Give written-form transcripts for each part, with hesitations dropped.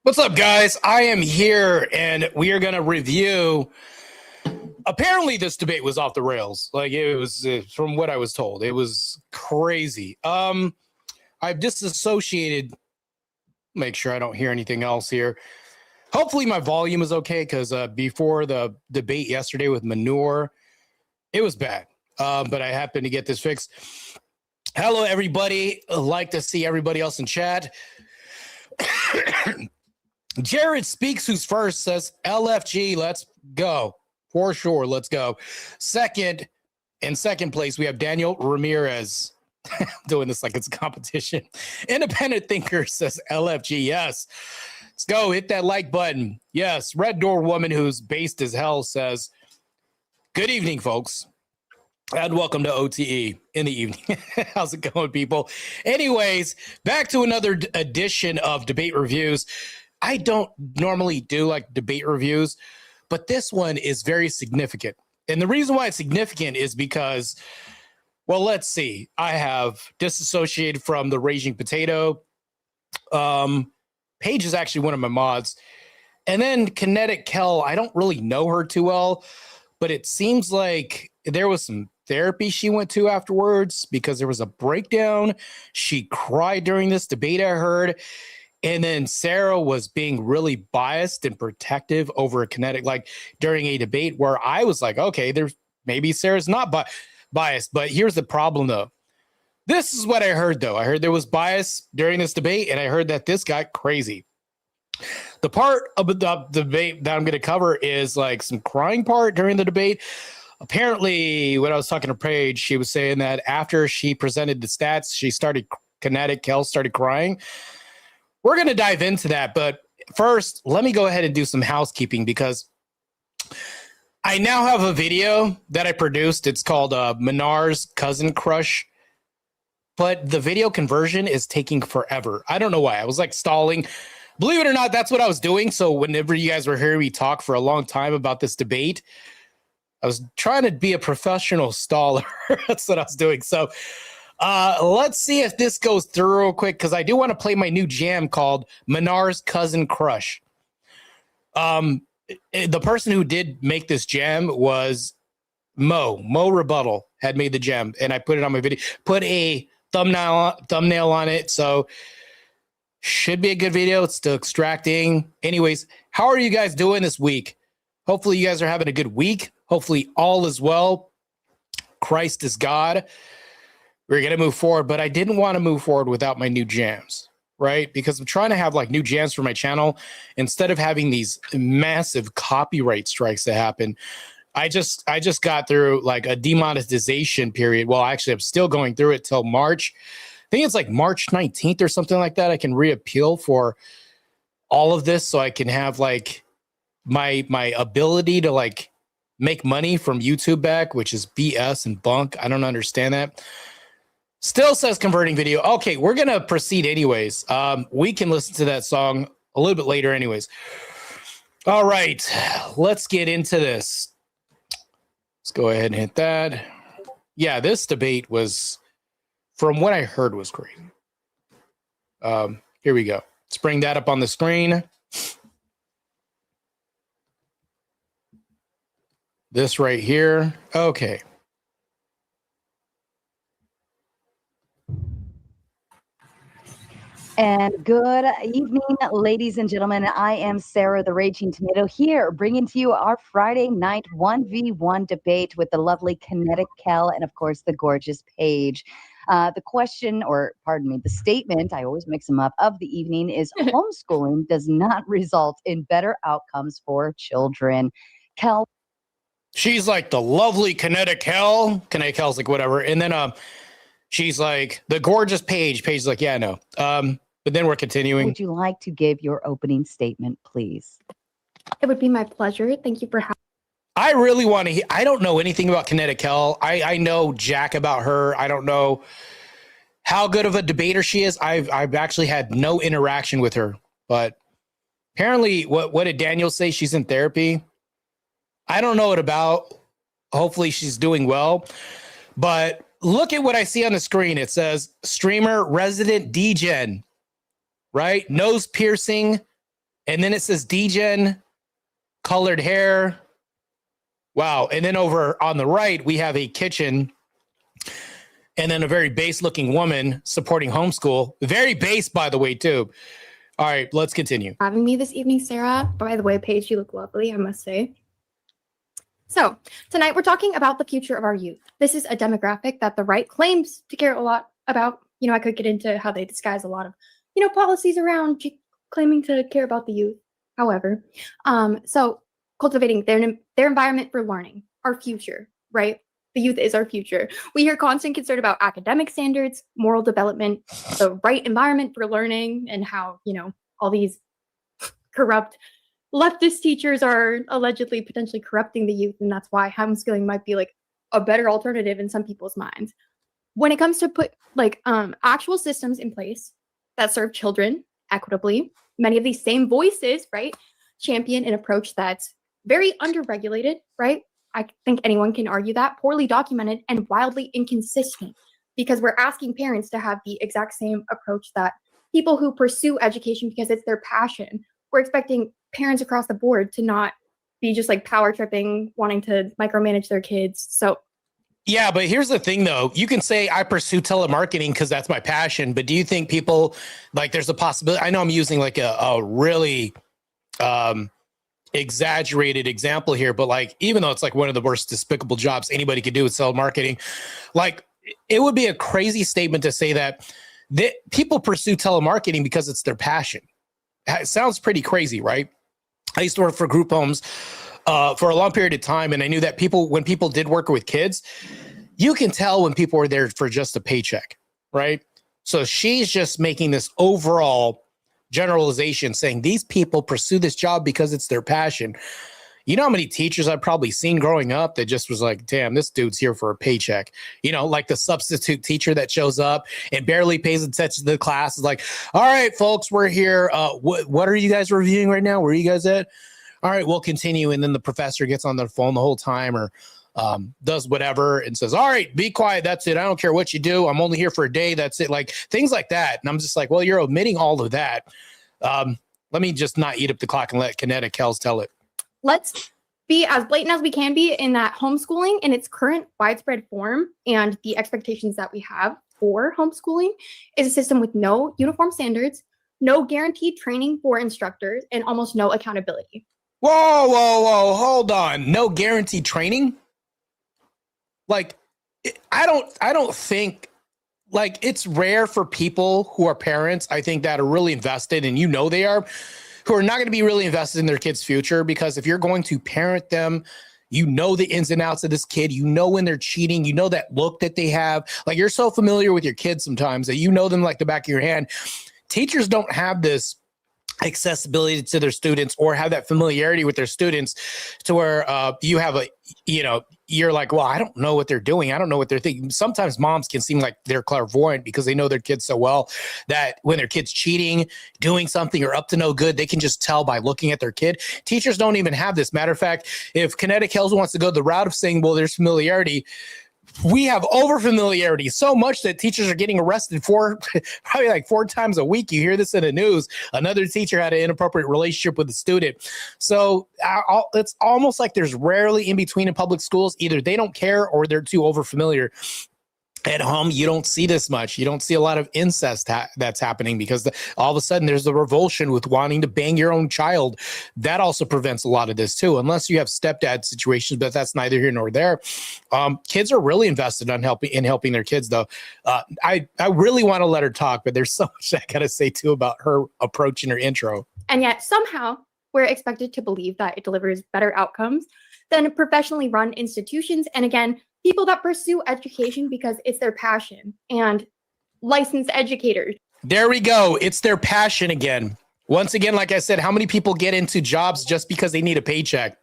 What's up, guys? I am here, and we are going to review. Apparently, this debate was off the rails. Like, it was, from what I was told, it was crazy. I've disassociated. Make sure I don't hear anything else here. Hopefully, my volume is okay, because before the debate yesterday with manure, it was bad. But I happened to get this fixed. Hello, everybody. I'd like to see everybody else in chat. Jared Speaks Who's First says LFG, let's go. For sure, let's go. In second place, we have Daniel Ramirez. Doing this like it's a competition. Independent Thinker says LFG, yes. Let's go, hit that like button. Yes, Red Door Woman who's based as hell says, good evening, folks. And welcome to OTE in the evening. How's it going, people? Anyways, back to another edition of Debate Reviews. I don't normally do like debate reviews, but this one is very significant. And the reason why it's significant is because, well, let's see. I have disassociated from the Raging Potato. Paige is actually one of my mods. And then Kinetic Kells, I don't really know her too well, but it seems like there was some therapy she went to afterwards because there was a breakdown. She cried during this debate, I heard. And then Sarah was being really biased and protective over a Kinetic, like during a debate where I was like, okay, there's maybe Sarah's not biased. But here's the problem, though. This is what I heard, though. I heard there was bias during this debate, and I heard that this got crazy. The part of the debate that I'm going to cover is like some crying part during the debate. Apparently, when I was talking to Paige, she was saying that after she presented the stats, Kinetic Kells started crying. We're going to dive into that, but first, let me go ahead and do some housekeeping because I now have a video that I produced. It's called Menar's Cousin Crush, but the video conversion is taking forever. I don't know why. I was like stalling. Believe it or not, that's what I was doing. So whenever you guys were hearing me talk for a long time about this debate, I was trying to be a professional staller. That's what I was doing. So let's see if this goes through real quick, because I do want to play my new jam called Menar's Cousin Crush. The person who did make this jam was Mo Rebuttal had made the jam, and I put it on my video, put a thumbnail on it. So should be a good video. It's still extracting. Anyways, how are you guys doing this week? Hopefully you guys are having a good week. Hopefully all is well. Christ is God. We're going to move forward, but I didn't want to move forward without my new jams, right? Because I'm trying to have like new jams for my channel instead of having these massive copyright strikes that happen. I just got through like a demonetization period. Well, actually, I'm still going through it till March. I think it's like March 19th or something like that. I can reappeal for all of this so I can have like my ability to like make money from YouTube back, which is BS and bunk. I don't understand that. Still says converting video. Okay, we're going to proceed anyways. We can listen to that song a little bit later anyways. All right, let's get into this. Let's go ahead and hit that. Yeah, this debate was, from what I heard, was crazy. Here we go. Let's bring that up on the screen. This right here. Okay. And good evening, ladies and gentlemen. I am Sarah, the Raging Tomato, here bringing to you our Friday night 1v1 debate with the lovely Kinetic Kells and, of course, the gorgeous Paige. The question, or pardon me, the statement, I always mix them up, of the evening is homeschooling does not result in better outcomes for children. Kells. She's like the lovely Kinetic Kells. Kinetic Kells, like whatever. And then she's like the gorgeous Paige. Paige's like, yeah, no. But then we're continuing. Would you like to give your opening statement, please? It would be my pleasure. Thank you for having me. I really want to hear. I don't know anything about Kinetic Kells. I know jack about her. I don't know how good of a debater she is. I've actually had no interaction with her. But apparently, what did Daniel say? She's in therapy. I don't know what about. Hopefully she's doing well. But look at what I see on the screen. It says streamer resident DGen, right? Nose piercing And then it says DGen, colored hair. Wow. And then over on the right, we have a kitchen and then a very base looking woman supporting homeschool. Very base, by the way, too. All right, let's continue. Having me this evening, Sarah. By the way, Paige, you look lovely, I must say. So tonight we're talking about the future of our youth. This is a demographic that the right claims to care a lot about. I could get into how they disguise a lot of, policies around claiming to care about the youth. However, so cultivating their environment for learning, our future, right? The youth is our future. We hear constant concern about academic standards, moral development, the right environment for learning, and how, all these corrupt leftist teachers are allegedly potentially corrupting the youth. And that's why homeschooling might be like a better alternative in some people's minds. When it comes to put actual systems in place that serve children equitably, many of these same voices, right, champion an approach that's very underregulated, right? I think anyone can argue that, poorly documented and wildly inconsistent, because we're asking parents to have the exact same approach that people who pursue education because it's their passion. We're expecting parents across the board to not be just like power tripping, wanting to micromanage their kids. So yeah, but here's the thing, though. You can say I pursue telemarketing because that's my passion. But do you think people like there's a possibility? I know I'm using like a really exaggerated example here, but like even though it's like one of the worst despicable jobs anybody could do with telemarketing, like it would be a crazy statement to say that people pursue telemarketing because it's their passion. It sounds pretty crazy, right? I used to work for group homes for a long period of time. And I knew that when people did work with kids, you can tell when people were there for just a paycheck, right? So she's just making this overall generalization saying these people pursue this job because it's their passion. You know how many teachers I've probably seen growing up that just was like, damn, this dude's here for a paycheck. Like the substitute teacher that shows up and barely pays attention to the class is like, all right, folks, we're here. What are you guys reviewing right now? Where are you guys at? All right, we'll continue. And then the professor gets on the phone the whole time or does whatever and says, all right, be quiet. That's it. I don't care what you do. I'm only here for a day. That's it. Like things like that. And I'm just like, well, you're omitting all of that. Let me just not eat up the clock and let Kinetic Kells tell it. Let's be as blatant as we can be in that homeschooling in its current widespread form and the expectations that we have for homeschooling is a system with no uniform standards, no guaranteed training for instructors, and almost no accountability. Whoa, hold on. No guaranteed training? Like, I don't think, like, it's rare for people who are parents, I think, that are really invested, and they are, who are not going to be really invested in their kid's future, because if you're going to parent them, the ins and outs of this kid, when they're cheating, that look that they have, like you're so familiar with your kids sometimes that them like the back of your hand. Teachers don't have this accessibility to their students or have that familiarity with their students to where you have you're like, well, I don't know what they're doing. I don't know what they're thinking. Sometimes moms can seem like they're clairvoyant because they know their kids so well that when their kid's cheating, doing something or up to no good, they can just tell by looking at their kid. Teachers don't even have this. Matter of fact, if Kinetic Kells wants to go the route of saying, well, there's familiarity, we have over familiarity so much that teachers are getting arrested probably like 4 times a week. You hear this in the news. Another teacher had an inappropriate relationship with a student. So it's almost like there's rarely in between in public schools. Either they don't care or they're too over familiar. At home, you don't see this much. You don't see a lot of incest that's happening because all of a sudden there's the revulsion with wanting to bang your own child. That also prevents a lot of this too, unless you have stepdad situations, but that's neither here nor there. Kids are really invested in helping their kids, though. I really want to let her talk, but there's so much I got to say too about her approach in her intro. And yet somehow we're expected to believe that it delivers better outcomes than professionally run institutions. And again, people that pursue education because it's their passion and licensed educators. There we go. It's their passion again. Once again, like I said, how many people get into jobs just because they need a paycheck?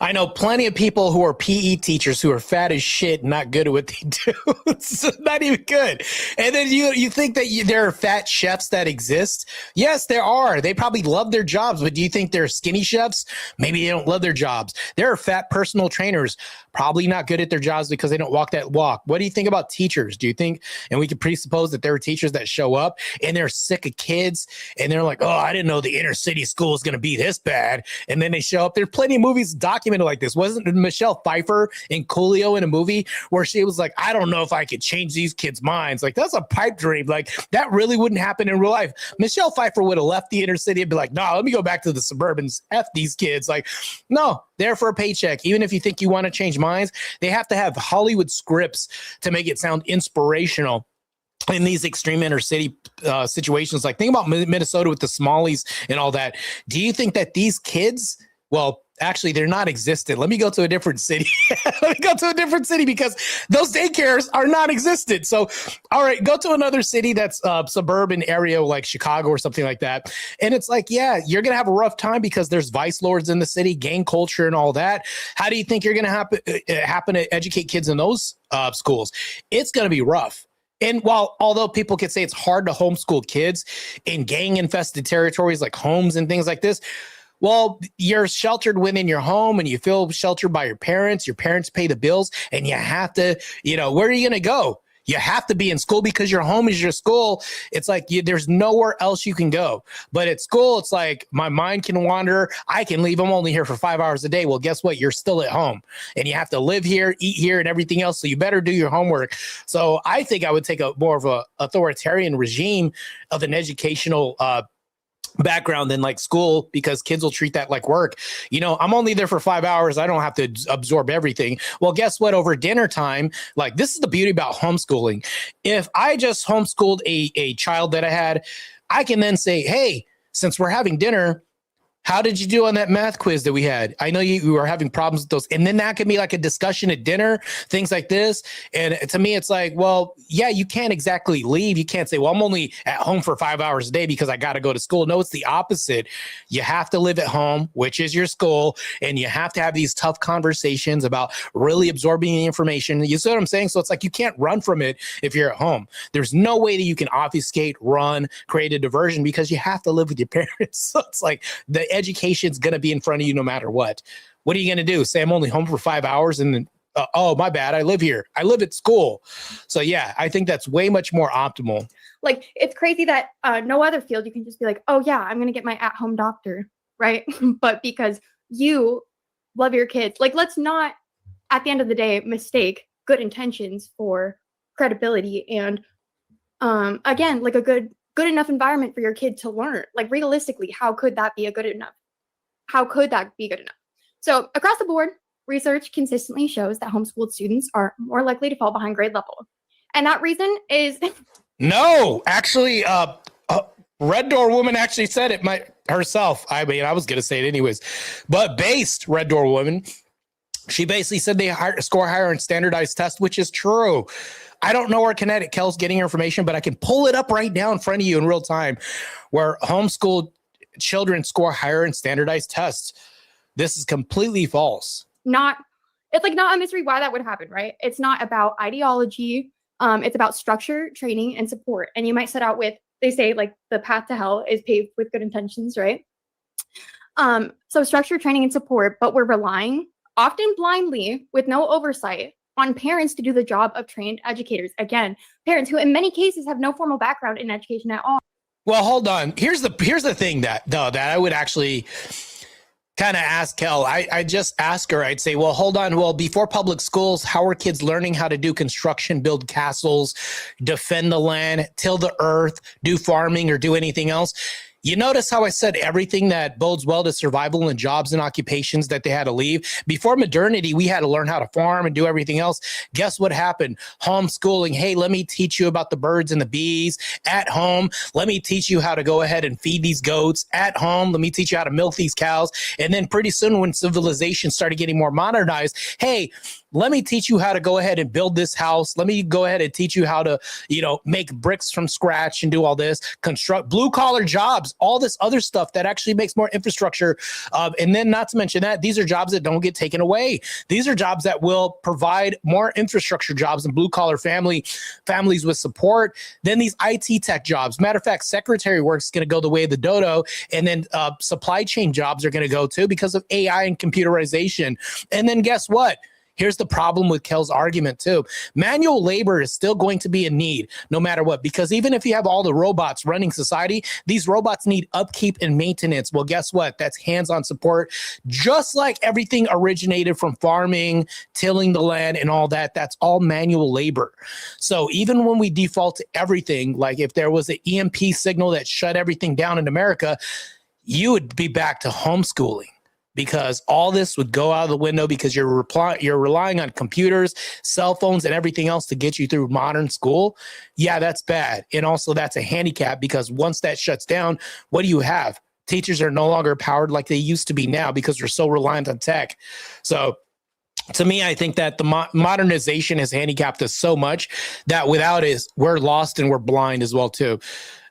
I know plenty of people who are PE teachers who are fat as shit, and not good at what they do. It's not even good. And then you think that there are fat chefs that exist? Yes, there are. They probably love their jobs, but do you think they're skinny chefs? Maybe they don't love their jobs. There are fat personal trainers, probably not good at their jobs because they don't walk that walk. What do you think about teachers? Do you think, and we could presuppose that there are teachers that show up and they're sick of kids and they're like, oh, I didn't know the inner city school is going to be this bad. And then they show up. There's plenty of movies documented like this. Wasn't Michelle Pfeiffer in Coolio in a movie where she was like, I don't know if I could change these kids' minds. Like, that's a pipe dream. Like, that really wouldn't happen in real life. Michelle Pfeiffer would have left the inner city and be like, no, let me go back to the suburbans. F these kids. Like, no, there for a paycheck. Even if you think you want to change minds, they have to have Hollywood scripts to make it sound inspirational in these extreme inner city situations. Like, think about Minnesota with the Smallies and all that. Do you think that these kids, well, actually, they're not existent. Let me go to a different city. Let me go to a different city because those daycares are non-existent. So, all right, go to another city that's suburban area like Chicago or something like that. And it's like, yeah, you're going to have a rough time because there's vice lords in the city, gang culture and all that. How do you think you're going to happen to educate kids in those schools? It's going to be rough. And although people could say it's hard to homeschool kids in gang-infested territories like homes and things like this, well, you're sheltered within your home and you feel sheltered by your parents. Your parents pay the bills and you have to, where are you going to go? You have to be in school because your home is your school. It's like there's nowhere else you can go. But at school, it's like my mind can wander. I can leave. I'm only here for 5 hours a day. Well, guess what? You're still at home and you have to live here, eat here and everything else. So you better do your homework. So I think I would take a more of a authoritarian regime of an educational background than like school, because kids will treat that like work. I'm only there for 5 hours. I don't have to absorb everything. Well, guess what? Over dinner time, like, this is the beauty about homeschooling. If I just homeschooled a child that I had, I can then say, hey, since we're having dinner, how did you do on that math quiz that we had? I know you were having problems with those. And then that can be like a discussion at dinner, things like this. And to me, it's like, well, yeah, you can't exactly leave. You can't say, well, I'm only at home for 5 hours a day because I got to go to school. No, it's the opposite. You have to live at home, which is your school. And you have to have these tough conversations about really absorbing the information. You see what I'm saying? So it's like, you can't run from it if you're at home. There's no way that you can obfuscate, run, create a diversion because you have to live with your parents. So it's like the education's going to be in front of you no matter what. What are you going to do? Say I'm only home for 5 hours and then, oh, my bad. I live here. I live at school. So yeah, I think that's way much more optimal. Like, it's crazy that no other field you can just be like, oh yeah, I'm going to get my at-home doctor, right? But because you love your kids, like, let's not, at the end of the day, mistake good intentions for credibility. And again, like a good enough environment for your kid to learn. Like, realistically, how could that be good enough? How could that be good enough? So across the board, research consistently shows that homeschooled students are more likely to fall behind grade level. And that reason is... No, actually, Red Door Woman actually said it herself. I mean, I was going to say it anyways. But based Red Door Woman, she basically said they score higher in standardized tests, which is true. I don't know where Kinetic Kells getting her information, but I can pull it up right now in front of you in real time, where homeschooled children score higher in standardized tests. This is completely false. It's like not a mystery why that would happen, right? It's not about ideology. It's about structure, training, and support. And you might set out with, they say, like, the path to hell is paved with good intentions, right? So structure, training, and support, but we're relying, often blindly, with no oversight, on parents to do the job of trained educators. Again, parents who in many cases have no formal background in education at all. Well, hold on. Here's the thing that I would actually kind of ask Kel. I just ask her, I'd say, well, hold on. Well, before public schools, how are kids learning how to do construction, build castles, defend the land, till the earth, do farming, or do anything else? You notice how I said everything that bodes well to survival and jobs and occupations that they had to leave? Before modernity, we had to learn how to farm and do everything else. Guess what happened? Homeschooling. Hey, let me teach you about the birds and the bees at home. Let me teach you how to go ahead and feed these goats at home. Let me teach you how to milk these cows. And then pretty soon, when civilization started getting more modernized, hey, let me teach you how to go ahead and build this house. Let me go ahead and teach you how to, make bricks from scratch and do all this, construct blue collar jobs, all this other stuff that actually makes more infrastructure. And then not to mention that these are jobs that don't get taken away. These are jobs that will provide more infrastructure jobs and blue collar families with support than these IT tech jobs. Matter of fact, secretary work is going to go the way of the dodo. And then supply chain jobs are going to go too because of AI and computerization. And then guess what? Here's the problem with Kells' argument too. Manual labor is still going to be a need no matter what, because even if you have all the robots running society, these robots need upkeep and maintenance. Well, guess what? That's hands-on support. Just like everything originated from farming, tilling the land and all that, that's all manual labor. So even when we default to everything, like if there was an EMP signal that shut everything down in America, you would be back to homeschooling. Because all this would go out of the window because you're relying on computers, cell phones, and everything else to get you through modern school. Yeah, that's bad. And also that's a handicap because once that shuts down, what do you have? Teachers are no longer empowered like they used to be now because we're so reliant on tech. So to me, I think that the modernization has handicapped us so much that without it, we're lost and we're blind as well, too.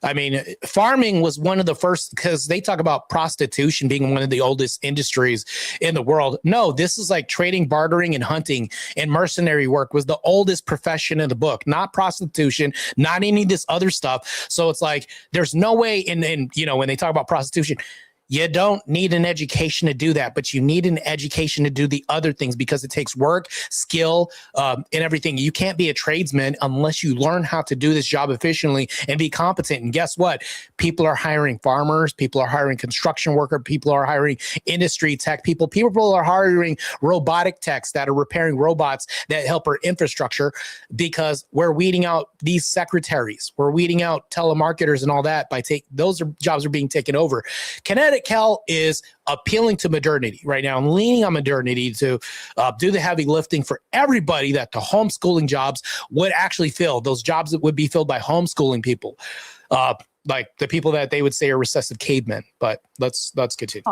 I mean, farming was one of the first, because they talk about prostitution being one of the oldest industries in the world. No, this is like trading, bartering, and hunting and mercenary work was the oldest profession in the book, not prostitution, not any of this other stuff. So it's like, there's no way in when they talk about prostitution, you don't need an education to do that, but you need an education to do the other things because it takes work, skill, and everything. You can't be a tradesman unless you learn how to do this job efficiently and be competent. And guess what? People are hiring farmers. People are hiring construction workers. People are hiring industry tech people. People are hiring robotic techs that are repairing robots that help our infrastructure because we're weeding out these secretaries. We're weeding out telemarketers and all that those jobs are being taken over. Kinetic Kell is appealing to modernity right now and leaning on modernity to do the heavy lifting for everybody that the homeschooling jobs would actually fill. Those jobs that would be filled by homeschooling people, like the people that they would say are recessive cavemen. But let's continue.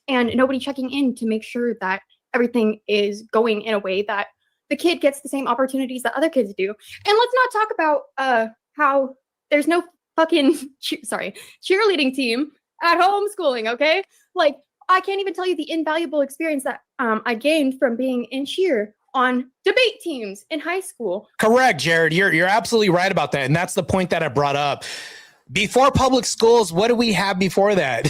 And nobody checking in to make sure that everything is going in a way that the kid gets the same opportunities that other kids do. And let's not talk about how there's no fucking cheerleading team at homeschooling, okay? Like, I can't even tell you the invaluable experience that I gained from being in cheer on debate teams in high school. Correct, Jared. You're absolutely right about that. And that's the point that I brought up. Before public schools, what do we have before that?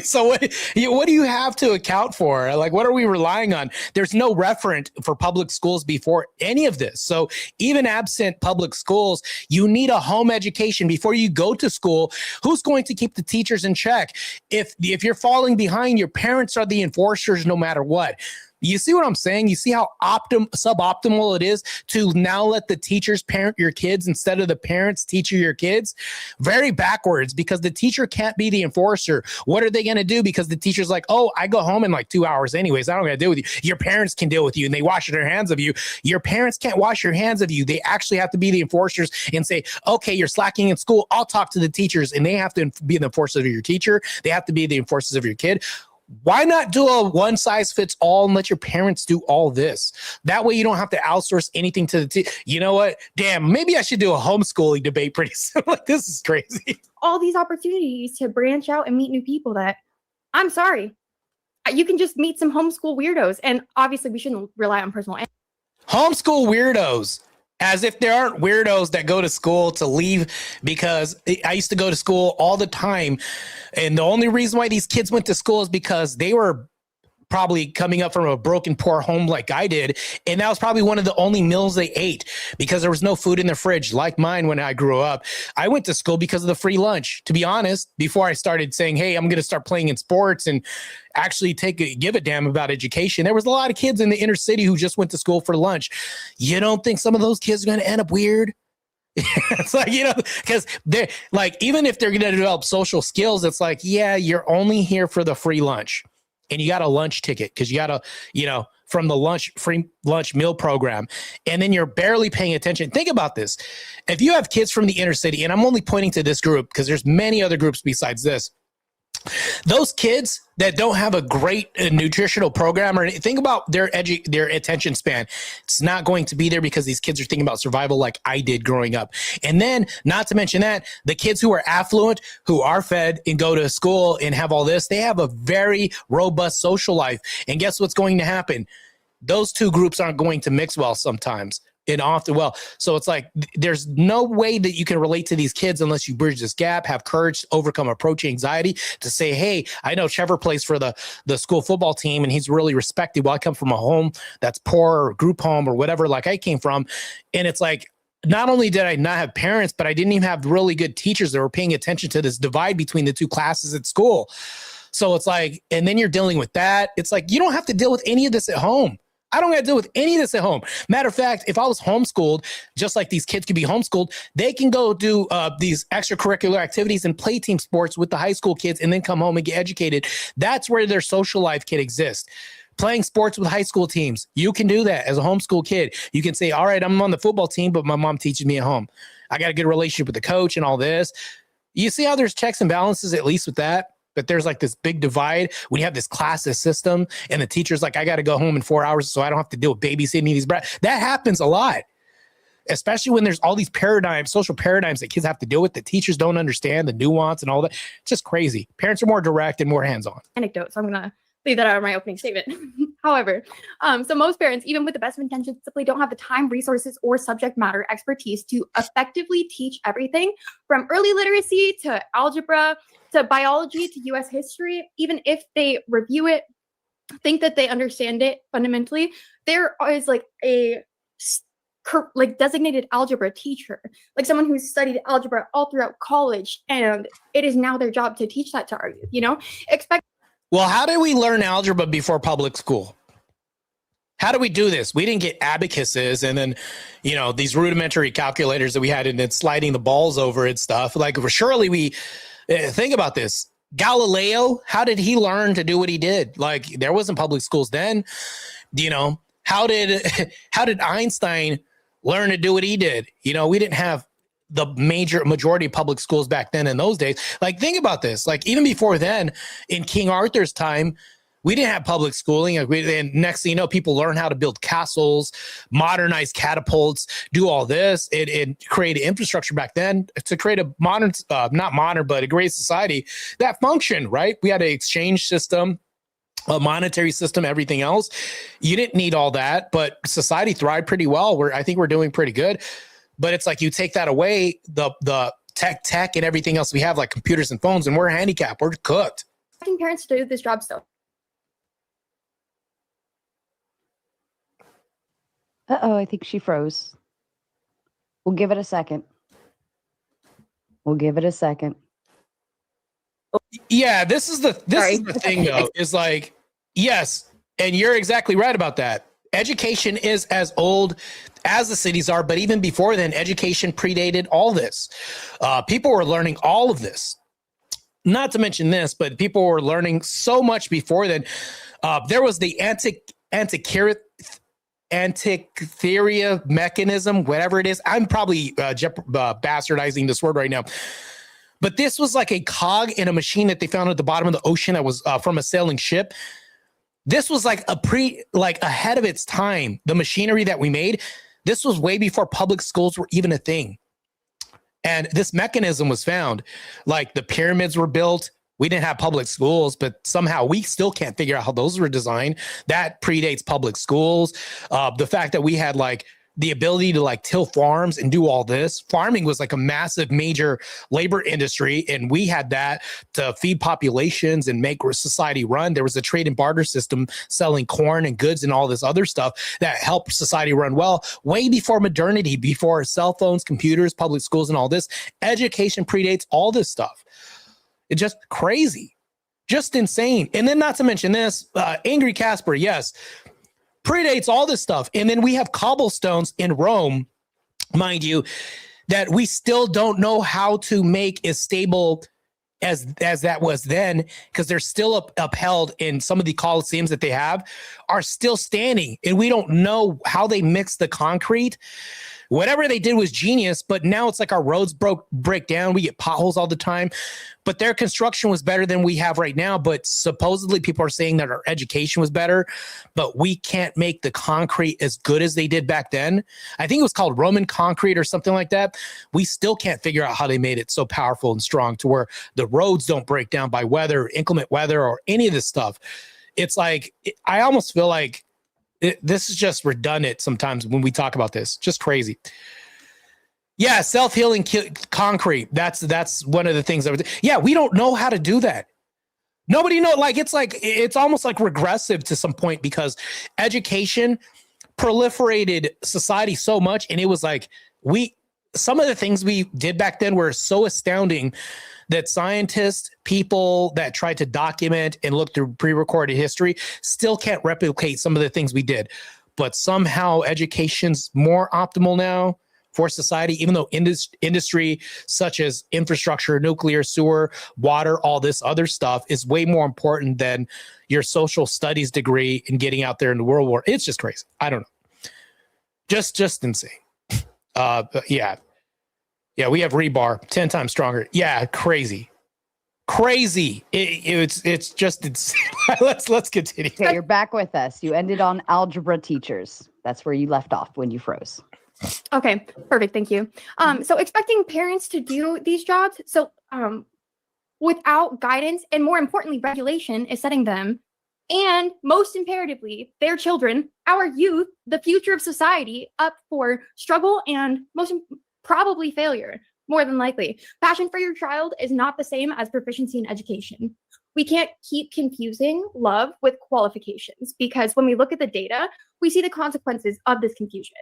So what do you have to account for? Like, what are we relying on? There's no referent for public schools before any of this. So even absent public schools, you need a home education before you go to school. Who's going to keep the teachers in check? If you're falling behind, your parents are the enforcers no matter what. You see what I'm saying? You see how suboptimal it is to now let the teachers parent your kids instead of the parents teach your kids? Very backwards because the teacher can't be the enforcer. What are they going to do? Because the teacher's like, oh, I go home in like 2 hours anyways. I don't got to deal with you. Your parents can deal with you and they wash their hands of you. Your parents can't wash your hands of you. They actually have to be the enforcers and say, okay, you're slacking in school. I'll talk to the teachers, and they have to be the enforcers of your teacher. They have to be the enforcers of your kid. Why not do a one size fits all and let your parents do all this? That way you don't have to outsource anything to the you know what? Damn, maybe I should do a homeschooling debate pretty soon. Like, this is crazy. All these opportunities to branch out and meet new people that, I'm sorry, you can just meet some homeschool weirdos. And obviously we shouldn't rely on personal. Homeschool weirdos. As if there aren't weirdos that go to school to leave, because I used to go to school all the time. And the only reason why these kids went to school is because they were probably coming up from a broken, poor home like I did. And that was probably one of the only meals they ate because there was no food in the fridge like mine when I grew up. I went to school because of the free lunch. To be honest, before I started saying, hey, I'm going to start playing in sports and actually give a damn about education, there was a lot of kids in the inner city who just went to school for lunch. You don't think some of those kids are going to end up weird? It's like, because they're like, even if they're going to develop social skills, it's like, yeah, you're only here for the free lunch. And you got a lunch ticket because you got to, from the free lunch meal program. And then you're barely paying attention. Think about this. If you have kids from the inner city, and I'm only pointing to this group because there's many other groups besides this. Those kids that don't have a great nutritional program or anything, think about their attention span. It's not going to be there because these kids are thinking about survival like I did growing up. And then, not to mention that, the kids who are affluent, who are fed and go to school and have all this, they have a very robust social life. And guess what's going to happen? Those two groups aren't going to mix well sometimes. And often well. So it's like there's no way that you can relate to these kids unless you bridge this gap, have courage to overcome approach anxiety, to say, hey, I know Trevor plays for the school football team and he's really respected. Well, I come from a home that's poor or group home or whatever, like I came from. And it's like, not only did I not have parents, but I didn't even have really good teachers that were paying attention to this divide between the two classes at school. So it's like, and then you're dealing with that. It's like, you don't have to deal with any of this at home. I don't got to deal with any of this at home. Matter of fact, if I was homeschooled, just like these kids could be homeschooled, they can go do these extracurricular activities and play team sports with the high school kids and then come home and get educated. That's where their social life can exist. Playing sports with high school teams. You can do that as a homeschool kid. You can say, all right, I'm on the football team, but my mom teaches me at home. I got a good relationship with the coach and all this. You see how there's checks and balances, at least with that? But there's like this big divide when you have this classes system and the teacher's like, I got to go home in 4 hours so I don't have to deal with babysitting these brats. That happens a lot, especially when there's all these paradigms, social paradigms that kids have to deal with that teachers don't understand, the nuance and all that. It's just crazy. Parents are more direct and more hands-on. Anecdote, so I'm going to leave that out of my opening statement. However, so most parents, even with the best of intentions, simply don't have the time, resources, or subject matter expertise to effectively teach everything from early literacy to algebra to biology to U.S. history. Even if they review it, think that they understand it fundamentally, there is like a designated algebra teacher, like someone who's studied algebra all throughout college, and it is now their job to teach that to our youth. Well, how did we learn algebra before public school? How do we do this? We didn't get abacuses and then, these rudimentary calculators that we had and then sliding the balls over and stuff. Like, surely we think about this. Galileo, how did he learn to do what he did? Like, there wasn't public schools then. How did Einstein learn to do what he did? We didn't have the majority of public schools back then in those days. Like, think about this. Like, even before then, in King Arthur's time, we didn't have public schooling. And next thing you know, people learn how to build castles, modernize catapults, do all this, and create infrastructure back then to create a modern, not modern, but a great society that functioned, right? We had an exchange system, a monetary system, everything else. You didn't need all that, but society thrived pretty well. I think we're doing pretty good. But it's like you take that away, the tech and everything else we have, like computers and phones, and we're handicapped. We're cooked. Asking parents to do this job still. I think she froze. We'll give it a second. Yeah, this is the thing, though, is like, yes, and you're exactly right about that. Education is as old as the cities are, but even before then, education predated all this. People were learning all of this. Not to mention this, but people were learning so much before then. There was the Antikythera mechanism, whatever it is. I'm probably bastardizing this word right now. But this was like a cog in a machine that they found at the bottom of the ocean that was from a sailing ship. This was like ahead of its time. The machinery that we made, this was way before public schools were even a thing. And this mechanism was found. Like, the pyramids were built. We didn't have public schools, but somehow we still can't figure out how those were designed. That predates public schools. The fact that we had like the ability to like till farms and do all this. Farming was like a massive major labor industry, and we had that to feed populations and make society run. There was a trade and barter system selling corn and goods and all this other stuff that helped society run well way before modernity, before cell phones, computers, public schools, and all this. Education predates all this stuff. It's just crazy, just insane. And then, not to mention this, Angry Casper, yes, predates all this stuff. And then we have cobblestones in Rome, mind you, that we still don't know how to make as stable as that was then, because they're still upheld in some of the coliseums that they have are still standing. And we don't know how they mix the concrete whatever they did was genius, but now it's like our roads break down. We get potholes all the time, but their construction was better than we have right now. But supposedly people are saying that our education was better, but we can't make the concrete as good as they did back then. I think it was called Roman concrete or something like that. We still can't figure out how they made it so powerful and strong to where the roads don't break down by weather, inclement weather, or any of this stuff. It's like, I almost feel like this is just redundant sometimes when we talk about this. Just crazy. Yeah, self-healing concrete. That's one of the things that we don't know how to do that. Nobody know. It's almost like regressive to some point, because education proliferated society so much, and it was like some of the things we did back then were so astounding that scientists, people that tried to document and look through pre-recorded history, still can't replicate some of the things we did. But somehow education's more optimal now for society, even though industry such as infrastructure, nuclear, sewer, water, all this other stuff is way more important than your social studies degree and getting out there in the world war. It's just crazy. I don't know. Just insane. But yeah, we have rebar 10 times stronger. Yeah, crazy. It's just insane. let's continue. Okay, you're back with us. You ended on algebra teachers. That's where you left off when you froze. Okay, perfect. Thank you. So expecting parents to do these jobs, without guidance and, more importantly, regulation, is setting them, and most imperatively, their children, our youth, the future of society, up for struggle and probably failure, more than likely. Passion for your child is not the same as proficiency in education. We can't keep confusing love with qualifications, because when we look at the data, we see the consequences of this confusion.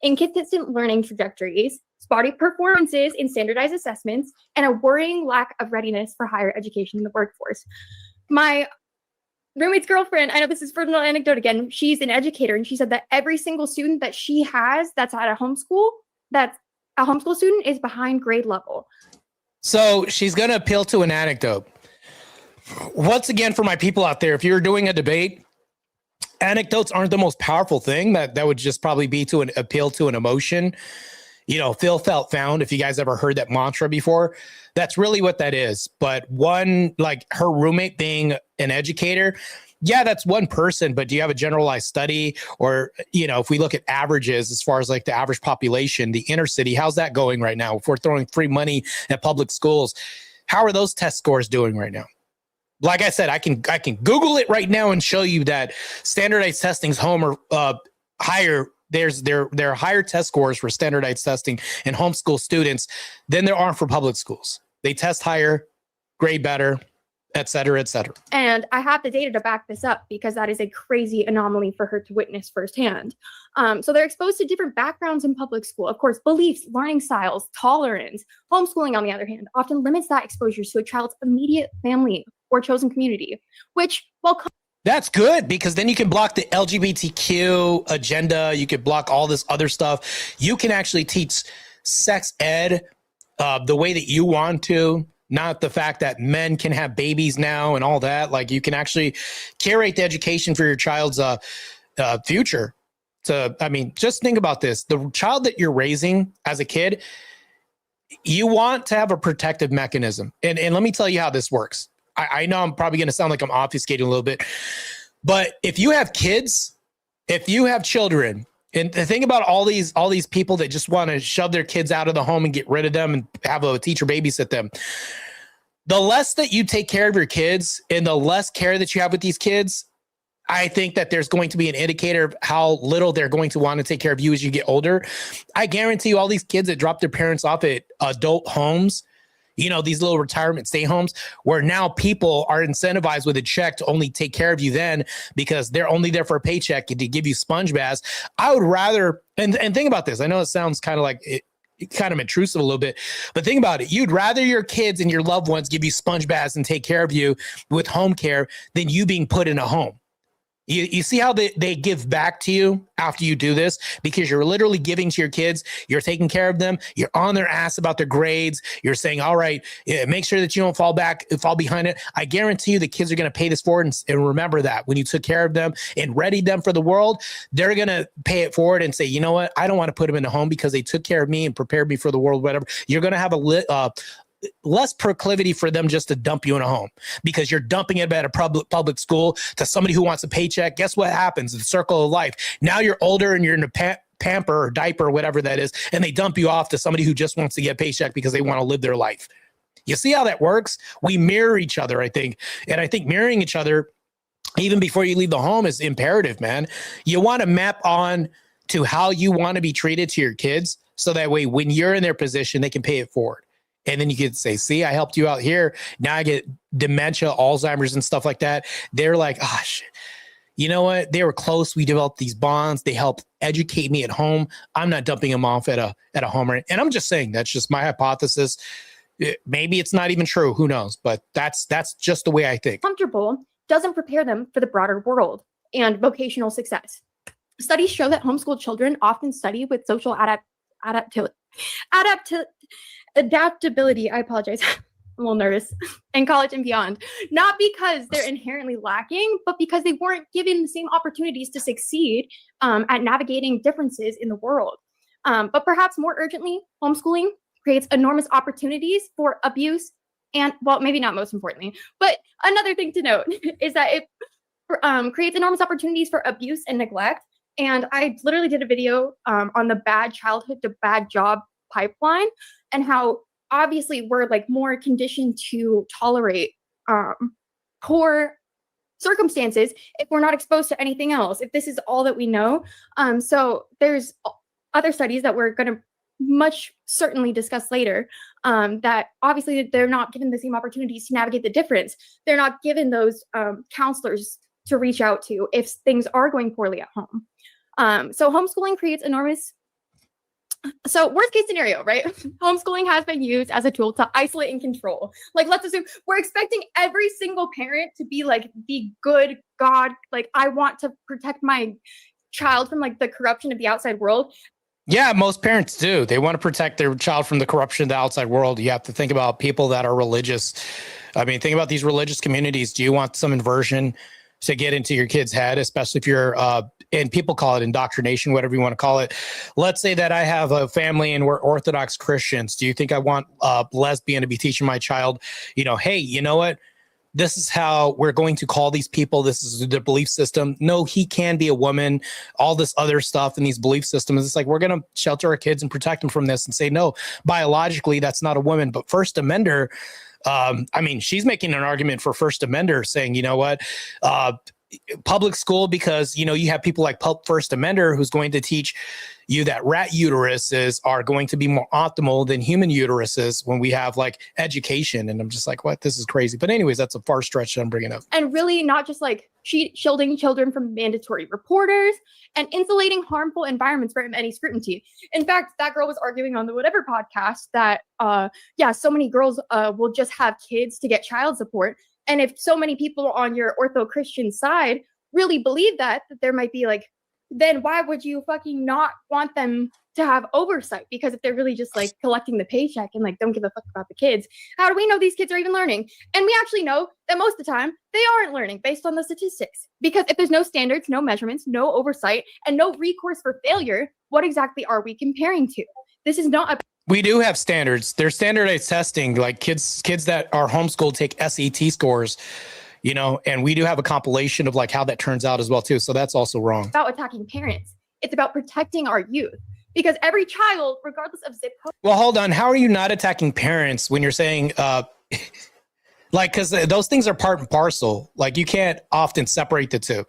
Inconsistent learning trajectories, spotty performances in standardized assessments, and a worrying lack of readiness for higher education in the workforce. My roommate's girlfriend, I know this is personal anecdote again, she's an educator, and she said that every single student that she has that's at a homeschool, that's a homeschool student, is behind grade level. So she's going to appeal to an anecdote. Once again, for my people out there, if you're doing a debate, anecdotes aren't the most powerful thing. That would just probably be to an appeal to an emotion. Feel felt found. If you guys ever heard that mantra before, that's really what that is. But one, like her roommate being an educator, yeah, that's one person, but do you have a generalized study? Or, if we look at averages, as far as like the average population, the inner city, how's that going right now? If we're throwing free money at public schools, how are those test scores doing right now? Like I said, I can Google it right now and show you that standardized testing's higher. There are higher test scores for standardized testing in homeschool students than there are for public schools. They test higher, grade better, et cetera, et cetera. And I have the data to back this up, because that is a crazy anomaly for her to witness firsthand. So they're exposed to different backgrounds in public school. Of course, beliefs, learning styles, tolerance. Homeschooling, on the other hand, often limits that exposure to a child's immediate family or chosen community, which, that's good, because then you can block the LGBTQ agenda. You could block all this other stuff. You can actually teach sex ed the way that you want to, not the fact that men can have babies now and all that. Like, you can actually curate the education for your child's future. Just think about this. The child that you're raising as a kid, you want to have a protective mechanism. And let me tell you how this works. I know I'm probably going to sound like I'm obfuscating a little bit, but if you have kids, if you have children, and think about all these people that just want to shove their kids out of the home and get rid of them and have a teacher babysit them. The less that you take care of your kids and the less care that you have with these kids, I think that there's going to be an indicator of how little they're going to want to take care of you as you get older. I guarantee you, all these kids that drop their parents off at adult homes, these little retirement stay homes, where now people are incentivized with a check to only take care of you then, because they're only there for a paycheck and to give you sponge baths. I would rather, and think about this. I know it sounds kind of like kind of intrusive a little bit, but think about it. You'd rather your kids and your loved ones give you sponge baths and take care of you with home care than you being put in a home. You see how they give back to you after you do this, because you're literally giving to your kids. You're taking care of them. You're on their ass about their grades. You're saying, all right, make sure that you don't fall behind it. I guarantee you the kids are going to pay this forward. And remember that when you took care of them and readied them for the world, they're going to pay it forward and say, you know what? I don't want to put them in a home because they took care of me and prepared me for the world, whatever. You're going to have less proclivity for them just to dump you in a home, because you're dumping it at a public school to somebody who wants a paycheck. Guess what happens? The circle of life. Now you're older and you're in a pamper or diaper or whatever that is, and they dump you off to somebody who just wants to get a paycheck because they want to live their life. You see how that works? We mirror each other, I think. And I think mirroring each other, even before you leave the home, is imperative, man. You want to map on to how you want to be treated to your kids, so that way when you're in their position, they can pay it forward. And then you could say, see, I helped you out here. Now I get dementia, Alzheimer's and stuff like that. They're like, oh, shit. You know what? They were close. We developed these bonds. They helped educate me at home. I'm not dumping them off at a home. And I'm just saying, that's just my hypothesis. Maybe it's not even true. Who knows? But that's just the way I think. Comfortable doesn't prepare them for the broader world and vocational success. Studies show that homeschooled children often study with social adaptability. I apologize. I'm a little nervous. In college and beyond. Not because they're inherently lacking, but because they weren't given the same opportunities to succeed at navigating differences in the world. But perhaps more urgently, homeschooling creates enormous opportunities for abuse and, well, maybe not most importantly, but another thing to note is that it creates enormous opportunities for abuse and neglect. And I literally did a video on the bad childhood to bad job pipeline, and how obviously we're like more conditioned to tolerate poor circumstances if we're not exposed to anything else, if this is all that we know. So there's other studies that we're going to much certainly discuss later, that obviously they're not given the same opportunities to navigate the difference. They're not given those counselors to reach out to if things are going poorly at home. So homeschooling creates enormous. So worst case scenario, right? Homeschooling has been used as a tool to isolate and control. Like, let's assume we're expecting every single parent to be like the good God, like, I want to protect my child from like the corruption of the outside world. Yeah, most parents do. They want to protect their child from the corruption of the outside world. You have to think about people that are religious. I mean, think about these religious communities. Do you want some inversion to get into your kid's head, especially if you're, and people call it indoctrination, whatever you want to call it. Let's say that I have a family and we're Orthodox Christians. Do you think I want a lesbian to be teaching my child, hey, you know what? This is how we're going to call these people. This is their belief system. No, he can be a woman, all this other stuff in these belief systems. It's like, we're going to shelter our kids and protect them from this and say, no, biologically, that's not a woman. But First Amender, she's making an argument for First Amender, saying, you know what, public school, because, you have people like First Amender who's going to teach you that rat uteruses are going to be more optimal than human uteruses when we have like education. And I'm just like, what? This is crazy. But anyways, that's a far stretch that I'm bringing up. And really not just like shielding children from mandatory reporters and insulating harmful environments from any scrutiny. In fact, that girl was arguing on the whatever podcast that, so many girls will just have kids to get child support. And if so many people on your ortho Christian side really believe that there might be like, then why would you fucking not want them to have oversight? Because if they're really just like collecting the paycheck and like don't give a fuck about the kids, how do we know these kids are even learning? And we actually know that most of the time they aren't learning based on the statistics. Because if there's no standards, no measurements, no oversight, and no recourse for failure, what exactly are we comparing to? This is not a... We do have standards. There's standardized testing, like kids that are homeschooled take SAT scores, and we do have a compilation of like how that turns out as well too. So that's also wrong. About attacking parents. It's about protecting our youth, because every child, regardless of zip code. Well, hold on. How are you not attacking parents when you're saying, because those things are part and parcel. Like, you can't often separate the two,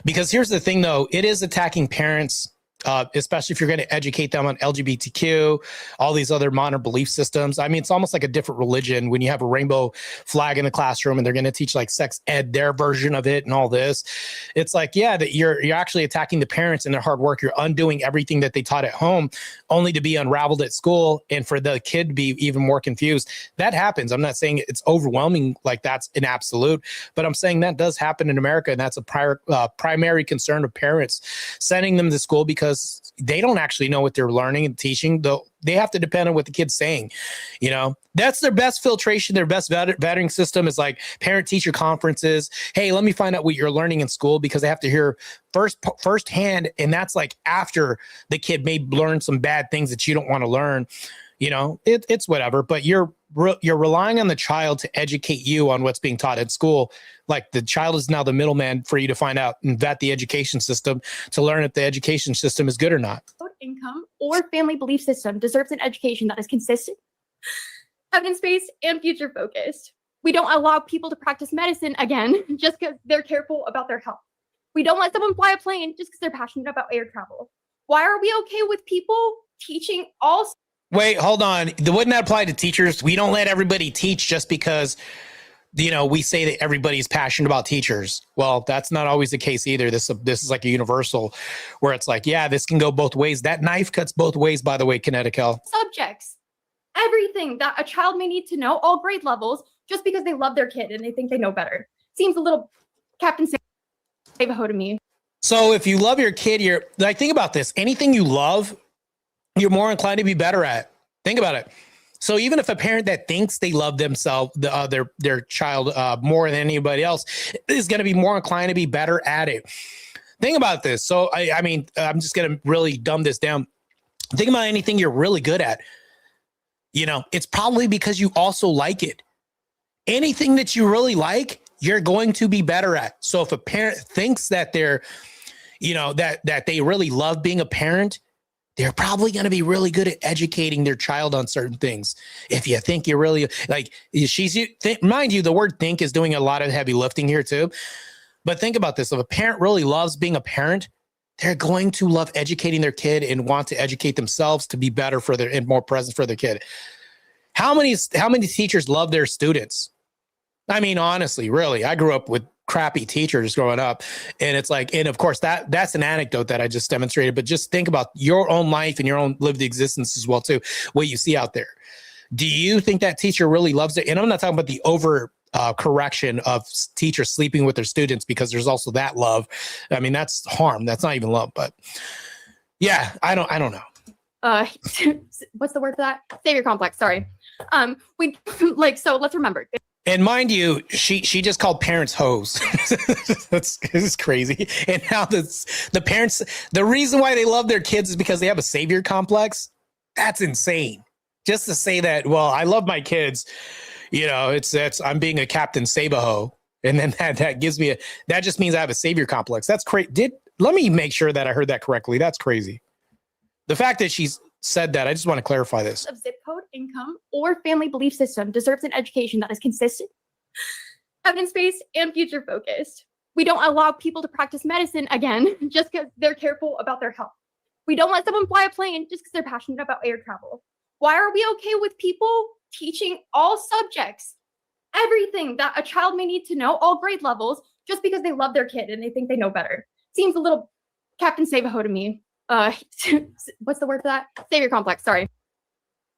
because here's the thing though, it is attacking parents especially if you're going to educate them on LGBTQ, all these other modern belief systems. I mean, it's almost like a different religion when you have a rainbow flag in the classroom and they're going to teach like sex ed, their version of it and all this. It's like, yeah, that you're actually attacking the parents and their hard work. You're undoing everything that they taught at home only to be unraveled at school and for the kid to be even more confused. That happens. I'm not saying it's overwhelming, like that's an absolute, but I'm saying that does happen in America. And that's a primary concern of parents sending them to school because they don't actually know what they're learning and teaching, though they have to depend on what the kid's saying. You know, that's their best filtration. Their best vetting system is like parent teacher conferences. Hey, let me find out what you're learning in school, because they have to hear firsthand. And that's like after the kid may learn some bad things that you don't want to learn. You know, it's whatever, but you're relying on the child to educate you on what's being taught at school. Like the child is now the middleman for you to find out and vet the education system to learn if the education system is good or not. Income or family belief system deserves an education that is consistent, evidence-based, and future-focused. We don't allow people to practice medicine again just because they're careful about their health. We don't let someone fly a plane just because they're passionate about air travel. Why are we okay with people teaching all? Wait, hold on. Wouldn't that apply to teachers? We don't let everybody teach just because, you know, we say that everybody's passionate about teachers. Well, that's not always the case either. This is like a universal where it's like, yeah, this can go both ways. That knife cuts both ways, by the way, Kinetic. Subjects. Everything that a child may need to know, all grade levels, just because they love their kid and they think they know better. Seems a little Captain Save-a-ho to me. So if you love your kid, you're like, think about this. Anything you love, you're more inclined to be better at. Think about it. So even if a parent that thinks they love themselves, their child more than anybody else, is going to be more inclined to be better at it. Think about this. So I mean, I'm just going to really dumb this down. Think about anything you're really good at. You know, it's probably because you also like it. Anything that you really like, you're going to be better at. So if a parent thinks that they're, you know, that they really love being a parent, they're probably going to be really good at educating their child on certain things. If you think you're really like, mind you, the word think is doing a lot of heavy lifting here too. But think about this. If a parent really loves being a parent, they're going to love educating their kid and want to educate themselves to be better for their and more present for their kid. How many teachers love their students? I mean, honestly, really, I grew up with crappy teachers growing up. And it's like, and of course that's an anecdote that I just demonstrated, but just think about your own life and your own lived existence as well too, what you see out there. Do you think that teacher really loves it? And I'm not talking about the over correction of teachers sleeping with their students, because there's also that love. I mean, that's harm. That's not even love, but yeah, I don't know. What's the word for that? Savior complex. Sorry. So let's remember. And mind you, she just called parents hoes. This is crazy. And now the parents, the reason why they love their kids is because they have a savior complex. That's insane. Just to say that, well, I love my kids, you know, it's I'm being a Captain Save-a-ho. And then that gives me that just means I have a savior complex. That's crazy. Let me make sure that I heard that correctly. That's crazy. The fact that she's said that, I just want to clarify this. Of zip code, income, or family belief system deserves an education that is consistent, evidence-based, and future-focused. We don't allow people to practice medicine again just because they're careful about their health. We don't let someone fly a plane just because they're passionate about air travel. Why are we okay with people teaching all subjects, everything that a child may need to know, all grade levels, just because they love their kid and they think they know better? Seems a little Captain Save-a-ho to me. What's the word for that? Savior complex. Sorry.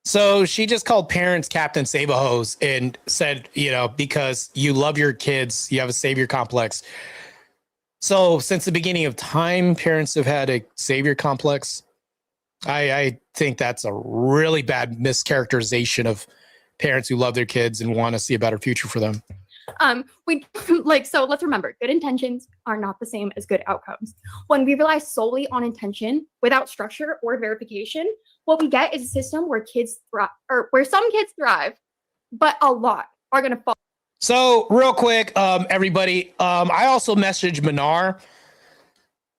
So she just called parents Captain Save-a-hos and said, you know, because you love your kids, you have a savior complex. So since the beginning of time, parents have had a savior complex. I think that's a really bad mischaracterization of parents who love their kids and want to see a better future for them. So let's remember, good intentions are not the same as good outcomes. When we rely solely on intention without structure or verification, what we get is a system where kids thrive, or where some kids thrive, but a lot are going to fall. So real quick, everybody, I also messaged Minar.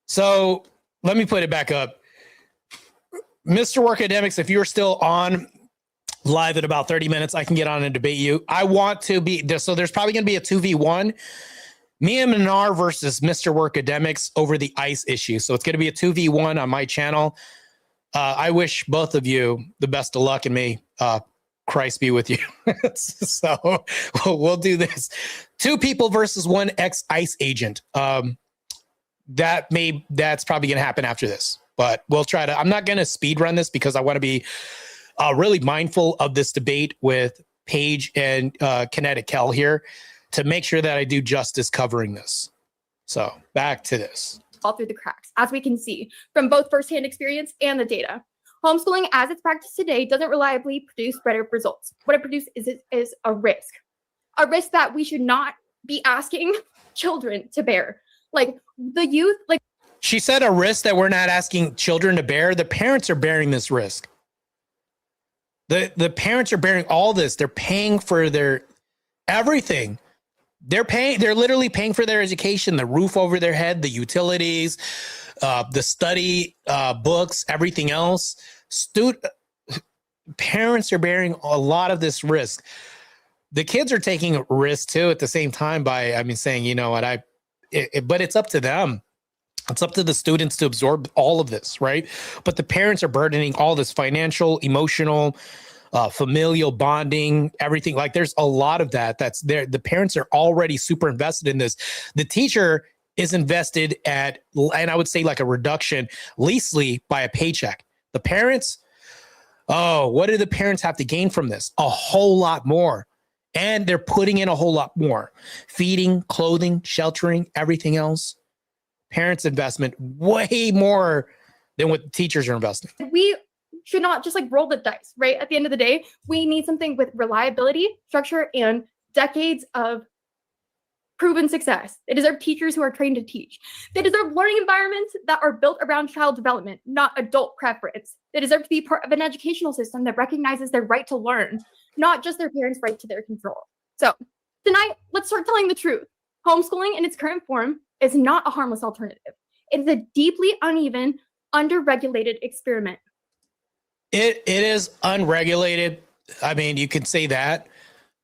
So let me put it back up. Mr. Workademics, if you're still on live in about 30 minutes, I can get on and debate you. I want to be there. So there's probably going to be a 2v1. Mia Minar versus Mr. Workademics over the ICE issue. So it's going to be a 2v1 on my channel. I wish both of you the best of luck, and may Christ be with you. So we'll do this. 2 people versus 1 ex-ICE agent. That's probably going to happen after this, but we'll try to. I'm not going to speed run this because I want to be really mindful of this debate with Paige and Kinetic Kell here to make sure that I do justice covering this. So back to this. Fall through the cracks, as we can see from both firsthand experience and the data. Homeschooling, as it's practiced today, doesn't reliably produce better results. What it produces is a risk that we should not be asking children to bear. Like the youth, like she said, a risk that we're not asking children to bear. The parents are bearing this risk. The parents are bearing all this. They're paying for their everything. They're literally paying for their education, the roof over their head, the utilities, the study books, everything else. Parents are bearing a lot of this risk. The kids are taking a risk too at the same time by, saying, you know what, but it's up to them. It's up to the students to absorb all of this, right? But the parents are burdening all this financial, emotional, familial bonding, everything. Like there's a lot of that's there. The parents are already super invested in this. The teacher is invested and I would say like a reduction, leastly by a paycheck. The parents, what do the parents have to gain from this? A whole lot more. And they're putting in a whole lot more. Feeding, clothing, sheltering, everything else. Parents' investment way more than what the teachers are investing. We should not just like roll the dice, right? At the end of the day, we need something with reliability, structure, and decades of proven success. They deserve teachers who are trained to teach. They deserve learning environments that are built around child development, not adult preference. They deserve to be part of an educational system that recognizes their right to learn, not just their parents' right to their control. So tonight, let's start telling the truth. Homeschooling in its current form is not a harmless alternative. It is a deeply uneven, under-regulated experiment. It is unregulated. You can say that,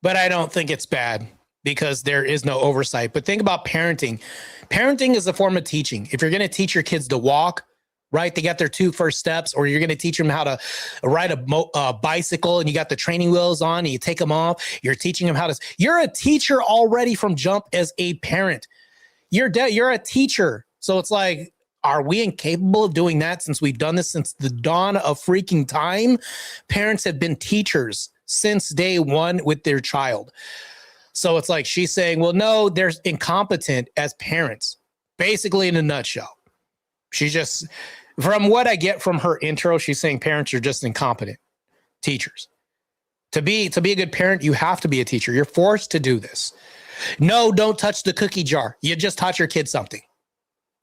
but I don't think it's bad because there is no oversight. But think about parenting. Parenting is a form of teaching. If you're going to teach your kids to walk, right, they got their 2 first steps, or you're going to teach them how to ride a bicycle and you got the training wheels on and you take them off. You're teaching them how to, you're a teacher already from jump as a parent. You're a teacher. So it's like, are we incapable of doing that since we've done this since the dawn of freaking time? Parents have been teachers since day one with their child. So it's like she's saying, well, no, they're incompetent as parents, basically in a nutshell. She just, from what I get from her intro, she's saying parents are just incompetent teachers. To be a good parent, you have to be a teacher. You're forced to do this. No, don't touch the cookie jar. You just taught your kid something.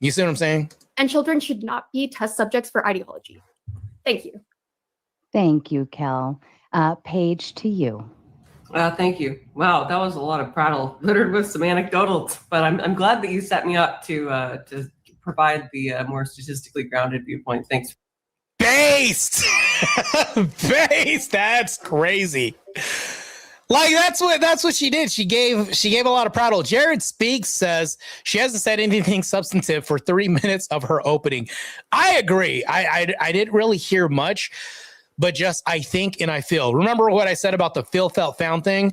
You see what I'm saying? And children should not be test subjects for ideology. Thank you. Thank you, Kell. Paige, to you. Thank you. Wow, that was a lot of prattle littered with some anecdotals, but I'm glad that you set me up to provide the more statistically grounded viewpoint. Thanks. Based. Based. That's crazy. Like that's what she did. She gave a lot of prattle. Jared Speaks says she hasn't said anything substantive for 3 minutes of her opening. I agree. I didn't really hear much, but just I think and I feel. Remember what I said about the feel, felt, found thing?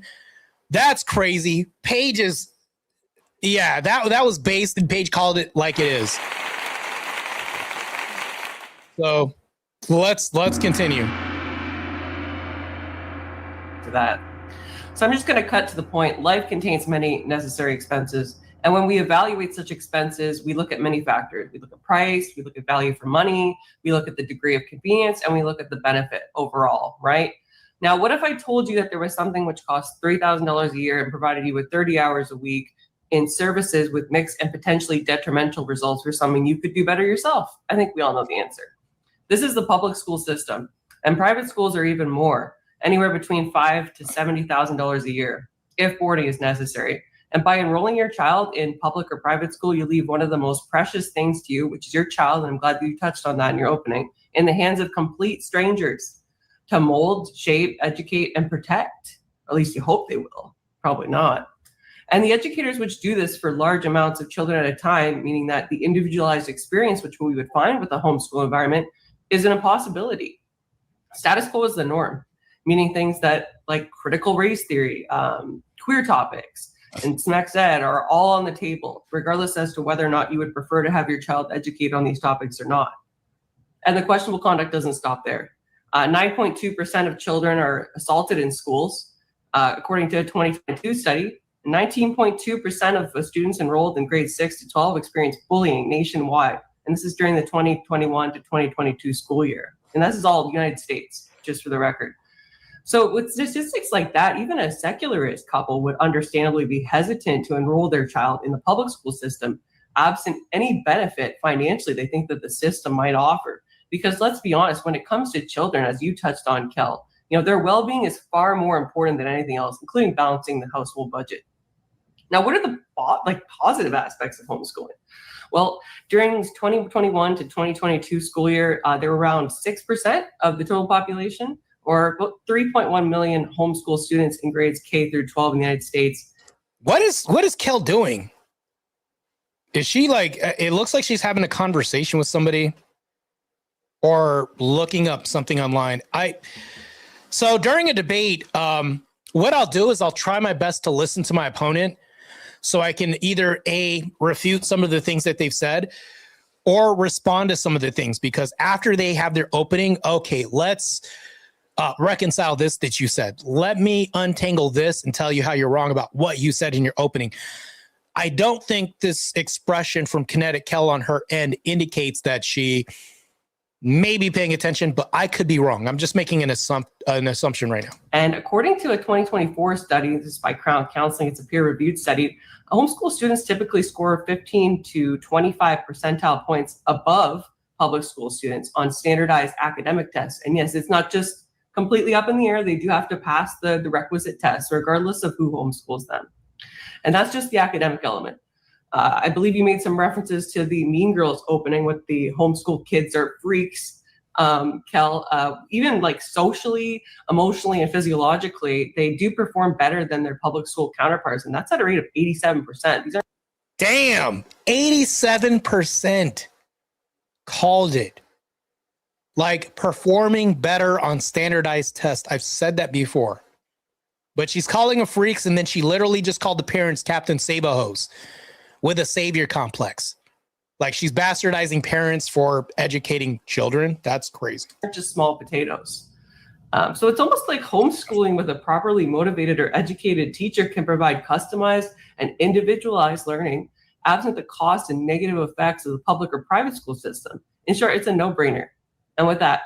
That's crazy. Paige is, yeah, that was based, and Paige called it like it is. So let's continue. To that. So I'm just going to cut to the point. Life contains many necessary expenses. And when we evaluate such expenses, we look at many factors. We look at price, we look at value for money, we look at the degree of convenience, and we look at the benefit overall, right? Now, what if I told you that there was something which cost $3,000 a year and provided you with 30 hours a week in services with mixed and potentially detrimental results for something you could do better yourself? I think we all know the answer. This is the public school system, and private schools are even more, anywhere between $5,000 to $70,000 a year, if boarding is necessary. And by enrolling your child in public or private school, you leave one of the most precious things to you, which is your child, and I'm glad that you touched on that in your opening, in the hands of complete strangers to mold, shape, educate, and protect. Or at least you hope they will. Probably not. And the educators which do this for large amounts of children at a time, meaning that the individualized experience which we would find with a homeschool environment is an impossibility. Status quo is the norm, meaning things that like critical race theory, queer topics, and sex ed are all on the table, regardless as to whether or not you would prefer to have your child educated on these topics or not. And the questionable conduct doesn't stop there. 9.2% of children are assaulted in schools. According to a 2022 study, 19.2% of students enrolled in grades 6 to 12 experienced bullying nationwide. And this is during the 2021 to 2022 school year. And this is all the United States, just for the record. So with statistics like that, even a secularist couple would understandably be hesitant to enroll their child in the public school system, absent any benefit financially they think that the system might offer. Because let's be honest, when it comes to children, as you touched on, Kel, their well-being is far more important than anything else, including balancing the household budget. Now, what are the positive aspects of homeschooling? Well, during 2021 to 2022 school year, there were around 6% of the total population, or about 3.1 million homeschool students in grades K through 12 in the United States. What is Kel doing? Is she it looks like she's having a conversation with somebody or looking up something online. So during a debate, what I'll do is I'll try my best to listen to my opponent so I can either refute some of the things that they've said or respond to some of the things, because after they have their opening, okay, let's reconcile this that you said. Let me untangle this and tell you how you're wrong about what you said in your opening. I don't think this expression from Kinetic Kell on her end indicates that she may be paying attention, but I could be wrong. I'm just making an assumption right now. And according to a 2024 study, this is by Crown Counseling, it's a peer-reviewed study, homeschool students typically score 15 to 25 percentile points above public school students on standardized academic tests. And yes, it's not just completely up in the air. They do have to pass the requisite tests, regardless of who homeschools them. And that's just the academic element. I believe you made some references to the Mean Girls opening with the homeschool kids are freaks, Kel. Even socially, emotionally, and physiologically, they do perform better than their public school counterparts. And that's at a rate of 87%. These are Damn, 87% called it. Performing better on standardized tests. I've said that before. But she's calling them freaks, and then she literally just called the parents Captain Sabahos with a savior complex. She's bastardizing parents for educating children. That's crazy. just small potatoes. So it's almost like homeschooling with a properly motivated or educated teacher can provide customized and individualized learning, absent the cost and negative effects of the public or private school system. In short, it's a no-brainer. And with that,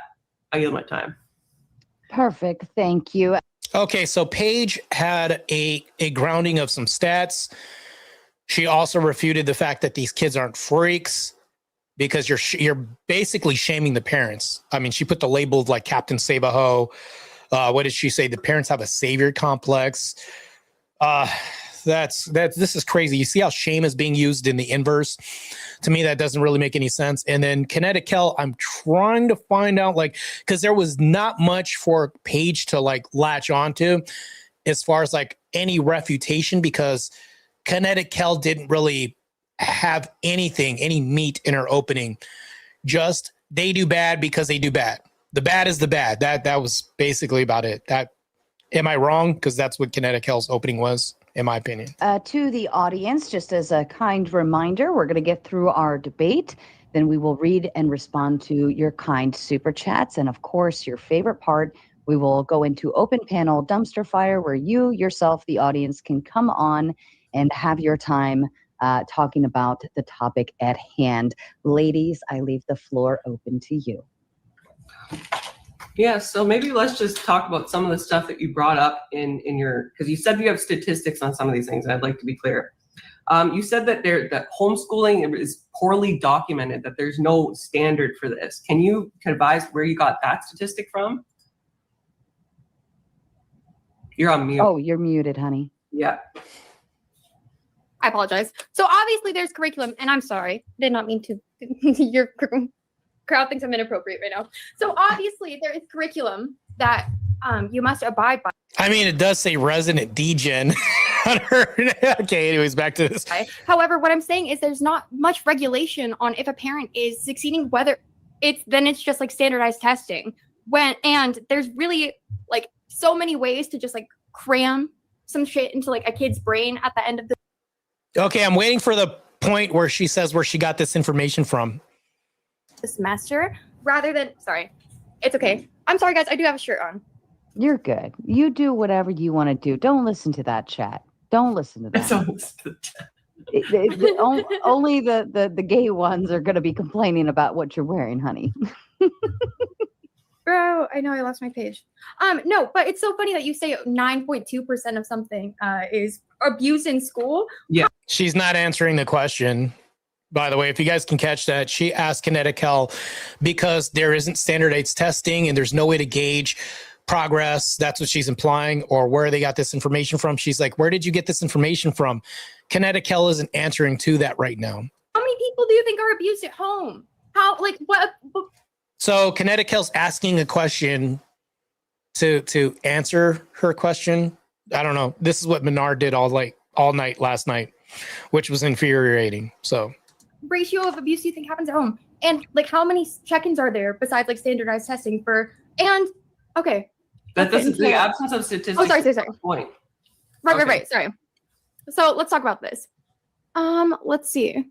I yield my time. Perfect. Thank you. Okay, so Paige had a grounding of some stats. She also refuted the fact that these kids aren't freaks because you're basically shaming the parents. I mean, she put the label of Captain Sabaho. What did she say? The parents have a savior complex. This is crazy. You see how shame is being used in the inverse? To me, that doesn't really make any sense. And then Kinetic Kell, I'm trying to find out because there was not much for Paige to latch onto as far as any refutation, because Kinetic Kell didn't really have any meat in her opening. Just they do bad because they do bad. The bad is the bad. That was basically about it. Am I wrong? Because that's what Kinetic Kell's opening was, in my opinion. To the audience, just as a kind reminder, we're going to get through our debate. Then we will read and respond to your kind super chats. And of course, your favorite part, we will go into open panel dumpster fire, where you yourself, the audience, can come on and have your time talking about the topic at hand. Ladies, I leave the floor open to you. Yeah, so maybe let's just talk about some of the stuff that you brought up in your, because you said you have statistics on some of these things, and I'd like to be clear. You said that that homeschooling is poorly documented, that there's no standard for this. Can you advise where you got that statistic from? You're on mute. Oh, you're muted, honey. Yeah. I apologize. So obviously there's curriculum, and I'm sorry, I did not mean to. Your crowd thinks I'm inappropriate right now. So obviously there is curriculum that you must abide by. I mean, it does say resident degen. on her. Okay, anyways, back to this. However, what I'm saying is there's not much regulation on if a parent is succeeding, whether it's just like standardized testing. And there's really like so many ways to just like cram some shit into like a kid's brain at the end of the Okay, I'm waiting for the point where she says where she got this information from. semester rather than, sorry, it's okay. I'm sorry, guys. I do have a shirt on. You're good. You do whatever you want to do. Don't listen to that chat. Don't listen to that. Only the gay ones are going to be complaining about what you're wearing, honey. Bro, I know I lost my page. No, but it's so funny that you say 9.2% of something is abuse in school. Yeah. She's not answering the question. By the way, if you guys can catch that, she asked Kinetic Hell because there isn't standardized testing and there's no way to gauge progress. That's what she's implying, or where they got this information from. She's like, where did you get this information from? Kinetic Hell isn't answering to that right now. How many people do you think are abused at home? How, like, what? So Kinetic Hell's asking a question to answer her question. I don't know. This is what Menard did all night last night, which was infuriating. So Ratio of abuse do you think happens at home? And like how many check-ins are there besides like standardized testing for okay. This is the absence of statistics. Oh, sorry. Point. Right. Sorry. So let's talk about this. Let's see.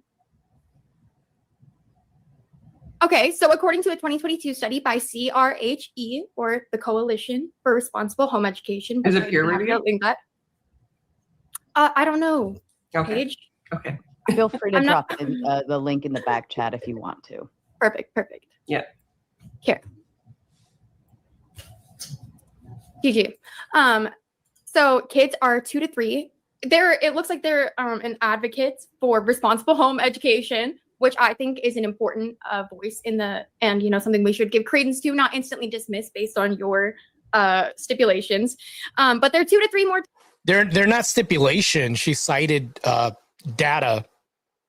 Okay, so according to a 2022 study by CRHE, or the Coalition for Responsible Home Education. Is it peer reviewed? I don't know. Okay. Paige. Okay. Feel free to drop in, the link in the back chat if you want to. Perfect. Yeah. Here. GG. So kids are 2 to 3. It looks like they're an advocate for responsible home education, which I think is an important voice and something we should give credence to, not instantly dismiss based on your stipulations. But they're 2 to 3 more. they're not stipulation. She cited data.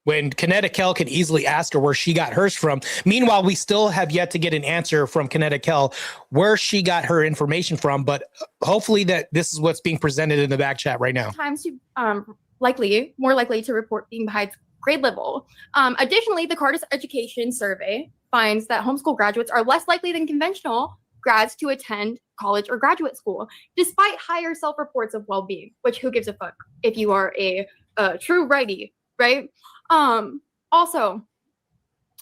When Kinetic Hell can easily ask her where she got hers from. Meanwhile, we still have yet to get an answer from Kinetic Hell where she got her information from. But hopefully that this is what's being presented in the back chat right now. Times to more likely to report being behind grade level. Additionally, the Carter's Education Survey finds that homeschool graduates are less likely than conventional grads to attend college or graduate school, despite higher self-reports of well-being. Which who gives a fuck if you are a true righty, right? Also,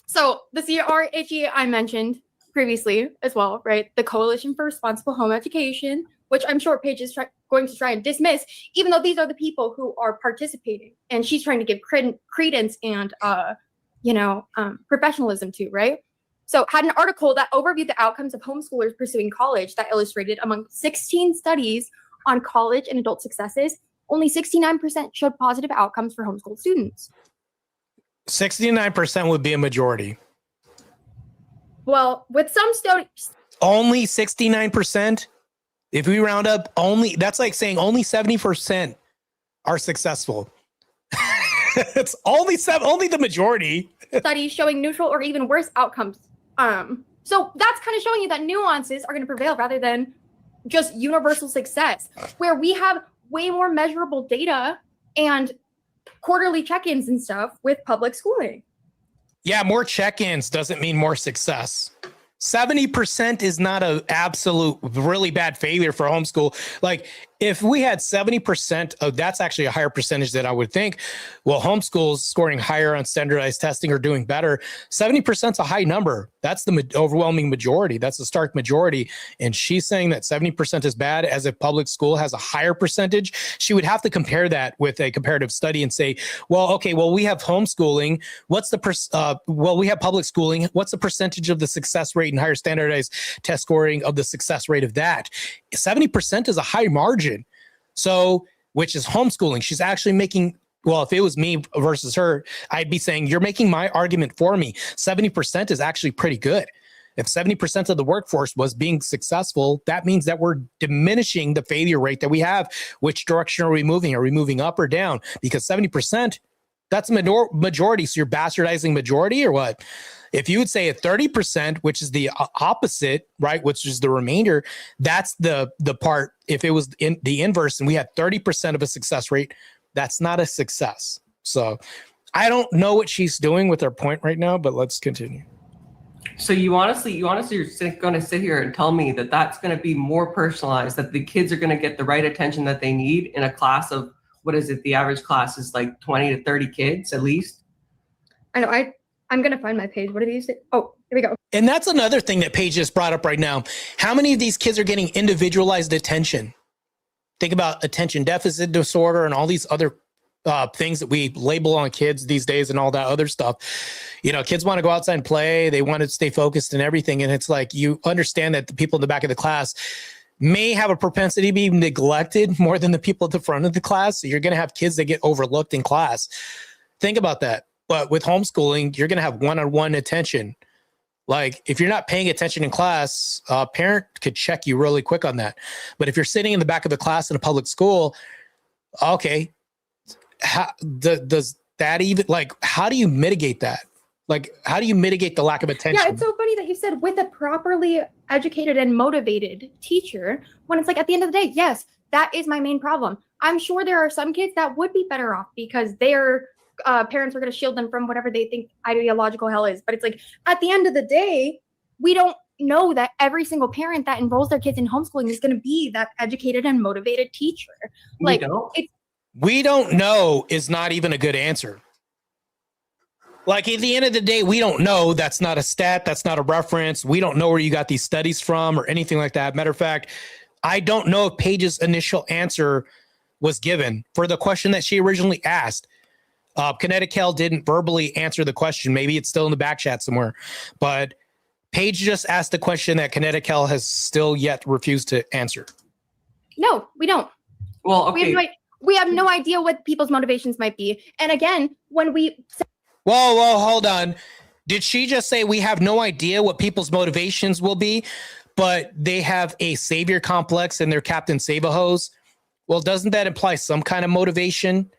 so the CRHE I mentioned previously as well, right? The Coalition for Responsible Home Education, which I'm sure Paige is going to try and dismiss, even though these are the people who are participating, and she's trying to give credence and professionalism to, right? So had an article that overviewed the outcomes of homeschoolers pursuing college that illustrated among 16 studies on college and adult successes, only 69% showed positive outcomes for homeschooled students. 69% would be a majority. Well, with some studies, only 69%. If we round up, that's like saying only 70% are successful. It's only the majority. Studies showing neutral or even worse outcomes. So that's kind of showing you that nuances are going to prevail rather than just universal success, where we have way more measurable data and quarterly check-ins and stuff with public schooling. Yeah, more check-ins doesn't mean more success. 70% is not an absolute really bad failure for homeschool. Like if we had 70% of, that's actually a higher percentage than I would think. Well, homeschool's scoring higher on standardized testing or doing better. 70% is a high number. That's the overwhelming majority. That's the stark majority. And she's saying that 70% is bad as if public school has a higher percentage. She would have to compare that with a comparative study and say, well, okay, well, we have homeschooling. What's the, we have public schooling. What's the percentage of the success rate and higher standardized test scoring of the success rate of that? 70% is a high margin. So, which is homeschooling. She's actually making, well, if it was me versus her, I'd be saying, you're making my argument for me. 70% is actually pretty good. If 70% of the workforce was being successful, that means that we're diminishing the failure rate that we have. Which direction are we moving? Are we moving up or down? Because 70% That's a majority. So you're bastardizing majority or what? If you would say a 30%, which is the opposite, right, which is the remainder, that's the part. If it was in the inverse and we had 30% of a success rate, that's not a success. So I don't know what she's doing with her point right now, but let's continue. So you honestly are going to sit here and tell me that that's going to be more personalized, that the kids are going to get the right attention that they need in a class of, what is it? The average class is like 20 to 30 kids at least. I know. I'm going to find my page. What did you say? Oh, here we go. And that's another thing that Paige just brought up right now. How many of these kids are getting individualized attention? Think about attention deficit disorder and all these other things that we label on kids these days and all that other stuff. You know, kids want to go outside and play. They want to stay focused and everything. And it's like, you understand that the people in the back of the class may have a propensity to be neglected more than the people at the front of the class. So you're going to have kids that get overlooked in class. Think about that. But with homeschooling, you're going to have one-on-one attention. Like if you're not paying attention in class, a parent could check you really quick on that. But if you're sitting in the back of the class in a public school, okay, does that even, like, how do you mitigate that? Like, how do you mitigate the lack of attention? Yeah, it's so funny that you said with a properly educated and motivated teacher, when it's like at the end of the day, yes, that is my main problem. I'm sure there are some kids that would be better off because their parents are going to shield them from whatever they think ideological hell is. But it's like at the end of the day, we don't know that every single parent that enrolls their kids in homeschooling is going to be that educated and motivated teacher. Like we don't know is not even a good answer. Like at the end of the day, we don't know. That's not a stat. That's not a reference. We don't know where you got these studies from or anything like that. Matter of fact, I don't know if Paige's initial answer was given for the question that she originally asked. Kinetic Kells didn't verbally answer the question. Maybe it's still in the back chat somewhere. But Paige just asked the question that Kinetic Kells has still yet refused to answer. No, we don't. Well, okay. We have no idea what people's motivations might be. And again, when we... Whoa, hold on. Did she just say we have no idea what people's motivations will be, but they have a savior complex and they're Captain Save-A-Hose? Well, doesn't that imply some kind of motivation?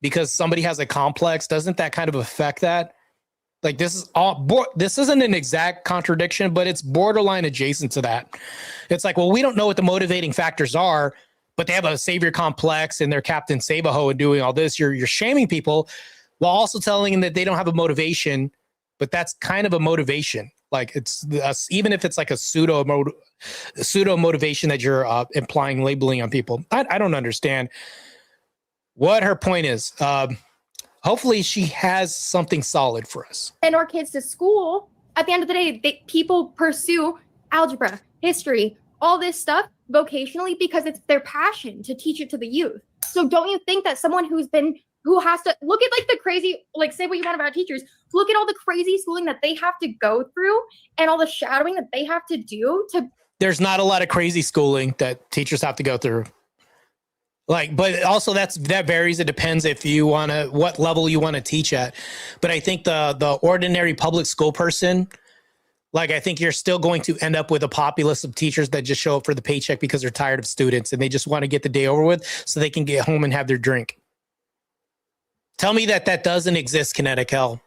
Because somebody has a complex, doesn't that kind of affect that? Like this isn't an exact contradiction, but it's borderline adjacent to that. It's like, well, we don't know what the motivating factors are, but they have a savior complex and they're Captain Save-A-Ho and doing all this. You're shaming people while also telling them that they don't have a motivation, but that's kind of a motivation. Like it's even if it's like a pseudo motivation that you're implying labeling on people. I don't understand what her point is. Hopefully she has something solid for us. And our kids to school, at the end of the day, people pursue algebra, history, all this stuff vocationally because it's their passion to teach it to the youth. So don't you think that someone who has to look at like the crazy, like say what you want about teachers, look at all the crazy schooling that they have to go through and all the shadowing that they have to do to. There's not a lot of crazy schooling that teachers have to go through. Like, but also that varies. It depends if you want to, what level you want to teach at. But I think the ordinary public school person, like, I think you're still going to end up with a populace of teachers that just show up for the paycheck because they're tired of students and they just want to get the day over with so they can get home and have their drink. Tell me that doesn't exist, Kinetic Kells.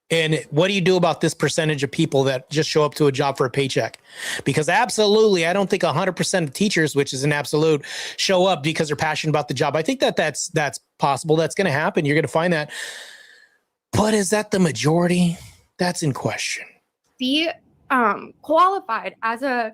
And what do you do about this percentage of people that just show up to a job for a paycheck? Because absolutely, I don't think 100% of teachers, which is an absolute, show up because they're passionate about the job. I think that's possible. That's going to happen. You're going to find that. But is that the majority? That's in question. Be qualified as to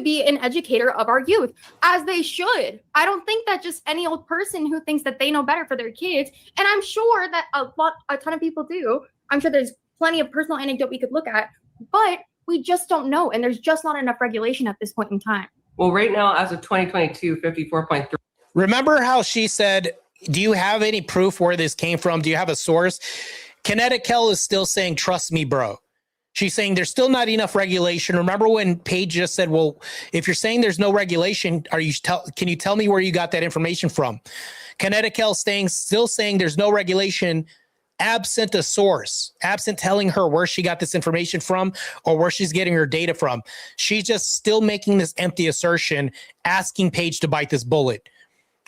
be an educator of our youth, as they should. I don't think that just any old person who thinks that they know better for their kids, and I'm sure that a ton of people do. I'm sure there's plenty of personal anecdote we could look at, but we just don't know, and there's just not enough regulation at this point in time. Well, right now, as of 2022, 54.3. Remember how she said, do you have any proof where this came from? Do you have a source? Kinetic Kells is still saying, trust me, bro. She's saying there's still not enough regulation. Remember when Paige just said, well, if you're saying there's no regulation, can you tell me where you got that information from? Kinetic Kells still saying there's no regulation absent a source, absent telling her where she got this information from or where she's getting her data from. She's just still making this empty assertion, asking Paige to bite this bullet.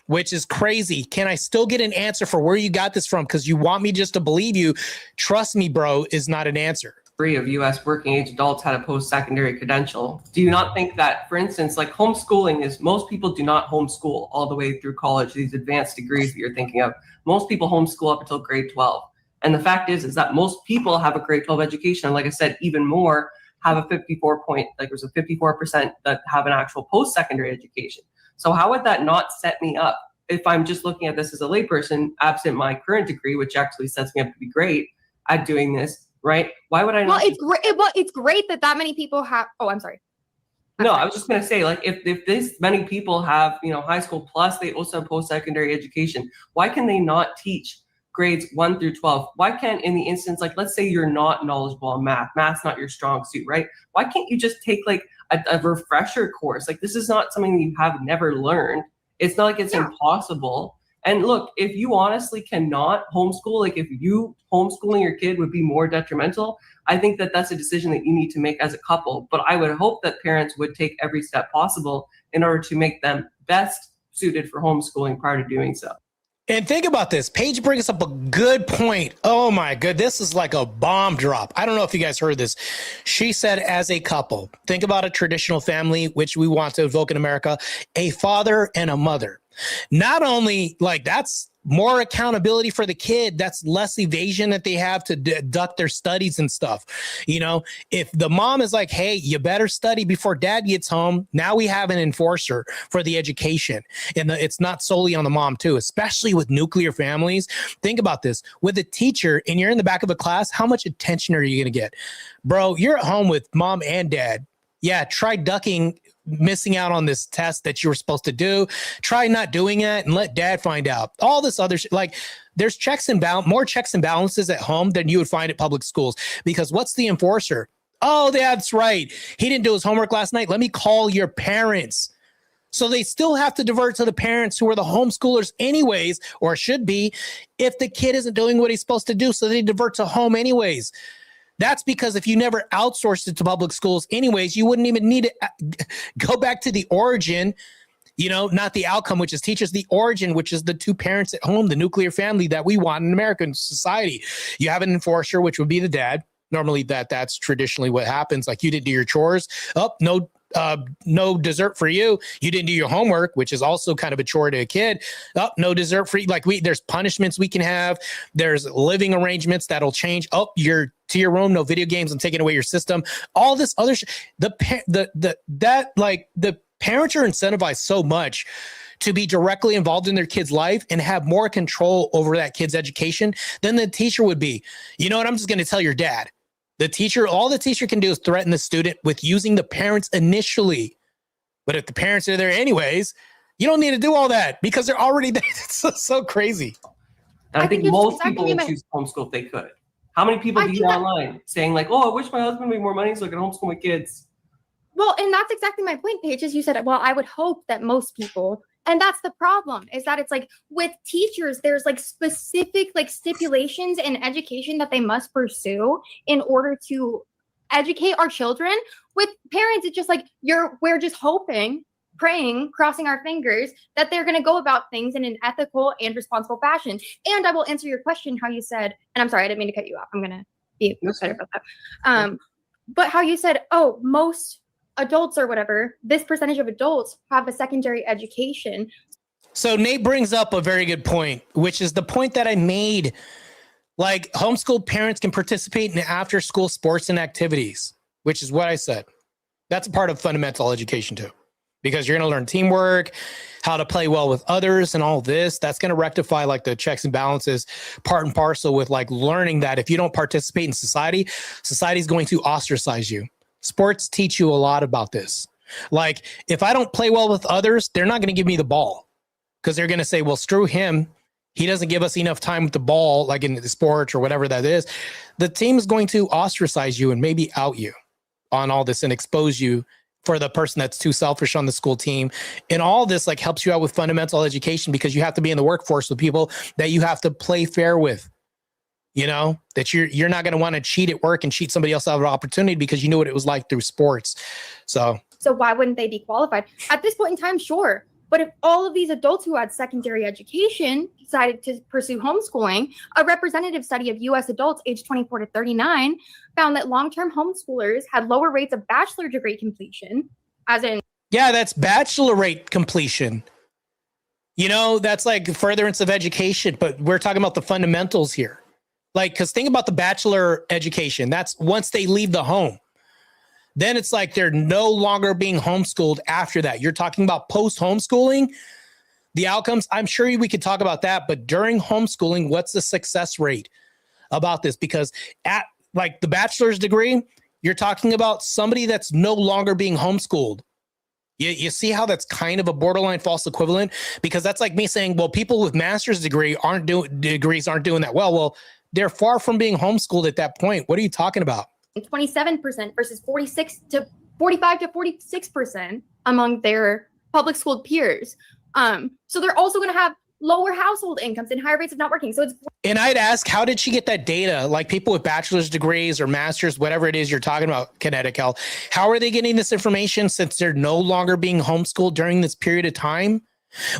which is crazy. Can I still get an answer for where you got this from? Because you want me just to believe you. Trust me, bro, is not an answer. Of U.S. working age adults had a post-secondary credential. Do you not think that, for instance, like homeschooling is, most people do not homeschool all the way through college, these advanced degrees that you're thinking of. Most people homeschool up until grade 12. And the fact is that most people have a grade 12 education. And like I said, even more have a 54% that have an actual post-secondary education. So how would that not set me up if I'm just looking at this as a layperson, absent my current degree, which actually sets me up to be great at doing this? Right? Why would I not? Well, it's great. Well, it's great that many people have. Oh, I'm sorry. No, I was just gonna say, like, if this many people have, high school plus they also have post-secondary education, why can they not teach grades 1 through 12? Why can't, in the instance, like, let's say you're not knowledgeable on math's not your strong suit, right? Why can't you just take like a refresher course? Like, this is not something that you have never learned. It's not like it's impossible. And look, if you honestly cannot homeschool, like if you homeschooling your kid would be more detrimental, I think that that's a decision that you need to make as a couple. But I would hope that parents would take every step possible in order to make them best suited for homeschooling prior to doing so. And think about this. Paige brings up a good point. Oh my good. This is like a bomb drop. I don't know if you guys heard this. She said, as a couple, think about a traditional family, which we want to evoke in America, a father and a mother. Not only like that's more accountability for the kid, that's less evasion that they have to deduct their studies and stuff. If the mom is like, hey, you better study before dad gets home, now we have an enforcer for the education. And it's not solely on the mom too, especially with nuclear families. Think about this. With a teacher and you're in the back of a class, how much attention are you going to get? Bro, you're at home with mom and dad. Yeah, try ducking missing out on this test that you were supposed to do. Try not doing it and let dad find out. All this other shit. Like there's more checks and balances at home than you would find at public schools. Because what's the enforcer? Oh, that's right. He didn't do his homework last night. Let me call your parents. So they still have to divert to the parents who are the homeschoolers anyways, or should be, if the kid isn't doing what he's supposed to do. So they divert to home anyways. That's because if you never outsourced it to public schools anyways, you wouldn't even need to go back to the origin, not the outcome, which is teachers, the origin, which is the two parents at home, the nuclear family that we want in American society. You have an enforcer, which would be the dad. Normally that's traditionally what happens. Like you didn't do your chores. Oh, no dessert for you. You didn't do your homework, which is also kind of a chore to a kid. Oh, no dessert for you. Like there's punishments we can have. There's living arrangements that'll change. Oh, you're to your room, no video games. I'm taking away your system. All this other the parents are incentivized so much to be directly involved in their kid's life and have more control over that kid's education than the teacher would be. You know what? I'm just going to tell your dad. All the teacher can do is threaten the student with using the parents initially. But if the parents are there anyways, you don't need to do all that because they're already there. It's so crazy. And I think most people would choose homeschool if they could. How many people do you online saying like, oh, I wish my husband made more money so I could homeschool my kids? Well, and that's exactly my point, Paige, as you said, well, I would hope that most people, and that's the problem, is that it's like with teachers, there's like specific like stipulations in education that they must pursue in order to educate our children. With parents, it's just like we're just hoping, praying, crossing our fingers that they're going to go about things in an ethical and responsible fashion. And I will answer your question, how you said, and I'm sorry, I didn't mean to cut you off. I'm going to be better about that. But how you said, oh, most adults or whatever, this percentage of adults have a secondary education. So Nate brings up a very good point, which is the point that I made. Like homeschool parents can participate in after school sports and activities, which is what I said. That's a part of fundamental education too, because you're going to learn teamwork, how to play well with others and all this. That's going to rectify like the checks and balances part and parcel with like learning that if you don't participate in society, society is going to ostracize you. Sports teach you a lot about this. Like if I don't play well with others, they're not going to give me the ball because they're going to say, well, screw him. He doesn't give us enough time with the ball, like in the sports or whatever that is. The team is going to ostracize you and maybe out you on all this and expose you for the person that's too selfish on the school team. And all this like helps you out with fundamental education because you have to be in the workforce with people that you have to play fair with. That you're not going to want to cheat at work and cheat somebody else out of an opportunity because you knew what it was like through sports. So why wouldn't they be qualified? At this point in time, sure. But if all of these adults who had secondary education decided to pursue homeschooling, a representative study of U.S. adults aged 24 to 39 found that long-term homeschoolers had lower rates of bachelor degree completion, as in... Yeah, that's bachelor rate completion. You know, that's like furtherance of education, but we're talking about the fundamentals here. Like, because think about the bachelor education. That's once they leave the home. Then it's like they're no longer being homeschooled after that. You're talking about post-homeschooling, the outcomes. I'm sure we could talk about that, but during homeschooling, what's the success rate about this? Because at like the bachelor's degree, you're talking about somebody that's no longer being homeschooled. You see how that's kind of a borderline false equivalent? Because that's like me saying, well, people with master's degrees aren't doing that well. Well, they're far from being homeschooled at that point. What are you talking about? 27% versus 45 to 46% among their public school peers. So they're also going to have lower household incomes and higher rates of not working. So it's... And I'd ask, how did she get that data? Like people with bachelor's degrees or master's, whatever it is you're talking about, Kinetic, how are they getting this information since they're no longer being homeschooled during this period of time?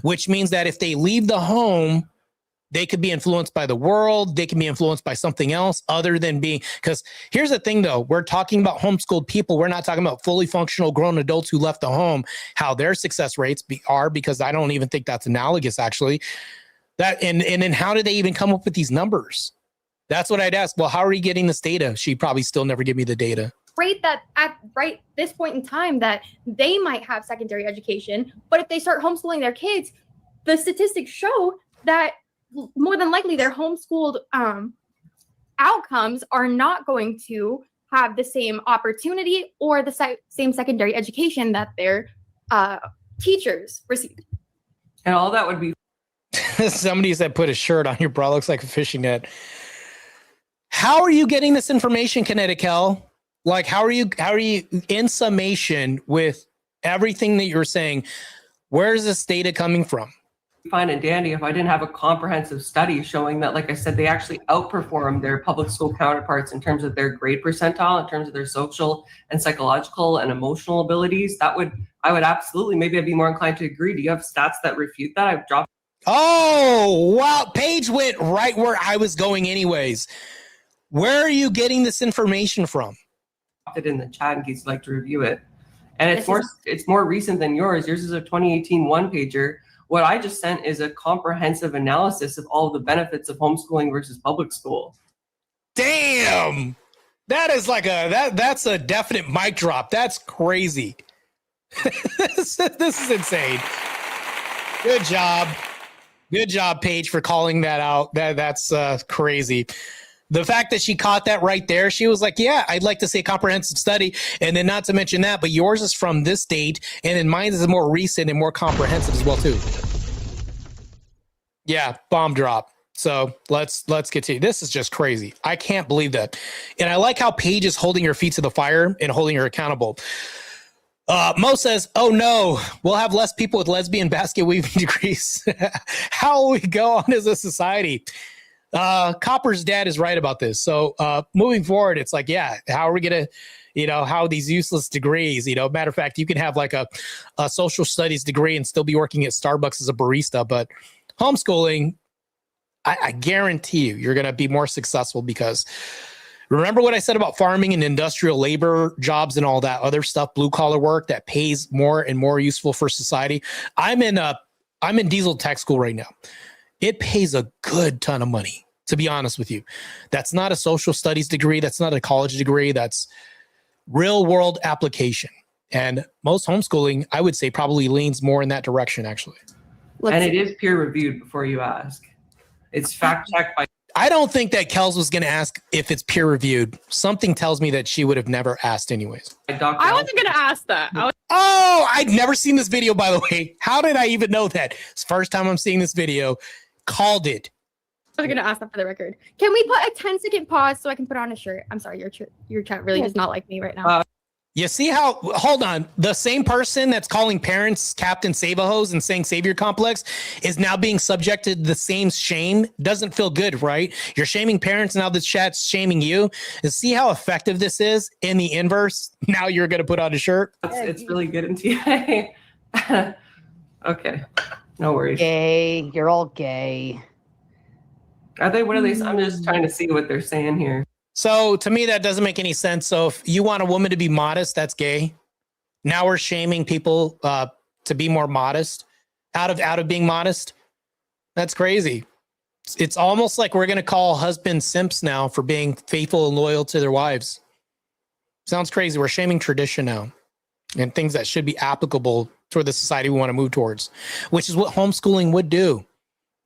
Which means that if they leave the home, they could be influenced by the world. They can be influenced by something else other than being, because here's the thing though, we're talking about homeschooled people. We're not talking about fully functional grown adults who left the home, how their success rates are, because I don't even think that's analogous actually. That and then how did they even come up with these numbers? That's what I'd ask. Well, how are you getting this data? She'd probably still never give me the data. Great that at this point in time that they might have secondary education, but if they start homeschooling their kids, the statistics show that more than likely their homeschooled outcomes are not going to have the same opportunity or the same secondary education that their teachers receive. And all that would be... Somebody said put a shirt on your bra, looks like a fishing net. How are you getting this information, Kinetic? Like, how are you in summation with everything that you're saying? Where's this data coming from? Fine and dandy if I didn't have a comprehensive study showing that, like I said, they actually outperform their public school counterparts in terms of their grade percentile, in terms of their social and psychological and emotional abilities. I would absolutely, maybe I'd be more inclined to agree. Do you have stats that refute that? I've dropped. Oh, wow. Paige went right where I was going anyways. Where are you getting this information from? It in the chat in case you'd like to review it. And it's more recent than yours. Yours is a 2018 one-pager. What I just sent is a comprehensive analysis of all of the benefits of homeschooling versus public school. Damn. That is like that's a definite mic drop. That's crazy. This is insane. Good job. Good job, Paige, for calling that out. That's crazy. The fact that she caught that right there, she was like, yeah, I'd like to see a comprehensive study. And then not to mention that, but yours is from this date. And then mine is more recent and more comprehensive as well, too. Yeah, bomb drop. So let's continue. This is just crazy. I can't believe that. And I like how Paige is holding her feet to the fire and holding her accountable. Mo says, oh no, we'll have less people with lesbian basket weaving degrees. How will we go on as a society? Copper's dad is right about this. So moving forward, it's like, yeah, how are we going to, how these useless degrees, matter of fact, you can have like a social studies degree and still be working at Starbucks as a barista, but homeschooling, I guarantee you're going to be more successful because remember what I said about farming and industrial labor jobs and all that other stuff, blue collar work that pays more and more useful for society. I'm in diesel tech school right now. It pays a good ton of money, to be honest with you. That's not a social studies degree. That's not a college degree. That's real world application. And most homeschooling, I would say, probably leans more in that direction, actually. And it is peer reviewed before you ask. It's fact checked by... I don't think that Kells was going to ask if it's peer reviewed. Something tells me that she would have never asked anyways. I wasn't going to ask that. Oh, I'd never seen this video, by the way. How did I even know that? It's the first time I'm seeing this video. Called it. I was going to ask that for the record. Can we put a 10-second pause so I can put on a shirt? I'm sorry, your chat really does not like me right now. You see how, hold on, the same person that's calling parents Captain Save-A-Hose and saying savior complex is now being subjected to the same shame. Doesn't feel good, right? You're shaming parents, now the chat's shaming you. And see how effective this is in the inverse? Now you're going to put on a shirt? It's really good in TA. Okay. No worries. Gay. You're all gay. Are they? What are they? I'm just trying to see what they're saying here. So to me, that doesn't make any sense. So if you want a woman to be modest, that's gay. Now we're shaming people to be more modest out of being modest. That's crazy. It's almost like we're going to call husbands simps now for being faithful and loyal to their wives. Sounds crazy. We're shaming tradition now and things that should be applicable for the society we want to move towards, which is what homeschooling would do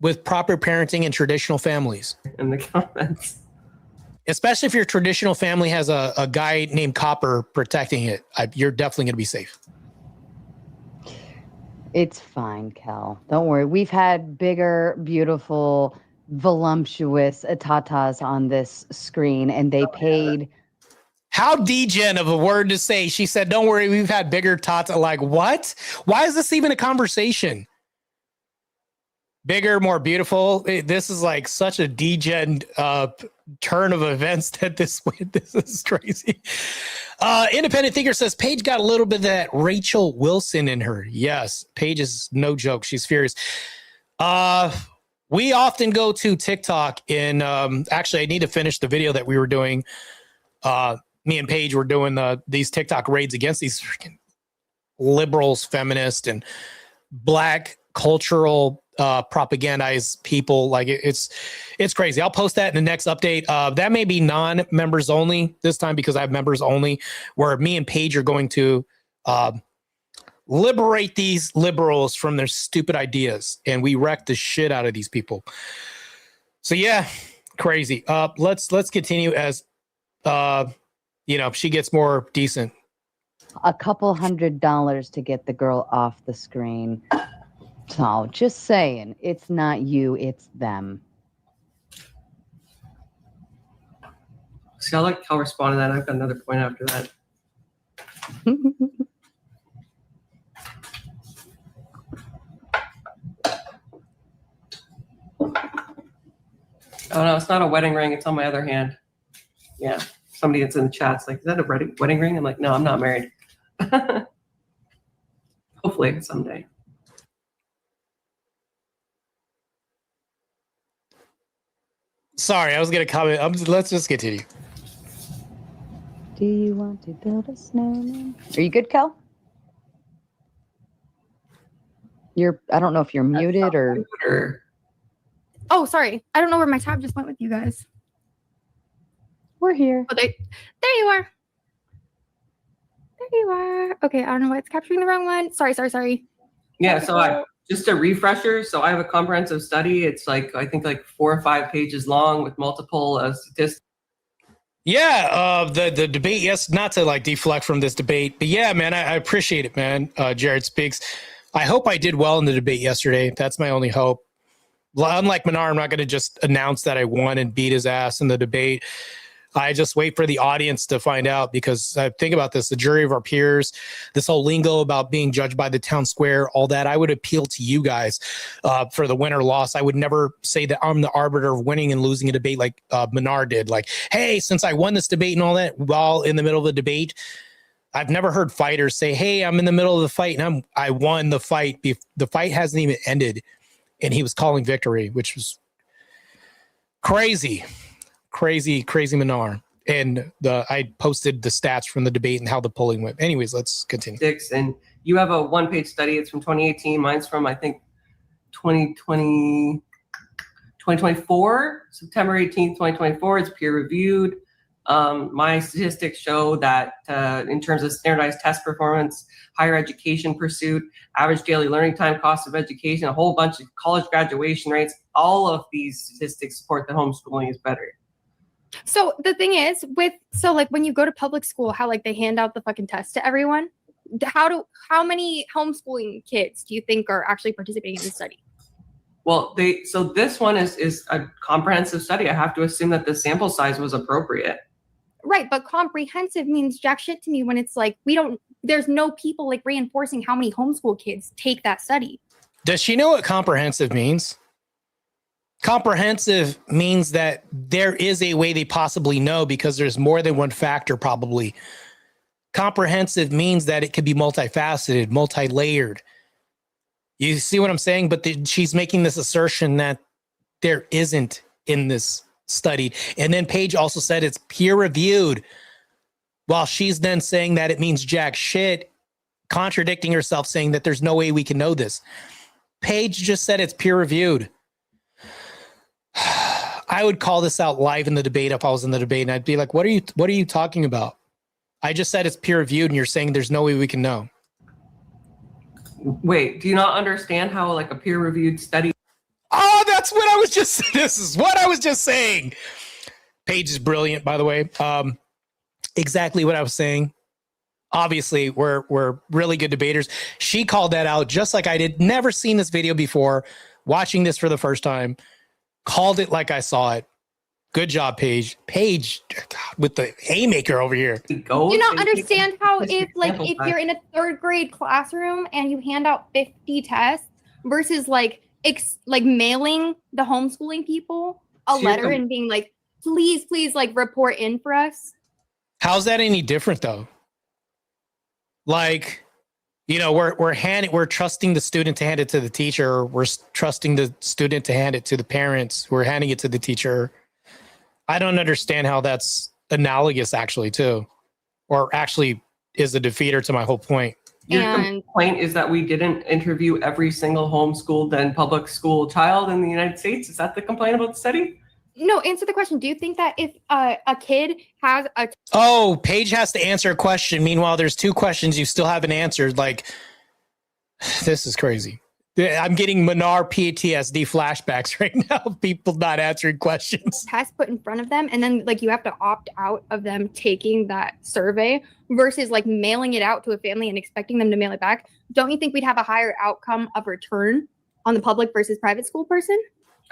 with proper parenting and traditional families. In the comments. Especially if your traditional family has a guy named Copper protecting it, you're definitely going to be safe. It's fine, Kel. Don't worry. We've had bigger, beautiful, voluptuous tatas on this screen, and they paid. How degen of a word to say. She said, don't worry, we've had bigger tata. Like, what? Why is this even a conversation? Bigger, more beautiful. This is like such a degen turn of events that this is crazy. Independent Thinker says Paige got a little bit of that Rachel Wilson in her. Yes, Paige is no joke. She's furious. We often go to TikTok and actually I need to finish the video that we were doing. Me and Paige were doing these TikTok raids against these freaking liberals, feminists, and black cultural propagandize people. Like it's crazy. I'll post that in the next update. That may be non-members only this time because I have members only, where me and Paige are going to liberate these liberals from their stupid ideas, and we wreck the shit out of these people. So yeah, crazy. Let's continue as she gets more decent. A couple $100 to get the girl off the screen. So just saying, it's not you, it's them. See, I like how I responded to that. I've got another point after that. Oh no, it's not a wedding ring. It's on my other hand. Yeah, somebody that's in the chat's like, is that a wedding ring? I'm like, no, I'm not married. Hopefully someday. Sorry, I was going to comment. Let's just continue. Do you want to build a snowman? Are you good, Kel? I don't know if you're muted or. Oh, sorry. I don't know where my tab just went with you guys. We're here. Oh, there you are. There you are. Okay, I don't know why it's capturing the wrong one. Sorry. Yeah, so just a refresher. So I have a comprehensive study. It's I think 4 or 5 pages long with multiple statistics. Yeah, the debate. Yes, not to deflect from this debate, but yeah, man, I appreciate it, man. Jared Speaks. I hope I did well in the debate yesterday. That's my only hope. Unlike Minar, I'm not going to just announce that I won and beat his ass in the debate. I just wait for the audience to find out, because I think about this, the jury of our peers, this whole lingo about being judged by the town square, all that. I would appeal to you guys for the win or loss. I would never say that I'm the arbiter of winning and losing a debate like Minar did. Like, hey, since I won this debate and all that, while in the middle of the debate, I've never heard fighters say, hey, I'm in the middle of the fight and I won the fight. The fight hasn't even ended and he was calling victory, which was crazy Minar. And I posted the stats from the debate and how the polling went. Anyways, let's continue. And you have a 1-page study. It's from 2018. Mine's from, I think, 2024, September 18th, 2024. It's peer reviewed. My statistics show that in terms of standardized test performance, higher education pursuit, average daily learning time, cost of education, a whole bunch of college graduation rates, all of these statistics support that homeschooling is better. So the thing is when you go to public school, how they hand out the fucking test to everyone, how many homeschooling kids do you think are actually participating in the study? Well, so this one is a comprehensive study. I have to assume that the sample size was appropriate. Right, but comprehensive means jack shit to me when it's there's no people reinforcing how many homeschool kids take that study. Does she know what comprehensive means? Comprehensive means that there is a way they possibly know, because there's more than one factor probably. Comprehensive means that it could be multifaceted, multi-layered. You see what I'm saying? But she's making this assertion that there isn't in this study. And then Paige also said it's peer reviewed, while she's then saying that it means jack shit, contradicting herself, saying that there's no way we can know this. Paige just said it's peer reviewed. I would call this out live in the debate if I was in the debate, and I'd be like, what are you talking about? I just said it's peer reviewed, and you're saying there's no way we can know. Wait, do you not understand how like a peer reviewed study? Oh, that's what I was just, this is what I was just saying. Paige is brilliant, by the way. Exactly what I was saying. Obviously, we're really good debaters. She called that out just like I did. Never seen this video before. Watching this for the first time. Called it like I saw it. Good job, Paige. Paige, God, with the haymaker over here. Do you not understand how if you're in a third grade classroom and you hand out 50 tests versus like mailing the homeschooling people a letter and being like, please, like report in for us? How's that any different though? Like, you know, we're trusting the student to hand it to the teacher. We're trusting the student to hand it to the parents who are handing it to the teacher. I don't understand how that's analogous actually too, or actually is a defeater to my whole point. Your complaint is that we didn't interview every single homeschooled and public school child in the United States. Is that the complaint about the study? No, answer the question. Do you think that if a kid has a... Oh, Paige has to answer a question. Meanwhile, there's 2 questions you still haven't answered. Like, this is crazy. I'm getting Minar PTSD flashbacks right now. People not answering questions. Test put in front of them, and then like you have to opt out of them taking that survey versus like mailing it out to a family and expecting them to mail it back. Don't you think we'd have a higher outcome of return on the public versus private school person?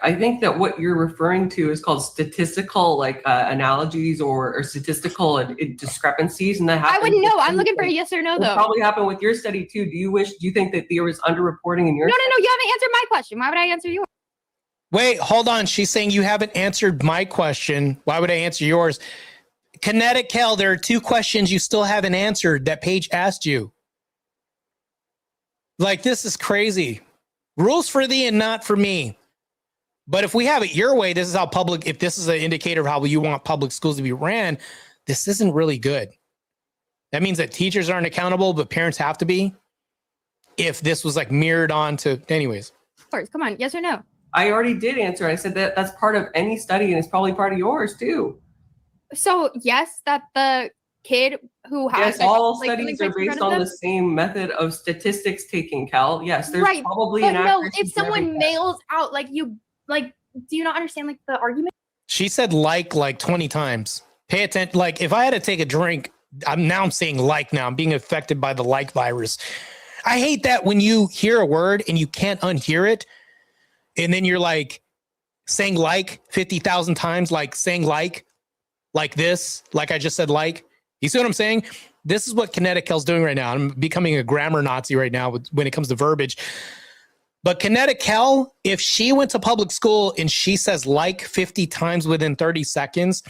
I think that what you're referring to is called statistical analogies or statistical discrepancies, and that happens. I wouldn't know. I'm looking for a yes or no though. Probably happened with your study too. Do you think that there was underreporting in your? No. You haven't answered my question. Why would I answer yours? Wait, hold on. She's saying you haven't answered my question. Why would I answer yours? Kinetic Kel, there are 2 questions you still haven't answered that Paige asked you. Like, this is crazy. Rules for thee and not for me. But if we have it your way, this is how if this is an indicator of how you want public schools to be ran, this isn't really good. That means that teachers aren't accountable, but parents have to be. If this was like mirrored on to, anyways. Of course, come on, yes or no? I already did answer. I said that that's part of any study, and it's probably part of yours too. So yes, that the kid who has all studies are based on the same method of statistics taking, Cal. Yes, there's probably an accuracy. If someone mails out do you not understand like the argument? She said like 20 times. Pay attention. Like if I had to take a drink, I'm saying like now. I'm being affected by the like virus. I hate that when you hear a word and you can't unhear it. And then you're like saying like 50,000 times, like saying like this, like I just said like. You see what I'm saying? This is what Kinetic Kel's doing right now. I'm becoming a grammar Nazi right now when it comes to verbiage. But Kinetic Kel, if she went to public school and she says like 50 times within 30 seconds,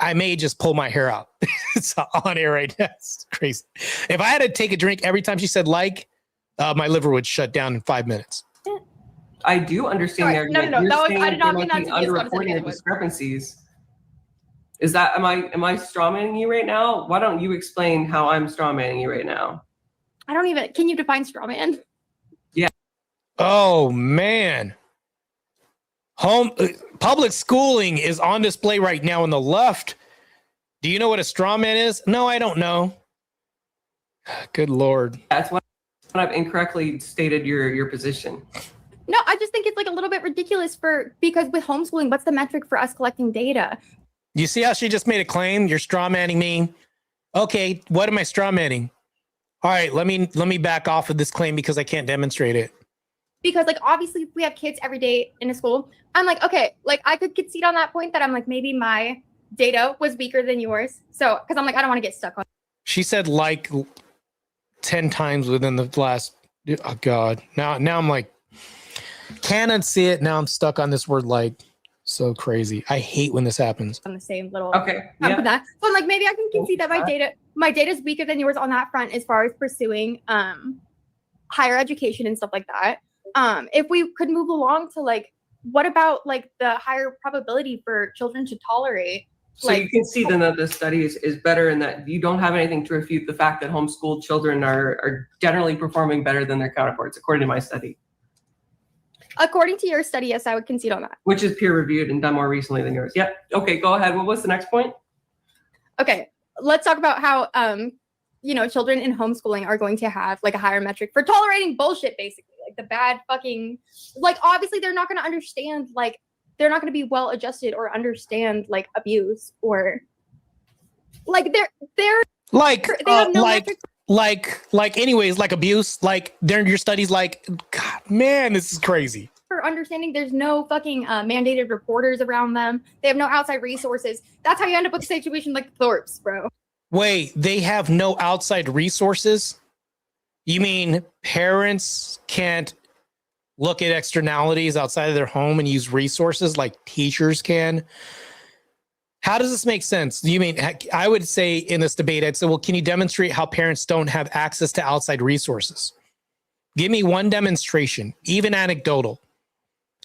I may just pull my hair out. It's on air right now. It's crazy. If I had to take a drink every time she said like, my liver would shut down in 5 minutes. I do understand the argument. No. I did not mean that to be underreporting of discrepancies. Is that, am I strawmanning you right now? Why don't you explain how I'm strawmanning you right now? Can you define strawman? Oh man. Public schooling is on display right now on the left. Do you know what a straw man is? No, I don't know. Good Lord. That's when I've incorrectly stated your position. No, I just think it's like a little bit ridiculous because with homeschooling, what's the metric for us collecting data? You see how she just made a claim? You're straw manning me. Okay, what am I straw manning? All right, let me back off of this claim because I can't demonstrate it. Because like obviously we have kids every day in a school. I'm like, okay, like I could concede on that point that I'm like maybe my data was weaker than yours. So because I'm like I don't want to get stuck on. She said like 10 times within the last. Oh God! Now I'm like can't unsee it. Now I'm stuck on this word like. So crazy. I hate when this happens. On the same little. Okay. Yeah. That. So I'm like maybe I can concede that my data is weaker than yours on that front as far as pursuing higher education and stuff like that. If we could move along to like, what about like the higher probability for children to tolerate? So Like, you can see then that the study is better in that you don't have anything to refute the fact that homeschooled children are generally performing better than their counterparts, according to my study. according to your study, yes, I would concede on that. Which is peer reviewed and done more recently than yours. Yep. Okay, go ahead. What was the next point? Okay, let's talk about how children in homeschooling are going to have like a higher metric for tolerating bullshit, basically, like the bad fucking, like obviously they're not going to understand, like they're not going to be well adjusted or understand like abuse or like they're Like, they have no metric. anyways, like abuse, like your studies, like, God, man, this is crazy. For understanding, there's no fucking mandated reporters around them. They have no outside resources. That's how you end up with a situation like Thorpe's, bro. Wait, they have no outside resources? You mean parents can't look at externalities outside of their home and use resources like teachers can? How does this make sense? You mean, I would say in this debate, I'd say, well, can you demonstrate how parents don't have access to outside resources? Give me one demonstration, even anecdotal,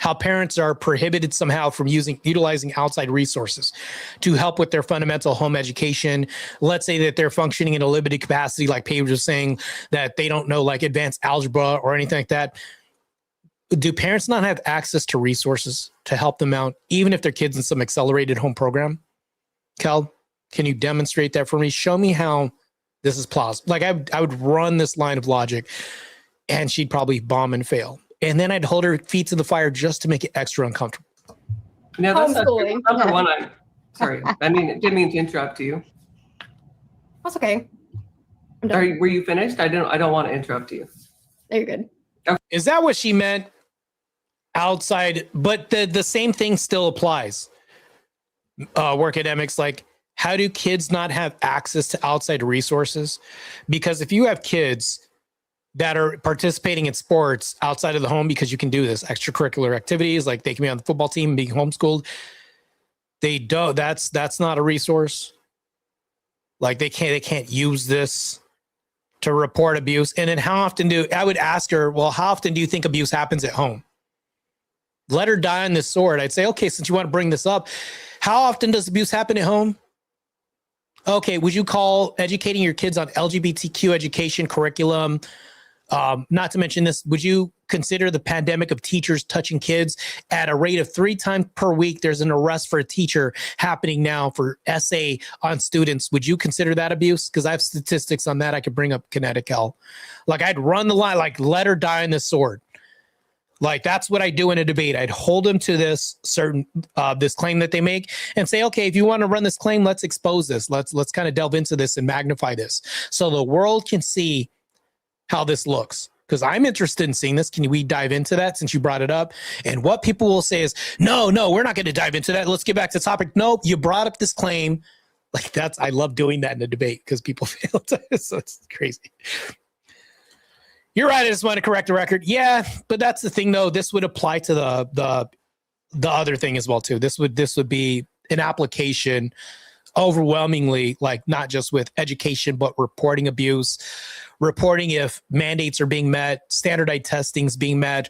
how parents are prohibited somehow from utilizing outside resources to help with their fundamental home education. Let's say that they're functioning in a limited capacity, like Paige was saying, that they don't know like advanced algebra or anything like that. Do parents not have access to resources to help them out, even if their kids in some accelerated home program? Kel, can you demonstrate that for me? Show me how this is plausible. Like I would run this line of logic and she'd probably bomb and fail. And then I'd hold her feet to the fire just to make it extra uncomfortable. No, that's Homeschooling. number one. I'm sorry. Didn't mean to interrupt you. That's okay. I'm done. Were you finished? I don't want to interrupt you. No, you're good. Is that what she meant? Outside, but the same thing still applies. Work academics, like, how do kids not have access to outside resources? Because if you have kids that are participating in sports outside of the home, because you can do this, extracurricular activities, like they can be on the football team and being homeschooled, they don't, that's not a resource. Like they can't use this to report abuse. And then I would ask her, well, how often do you think abuse happens at home? Let her die on this sword. I'd say, okay, since you want to bring this up, how often does abuse happen at home? Okay, would you call educating your kids on LGBTQ education curriculum? Not to mention this, would you consider the pandemic of teachers touching kids at a rate of 3 times per week? There's an arrest for a teacher happening now for essay on students. Would you consider that abuse? Because I have statistics on that. I could bring up Kinetic. Like I'd run the line, like let her die on this sword. Like that's what I do in a debate. I'd hold them to this certain this claim that they make and say, okay, if you want to run this claim, let's expose this. Let's kind of delve into this and magnify this so the world can see how this looks. Because I'm interested in seeing this. Can we dive into that since you brought it up? And what people will say is, no, we're not going to dive into that. Let's get back to the topic. Nope, you brought up this claim. Like I love doing that in a debate because people fail to, so it's crazy. You're right. I just want to correct the record. Yeah, but that's the thing, though. This would apply to the other thing as well, too. This would be an application overwhelmingly, like not just with education, but reporting abuse, reporting if mandates are being met, standardized testing is being met.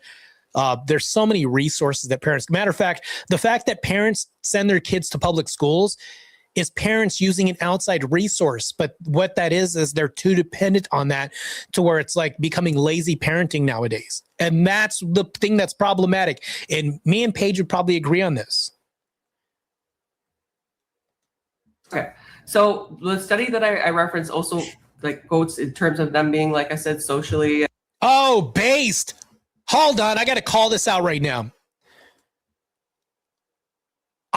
There's so many resources that parents. Matter of fact, the fact that parents send their kids to public schools is parents using an outside resource. But what that is they're too dependent on that to where it's like becoming lazy parenting nowadays. And that's the thing that's problematic. And me and Paige would probably agree on this. Okay. So the study that I referenced also like quotes in terms of them being, like I said, socially. Oh, based. Hold on. I got to call this out right now.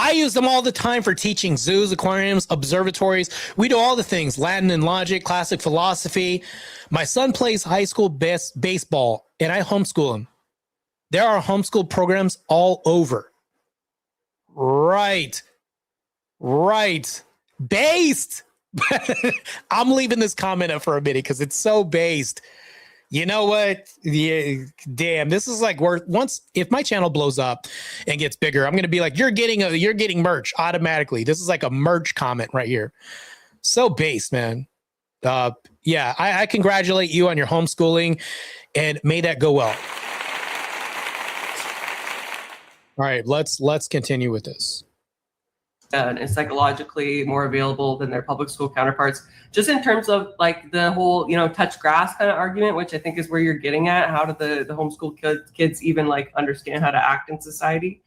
I use them all the time for teaching zoos, aquariums, observatories. We do all the things, Latin and logic, classic philosophy. My son plays high school baseball, and I homeschool him. There are homeschool programs all over. Right. Based. I'm leaving this comment up for a minute because it's so based. You know what? Yeah, damn, this is like worth once if my channel blows up and gets bigger, I'm gonna be like, you're getting merch automatically. This is like a merch comment right here. So based, man. Yeah, I congratulate you on your homeschooling, and may that go well. All right, let's continue with this. And psychologically more available than their public school counterparts. Just in terms of like the whole, touch grass kind of argument, which I think is where you're getting at. How do the homeschool kids even like understand how to act in society?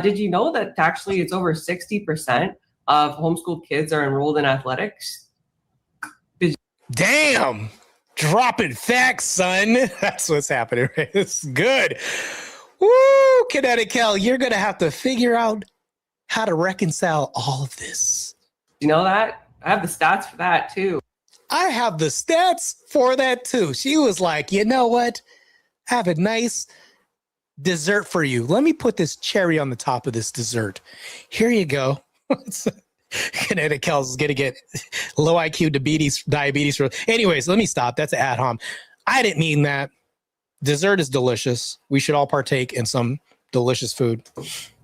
Did you know that actually it's over 60% of homeschool kids are enrolled in athletics? Damn, dropping facts, son. That's what's happening. Right? It's good. Woo, Kinetic Kel, you're gonna have to figure out how to reconcile all of this. You know that? I have the stats for that too. I have the stats for that too. She was like, you know what? I have a nice dessert for you. Let me put this cherry on the top of this dessert. Here you go. Kinetic Kells is gonna get low IQ diabetes. Anyways, let me stop. That's an ad hom. I didn't mean that. Dessert is delicious. We should all partake in some delicious food.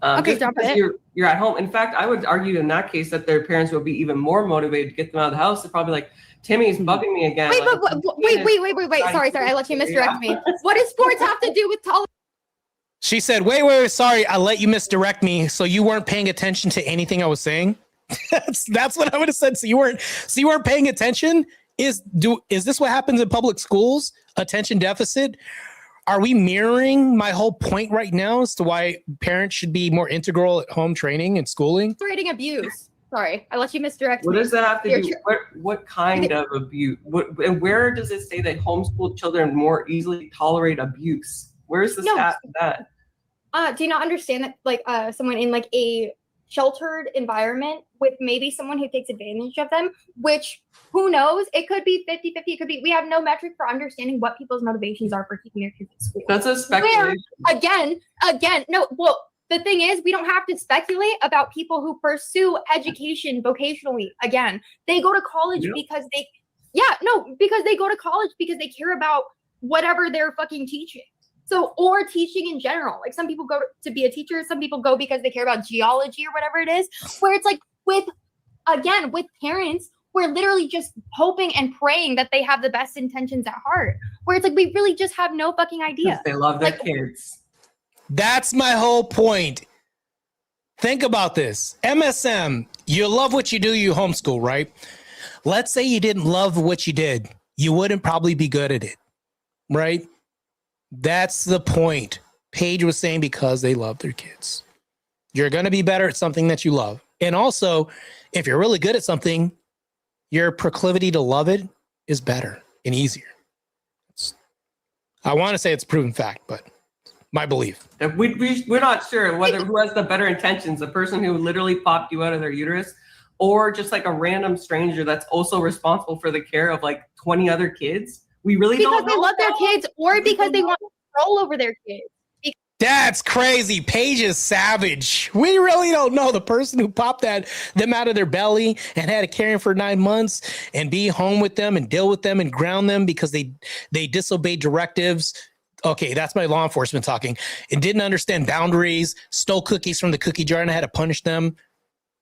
Okay, just because you're at home. In fact, I would argue in that case that their parents would be even more motivated to get them out of the house. They're probably like, Timmy's bugging me again. Wait, like, wait. Sorry. I let you misdirect me. What does sports have to do with college? She said, wait, sorry, I let you misdirect me. So you weren't paying attention to anything I was saying? That's what I would have said. So you weren't paying attention? Is this what happens in public schools? Attention deficit? Are we mirroring my whole point right now as to why parents should be more integral at home training and schooling? Tolerating abuse. Sorry, I let you misdirect me. What does that have to do? What kind of abuse? And where does it say that homeschooled children more easily tolerate abuse? Where's the stat for that? Do you not understand that like someone in like a sheltered environment with maybe someone who takes advantage of them, which who knows, it could be 50-50, it could be, we have no metric for understanding what people's motivations are for keeping their kids in school. That's a speculation. The thing is, we don't have to speculate about people who pursue education vocationally. Again, they go to college because they go to college because they care about whatever they're fucking teaching. So, or teaching in general. Like some people go to be a teacher, some people go because they care about geology or whatever it is, where it's like with parents, we're literally just hoping and praying that they have the best intentions at heart. Where it's like, we really just have no fucking idea. They love their kids. That's my whole point. Think about this. MSM, you love what you do, you homeschool, right? Let's say you didn't love what you did. You wouldn't probably be good at it, right? That's the point. Paige was saying because they love their kids. You're going to be better at something that you love. And also, if you're really good at something, your proclivity to love it is better and easier. I want to say it's a proven fact, but my belief. We're not sure whether who has the better intentions, the person who literally popped you out of their uterus or just like a random stranger that's also responsible for the care of like 20 other kids. We really don't know. Because they love their kids or because they want control over their kids. That's crazy. Paige is savage. We really don't know the person who popped them out of their belly and had to carry them for 9 months and be home with them and deal with them and ground them because they disobeyed directives. Okay, that's my law enforcement talking. And didn't understand boundaries, stole cookies from the cookie jar and I had to punish them.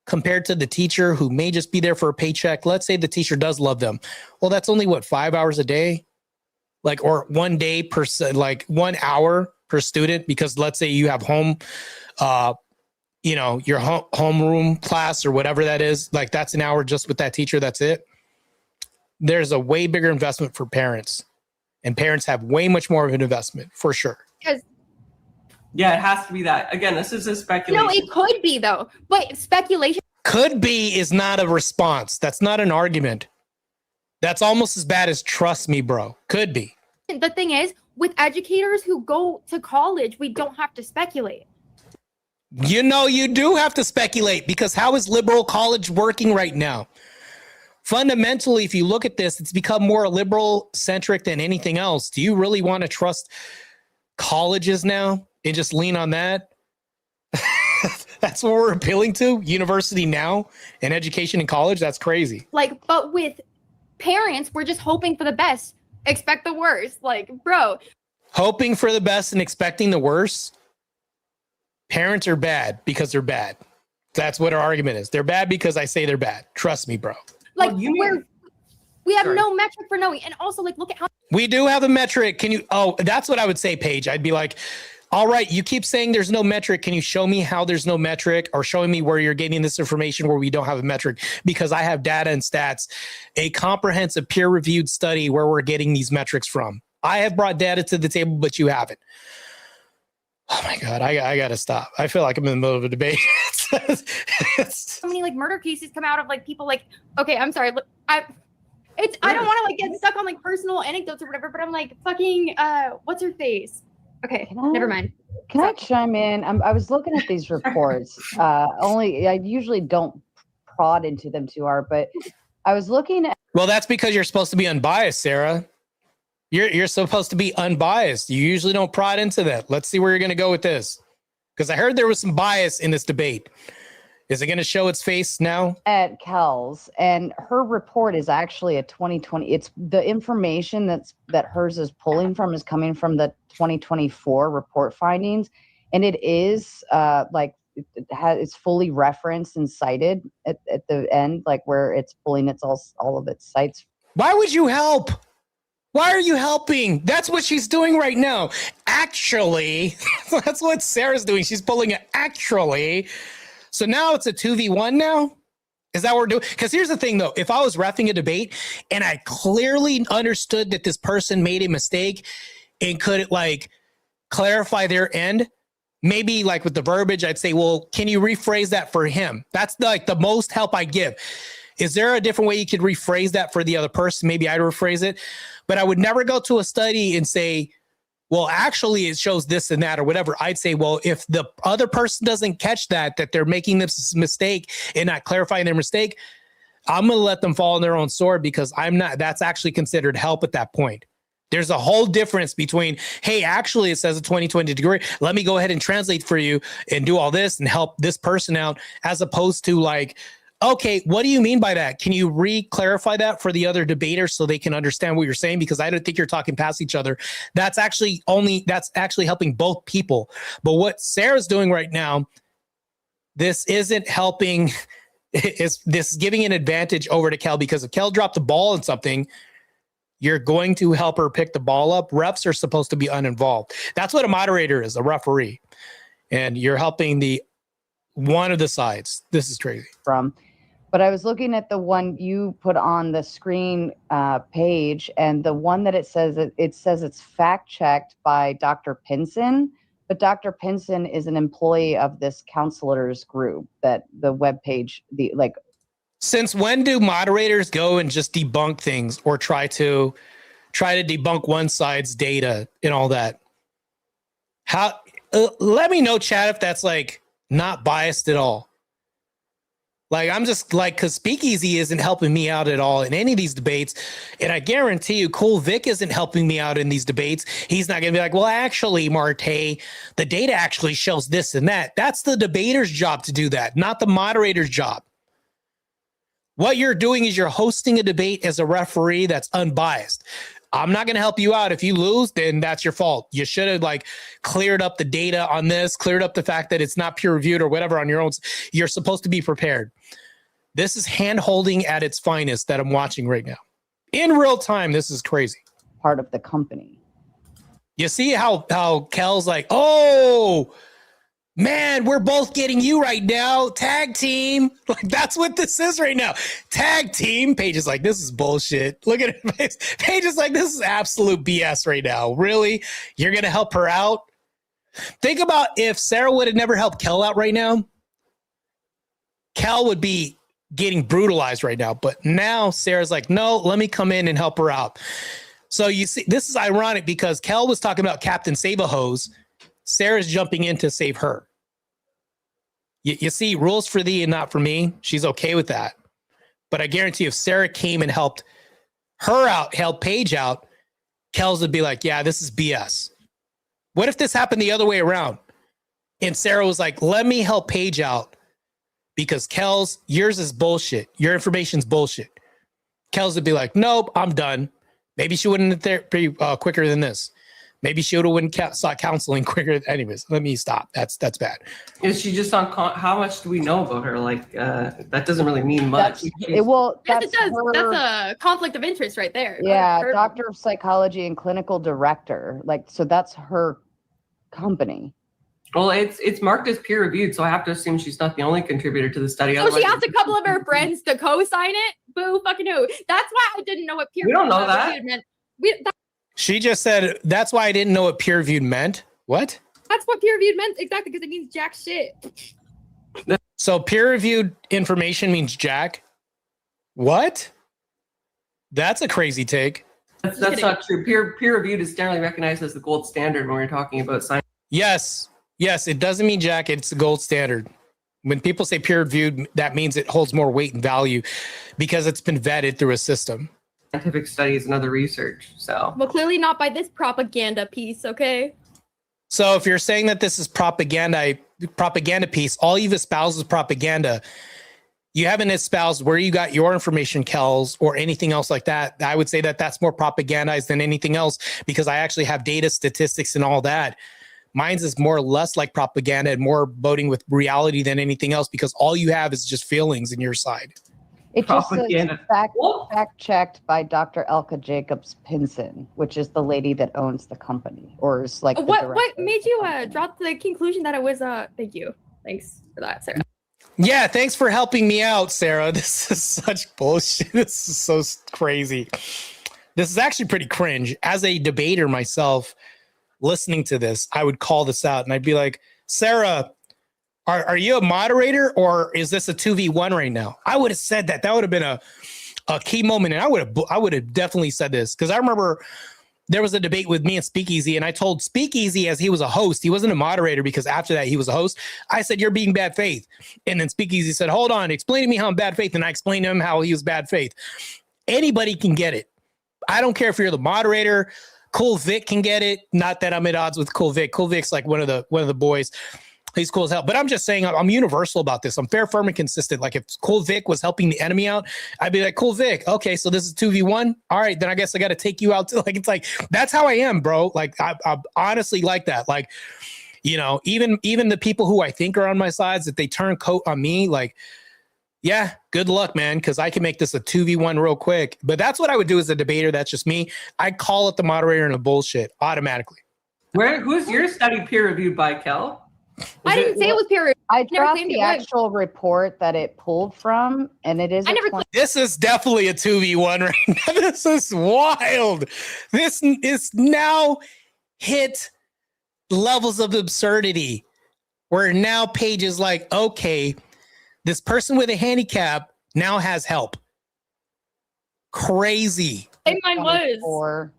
Compared to the teacher who may just be there for a paycheck. Let's say the teacher does love them. Well, that's only 5 hours a day? Like, or 1 day per, like 1 hour per student, because let's say you have home, your homeroom class or whatever that is, like that's an hour just with that teacher. That's it. There's a way bigger investment for parents, and parents have way much more of an investment for sure. Yeah, it has to be that. Again, this is a speculation. No, it could be though, but speculation. Could be is not a response. That's not an argument. That's almost as bad as trust me, bro. Could be. The thing is, with educators who go to college, we don't have to speculate. You do have to speculate because how is liberal college working right now? Fundamentally, if you look at this, it's become more liberal centric than anything else. Do you really want to trust colleges now and just lean on that? That's what we're appealing to? University now and education in college? That's crazy. But with parents, we're just hoping for the best. Expect the worst. Bro. Hoping for the best and expecting the worst? Parents are bad because they're bad. That's what our argument is. They're bad because I say they're bad. Trust me, bro. We have Sorry. no metric for knowing. And also, like, look at how We do have a metric. Can you? Oh, that's what I would say, Paige. I'd be like, all right, you keep saying there's no metric. Can you show me how there's no metric, or showing me where you're getting this information where we don't have a metric? Because I have data and stats, a comprehensive peer-reviewed study where we're getting these metrics from. I have brought data to the table, but you haven't. Oh my God, I got to stop. I feel like I'm in the middle of a debate. so many like murder cases come out of like people like, okay, I'm sorry. Look, I don't want to like get stuck on like personal anecdotes or whatever, but I'm like fucking, what's her face? Okay, never mind. Can I chime in? I was looking at these reports. I usually don't prod into them too hard, but I was looking at. Well, that's because you're supposed to be unbiased, Sarah. You're supposed to be unbiased. You usually don't prod into that. Let's see where you're going to go with this, because I heard there was some bias in this debate. Is it going to show its face now? At Kells, and her report is actually a 2020. It's the information that hers is pulling from is coming from the 2024 report findings, and it is it's fully referenced and cited at the end, like where it's pulling all of its sites. Why would you help? Why are you helping? That's what she's doing right now. Actually, that's what Sarah's doing. She's pulling it actually. So now it's a 2v1 now? Is that what we're doing? Because here's the thing, though. If I was reffing a debate and I clearly understood that this person made a mistake and could like clarify their end, maybe like with the verbiage, I'd say, well, can you rephrase that for him? That's like the most help I give. Is there a different way you could rephrase that for the other person? Maybe I'd rephrase it, but I would never go to a study and say, well, actually it shows this and that or whatever. I'd say, well, if the other person doesn't catch that they're making this mistake and not clarifying their mistake, I'm going to let them fall on their own sword, because that's actually considered help at that point. There's a whole difference between, hey, actually it says a 20/20 degree. Let me go ahead and translate for you and do all this and help this person out, as opposed to like, okay, what do you mean by that? Can you re-clarify that for the other debaters so they can understand what you're saying? Because I don't think you're talking past each other. That's actually helping both people. But what Sarah's doing right now, this isn't helping. This is giving an advantage over to Kel, because if Kel dropped the ball on something, you're going to help her pick the ball up. Refs are supposed to be uninvolved. That's what a moderator is, a referee. And you're helping one of the sides. This is crazy. But I was looking at the one you put on the screen page, and the one that it says it's fact checked by Dr. Pinson, but Dr. Pinson is an employee of this counselors group that the webpage, Since when do moderators go and just debunk things or try to debunk one side's data and all that? How? Let me know, chat, if that's like not biased at all. Like, I'm just like, because Speakeasy isn't helping me out at all in any of these debates. And I guarantee you, Cool Vic isn't helping me out in these debates. He's not going to be like, well, actually, Marte, the data actually shows this and that. That's the debater's job to do that, not the moderator's job. What you're doing is you're hosting a debate as a referee that's unbiased. I'm not going to help you out. If you lose, then that's your fault. You should have like cleared up the data on this, cleared up the fact that it's not peer reviewed or whatever on your own. You're supposed to be prepared. This is hand holding at its finest that I'm watching right now. In real time, this is crazy. Part of the company. You see how Kel's like, oh, man, we're both getting you right now. Tag team. Like, that's what this is right now. Tag team. Paige is like, this is bullshit. Look at her face. Paige is like, this is absolute BS right now. Really? You're going to help her out? Think about if Sarah would have never helped Kel out right now. Kel would be getting brutalized right now. But now Sarah's like, no, let me come in and help her out. So you see, this is ironic because Kel was talking about Captain Save-A-Hose. Sarah's jumping in to save her. You see, rules for thee and not for me. She's okay with that. But I guarantee if Sarah came and helped her out, helped Paige out, Kells would be like, yeah, this is BS. What if this happened the other way around? And Sarah was like, let me help Paige out because Kells, yours is bullshit. Your information's bullshit. Kells would be like, nope, I'm done. Maybe she wouldn't be quicker than this. Maybe she would have went sought counseling quicker. Anyways, let me stop. That's bad. Is she just on? How much do we know about her? Like that doesn't really mean much. Yes, Yes, that's it does. her, That's a conflict of interest right there. yeah, Her- doctor of psychology and clinical director. Like, so that's her company. Well, it's marked as peer reviewed, so I have to assume she's not the only contributor to the study. So she Otherwise- asked a couple of her friends to co-sign it. Boo, fucking who? That's why I didn't know what peer. We don't know reviewed meant. She just said, that's why I didn't know what peer reviewed meant. What? That's what peer reviewed meant exactly because it means jack shit. So peer reviewed information means jack? What? That's a crazy take. That's not true. Peer reviewed is generally recognized as the gold standard when we're talking about science. Yes, it doesn't mean jack. It's the gold standard. When people say peer reviewed, that means it holds more weight and value because it's been vetted through a system. Scientific studies and other research. So Well, clearly not by this propaganda piece, okay? So if you're saying that this is propaganda piece, all you've espoused is propaganda. You haven't espoused where you got your information, Kells, or anything else like that. I would say that that's more propagandized than anything else because I actually have data, statistics, and all that. Mine's is more or less like propaganda and more voting with reality than anything else because all you have is just feelings in your side. It just says Propaganda. fact checked by Dr. Elka Jacobs Pinson, which is the lady that owns the company, or is like the What director. made you draw the conclusion that it was thank you. Thanks for that, Sarah. Yeah, thanks for helping me out, Sarah. This is such bullshit. This is so crazy. This is actually pretty cringe. As a debater myself, listening to this, I would call this out and I'd be like, Sarah, are you a moderator or is this a 2v1 right now? I would have said that. That would have been a key moment. And I would have definitely said this because I remember there was a debate with me and Speakeasy and I told Speakeasy as he was a host, he wasn't a moderator because after that he was a host. I said, you're being bad faith. And then Speakeasy said, hold on, explain to me how I'm bad faith. And I explained to him how he was bad faith. Anybody can get it. I don't care if you're the moderator. Cool Vic can get it. Not that I'm at odds with Cool Vic. Cool Vic's like one of the boys. He's cool as hell. But I'm just saying I'm universal about this. I'm fair, firm, and consistent. Like if Cool Vic was helping the enemy out, I'd be like, Cool Vic, okay, so this is 2v1. All right, then I guess I got to take you out. Like it's like that's how I am, bro. Like I honestly like that. Like, you know, even the people who I think are on my sides, if they turn coat on me, like, yeah, good luck, man, because I can make this a 2v1 real quick. But that's what I would do as a debater. That's just me. I call it the moderator and the bullshit automatically. who's your study peer reviewed by, Kel? I didn't say it was peer reviewed. I never dropped claimed the it was. actual report that it pulled from, and it is. I never This is definitely a 2v1 right now. This is wild. This is now hit levels of absurdity where now Paige is like, okay, this person with a handicap now has help. Crazy. think mine was. 2024.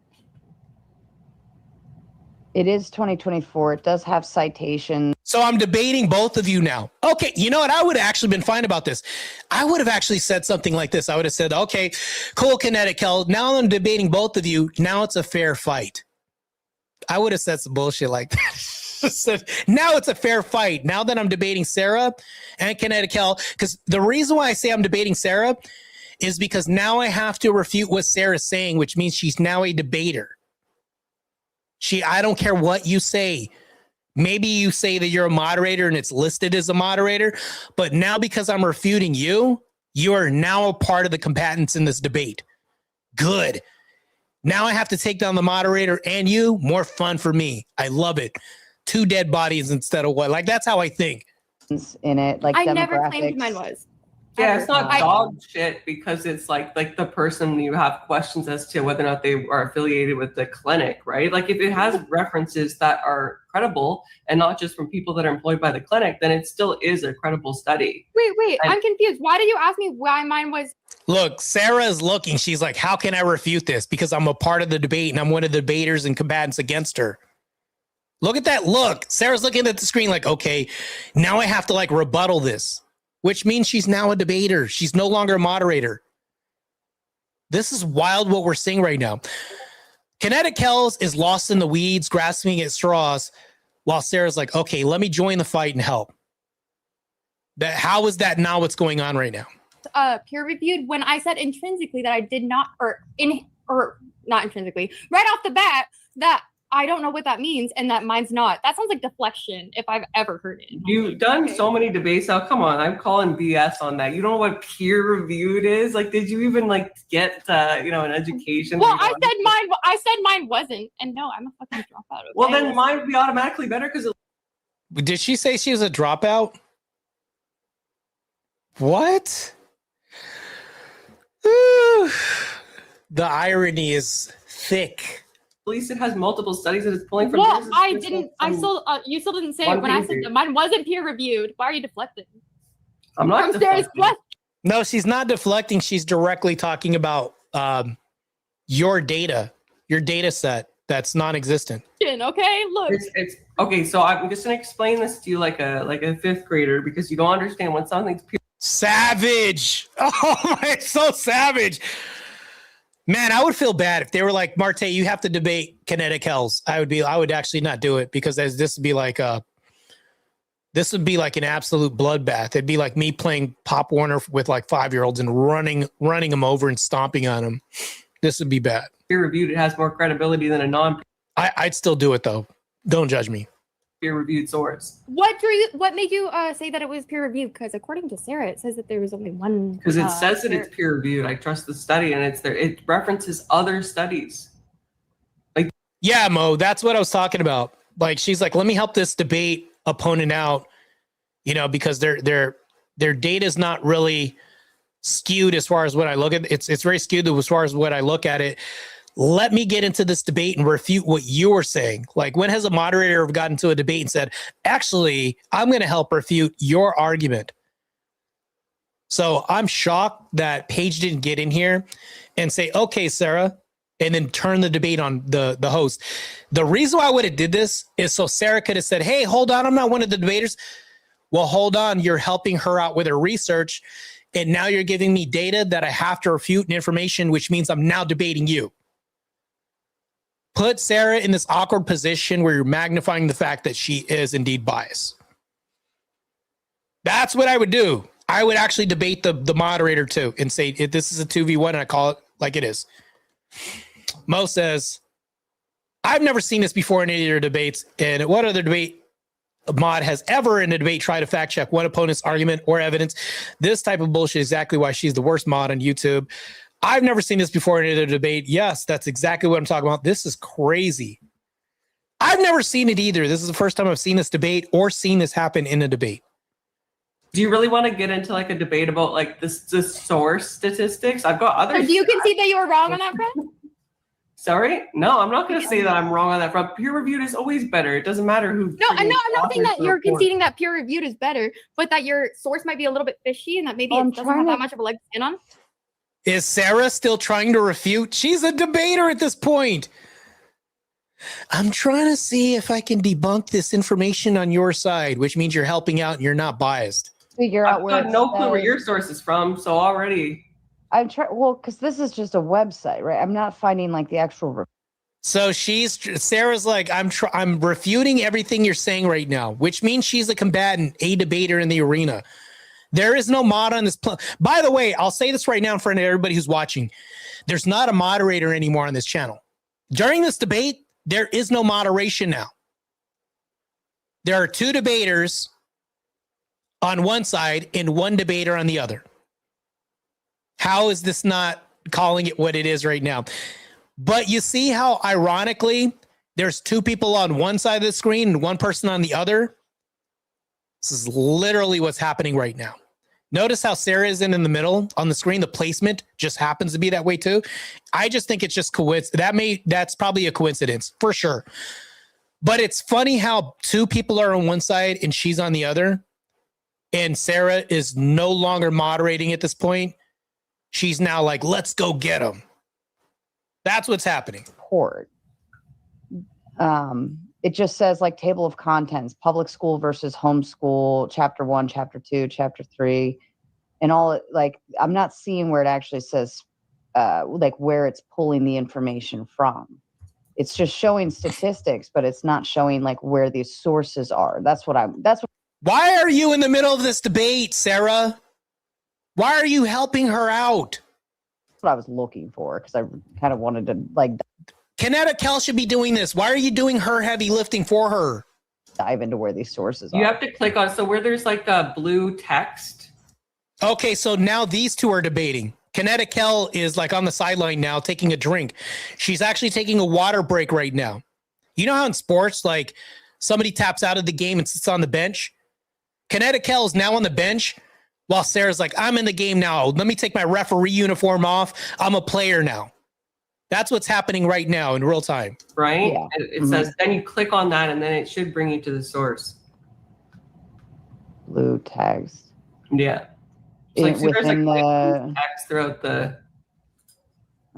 It is 2024. It does have citations. So I'm debating both of you now. Okay, you know what? I would have actually been fine about this. I would have actually said something like this. I would have said, okay, cool, Kinetic, Kel. Now I'm debating both of you. Now it's a fair fight. I would have said some bullshit like that. Now it's a fair fight. Now that I'm debating Sarah and Kinetic, Kel, because the reason why I say I'm debating Sarah is because now I have to refute what Sarah's saying, which means she's now a debater. I don't care what you say. Maybe you say that you're a moderator and it's listed as a moderator, but now because I'm refuting you, you are now a part of the combatants in this debate. Good. Now I have to take down the moderator and you. More fun for me. I love it. 2 dead bodies instead of one. Like that's how I think. In it, like I never demographics. claimed mine was. Yeah, Ever. it's not I- dog shit because it's like the person you have questions as to whether or not they are affiliated with the clinic, right? Like if it has references that are credible and not just from people that are employed by the clinic, then it still is a credible study. Wait, I- I'm confused. Why did you ask me why mine was? Look, Sarah is looking. She's like, how can I refute this? Because I'm a part of the debate and I'm one of the debaters and combatants against her. Look at that look. Sarah's looking at the screen like, okay, now I have to like rebuttal this, which means she's now a debater. She's no longer a moderator. This is wild what we're seeing right now. Kinetic Kells is lost in the weeds, grasping at straws, while Sarah's like, okay, let me join the fight and help. How is that not what's going on right now? Peer reviewed when I said intrinsically that I did not, or not intrinsically, right off the bat, that I don't know what that means and that mine's not. That sounds like deflection if I've ever heard it. You've done so many debates now. Come on, I'm calling BS on that. You don't know what peer reviewed is? Like, did you even like get an education? Well, I said mine wasn't, and no, I'm a fucking dropout. Okay? Well, then mine would be automatically better because Did she say she was a dropout? What? The irony is thick. at least it has multiple studies that it's pulling from. Well, Yours I is didn't. from- I still. You still didn't say one it when I paper. said that mine wasn't peer reviewed. Why are you deflecting? I'm not. I'm serious. deflecting. What? No, she's not deflecting. She's directly talking about your data set that's non-existent. Okay, look. It's okay. So I'm just gonna explain this to you like a fifth grader because you don't understand when something's peer. Savage. Oh my, so savage. Man, I would feel bad if they were like, Marte, you have to debate Kinetic Kells. I would actually not do it because this would be like an absolute bloodbath. It'd be like me playing Pop Warner with like 5-year-olds and running them over and stomping on them. This would be bad. Peer reviewed, it has more credibility than a non I'd still do it though. Don't judge me. peer reviewed source. What made you say that it was peer reviewed? Because according to Sarah, it says that there was only one. Because it says that it's peer reviewed. I trust the study, and it's there. It references other studies. Yeah, Mo, that's what I was talking about. Like, she's like, let me help this debate opponent out, because their data is not really skewed as far as what I look at. It's very skewed as far as what I look at it. Let me get into this debate and refute what you were saying. Like, when has a moderator ever gotten to a debate and said, actually, I'm going to help refute your argument? So I'm shocked that Paige didn't get in here and say, okay, Sarah, and then turn the debate on the host. The reason why I would have did this is so Sarah could have said, hey, hold on, I'm not one of the debaters. Well, hold on, you're helping her out with her research, and now you're giving me data that I have to refute and information, which means I'm now debating you. Put Sarah in this awkward position where you're magnifying the fact that she is indeed biased. That's what I would do. I would actually debate the moderator too and say, if this is a 2v1 and I call it like it is. Mo says, I've never seen this before in any of your debates. And what other debate mod has ever in a debate tried to fact check one opponent's argument or evidence? This type of bullshit is exactly why she's the worst mod on YouTube. I've never seen this before in a debate. Yes, that's exactly what I'm talking about. This is crazy. I've never seen it either. This is the first time I've seen this debate or seen this happen in a debate. Do you really want to get into like a debate about like the source statistics? I've got other. So do you concede that you were wrong on that front? Sorry, no, I'm not going to say that I'm wrong on that front. Peer reviewed is always better. It doesn't matter who. No, I'm not saying that you're report. conceding that peer reviewed is better, but that your source might be a little bit fishy and that maybe it doesn't have that much of a leg to stand on. Is Sarah still trying to refute? She's a debater at this point. I'm trying to see if I can debunk this information on your side, which means you're helping out and you're not biased. Figure out I've where. got no clue where your source is from, so already. I'm trying. Well, because this is just a website, right? I'm not finding like the actual. So Sarah's like, I'm refuting everything you're saying right now, which means she's a combatant, a debater in the arena. There is no mod on this. By the way, I'll say this right now in front of everybody who's watching. There's not a moderator anymore on this channel. During this debate, there is no moderation now. There are 2 debaters on one side and 1 debater on the other. How is this not calling it what it is right now? But you see how ironically there's 2 people on one side of the screen and 1 person on the other? This is literally what's happening right now. Notice how Sarah isn't in the middle on the screen. The placement just happens to be that way too. I just think it's just coincidence. That's probably a coincidence for sure. But it's funny how 2 people are on one side and she's on the other. And Sarah is no longer moderating at this point. She's now like, let's go get them. That's what's happening. Report. It just says like table of contents, public school versus homeschool, chapter 1, chapter 2, chapter 3, and all. Like, I'm not seeing where it actually says like where it's pulling the information from. It's just showing statistics, but it's not showing like where these sources are. Why are you in the middle of this debate, Sarah? Why are you helping her out? what I was looking for because I kind of wanted to like. Kinetic Kells should be doing this. Why are you doing her heavy lifting for her? Dive into where these sources You are. have to click on, so where there's like a blue text. Okay, so now these two are debating. Kinetic Kell is like on the sideline now taking a drink. She's actually taking a water break right now. You know how in sports, like somebody taps out of the game and sits on the bench? Kinetic Kell is now on the bench while Sarah's like, I'm in the game now. Let me take my referee uniform off. I'm a player now. That's what's happening right now in real time. Right? Yeah. It says, then you click on that and then it should bring you to the source. Blue tags. Yeah. So like, see, there's like Within the. text throughout the.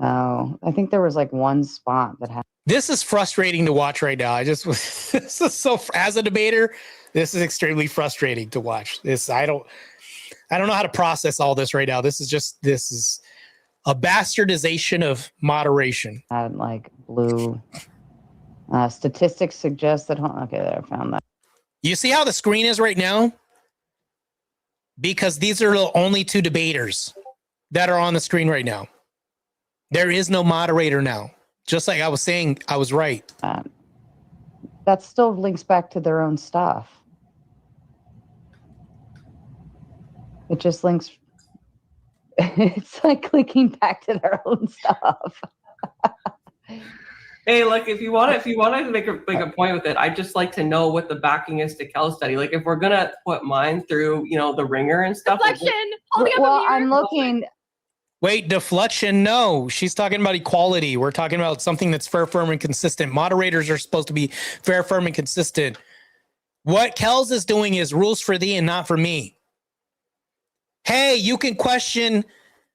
Oh, I think there was like one spot that had. This is frustrating to watch right now. This is so, as a debater, this is extremely frustrating to watch. I don't know how to process all this right now. This is a bastardization of moderation. Had like blue statistics suggest that. Okay, there, I found that. You see how the screen is right now? Because these are the only two debaters that are on the screen right now. There is no moderator now. Just like I was saying, I was right. That still links back to their own stuff. It just links. It's like clicking back to their own stuff. Hey, like if you want to make a point with it, I just like to know what the backing is to Kells study. Like if we're gonna put mine through, the ringer and stuff. Deflection. Holding up a Well, mirror. I'm looking. Wait, deflection? No, she's talking about equality. We're talking about something that's fair, firm, and consistent. Moderators are supposed to be fair, firm, and consistent. What Kells is doing is rules for thee and not for me. Hey,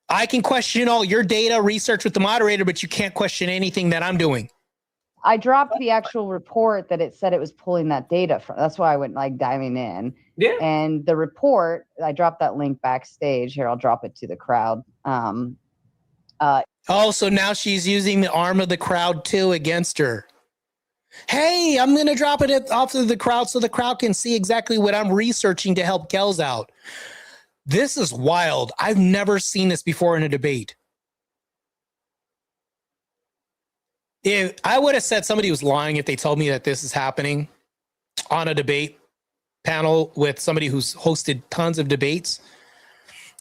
I can question all your data research with the moderator, but you can't question anything that I'm doing. I dropped the actual report that it said it was pulling that data from. That's why I went like diving in. Yeah. And the report, I dropped that link backstage. Here, I'll drop it to the crowd. Oh, so now she's using the arm of the crowd too against her. Hey, I'm going to drop it off to the crowd so the crowd can see exactly what I'm researching to help Kells out. This is wild. I've never seen this before in a debate. If I would have said somebody was lying if they told me that this is happening on a debate panel with somebody who's hosted tons of debates,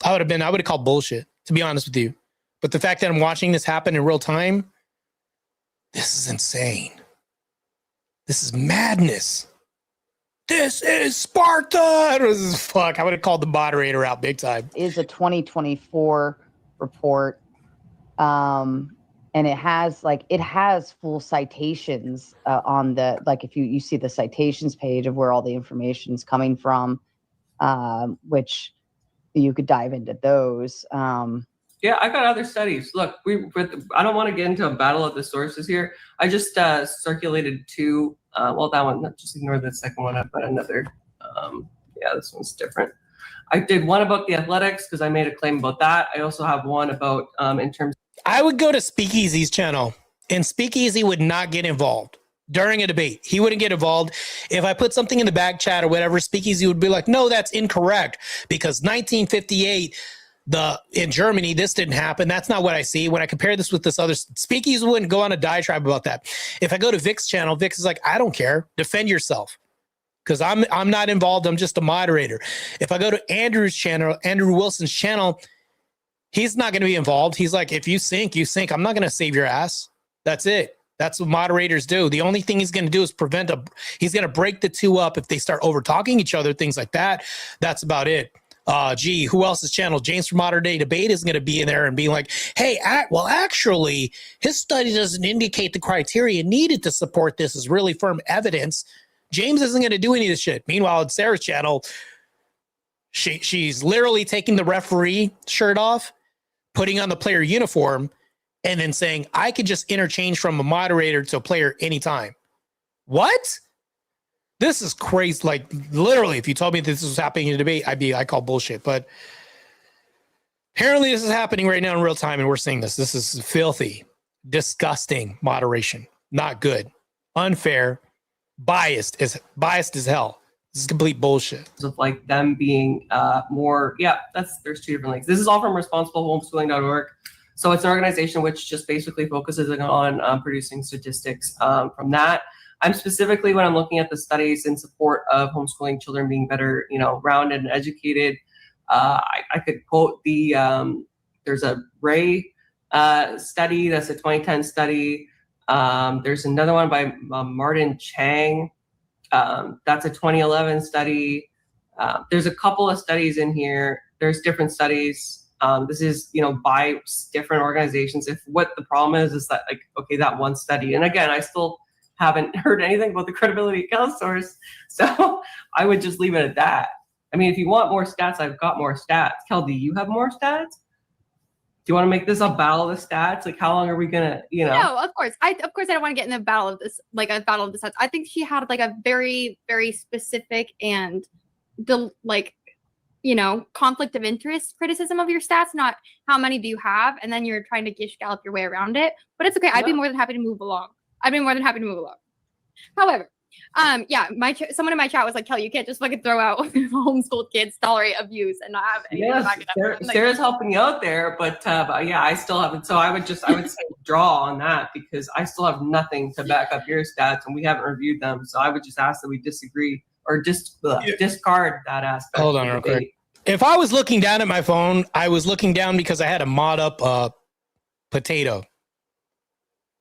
I would have called bullshit, to be honest with you. But the fact that I'm watching this happen in real time, this is insane. This is madness. This is Sparta. This is fuck. I would have called the moderator out big time. Is a 2024 report. And it has full citations on the, like if you see the citations page of where all the information is coming from, which you could dive into those. Yeah, I got other studies. Look, I don't want to get into a battle of the sources here. I just circulated two. Well, that one, just ignore the second one. I've got another. Yeah, this one's different. I did one about the athletics because I made a claim about that. I also have one about in terms. I would go to Speakeasy's channel, and Speakeasy would not get involved during a debate. He wouldn't get involved. If I put something in the back chat or whatever, Speakeasy would be like, no, that's incorrect because 1958, in Germany, this didn't happen. That's not what I see. When I compare this with this other, Speakeasy wouldn't go on a diatribe about that. If I go to Vic's channel, Vic is like, I don't care. Defend yourself. Because I'm not involved. I'm just a moderator. If I go to Andrew's channel, Andrew Wilson's channel, he's not going to be involved. He's like, if you sink, you sink. I'm not going to save your ass. That's it. That's what moderators do. The only thing he's going to do is he's going to break the two up if they start over talking each other, things like that. That's about it. Who else's channel? James from Modern Day Debate is going to be in there and be like, hey, actually, his study doesn't indicate the criteria needed to support this as really firm evidence. James isn't going to do any of this shit. Meanwhile, on Sarah's channel, she's literally taking the referee shirt off, putting on the player uniform, and then saying, I could just interchange from a moderator to a player anytime. What? This is crazy. Like, literally, if you told me this was happening in a debate, I call bullshit. But apparently this is happening right now in real time, and we're seeing this. This is filthy, disgusting moderation. Not good. Unfair. Biased as hell. This is complete bullshit. Of like them being more, there's two different links. This is all from responsiblehomeschooling.org. So it's an organization which just basically focuses on producing statistics from that. I'm specifically, when I'm looking at the studies in support of homeschooling children being better, rounded and educated, I could quote there's a Ray study, that's a 2010 study. There's another one by Martin Chang. That's a 2011 study. There's a couple of studies in here. There's different studies. This is, by different organizations. If what the problem is that, like, okay, that one study. And again, I still haven't heard anything about the credibility of Kells source. So I would just leave it at that. I mean, if you want more stats, I've got more stats. Kel, do you have more stats? Do you want to make this a battle of the stats? Like, how long are we gonna, No, of course. I don't want to get in a battle of this, like a battle of the stats. I think she had like a very, very specific and conflict of interest criticism of your stats, not how many do you have, and then you're trying to gish gallop your way around it. But it's okay. I'd be more than happy to move along. However, someone in my chat was like, "Kelly, you can't just fucking throw out homeschooled kids tolerate abuse and not have anything to back it up." Sarah's helping you out there, but yeah, I still haven't. So I would say draw on that, because I still have nothing to back up your stats, and we haven't reviewed them. So I would just ask that we disagree or discard that aspect. Hold on real quick. If I was looking down at my phone, I was looking down because I had to mod up Potato.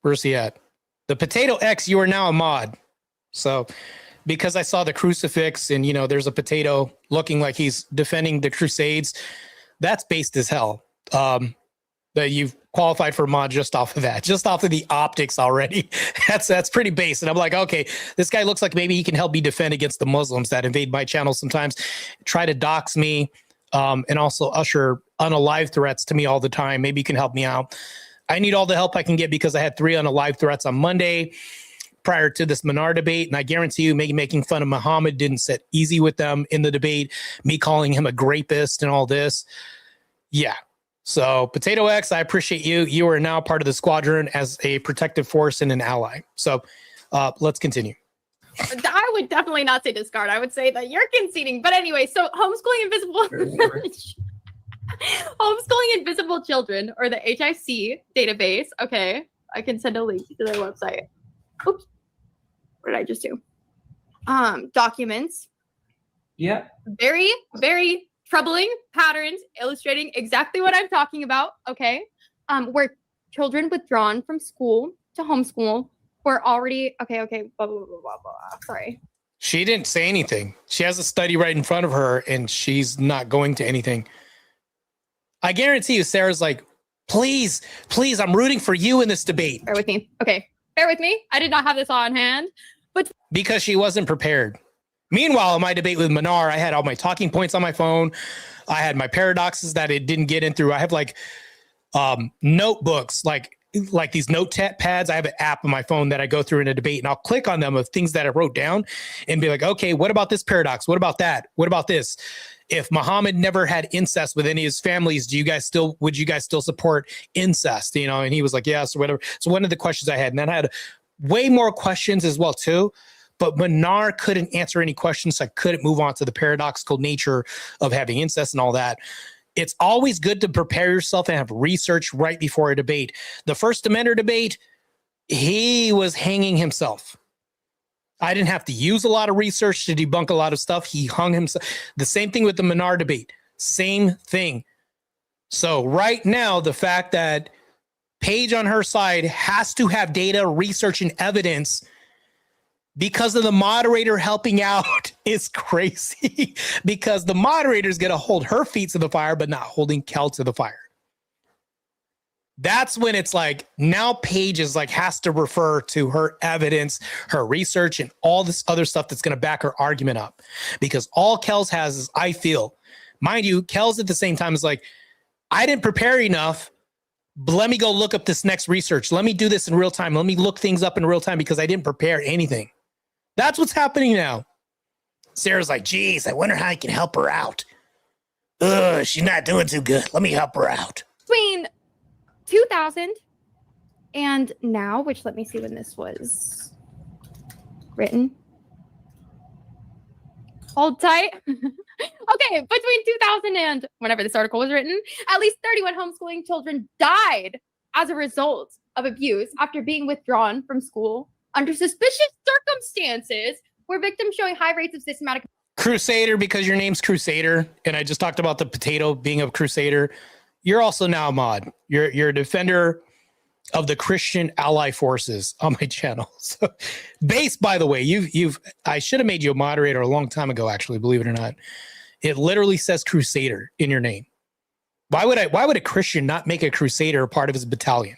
Where's he at? The Potato X, you are now a mod. So because I saw the crucifix and, there's a potato looking like he's defending the Crusades, that's based as hell. That you've qualified for a mod just off of that, just off of the optics already. That's pretty base. And I'm like, okay, this guy looks like maybe he can help me defend against the Muslims that invade my channel sometimes, try to dox me, and also usher unalive threats to me all the time. Maybe you can help me out. I need all the help I can get because I had 3 unalive threats on Monday prior to this Manar debate. And I guarantee you, making fun of Muhammad didn't sit easy with them in the debate, me calling him a rapist and all this. Yeah. So Potato X, I appreciate you. You are now part of the squadron as a protective force and an ally. So let's continue. I would definitely not say discard. I would say that you're conceding. But anyway, so Homeschooling Invisible Children, or the HIC database. Okay, I can send a link to their website. Oops, what did I just do? Documents. Yeah. Very, very troubling patterns illustrating exactly what I'm talking about. Okay, where children withdrawn from school to homeschool were already blah blah blah blah blah. Sorry. She didn't say anything. She has a study right in front of her, and she's not going to anything. I guarantee you, Sarah's like, please, I'm rooting for you in this debate. Bear with me. Okay, bear with me. I did not have this on hand. But because she wasn't prepared. Meanwhile, in my debate with Manar, I had all my talking points on my phone. I had my paradoxes that it didn't get in through. I have like notebooks, like these note pads. I have an app on my phone that I go through in a debate, and I'll click on them of things that I wrote down and be like, okay, what about this paradox? What about that? What about this? If Muhammad never had incest with any of his families, would you guys still support incest? And he was like, yes, or whatever. So one of the questions I had, and then I had way more questions as well too, but Manar couldn't answer any questions. So I couldn't move on to the paradoxical nature of having incest and all that. It's always good to prepare yourself and have research right before a debate. The First Amendment debate, he was hanging himself. I didn't have to use a lot of research to debunk a lot of stuff. He hung himself. The same thing with the Manar debate. Same thing. So right now, the fact that Paige on her side has to have data, research, and evidence because of the moderator helping out is crazy. Because the moderator is going to hold her feet to the fire, but not holding Kel to the fire. That's when it's like, now Paige is like, has to refer to her evidence, her research, and all this other stuff that's going to back her argument up. Because all Kells has is, I feel, mind you, Kells at the same time is like, I didn't prepare enough, but let me go look up this next research. Let me do this in real time. Let me look things up in real time because I didn't prepare anything. That's what's happening now. Sarah's like, geez, I wonder how I can help her out. Ugh, she's not doing too good. Let me help her out. Between 2000 and now, which let me see when this was written. Hold tight. Okay, between 2000 and whenever this article was written, at least 31 homeschooling children died as a result of abuse after being withdrawn from school under suspicious circumstances, where victims showing high rates of systematic. Crusader, because your name's Crusader, and I just talked about the potato being a Crusader. You're also now a mod. You're a defender of the Christian Ally Forces on my channel. So, based, by the way, I should have made you a moderator a long time ago, actually, believe it or not. It literally says Crusader in your name. Why would a Christian not make a Crusader a part of his battalion?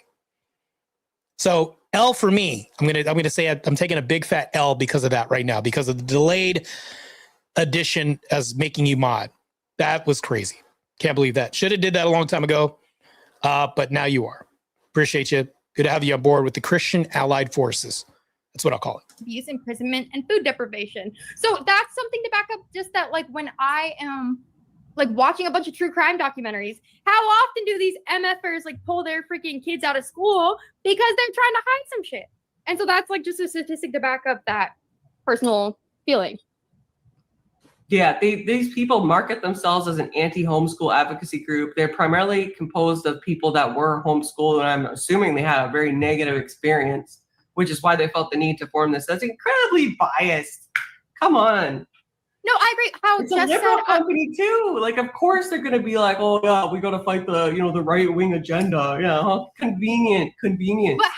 So L for me, I'm gonna say I'm taking a big fat L because of that right now, because of the delayed addition as making you mod. That was crazy. Can't believe that. Should have did that a long time ago, but now you are. Appreciate you. Good to have you on board with the Christian Allied Forces. That's what I'll call it. Abuse, imprisonment, and food deprivation. So that's something to back up just that, like, when I am like watching a bunch of true crime documentaries, how often do these MFers like pull their freaking kids out of school because they're trying to hide some shit? And so that's like just a statistic to back up that personal feeling. Yeah, these people market themselves as an anti-homeschool advocacy group. They're primarily composed of people that were homeschooled, and I'm assuming they had a very negative experience, which is why they felt the need to form this. That's incredibly biased. Come on. No, I agree. How It's a Jess liberal said, company too. Like, of course they're going to be like, oh yeah, we got to fight the right-wing agenda. Yeah, huh? Convenient. but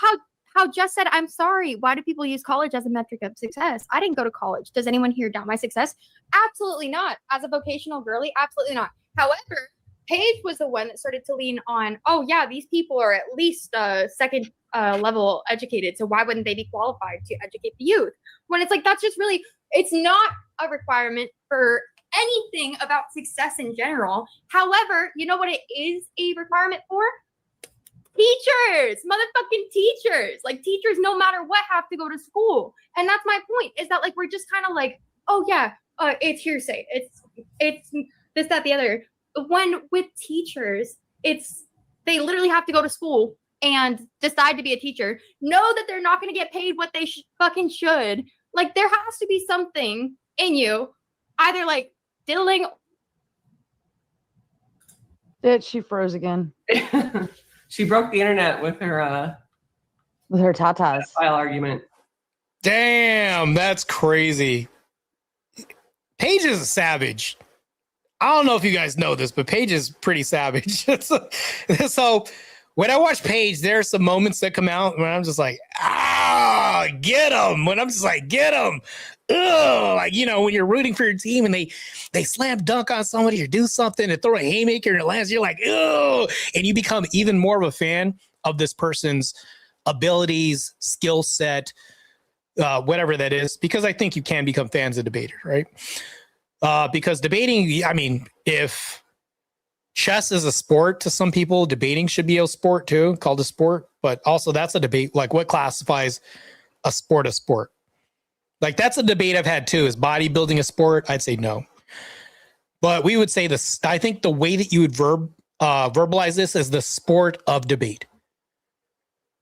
how Jess said, I'm sorry. Why do people use college as a metric of success? I didn't go to college. Does anyone here doubt my success? Absolutely not. As a vocational girly, absolutely not. However, Paige was the one that started to lean on, oh yeah, these people are at least second level educated, so why wouldn't they be qualified to educate the youth? When it's like, that's just really, it's not a requirement for anything about success in general. However, you know what it is a requirement for? Teachers, motherfucking teachers. Like, teachers, no matter what, have to go to school. And that's my point, is that like, we're just kind of like, oh yeah, it's hearsay. It's this, that, the other. When with teachers, they literally have to go to school and decide to be a teacher, know that they're not going to get paid what they fucking should. Like, there has to be something in you, either like diddling. She froze again. She broke the internet with her tatas. file argument. Damn, that's crazy. Paige is a savage. I don't know if you guys know this, but Paige is pretty savage. So when I watch Paige, there are some moments that come out when I'm just like, get him. When I'm just like, get him. Ugh. Like, when you're rooting for your team and they slam dunk on somebody or do something and throw a haymaker and it lands, you're like, ugh. And you become even more of a fan of this person's abilities, skill set, whatever that is, because I think you can become fans of debaters, right? Because debating, I mean, if chess is a sport to some people, debating should be a sport too, called a sport. But also that's a debate. Like, what classifies a sport? Like, that's a debate I've had too. Is bodybuilding a sport? I'd say no. But we would say this. I think the way that you would verbalize this is the sport of debate,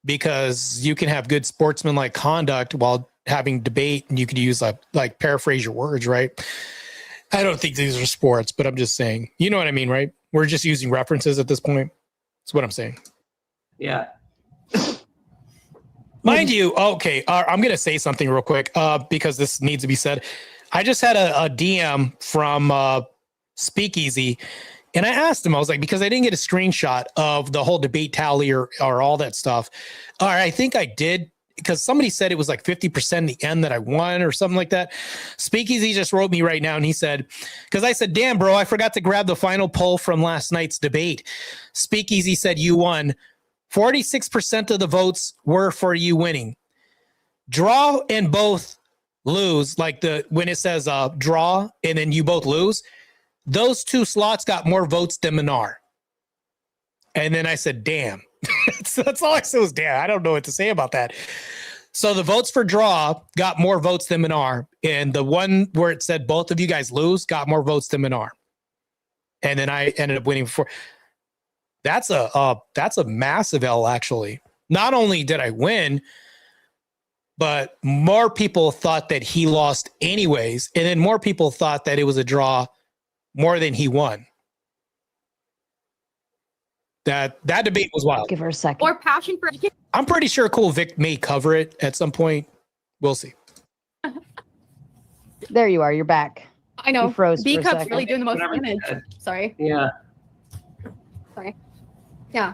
because you can have good sportsmanlike conduct while having debate, and you could use like paraphrase your words, right? I don't think these are sports, but I'm just saying, you know what I mean, right? We're just using references at this point. That's what I'm saying. Yeah. Mind you, okay, I'm going to say something real quick because this needs to be said. I just had a DM from Speakeasy, and I asked him, I was like, because I didn't get a screenshot of the whole debate tally or all that stuff. All right, I think I did, because somebody said it was like 50% in the end that I won or something like that. Speakeasy just wrote me right now, and he said, because I said, damn, bro, I forgot to grab the final poll from last night's debate. Speakeasy said you won. 46% of the votes were for you winning. Draw and both lose, like when it says draw and then you both lose, those two slots got more votes than Minar. And then I said, damn. That's all I said was damn. I don't know what to say about that. So the votes for draw got more votes than Minar. And the one where it said both of you guys lose got more votes than Minar. And then I ended up winning for. That's a massive L, actually. Not only did I win, but more people thought that he lost anyways. And then more people thought that it was a draw more than he won. That debate was wild. Give her a second. Or passion for education. I'm pretty sure Cool Vic may cover it at some point. We'll see. There you are. You're back. I know. You froze B for a Cup's second. really doing the most Whatever you damage. said. Sorry. Yeah. Yeah.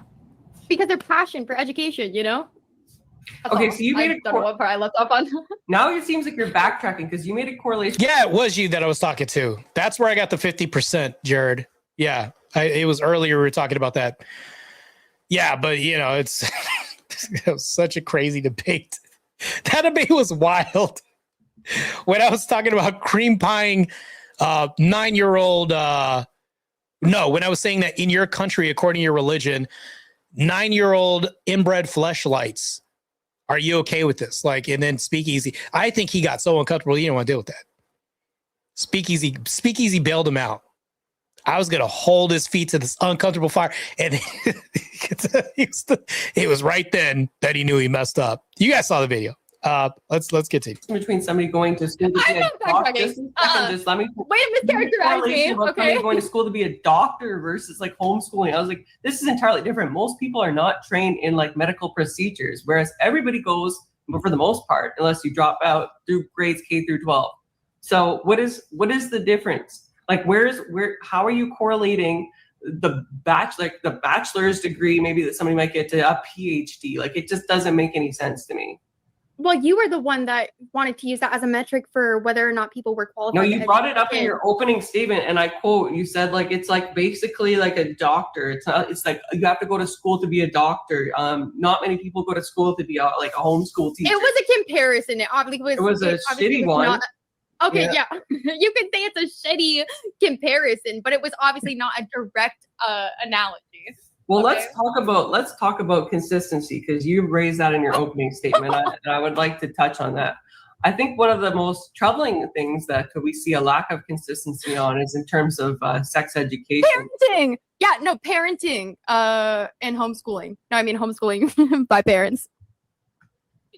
Because their passion for education, you know? That's Okay, all. so you made I a don't know what part I left off on. Now it seems like you're backtracking because you made a correlation. Yeah, it was you that I was talking to. That's where I got the 50%, Jared. Yeah, it was earlier we were talking about that. Yeah, but you know, it was such a crazy debate. That debate was wild. When I was talking about cream pieing 9-year-old, no, when I was saying that in your country, according to your religion, 9-year-old inbred fleshlights, are you okay with this? Like, and then Speakeasy, I think he got so uncomfortable, he didn't want to deal with that. Speakeasy bailed him out. I was going to hold his feet to this uncomfortable fire. And it was right then that he knew he messed up. You guys saw the video. Let's continue. Between somebody going to school to be I'm a not doctor. backtracking. Just a second, just let me. Way to mischaracterize me. About Okay. somebody going to school to be a doctor versus like homeschooling. I was like, this is entirely different. Most people are not trained in like medical procedures, whereas everybody goes, for the most part, unless you drop out through grades K through 12. So what is the difference? Like, how are you correlating the bachelor's degree, maybe that somebody might get, to a PhD? Like, it just doesn't make any sense to me. Well, you were the one that wanted to use that as a metric for whether or not people were qualified. No, you to brought it up in educate. your opening statement, and I quote, you said like it's like basically like a doctor. It's not. It's like you have to go to school to be a doctor. Not many people go to school to be like a homeschool teacher. It was a comparison. It obviously was a obviously shitty was one. not- okay, Yeah. yeah. You could say it's a shitty comparison, but it was obviously not a direct analogy. Well, Okay. let's talk about consistency, because you raised that in your opening statement, and I would like to touch on that. I think one of the most troubling things that we see a lack of consistency on is in terms of sex education. Parenting. Yeah, no, parenting and homeschooling. No, I mean homeschooling by parents.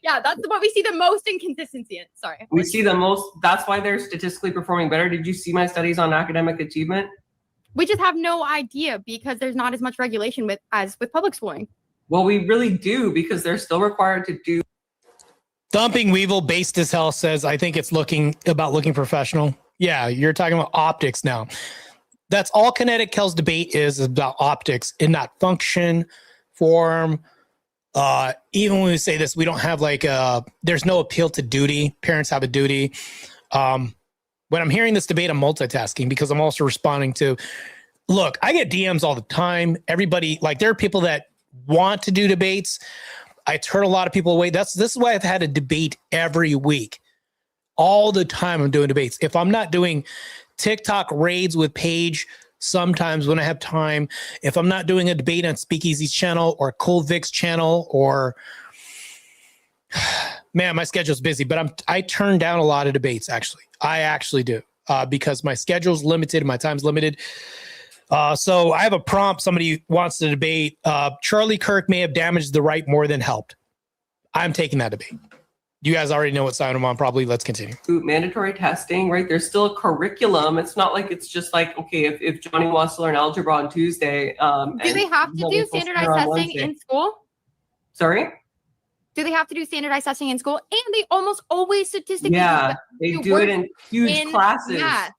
Yeah, that's what we see the most inconsistency in. Sorry. We see the most. That's why they're statistically performing better. Did you see my studies on academic achievement? We just have no idea because there's not as much regulation as with public schooling. Well, we really do, because they're still required to do. Thumping Weevil, based as hell, says, I think it's looking professional. Yeah, you're talking about optics now. That's all Kinetic Kells debate is about optics and not function, form. Even when we say this, we don't have like there's no appeal to duty. Parents have a duty. When I'm hearing this debate, I'm multitasking because I'm also responding to, look, I get DMs all the time. Everybody, like, there are people that want to do debates. I turn a lot of people away. This is why I've had a debate every week. All the time I'm doing debates. If I'm not doing TikTok raids with Paige, sometimes when I have time, if I'm not doing a debate on Speakeasy's channel or Cool Vic's channel, or man, my schedule's busy, but I turn down a lot of debates. Actually, I actually do because my schedule's limited, my time's limited. So I have a prompt. Somebody wants to debate. Charlie Kirk may have damaged the right more than helped. I'm taking that debate. You guys already know what side I'm on. Probably. Let's continue. Mandatory testing, right? There's still a curriculum. It's not like it's just like, okay, if Johnny wants to learn algebra on Tuesday. Do they have to do standardized testing in school? Sorry? Do they have to do standardized testing in school? And they almost always statistically They do it in huge classes. math.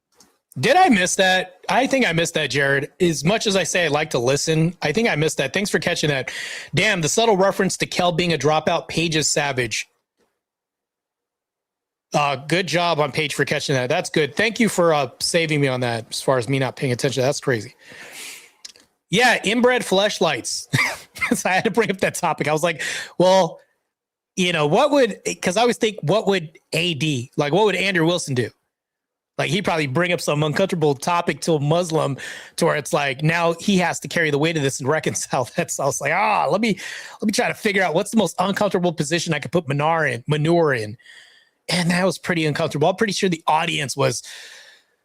Did I miss that? I think I missed that, Jared. As much as I say I like to listen, I think I missed that. Thanks for catching that. Damn, the subtle reference to Kel being a dropout. Paige is savage. Good job on Paige for catching that. That's good. Thank you for saving me on that as far as me not paying attention. That's crazy. Yeah, inbred fleshlights. So I had to bring up that topic. I was like, well, you know, because I always think, what would what would Andrew Wilson do? Like, he'd probably bring up some uncomfortable topic to a Muslim to where it's like, now he has to carry the weight of this and reconcile that. So I was like, let me try to figure out what's the most uncomfortable position I could put manure in. And that was pretty uncomfortable. I'm pretty sure the audience was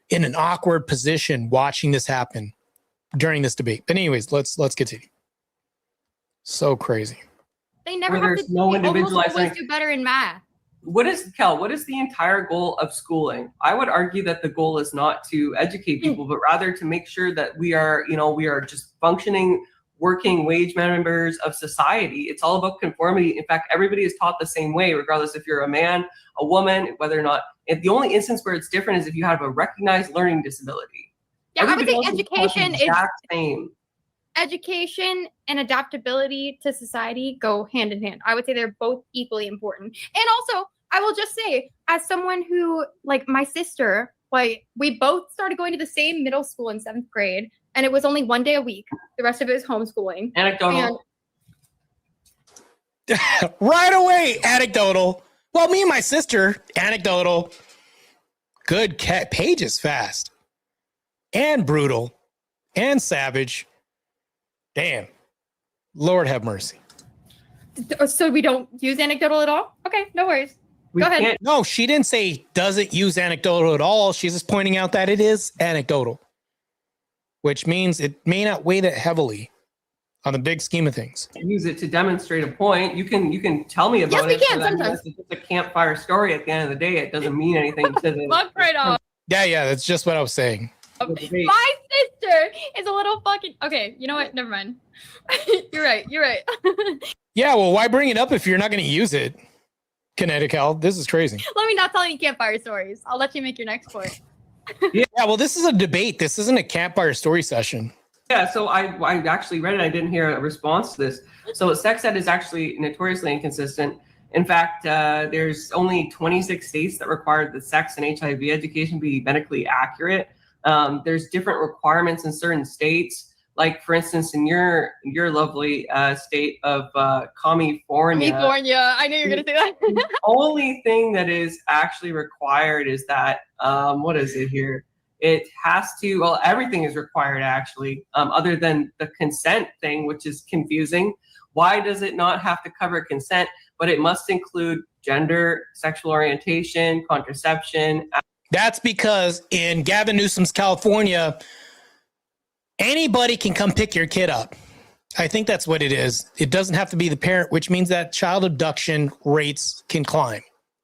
in an awkward position watching this happen during this debate. But anyways, let's continue. So crazy. They never Where have there's to no they almost individualized always do better in math. what is the entire goal of schooling? I would argue that the goal is not to educate people, but rather to make sure that we are just functioning, working wage members of society. It's all about conformity. In fact, everybody is taught the same way, regardless if you're a man, a woman, whether or not. And the only instance where it's different is if you have a recognized learning disability. Yeah, Everybody I would else say is taught education the is exact same. education and adaptability to society go hand in hand. I would say they're both equally important. And also, I will just say, as someone who, like my sister, like we both started going to the same middle school in 7th grade, and it was only 1 day a week. The rest of it was homeschooling. Anecdotal. Right away, anecdotal. Well, me and my sister, anecdotal. Good cat pages fast. And brutal. And savage. Damn. Lord have mercy. So we don't use anecdotal at all? Okay, no worries. We Go ahead. can't- No, she didn't say doesn't use anecdotal at all. She's just pointing out that it is anecdotal, which means it may not weigh that heavily on the big scheme of things. use it to demonstrate a point. You can tell me about Yes, we it. can, but I mean, sometimes. It's just a campfire story at the end of the day. It doesn't mean anything to the Fuck right off. Yeah, that's just what I was saying. debate. My sister is a little fucking. Okay, you know what? Never mind. You're right. You're right. Yeah, well, why bring it up if you're not going to use it? Kinetic Hell, this is crazy. Let me not tell any campfire stories. I'll let you make your next point. Yeah, well, this is a debate. This isn't a campfire story session. Yeah, so I actually read it. I didn't hear a response to this. So sex ed is actually notoriously inconsistent. In fact, there's only 26 states that require the sex and HIV education be medically accurate. There's different requirements in certain states. Like, for instance, in your lovely state of California. California. I knew you were going to say that. The only thing that is actually required is that, what is it here? It has to, well, everything is required actually, other than the consent thing, which is confusing. Why does it not have to cover consent, but it must include gender, sexual orientation, contraception? That's because in Gavin Newsom's California, anybody can come pick your kid up. I think that's what it is. It doesn't have to be the parent, which means that child abduction rates can climb,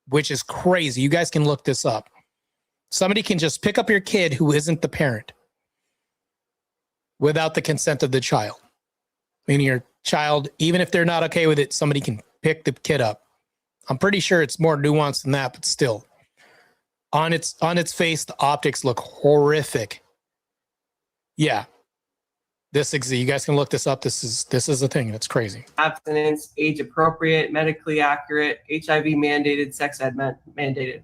which is crazy. You guys can look this up. Somebody can just pick up your kid who isn't the parent without the consent of the child. Meaning your child, even if they're not okay with it, somebody can pick the kid up. I'm pretty sure it's more nuanced than that, but still. On its face, the optics look horrific. Yeah. You guys can look this up. This is a thing. That's crazy. Abstinence, age appropriate, medically accurate, HIV mandated, sex ed mandated.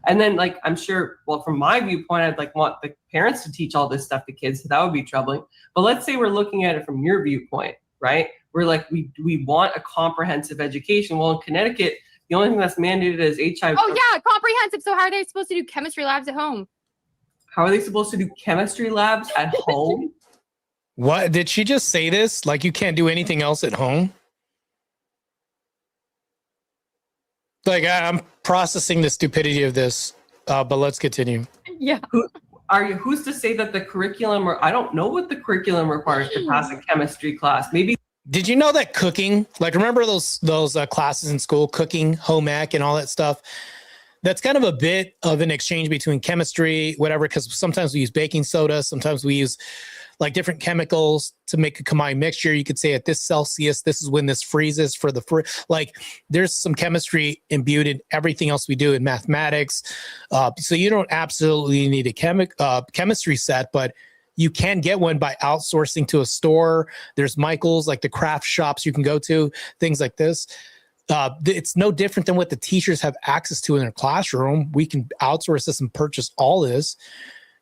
And then, like, I'm sure, well, from my viewpoint, I'd want the parents to teach all this stuff to kids. So that would be troubling. But let's say we're looking at it from your viewpoint, right? We're like, we want a comprehensive education. Well, in Connecticut, the only thing that's mandated is HIV. Oh, yeah, comprehensive. So how are they supposed to do chemistry labs at home? How are they supposed to do chemistry labs at home? What? Did she just say this? Like you can't do anything else at home? Like I'm processing the stupidity of this, but let's continue. Yeah. Who's to say that the curriculum, or I don't know what the curriculum requires to pass a chemistry class. Maybe. Did you know that cooking, like remember those classes in school, cooking, home ec and all that stuff? That's kind of a bit of an exchange between chemistry, whatever, because sometimes we use baking soda, sometimes we use like different chemicals to make a combined mixture. You could say at this Celsius, this is when this freezes for the like there's some chemistry imbued in everything else we do in mathematics. So you don't absolutely need a chemistry set, but you can get one by outsourcing to a store. There's Michael's, like the craft shops you can go to, things like this. It's no different than what the teachers have access to in their classroom. We can outsource this and purchase all this.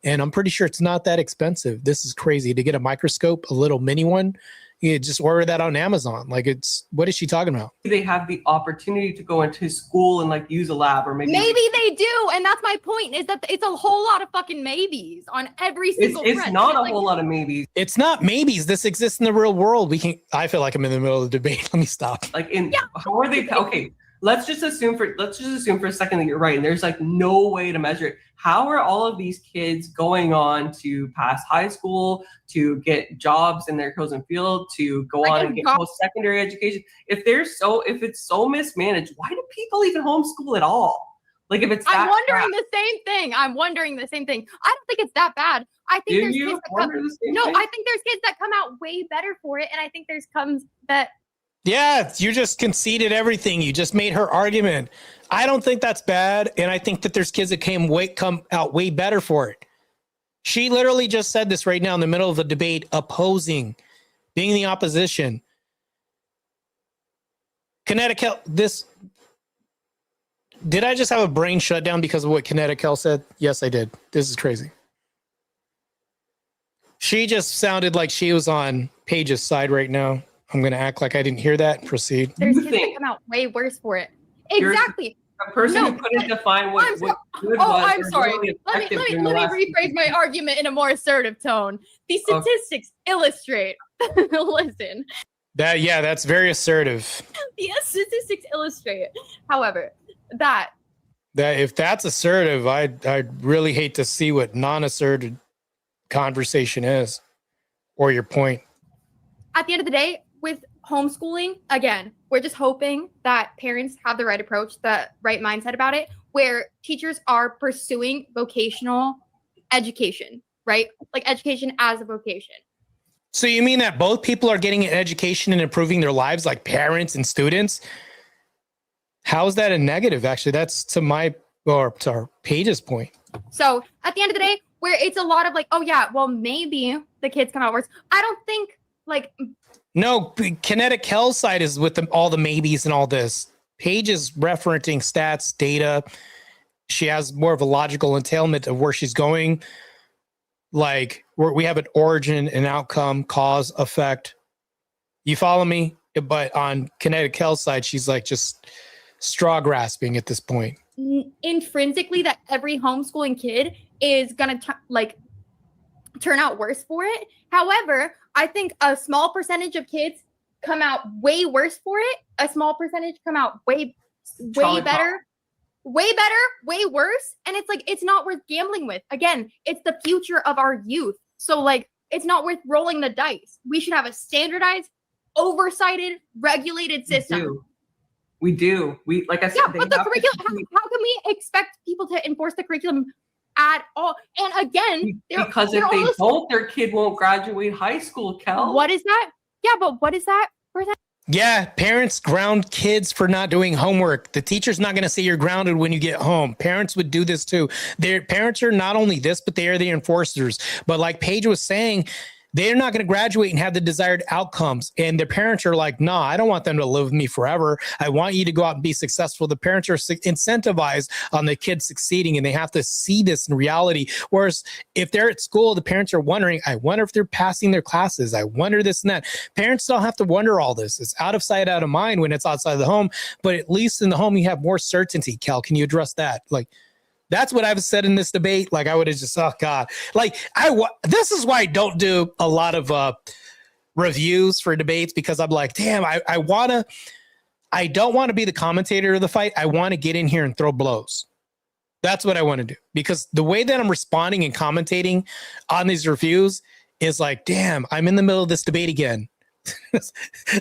And I'm pretty sure it's not that expensive. This is crazy. To get a microscope, a little mini one, you just order that on Amazon. Like what is she talking about? They have the opportunity to go into school and like use a lab, or maybe they do. And that's my point, is that it's a whole lot of fucking maybes on every single it's front. not a whole lot of maybes. It's not maybes. This exists in the real world. I feel like I'm in the middle of the debate. Let me stop. Like how are they? Okay, let's just assume for a second that you're right, and there's like no way to measure it. How are all of these kids going on to pass high school, to get jobs in their chosen field, to go on and get post-secondary education? If it's so mismanaged, why do people even homeschool at all? Like if it's I'm wondering the same thing. I don't think it's that bad. I think there's kids that I think there's kids that come out way better for it, and I think there's comes that. Yeah, you just conceded everything. You just made her argument. I don't think that's bad, and I think that there's kids that come out way better for it. She literally just said this right now in the middle of the debate, opposing, being the opposition. Kinetic, this. Did I just have a brain shutdown because of what Kinetic said? Yes, I did. This is crazy. She just sounded like she was on Paige's side right now. I'm going to act like I didn't hear that and proceed. There's kids that come out way worse for it. Exactly. A person who couldn't define what good was. I'm sorry. Really let me rephrase my argument in a more assertive tone. The statistics illustrate. Listen. That's very assertive. The statistics illustrate. However, that if that's assertive, I'd really hate to see what non-assertive conversation is, or your point. At the end of the day, with homeschooling, again, we're just hoping that parents have the right approach, the right mindset about it, where teachers are pursuing vocational education, right? Like education as a vocation. So you mean that both people are getting an education and improving their lives, like parents and students? How is that a negative? Actually, that's to our Paige's point. So at the end of the day, where it's a lot of like, oh yeah, well maybe the kids come out worse. I don't think like. No, Kinetic Kells side is with all the maybes and all this. Paige is referencing stats, data. She has more of a logical entailment of where she's going. Like we have an origin, an outcome, cause, effect. You follow me? But on Kinetic Kells side, she's like just straw grasping at this point. Intrinsically, that every homeschooling kid is gonna turn out worse for it. However, I think a small percentage of kids come out way worse for it. A small percentage come out way better, way worse. And it's like, it's not worth gambling with. Again, it's the future of our youth. So like, it's not worth rolling the dice. We should have a standardized, oversighted, regulated system. We do. Like I said, yeah, but the curriculum, how can we expect people to enforce the curriculum at all? And again, because if they don't, their kid won't graduate high school, Kel. What is that? Yeah, but what is that for that? Yeah, parents ground kids for not doing homework. The teacher's not going to say you're grounded when you get home. Parents would do this too. Their parents are not only this, but they are the enforcers. But like Paige was saying, they're not going to graduate and have the desired outcomes. And their parents are like, nah, I don't want them to live with me forever. I want you to go out and be successful. The parents are incentivized on the kids succeeding, and they have to see this in reality. Whereas if they're at school, the parents are wondering, I wonder if they're passing their classes. I wonder this and that. Parents don't have to wonder all this. It's out of sight, out of mind when it's outside of the home. But at least in the home, you have more certainty. Kel, can you address that? Like, that's what I've said in this debate. Like I would have just, oh God, like this is why I don't do a lot of reviews for debates, because I'm like, damn, I don't want to be the commentator of the fight. I want to get in here and throw blows. That's what I want to do, because the way that I'm responding and commentating on these reviews is like, damn, I'm in the middle of this debate again.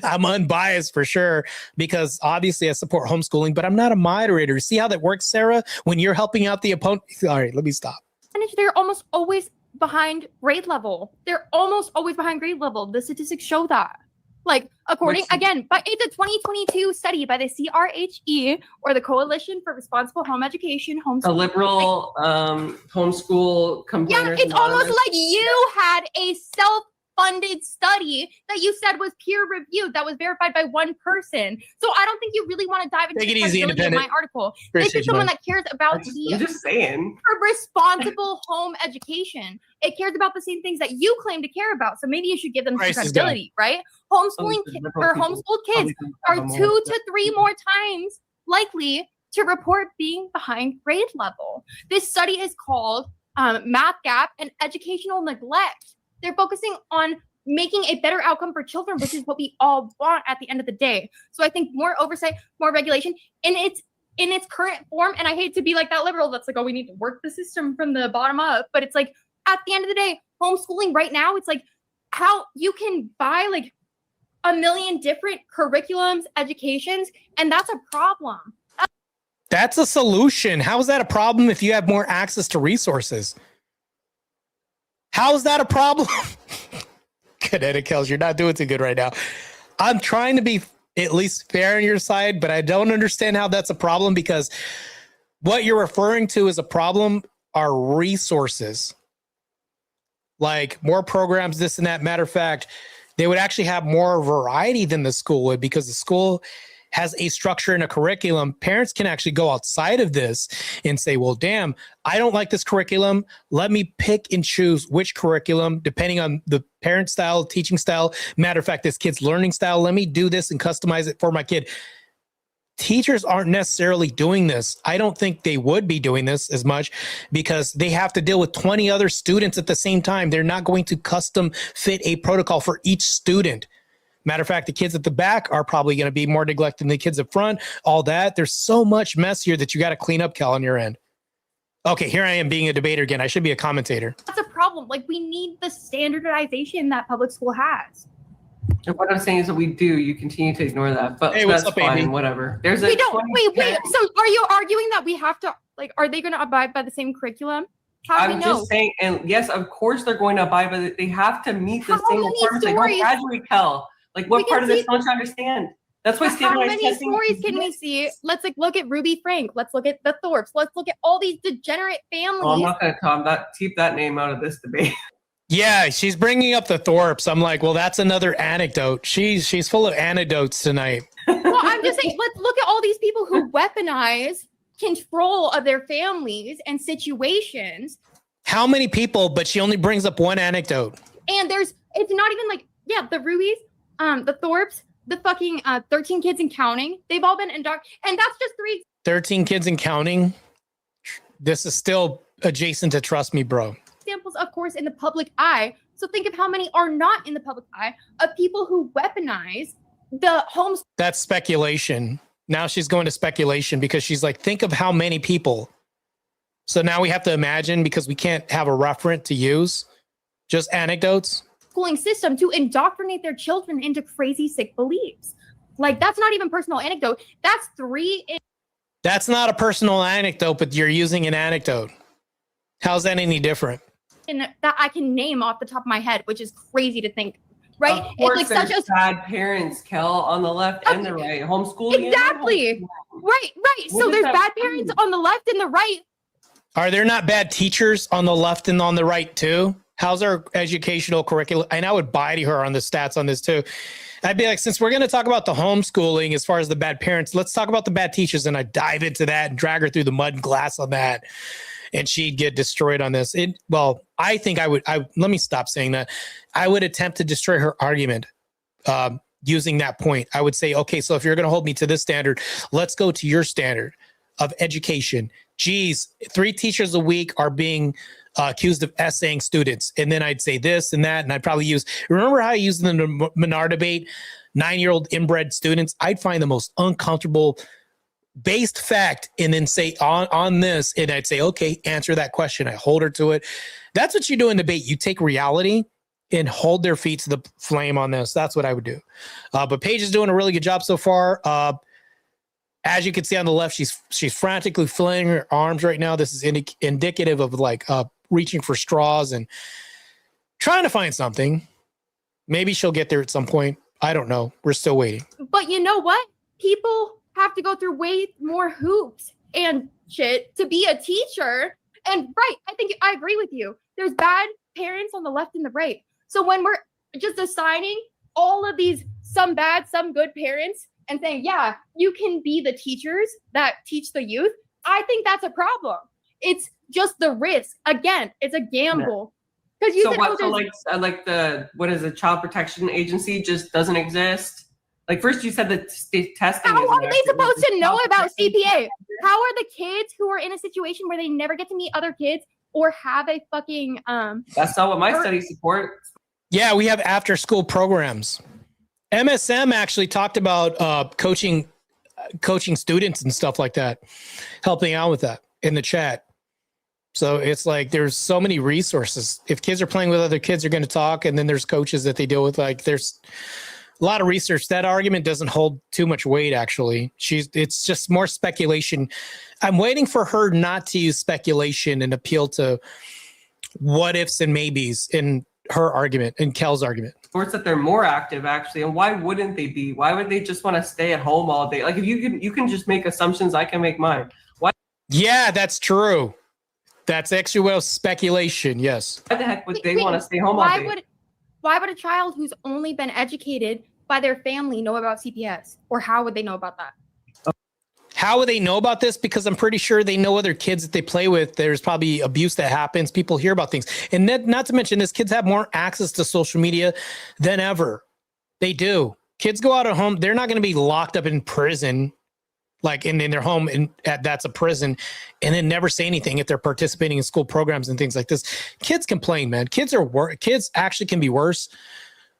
I'm unbiased for sure, because obviously I support homeschooling, but I'm not a moderator. See how that works, Sarah? When you're helping out the opponent. All right, let me stop. And they're almost always behind grade level. The statistics show that. Like, but it's a 2022 study by the CRHE, or the Coalition for Responsible Home Education. A liberal homeschool complainers. Yeah, it's almost like you had a self-funded study that you said was peer-reviewed, that was verified by one person. So I don't think you really want to dive into the credibility of my article. This is someone that cares about I'm just saying. Responsible home education. It cares about the same things that you claim to care about. So maybe you should give them some credibility, right? Homeschooled kids are 2 to 3 more times likely to report being behind grade level. This study is called Math Gap and Educational Neglect. They're focusing on making a better outcome for children, which is what we all want at the end of the day. So I think more oversight, more regulation in its current form. And I hate to be like that liberal that's like, oh, we need to work the system from the bottom up. But it's like, at the end of the day, homeschooling right now, it's like how you can buy like a million different curriculums, educations, and that's a problem. That's a solution. How is that a problem if you have more access to resources? How is that a problem? Kinetic, Kells, you're not doing too good right now. I'm trying to be at least fair on your side, but I don't understand how that's a problem, because what you're referring to as a problem are resources. Like more programs, this and that. Matter of fact, they would actually have more variety than the school would, because the school has a structure and a curriculum. Parents can actually go outside of this and say, well, damn, I don't like this curriculum. Let me pick and choose which curriculum, depending on the parent style, teaching style. Matter of fact, this kid's learning style. Let me do this and customize it for my kid. Teachers aren't necessarily doing this. I don't think they would be doing this as much, because they have to deal with 20 other students at the same time. They're not going to custom fit a protocol for each student. Matter of fact, the kids at the back are probably going to be more neglected than the kids up front. All that. There's so much mess here that you got to clean up, Kel, on your end. Okay, here I am being a debater again. I should be a commentator. That's a problem. Like, we need the standardization that public school has. And what I'm saying is that we do. You continue to ignore that, but Hey, what's that's up, fine. baby? Whatever. There's a We don't. 20 Wait. So, are you arguing that we have to? Like, are they going to abide by the same curriculum? How do I'm we know? just saying, and yes, of course they're going to abide by it. They have to meet the How same many requirements. They don't stories- graduate, Kel. Like, what We part can of this see- don't you understand? That's why How standardized many testing stories can we see? Let's like look at Ruby Frank. Let's look at the Thorpes. Let's look at all these degenerate families. Oh, I'm not going to keep that name out of this debate. Yeah, she's bringing up the Thorpes. I'm like, well, that's another anecdote. She's full of anecdotes tonight. Well, I'm just saying, let's look at all these people who weaponize control of their families and situations. How many people? But she only brings up one anecdote. And it's not even like, yeah, the Rubies, the Thorpes, the fucking 13 kids and counting. They've all been indoctrinated. And that's just 3 13 kids and counting. This is still adjacent to Trust Me, Bro. examples, of course, in the public eye. So think of how many are not in the public eye of people who weaponize the homes. That's speculation. Now she's going to speculation, because she's like, think of how many people. So now we have to imagine, because we can't have a referent to use, just anecdotes. Schooling system to indoctrinate their children into crazy, sick beliefs. Like, that's not even personal anecdote. That's 3. That's not a personal anecdote, but you're using an anecdote. How's that any different? That I can name off the top of my head, which is crazy to think, right? Of course, It's like there's such a bad parents, Kel, on the left and the right. Homeschooling. and exactly homeschooling. right. What So does there's that bad mean? parents on the left and the right. Are there not bad teachers on the left and on the right too? How's our educational curriculum? And I would buy to her on the stats on this too. I'd be like, since we're going to talk about the homeschooling as far as the bad parents, let's talk about the bad teachers. And I dive into that and drag her through the mud and glass on that. And she'd get destroyed on this. I think let me stop saying that. I would attempt to destroy her argument using that point. I would say, okay, so if you're going to hold me to this standard, let's go to your standard of education. Geez, 3 teachers a week are being accused of essaying students. And then I'd say this and that. And I'd probably remember how I used in the Menard debate, 9-year-old inbred students? I'd find the most uncomfortable based fact and then say on this. And I'd say, okay, answer that question. I hold her to it. That's what you do in debate. You take reality and hold their feet to the flame on this. That's what I would do. But Paige is doing a really good job so far. As you can see on the left, she's frantically flailing her arms right now. This is indicative of like reaching for straws and trying to find something. Maybe she'll get there at some point. I don't know. We're still waiting. But you know what? People have to go through way more hoops and shit to be a teacher. And right, I think I agree with you. There's bad parents on the left and the right. So when we're just assigning all of these, some bad, some good parents, and saying, yeah, you can be the teachers that teach the youth, I think that's a problem. It's just the risk. Again, it's a gamble. Because you said, like the what is it, Child Protection Agency just doesn't exist? Like first you said that testing. How are they accurate. supposed to know about Protection- CPA? How are the kids who are in a situation where they never get to meet other kids or have a fucking That's not what my studies support. Yeah, we have after school programs. MSM actually talked about coaching students and stuff like that, helping out with that in the chat. So it's like there's so many resources. If kids are playing with other kids, they're going to talk, and then there's coaches that they deal with. Like there's a lot of research. That argument doesn't hold too much weight, actually. It's just more speculation. I'm waiting for her not to use speculation and appeal to what ifs and maybes in her argument, in Kells' argument. Sports that they're more active, actually, and why wouldn't they be? Why would they just want to stay at home all day? Like if you can just make assumptions, I can make mine. Why? Yeah, that's true. That's actually well speculation. Yes. Why the heck would they want to stay home all day? Why would a child who's only been educated by their family know about CPS? Or how would they know about that? How would they know about this? Because I'm pretty sure they know other kids that they play with. There's probably abuse that happens. People hear about things. And then, not to mention this, kids have more access to social media than ever. They do. Kids go out of home. They're not going to be locked up in prison, like in their home, and that's a prison, and then never say anything if they're participating in school programs and things like this. Kids complain, man. Kids actually can be worse.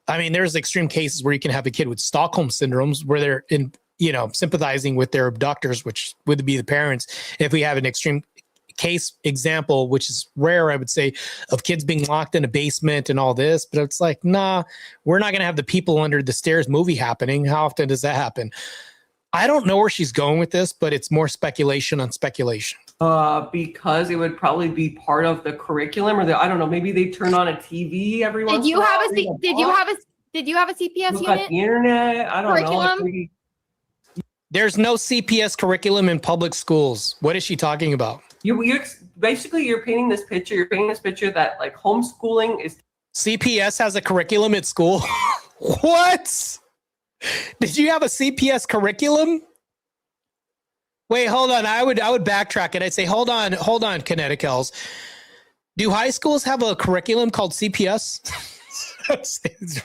I mean, there's extreme cases where you can have a kid with Stockholm syndromes where they're sympathizing with their abductors, which would be the parents. If we have an extreme case example, which is rare, I would say, of kids being locked in a basement and all this, but it's like, nah, we're not going to have the people under the stairs movie happening. How often does that happen? I don't know where she's going with this, but it's more speculation on speculation. Because it would probably be part of the curriculum, or I don't know, maybe they turn on a TV every once in a while. Did you have a CPS Look unit? at the internet. I don't know. Like There's no CPS curriculum in public schools. What is she talking about? You're painting this picture. You're painting this picture that like homeschooling is. CPS has a curriculum at school. What? Did you have a CPS curriculum? Wait, hold on. I would backtrack it. I'd say, hold on, Kinetic Kells. Do high schools have a curriculum called CPS? Devastating.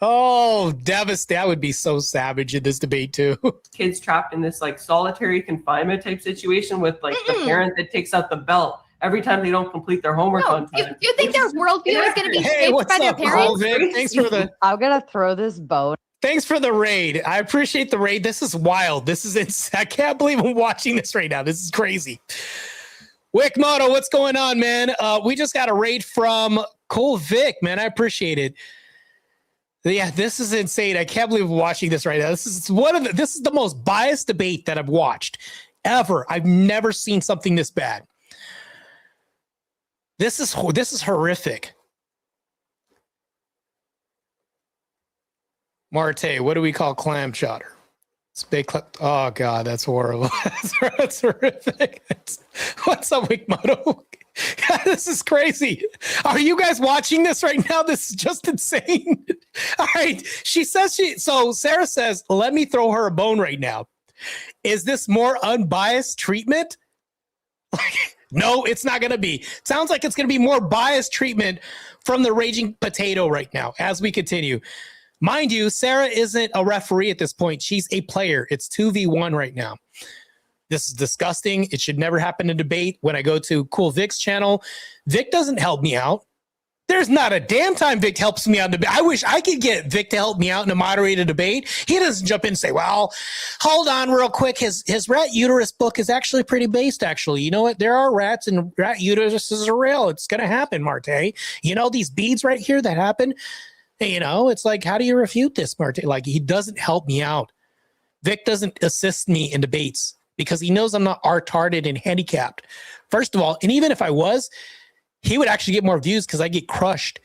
I would be so savage in this debate too. Kids trapped in this like solitary confinement type situation with like the parent that takes out the belt every time they don't complete their homework on time. You think their worldview is going to be shaped by their parents? Thanks for the. I'm gonna throw this bone. Thanks for the raid. I appreciate the raid. This is wild. This is insane. I can't believe I'm watching this right now. This is crazy. Wickmoto, what's going on, man? We just got a raid from Cool Vic, man. I appreciate it. Yeah, this is insane. I can't believe I'm watching this right now. This is the most biased debate that I've watched ever. I've never seen something this bad. This is horrific. Marte, what do we call clam chowder? Oh God, that's horrible. That's horrific. What's up, Wickmoto? God, this is crazy. Are you guys watching this right now? This is just insane. All right. So Sarah says, let me throw her a bone right now. Is this more unbiased treatment? No, it's not going to be. Sounds like it's going to be more biased treatment from the Raging Potato right now as we continue. Mind you, Sarah isn't a referee at this point. She's a player. It's 2v1 right now. This is disgusting. It should never happen in debate. When I go to Cool Vic's channel, Vic doesn't help me out. There's not a damn time Vic helps me out in debate. I wish I could get Vic to help me out in a moderated debate. He doesn't jump in and say, well, hold on real quick. His rat uterus book is actually pretty based, actually. You know what? There are rats and rat uteruses are real. It's going to happen, Marte. You know, these beads right here that happen, you know, it's like, how do you refute this, Marte? Like, he doesn't help me out. Vic doesn't assist me in debates because he knows I'm not retarded and handicapped. First of all, and even if I was, he would actually get more views because I get crushed.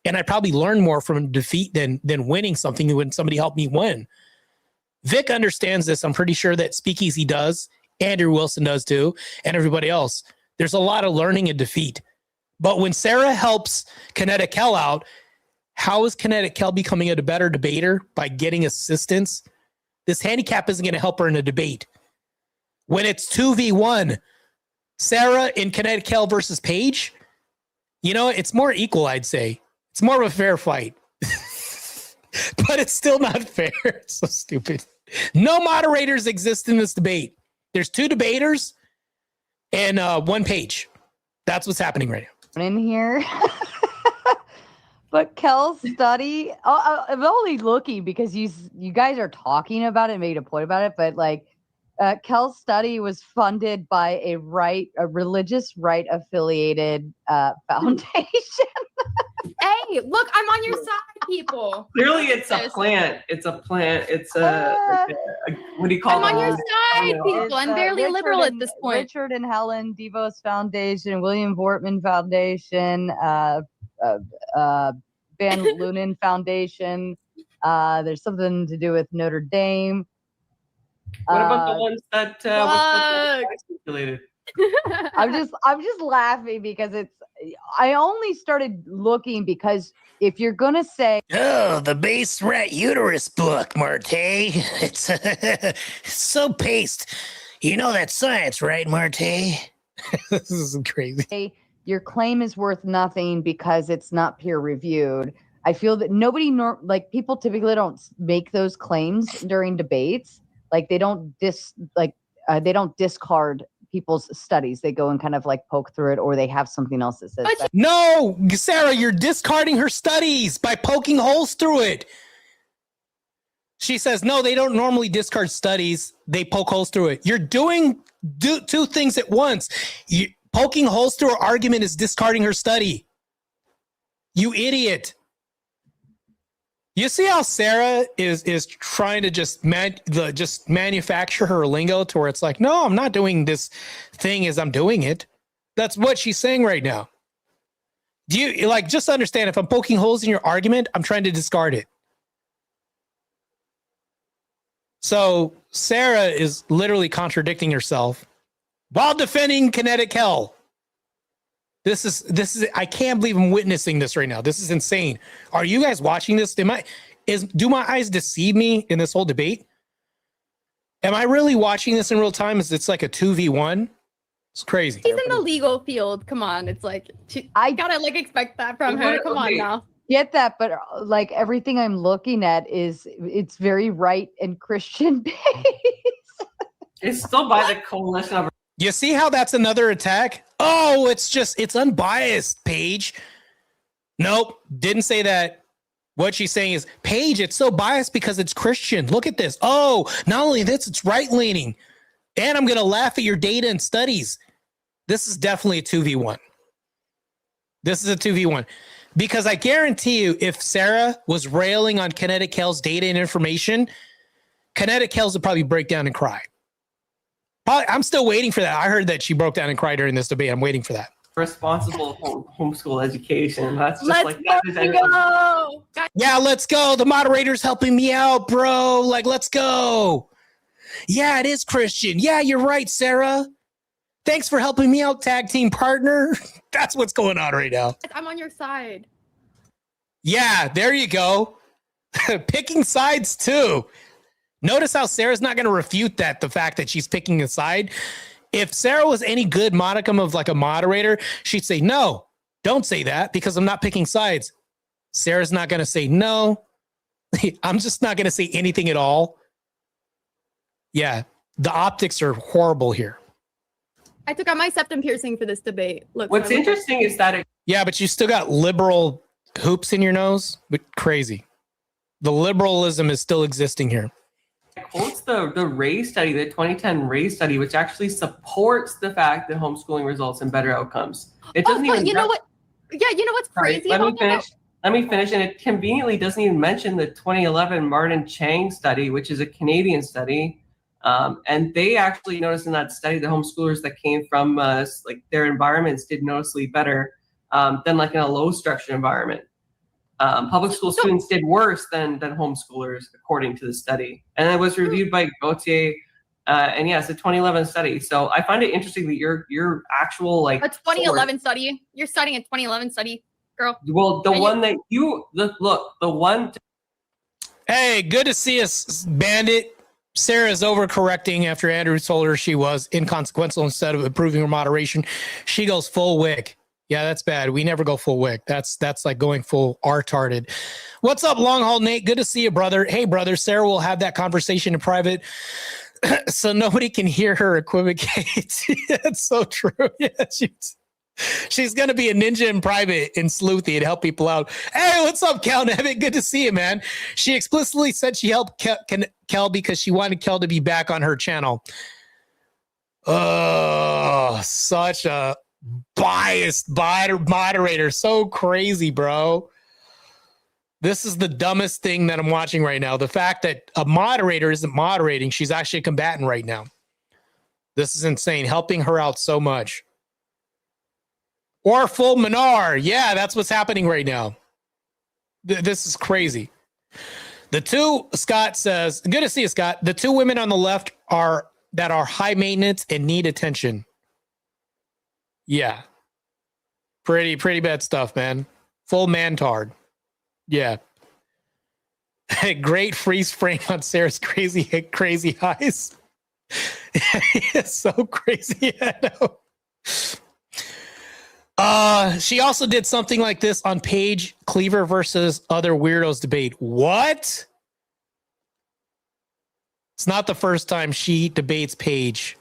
And I probably learn more from defeat than winning something when somebody helped me win. Vic understands this. I'm pretty sure that Speakeasy does. Andrew Wilson does too. And everybody else. There's a lot of learning and defeat. But when Sarah helps Kinetic Kell out, how is Kinetic Kell becoming a better debater? By getting assistance? This handicap isn't going to help her in a debate. When it's 2v1, Sarah in Kinetic Kell versus Paige, you know, it's more equal, I'd say. It's more of a fair fight. But it's still not fair. It's so stupid. No moderators exist in this debate. There's 2 debaters and 1 Paige. That's what's happening right now. In here. But Kells study, I'm only looking because you guys are talking about it, made a point about it, but like Kells study was funded by a religious right affiliated foundation. Hey, look, I'm on your side, people. Clearly, it's a plant. It's a plant. It's a what do you call I'm it? on your side, people. I'm barely liberal at this point. Richard and Helen DeVos Foundation, William Vortman Foundation, Van Lunen Foundation. There's something to do with Notre Dame. What about the ones that were calculated? I'm just laughing because I only started looking because if you're gonna say, oh, the base rat uterus book, Marte, it's so paced. You know that's science, right, Marte? This is crazy. Your claim is worth nothing because it's not peer reviewed. I feel that people typically don't make those claims during debates. Like they don't discard people's studies. They go and kind of like poke through it, or they have something else that says that. No, Sarah, you're discarding her studies by poking holes through it. She says, no, they don't normally discard studies. They poke holes through it. You're doing two things at once. Poking holes through her argument is discarding her study. You idiot. You see how Sarah is trying to just manufacture her lingo to where it's like, no, I'm not doing this thing as I'm doing it. That's what she's saying right now. Do you just understand if I'm poking holes in your argument, I'm trying to discard it. So Sarah is literally contradicting herself while defending Kinetic Hell. This is I can't believe I'm witnessing this right now. This is insane. Are you guys watching this? Do my eyes deceive me in this whole debate? Am I really watching this in real time? It's like a 2v1? It's crazy. She's in the legal field. Come on. It's like I gotta expect that from her. Come on now. Get that, but like everything I'm looking at it's very right and Christian based. It's still by the coalition of. You see how that's another attack? Oh, it's unbiased, Paige. Nope, didn't say that. What she's saying is, Paige, it's so biased because it's Christian. Look at this. Oh, not only this, it's right-leaning. And I'm going to laugh at your data and studies. This is definitely a 2v1. This is a 2v1. Because I guarantee you, if Sarah was railing on Kinetic Kells' data and information, Kinetic Kells would probably break down and cry. I'm still waiting for that. I heard that she broke down and cried during this debate. I'm waiting for that. Responsible homeschool education. That's just let's go. Yeah, let's go. The moderator's helping me out, bro. Let's go. Yeah, it is Christian. Yeah, you're right, Sarah. Thanks for helping me out, tag team partner. That's what's going on right now. I'm on your side. Yeah, there you go. Picking sides too. Notice how Sarah's not going to refute the fact that she's picking a side. If Sarah was any good modicum of like a moderator, she'd say, no, don't say that because I'm not picking sides. Sarah's not going to say no. I'm just not going to say anything at all. Yeah, the optics are horrible here. I took out my septum piercing for this debate. Look, what's interesting is that yeah, but you still got liberal hoops in your nose. But crazy. The liberalism is still existing here. Quotes the Ray study, the 2010 Ray study, which actually supports the fact that homeschooling results in better outcomes. It doesn't even. You know what? Yeah, you know what's crazy? Let me finish, and it conveniently doesn't even mention the 2011 Martin Chang study, which is a Canadian study, and they actually noticed in that study the homeschoolers that came from their environments did noticeably better than in a low structured environment. Public school students did worse than homeschoolers, according to the study. And it was reviewed by Gauthier. And yes, a 2011 study. So I find it interesting that your actual a 2011 study. You're studying a 2011 study, girl. Well, the one that you look, the one. Hey, good to see us, Bandit. Sarah's overcorrecting after Andrew told her she was inconsequential instead of improving her moderation. She goes full wick. Yeah, that's bad. We never go full wick. That's like going full R-tarded. What's up, Long Haul Nate? Good to see you, brother. Hey, brother. Sarah will have that conversation in private so nobody can hear her equivocate. That's so true. Yeah, She's gonna be a ninja in private and sleuthy and help people out. Hey, what's up, Kel? Nevin? Good to see you, man. She explicitly said she helped Kel because she wanted Kel to be back on her channel. Oh, such a biased moderator. So crazy, bro. This is the dumbest thing that I'm watching right now. The fact that a moderator isn't moderating, she's actually a combatant right now. This is insane. Helping her out so much. Or full Minar. Yeah, that's what's happening right now. This is crazy. The two, Scott says, good to see you, Scott. The two women on the left are high maintenance and need attention. Yeah. Pretty bad stuff, man. Full mantard. Yeah. Great freeze frame on Sarah's crazy eyes. It's so crazy. I know. She also did something like this on Paige Cleaver versus other weirdos debate. What? It's not the first time she debates Paige.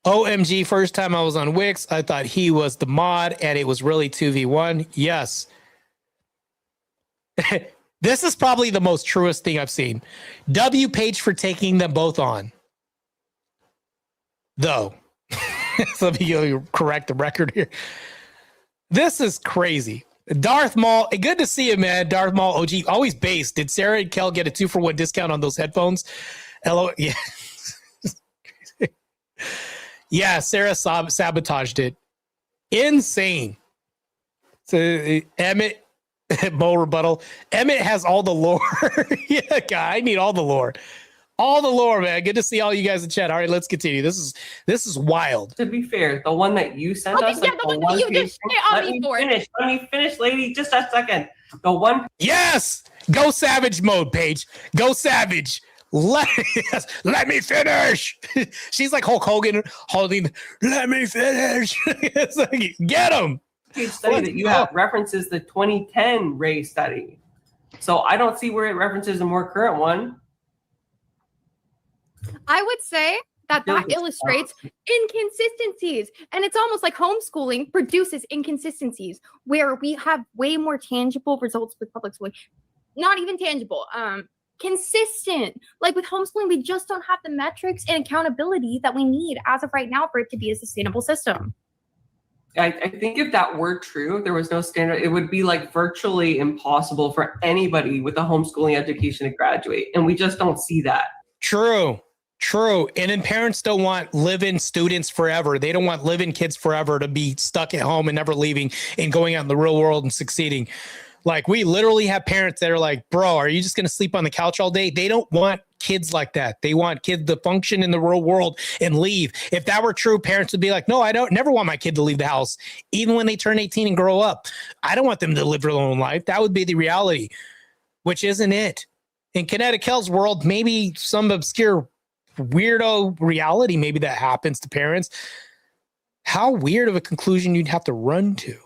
OMG, first time I was on Wix, I thought he was the mod and it was really 2v1. Yes. This is probably the most truest thing I've seen. W Paige for taking them both on. Though. So let me correct the record here. This is crazy. Darth Maul, good to see you, man. Darth Maul OG, always based. Did Sarah and Kel get a 2-for-1 discount on those headphones? Hello, yeah. Yeah, Sarah sabotaged it. Insane. So Emmett, Mo rebuttal. Emmett has all the lore. Yeah, guy, I need all the lore. All the lore, man. Good to see all you guys in chat. All right, let's continue. This is wild. To be fair, the one that you sent us, yeah, the one that you just shit on me for. Let me finish, lady. Just a second. The one. Yes, go savage mode, Paige. Go savage. Let me finish. She's like Hulk Hogan holding. Let me finish. It's like, get him. Study that you have references the 2010 Ray study, so I don't see where it references a more current one. I would say that illustrates inconsistencies. And it's almost like homeschooling produces inconsistencies where we have way more tangible results with public schooling. Not even tangible, consistent. Like with homeschooling, we just don't have the metrics and accountability that we need as of right now for it to be a sustainable system. I think if that were true, if there was no standard, it would be like virtually impossible for anybody with a homeschooling education to graduate. And we just don't see that. True. And then parents don't want live-in students forever. They don't want live-in kids forever to be stuck at home and never leaving and going out in the real world and succeeding. Like, we literally have parents that are like, bro, are you just going to sleep on the couch all day? They don't want kids like that. They want kids to function in the real world and leave. If that were true, parents would be like, no, I don't never want my kid to leave the house, even when they turn 18 and grow up. I don't want them to live their own life. That would be the reality, which isn't it. In Kinetic Kells' world, maybe some obscure weirdo reality, maybe that happens to parents. How weird of a conclusion you'd have to run to.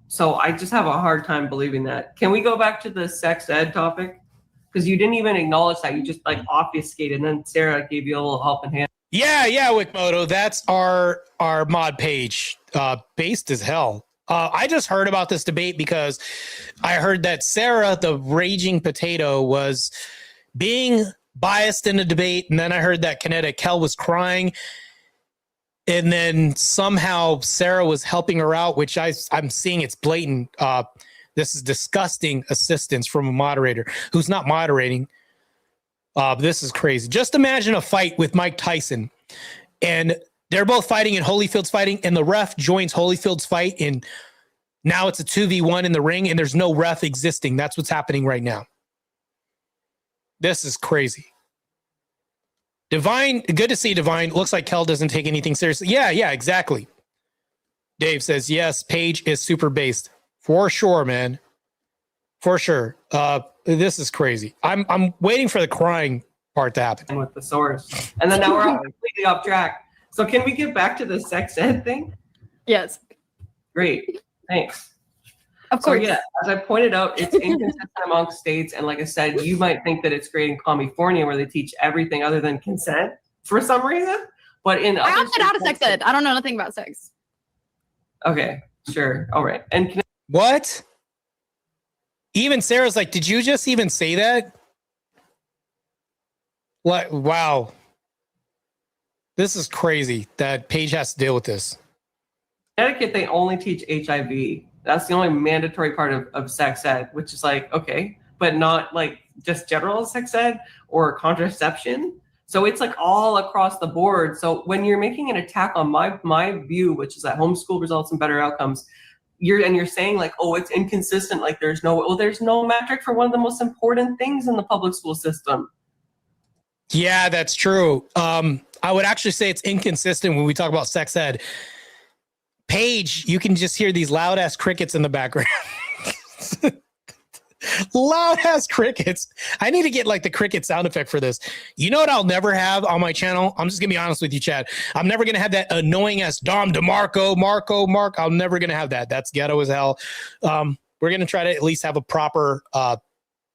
So I just have a hard time believing that. Can we go back to the sex ed topic? Because you didn't even acknowledge that. You just like obfuscated, and then Sarah gave you a little helping hand. Yeah, Wickmoto. That's our mod page. Based as hell. I just heard about this debate because I heard that Sarah, the raging potato, was being biased in the debate, and then I heard that Kinetic Kel was crying, and then somehow Sarah was helping her out, which I'm seeing it's blatant. This is disgusting assistance from a moderator who's not moderating. This is crazy. Just imagine a fight with Mike Tyson, and they're both fighting in Holyfield's fighting, and the ref joins Holyfield's fight, and now it's a 2v1 in the ring, and there's no ref existing. That's what's happening right now. This is crazy. Divine, good to see Divine. Looks like Kel doesn't take anything seriously. Yeah, exactly. Dave says, yes, Paige is super based. For sure, man. For sure. This is crazy. I'm waiting for the crying part to happen. With the source. And then now we're completely off track. So can we get back to the sex ed thing? Yes. Great. Thanks. Of course. So yeah, as I pointed out, it's inconsistent amongst states. And like I said, you might think that it's great in California where they teach everything other than consent for some reason. But in I other opted out of sex ed. I don't know nothing about sex. Okay, sure. All right. And What? Even Sarah's like, did you just even say that? What? Wow. This is crazy that Paige has to deal with this. Connecticut, they only teach HIV. That's the only mandatory part of sex ed, which is like, okay, but not like just general sex ed or contraception. So it's like all across the board. So when you're making an attack on my view, which is that homeschool results in better outcomes, you're saying like, oh, it's inconsistent. Like there's no metric for one of the most important things in the public school system. Yeah, that's true. I would actually say it's inconsistent when we talk about sex ed. Paige, you can just hear these loud ass crickets in the background. Loud ass crickets. I need to get like the cricket sound effect for this. You know what I'll never have on my channel? I'm just gonna be honest with you, Chad. I'm never gonna have that annoying ass Dom DeMarco, Mark. I'm never gonna have that. That's ghetto as hell. We're gonna try to at least have a proper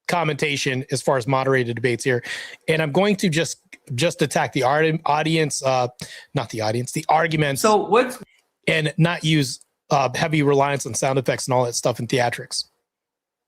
commentation as far as moderated debates here, and I'm going to just attack the audience, not the audience, the arguments. So what's and not use heavy reliance on sound effects and all that stuff in theatrics.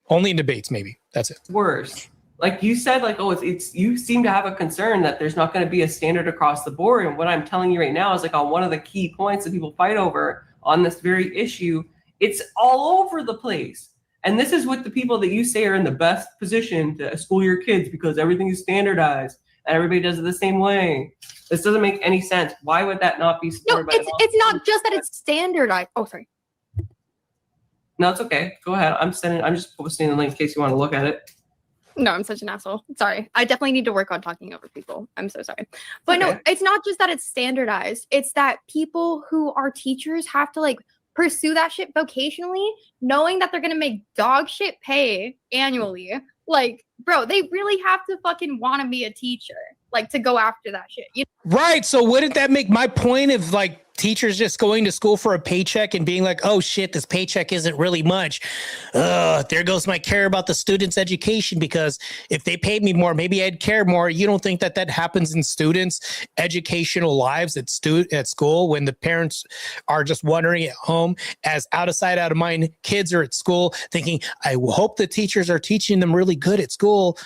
Only in debates, maybe. That's it. worse? Like you said, like, oh, it's you seem to have a concern that there's not going to be a standard across the board. And what I'm telling you right now is like on one of the key points that people fight over on this very issue, it's all over the place. And this is what the people that you say are in the best position to school your kids because everything is standardized and everybody does it the same way. This doesn't make any sense. Why would that not be No, supported by it's not just that it's standardized. Oh, sorry. No, it's okay. Go ahead. I'm just posting the link in case you want to look at it. No, I'm such an asshole. Sorry. I definitely need to work on talking over people. I'm so sorry. But Okay. no, it's not just that it's standardized. It's that people who are teachers have to like pursue that shit vocationally, knowing that they're going to make dog shit pay annually. Like, bro, they really have to fucking want to be a teacher, like to go after that shit. You Right. So wouldn't that make my point of like teachers just going to school for a paycheck and being like, oh shit, this paycheck isn't really much. There goes my care about the students' education, because if they paid me more, maybe I'd care more. You don't think that happens in students' educational lives at school when the parents are just wondering at home as out of sight, out of mind, kids are at school thinking, I hope the teachers are teaching them really good at school.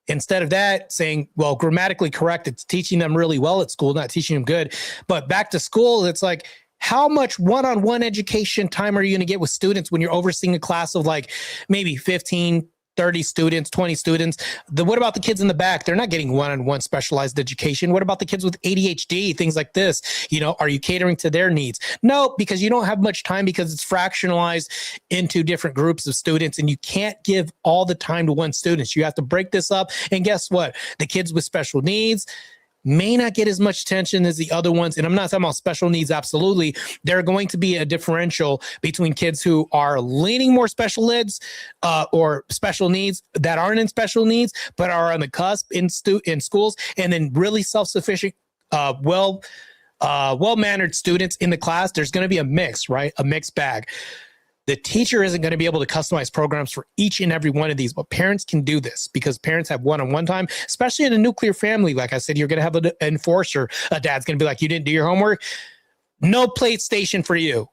Instead of that, saying, well, grammatically correct, it's teaching them really well at school, not teaching them good. But back to school, it's like, how much one-on-one education time are you going to get with students when you're overseeing a class of like maybe 15, 30 students, 20 students? What about the kids in the back? They're not getting one-on-one specialized education. What about the kids with ADHD, things like this? You know, are you catering to their needs? No, because you don't have much time because it's fractionalized into different groups of students and you can't give all the time to one student. You have to break this up. And guess what? The kids with special needs may not get as much attention as the other ones. And I'm not talking about special needs. Absolutely. There are going to be a differential between kids who are leaning more special eds or special needs that aren't in special needs, but are on the cusp in schools, and then really self-sufficient, well-mannered students in the class. There's going to be a mix, right? A mixed bag. The teacher isn't going to be able to customize programs for each and every one of these, but parents can do this because parents have one-on-one time, especially in a nuclear family. Like I said, you're going to have an enforcer. A dad's going to be like, you didn't do your homework. No PlayStation for you.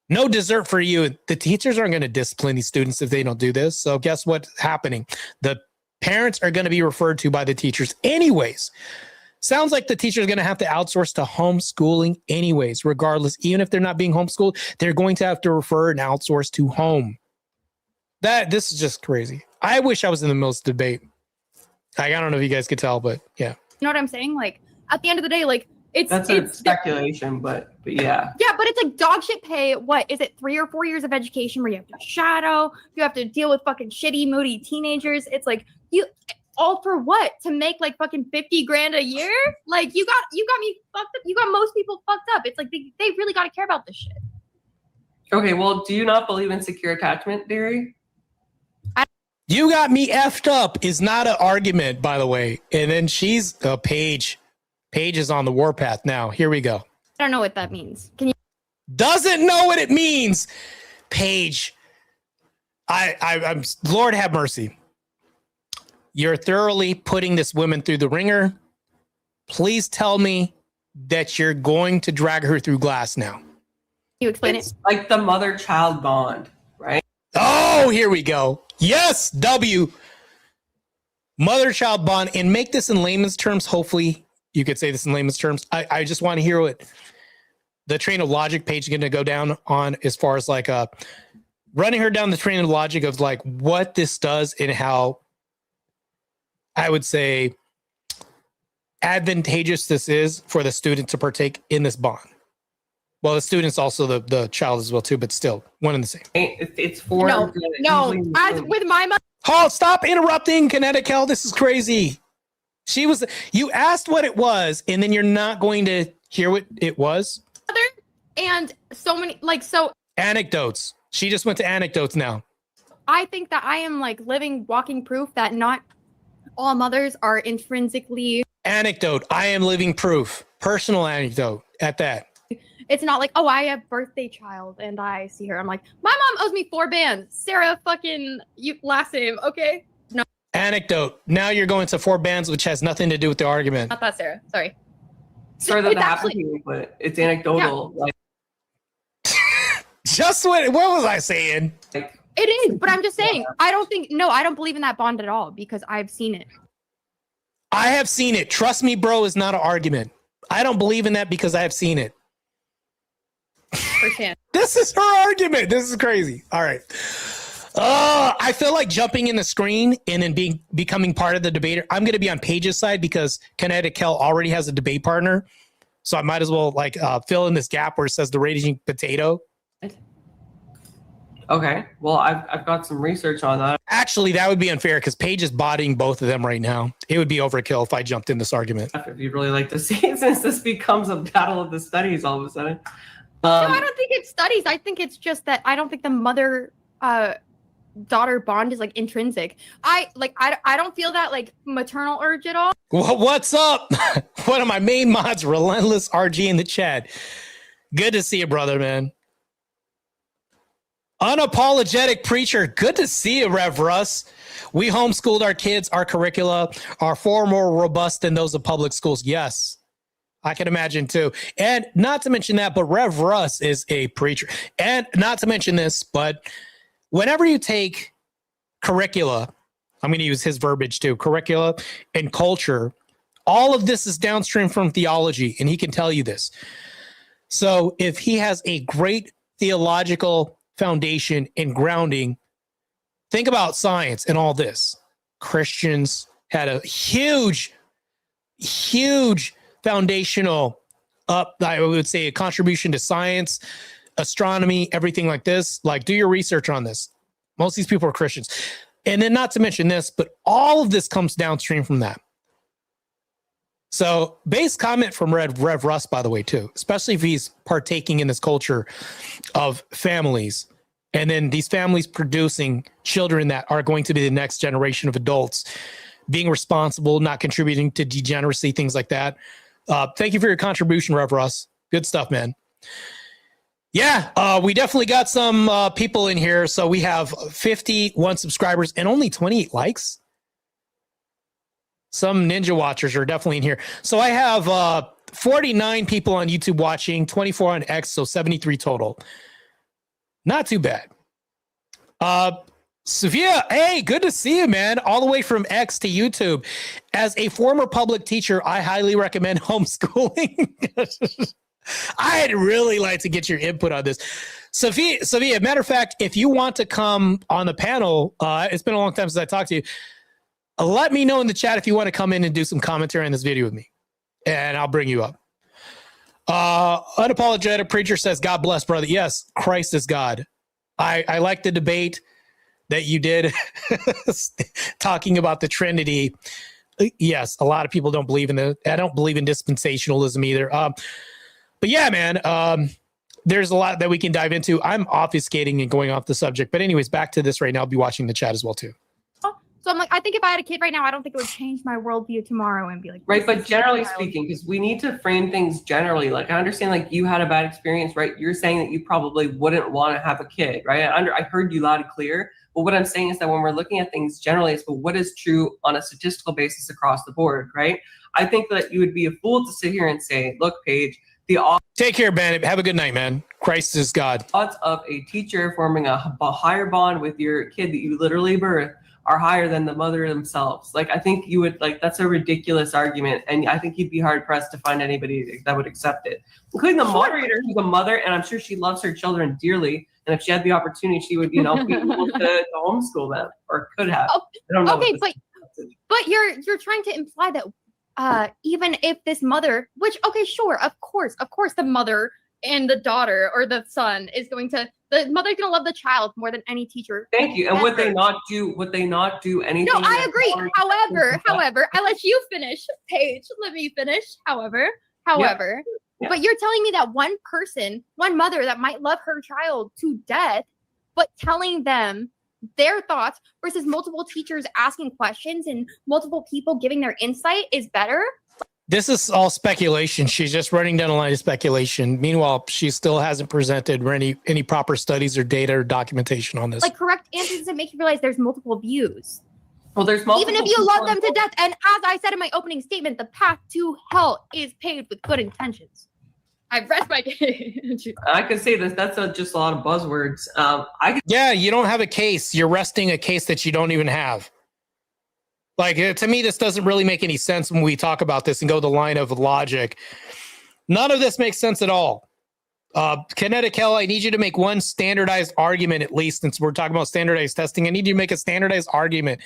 No dessert for you. The teachers aren't going to discipline these students if they don't do this. So guess what's happening? The parents are going to be referred to by the teachers anyways. Sounds like the teacher is going to have to outsource to homeschooling anyways, regardless. Even if they're not being homeschooled, they're going to have to refer and outsource to home. This is just crazy. I wish I was in the most debate. I don't know if you guys could tell, but yeah. know what I'm saying? Like at the end of the day, like That's a speculation, but yeah. Yeah, but it's like dog shit pay. What is it? 3 or 4 years of education where you have to shadow, you have to deal with fucking shitty, moody teenagers. It's like all for what? To make like fucking 50 grand a year? Like you got me fucked up. You got most people fucked up. It's like they really got to care about this shit. Okay, well, do you not believe in secure attachment theory? You got me effed up is not an argument, by the way. And then she's Paige. Paige is on the warpath now. Here we go. I don't know what that means. Can you? Doesn't know what it means. Paige. I'm Lord have mercy. You're thoroughly putting this woman through the ringer. Please tell me that you're going to drag her through glass now? You explain It's it. like the mother-child bond, right? Oh, here we go. Yes, W. Mother-child bond. And make this in layman's terms. Hopefully you could say this in layman's terms. I just want to hear what the train of logic page is going to go down on as far as like running her down the train of logic of like what this does and how I would say advantageous this is for the student to partake in this bond. Well, the student's also the child as well too, but still one and the same. It's for No, no. usually- As with my mother, Halt, stop interrupting, Kinetic. Hell, this is crazy. You asked what it was, and then you're not going to hear what it was? and so many Anecdotes. She just went to anecdotes now. I think that I am like living, walking proof that not all mothers are intrinsically. Anecdote. I am living proof. Personal anecdote at that. It's not like, oh, I have birthday child and I see her. I'm like, my mom owes me 4 bands. Sarah, fucking you last name, okay? No, Anecdote. Now you're going to 4 bands, which has nothing to do with the argument. not that Sarah. Sorry. Sorry that It's happened actually- to you, but it's anecdotal. Just what was I saying? Like It is, but I'm just saying, I don't believe in that bond at all because I've seen it. I have seen it. Trust me, bro, is not an argument. I don't believe in that because I have seen it. Firsthand. This is her argument. This is crazy. All right. I feel like jumping in the screen and then becoming part of the debater. I'm going to be on Paige's side because Kinetic Kel already has a debate partner. So I might as well like fill in this gap where it says the raging potato. okay, well I've got some research on that. Actually, that would be unfair because Paige is bodying both of them right now. It would be overkill if I jumped in this argument. If you'd really like to see, since this becomes a battle of the studies all of a sudden. No, I don't think it's studies. I think it's just that I don't think the mother daughter bond is like intrinsic. I don't feel that like maternal urge at all. Well, what's up? One of my main mods, Relentless RG in the chat. Good to see you, brother, man. Unapologetic preacher. Good to see you, Rev Russ. We homeschooled our kids. Our curricula are far more robust than those of public schools. Yes, I can imagine too. And not to mention that, but Rev Russ is a preacher. And not to mention this, but whenever you take curricula, I'm going to use his verbiage too, curricula and culture, all of this is downstream from theology, and he can tell you this. So if he has a great theological foundation and grounding, think about science and all this. Christians had a huge foundational I would say a contribution to science, astronomy, everything like this. Like, do your research on this. Most of these people are Christians. And then not to mention this, but all of this comes downstream from that. So base comment from Rev Russ, by the way, too, especially if he's partaking in this culture of families and then these families producing children that are going to be the next generation of adults, being responsible, not contributing to degeneracy, things like that. Thank you for your contribution, Rev Russ. Good stuff, man. Yeah, we definitely got some people in here. So we have 51 subscribers and only 28 likes. Some ninja watchers are definitely in here. So I have 49 people on YouTube watching, 24 on X, so 73 total. Not too bad. Sophia, hey, good to see you, man. All the way from X to YouTube. As a former public teacher, I highly recommend homeschooling. I'd really like to get your input on this. Sophia, matter of fact, if you want to come on the panel, it's been a long time since I talked to you. Let me know in the chat if you want to come in and do some commentary on this video with me, and I'll bring you up. Unapologetic preacher says, God bless, brother. Yes, Christ is God. I like the debate that you did talking about the Trinity. Yes, a lot of people don't believe in it. I don't believe in dispensationalism either. But yeah, man, there's a lot that we can dive into. I'm obfuscating and going off the subject. But anyways, back to this right now. I'll be watching the chat as well, too. So I'm like, I think if I had a kid right now, I don't think it would change my worldview tomorrow and be like, Right, this but is generally wild. speaking, because we need to frame things generally. Like I understand, like you had a bad experience, right? You're saying that you probably wouldn't want to have a kid, right? I heard you loud and clear, But what I'm saying is that when we're looking at things generally, it's what is true on a statistical basis across the board, right? I think that you would be a fool to sit here and say, look, Paige, the Take care, Bandit. Have a good night, man. Christ is God. odds of a teacher forming a higher bond with your kid that you literally birth are higher than the mother themselves. Like, I think you would, like, that's a ridiculous argument. And I think you'd be hard pressed to find anybody that would accept it, including the moderator who's a mother. And I'm sure she loves her children dearly. And if she had the opportunity, she would, be able to homeschool them, or could have. I don't know. Okay, but you're trying to imply that even if this mother, which, okay, sure, of course, the mother and the daughter or the son is the mother's gonna love the child more than any teacher. Thank you. And would they not do anything? No, I agree. However, I let you finish, Paige. Let me finish. However, Yeah. but you're telling me that one mother that might love her child to death, but telling them their thoughts versus multiple teachers asking questions and multiple people giving their insight is better? This is all speculation. She's just running down a line of speculation. Meanwhile, she still hasn't presented any proper studies or data or documentation on this. Like, correct answers that make you realize there's multiple views. Well, there's multiple. Even if you love them to death. And as I said in my opening statement, the path to hell is paved with good intentions. I rest my case. I could say this. That's just a lot of buzzwords. Yeah, you don't have a case. You're resting a case that you don't even have. Like, to me, this doesn't really make any sense when we talk about this and go the line of logic. None of this makes sense at all. Kinetic Hell, I need you to make one standardized argument, at least, since we're talking about standardized testing. I need you to make a standardized argument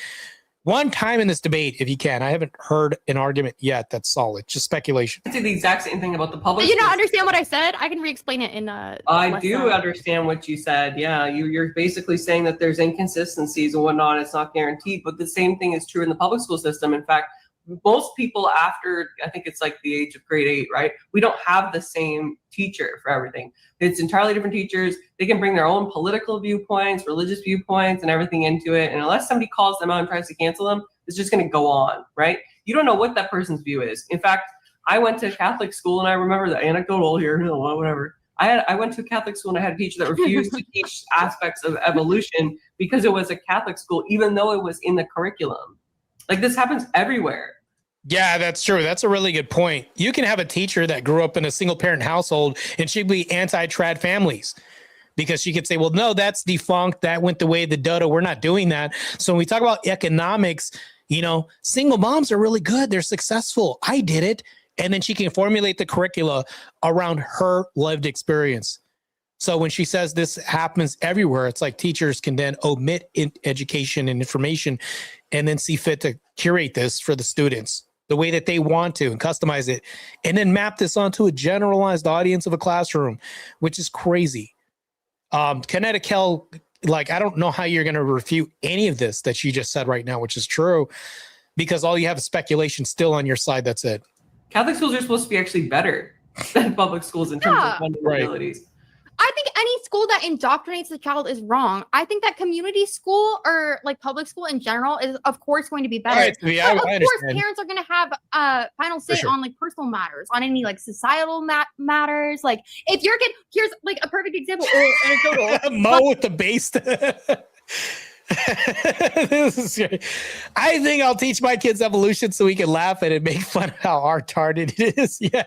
one time in this debate, if you can. I haven't heard an argument yet that's solid. Just speculation. I say the exact same thing about the public. Do you not understand what I said? I can re-explain it in I do understand what you said. Yeah, you're basically saying that there's inconsistencies and whatnot. It's not guaranteed, but the same thing is true in the public school system. In fact, most people after, I think it's like the age of grade 8, right? We don't have the same teacher for everything. It's entirely different teachers. They can bring their own political viewpoints, religious viewpoints, and everything into it. And unless somebody calls them out and tries to cancel them, it's just going to go on, right? You don't know what that person's view is. In fact, I went to Catholic school, and I remember the anecdotal here, whatever. I went to a Catholic school, and I had a teacher that refused to teach aspects of evolution because it was a Catholic school, even though it was in the curriculum. Like, this happens everywhere. Yeah, that's true. That's a really good point. You can have a teacher that grew up in a single parent household and she'd be anti-trad families because she could say, well, no, that's defunct. That went the way of the dodo. We're not doing that. So when we talk about economics, single moms are really good. They're successful. I did it. And then she can formulate the curricula around her lived experience. So when she says this happens everywhere, it's like teachers can then omit education and information and then see fit to curate this for the students the way that they want to and customize it and then map this onto a generalized audience of a classroom, which is crazy. Kinetic Hell, like, I don't know how you're going to refute any of this that you just said right now, which is true, because all you have is speculation still on your side. That's it. Catholic schools are supposed to be actually better than public schools in terms of funding abilities. I think any school that indoctrinates the child is wrong. I think that community school or like public school in general is, of course, going to be better. Right, yeah, but of course, parents are going to have final say on like personal matters, on any like societal matters. Like, if your kid, here's like a perfect example. Anecdotal. Mo with the bass. This is great. I think I'll teach my kids evolution so we can laugh at it and make fun of how retarded it is. Yeah.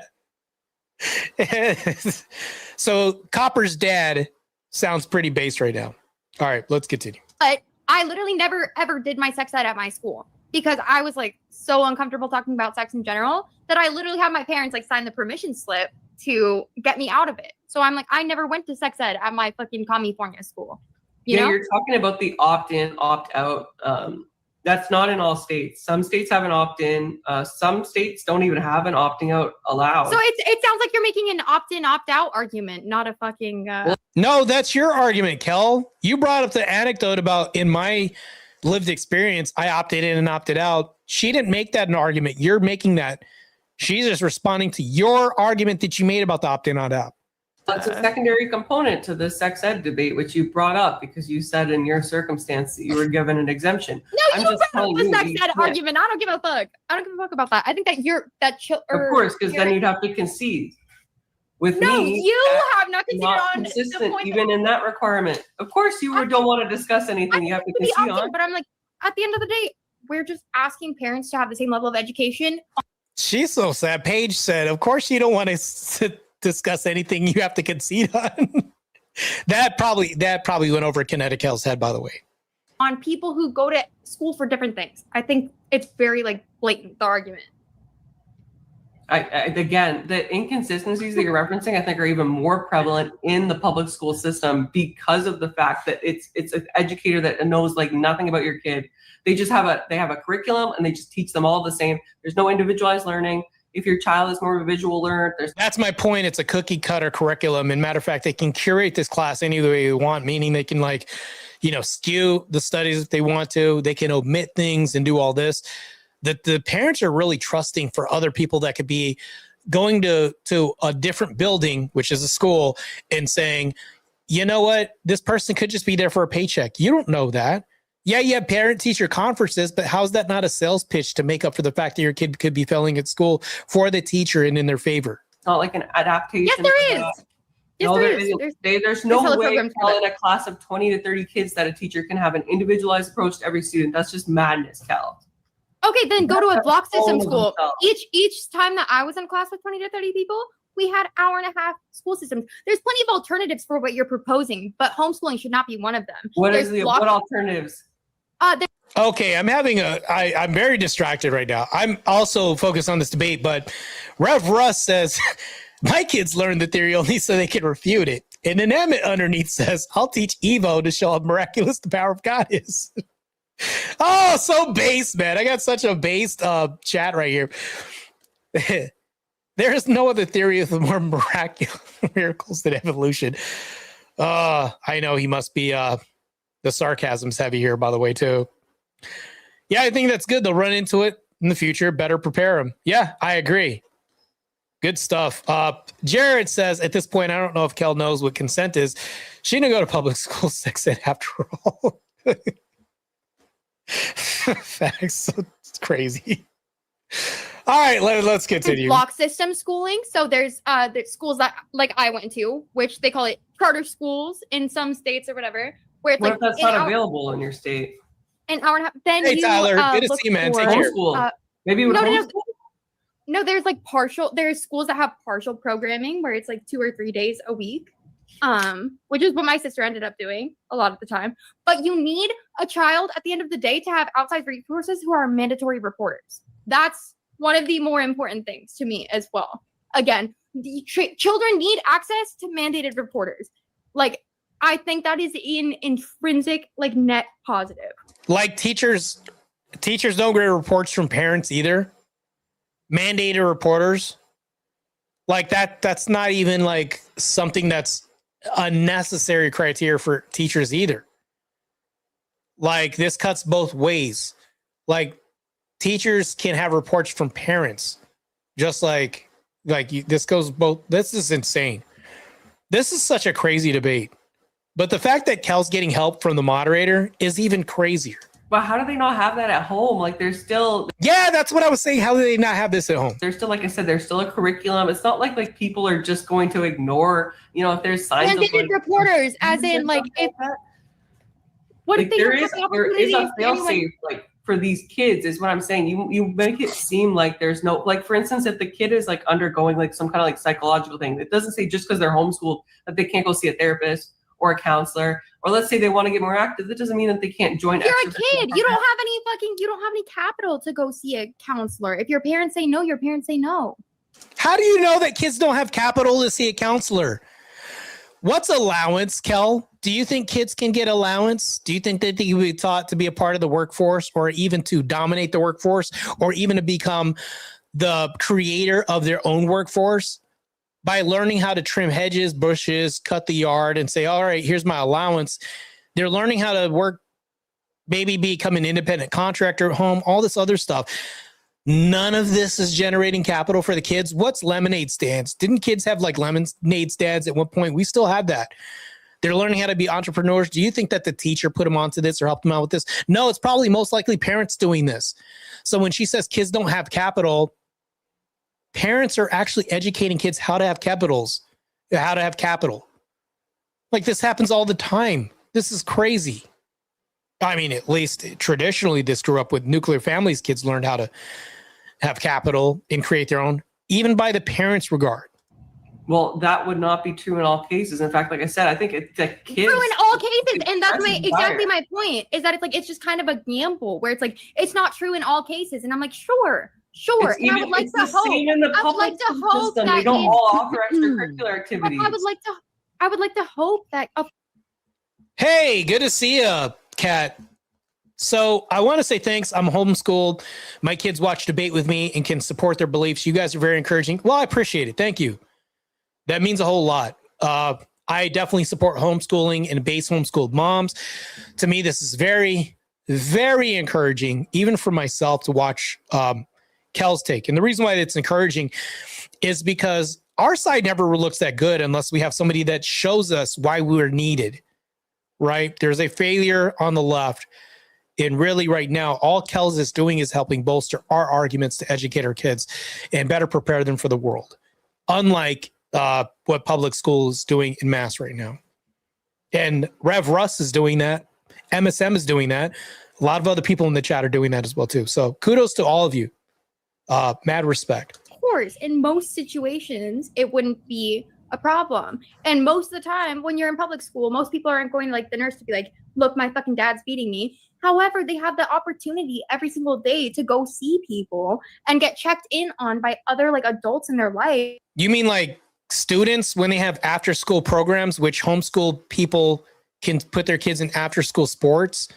So Copper's dad sounds pretty base right now. All right, let's continue. But I literally never ever did my sex ed at my school because I was like so uncomfortable talking about sex in general that I literally had my parents like sign the permission slip to get me out of it. So I'm like, I never went to sex ed at my fucking California school. You know? You're talking about the opt-in, opt-out. That's not in all states. Some states have an opt-in. Some states don't even have an opting out allowed. So it sounds like you're making an opt-in, opt-out argument, not a fucking... No, that's your argument, Kel. You brought up the anecdote about in my lived experience, I opted in and opted out. She didn't make that an argument. You're making that. She's just responding to your argument that you made about the opt-in, opt-out. That's a secondary component to the sex ed debate, which you brought up because you said in your circumstance that you were given an exemption. No, you brought up the sex ed argument. I don't give a fuck. I don't give a fuck about that. I think that of course, because then you'd have to concede. With No, me, you have not considered not on the consistent point even in that requirement. Of course, you don't want to discuss anything you have to be concede opting, on. but I'm like, at the end of the day, we're just asking parents to have the same level of education. She's so sad. Paige said, of course you don't want to discuss anything you have to concede on. that probably went over Kinetic Kells' head, by the way. On people who go to school for different things. I think it's very like blatant, the argument. Again, the inconsistencies that you're referencing, I think, are even more prevalent in the public school system because of the fact that it's an educator that knows like nothing about your kid. They just have a curriculum and they just teach them all the same. There's no individualized learning. If your child is more of a visual learner, that's my point. It's a cookie cutter curriculum. And matter of fact, they can curate this class any way they want, meaning they can skew the studies if they want to. They can omit things and do all this. The parents are really trusting for other people that could be going to a different building, which is a school, and saying, you know what, this person could just be there for a paycheck. You don't know that. Yeah, you have parent-teacher conferences, but how's that not a sales pitch to make up for the fact that your kid could be failing at school for the teacher and in their favor? It's not like an adaptation. Yes, there is. Yes, No, there is. There's no way in a class of 20 to 30 kids that a teacher can have an individualized approach to every student. That's just madness, Cal. Okay, then go to a block system school. themselves. Each time that I was in class with 20 to 30 people, we had hour-and-a-half school systems. There's plenty of alternatives for what you're proposing, but homeschooling should not be one of them. What alternatives? Okay, I'm very distracted right now. I'm also focused on this debate, but Rev Russ says, my kids learn the theory only so they can refute it. And then Emmett underneath says, I'll teach Evo to show how miraculous the power of God is. Oh, so base, man. I got such a based chat right here. There is no other theory of the more miraculous miracles than evolution. I know he must be the sarcasm's heavy here, by the way, too. Yeah, I think that's good. They'll run into it in the future. Better prepare them. Yeah, I agree. Good stuff. Jared says, at this point, I don't know if Kel knows what consent is. She didn't go to public school 6 after all. Facts. It's crazy. All right, let's continue. Block system schooling. So there's schools that like I went to, which they call it charter schools in some states or whatever. Where it's What like if that's not available in your state? An hour and a half. Then Hey, Tyler, good to look see you, man. for, Take care. Homeschool. Maybe it would homeschool? No, there's like partial. There's schools that have partial programming where it's like 2 or 3 days a week, which is what my sister ended up doing a lot of the time. But you need a child at the end of the day to have outside resources who are mandatory reporters. That's one of the more important things to me as well. Again, children need access to mandated reporters. Like, I think that is an intrinsic, like, net positive. Like teachers don't get reports from parents either. Mandated reporters. Like that's not even like something that's a necessary criteria for teachers either. Like this cuts both ways. Like teachers can have reports from parents. Just like this goes both. This is insane. This is such a crazy debate. But the fact that Kel's getting help from the moderator is even crazier. But how do they not have that at home? Like there's still... Yeah, that's what I was saying. How do they not have this at home? There's still, like I said, there's still a curriculum. It's not like people are just going to ignore, if there's signs of... Mandated reporters, as in like if... What if there is a fail-safe, like for these kids is what I'm saying. You make it seem like there's no, like for instance, if the kid is like undergoing like some kind of like psychological thing, it doesn't say just because they're homeschooled that they can't go see a therapist or a counselor, or let's say they want to get more active. That doesn't mean that they can't join. You're a kid. You don't have any capital to go see a counselor. If your parents say no, your parents say no. How do you know that kids don't have capital to see a counselor? What's allowance, Kel? Do you think kids can get allowance? Do you think that they can be taught to be a part of the workforce or even to dominate the workforce or even to become the creator of their own workforce? By learning how to trim hedges, bushes, cut the yard, and say, all right, here's my allowance. They're learning how to work, maybe become an independent contractor at home, all this other stuff. None of this is generating capital for the kids. What's lemonade stands? Didn't kids have like lemonade stands at one point? We still have that. They're learning how to be entrepreneurs. Do you think that the teacher put them onto this or helped them out with this? No, it's probably most likely parents doing this. So when she says kids don't have capital, parents are actually educating kids how to have capitals. how to have capital. Like this happens all the time. This is crazy. I mean, at least traditionally this grew up with nuclear families. Kids learned how to have capital and create their own, even by the parents' regard. Well, that would not be true in all cases. In fact, like I said, I think it's the kids. True in all cases, and that's exactly my. my point. Is that it's like it's just kind of a gamble where it's like it's not true in all cases, and I'm like, sure. And I would like to hope. I would like to hope that they don't all offer extracurricular activities. I would like to hope that. Hey, good to see you, Kat. So I want to say thanks. I'm homeschooled. My kids watch debate with me and can support their beliefs. You guys are very encouraging. Well, I appreciate it. Thank you. That means a whole lot. I definitely support homeschooling and base homeschooled moms. To me, this is very, very encouraging, even for myself to watch Kells take. And the reason why it's encouraging is because our side never looks that good unless we have somebody that shows us why we're needed, right? There's a failure on the left. And really right now, all Kells is doing is helping bolster our arguments to educate our kids and better prepare them for the world. Unlike what public school is doing in mass right now. And Rev Russ is doing that. MSM is doing that. A lot of other people in the chat are doing that as well too. So kudos to all of you. Mad respect. Of course, in most situations, it wouldn't be a problem. And most of the time when you're in public school, most people aren't going to like the nurse to be like, look, my fucking dad's beating me. However, they have the opportunity every single day to go see people and get checked in on by other like adults in their life. You mean like students when they have after school programs, which homeschool people can put their kids in after school sports?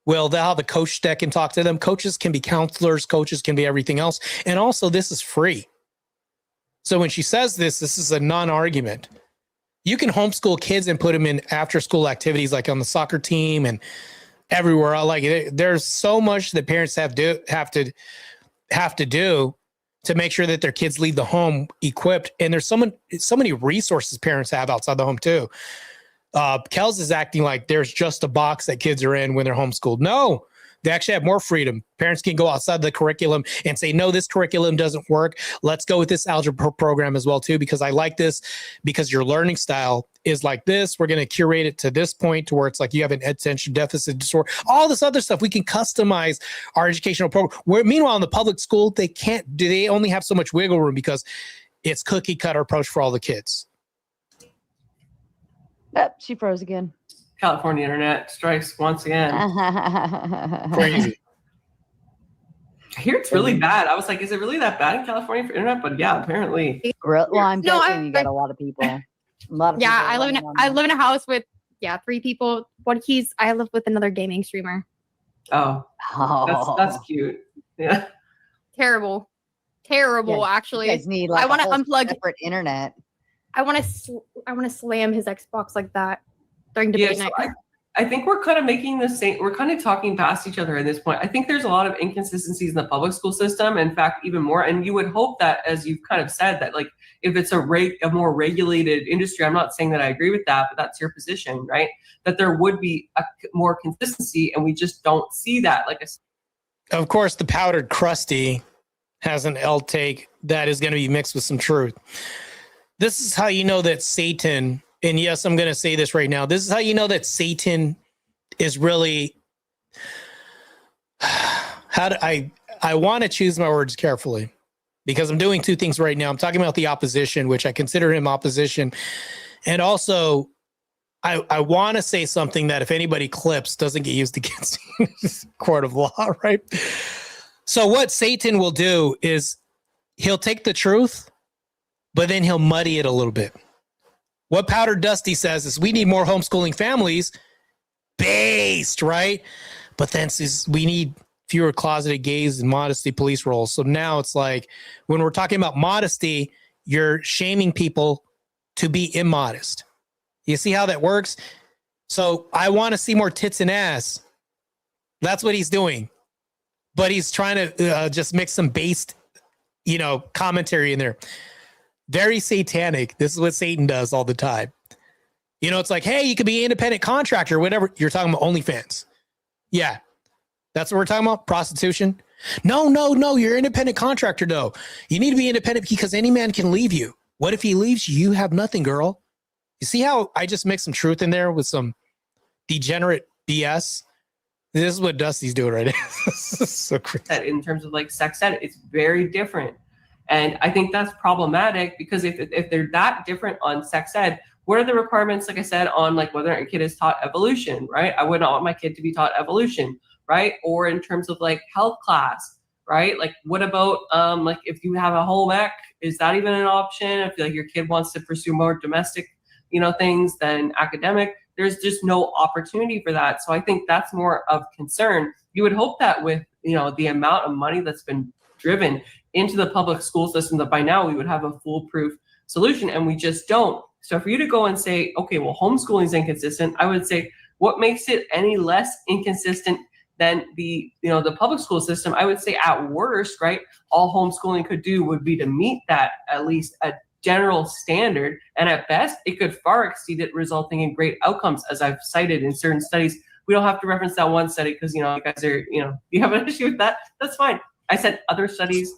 Well, they'll have a coach that can talk to them. Coaches can be counselors. Coaches can be everything else. And also this is free. So when she says this is a non-argument. You can homeschool kids and put them in after school activities like on the soccer team and everywhere. Like there's so much that parents have to do to make sure that their kids leave the home equipped. And there's so many resources parents have outside the home too. Kells is acting like there's just a box that kids are in when they're homeschooled. No, they actually have more freedom. Parents can go outside the curriculum and say, no, this curriculum doesn't work. Let's go with this algebra program as well too, because I like this, because your learning style is like this. We're going to curate it to this point to where it's like you have an attention deficit disorder, all this other stuff. We can customize our educational program. Where meanwhile, in the public school, they only have so much wiggle room because it's cookie cutter approach for all the kids. She froze again. California internet strikes once again. Crazy. I hear it's really bad. I was like, is it really that bad in California for internet? But yeah, apparently. Well, I'm guessing you got a lot of people. Yeah, I live in a house with 3 people. I live with another gaming streamer. Oh. That's cute. Yeah. Terrible, actually. You guys need like I want to unplug separate internet. I want to slam his Xbox like that during debate night. I think we're kind of making the same. We're kind of talking past each other at this point. I think there's a lot of inconsistencies in the public school system. In fact, even more. And you would hope that, as you've kind of said, that like if it's a more regulated industry, I'm not saying that I agree with that, but that's your position, right? That there would be a more consistency, and we just don't see that. Like, of course, the powdered crusty has an L take that is going to be mixed with some truth. This is how you know that Satan, and yes, I'm going to say this right now. This is how you know that Satan is really, I want to choose my words carefully because I'm doing 2 things right now. I'm talking about the opposition, which I consider him opposition. And also I want to say something that if anybody clips doesn't get used against court of law, right? So what Satan will do is he'll take the truth, but then he'll muddy it a little bit. What Powder Dusty says is we need more homeschooling families based, right? But then says we need fewer closeted gays and modesty police roles. So now it's like when we're talking about modesty, you're shaming people to be immodest. You see how that works? So I want to see more tits and ass. That's what he's doing. But he's trying to just mix some based, commentary in there. Very satanic. This is what Satan does all the time. It's like, hey, you could be an independent contractor, whatever. You're talking about OnlyFans. Yeah. That's what we're talking about? Prostitution? No. You're an independent contractor, though. You need to be independent because any man can leave you. What if he leaves you? You have nothing, girl. You see how I just mixed some truth in there with some degenerate BS? This is what Dusty's doing right now. So crazy. In terms of like sex ed, it's very different. And I think that's problematic because if they're that different on sex ed, what are the requirements, like I said, on like whether a kid is taught evolution, right? I would not want my kid to be taught evolution, right? Or in terms of like health class, right? Like what about like if you have a home ec, is that even an option? If like your kid wants to pursue more domestic, things than academic, there's just no opportunity for that. So I think that's more of concern. You would hope that with, the amount of money that's been driven into the public school system, that by now we would have a foolproof solution, and we just don't. So for you to go and say, okay, well, homeschooling is inconsistent, I would say, what makes it any less inconsistent than the public school system? I would say at worst, right, all homeschooling could do would be to meet that, at least a general standard, and at best it could far exceed it, resulting in great outcomes, as I've cited in certain studies. We don't have to reference that one study because you guys are, you have an issue with that, that's fine. I said other studies,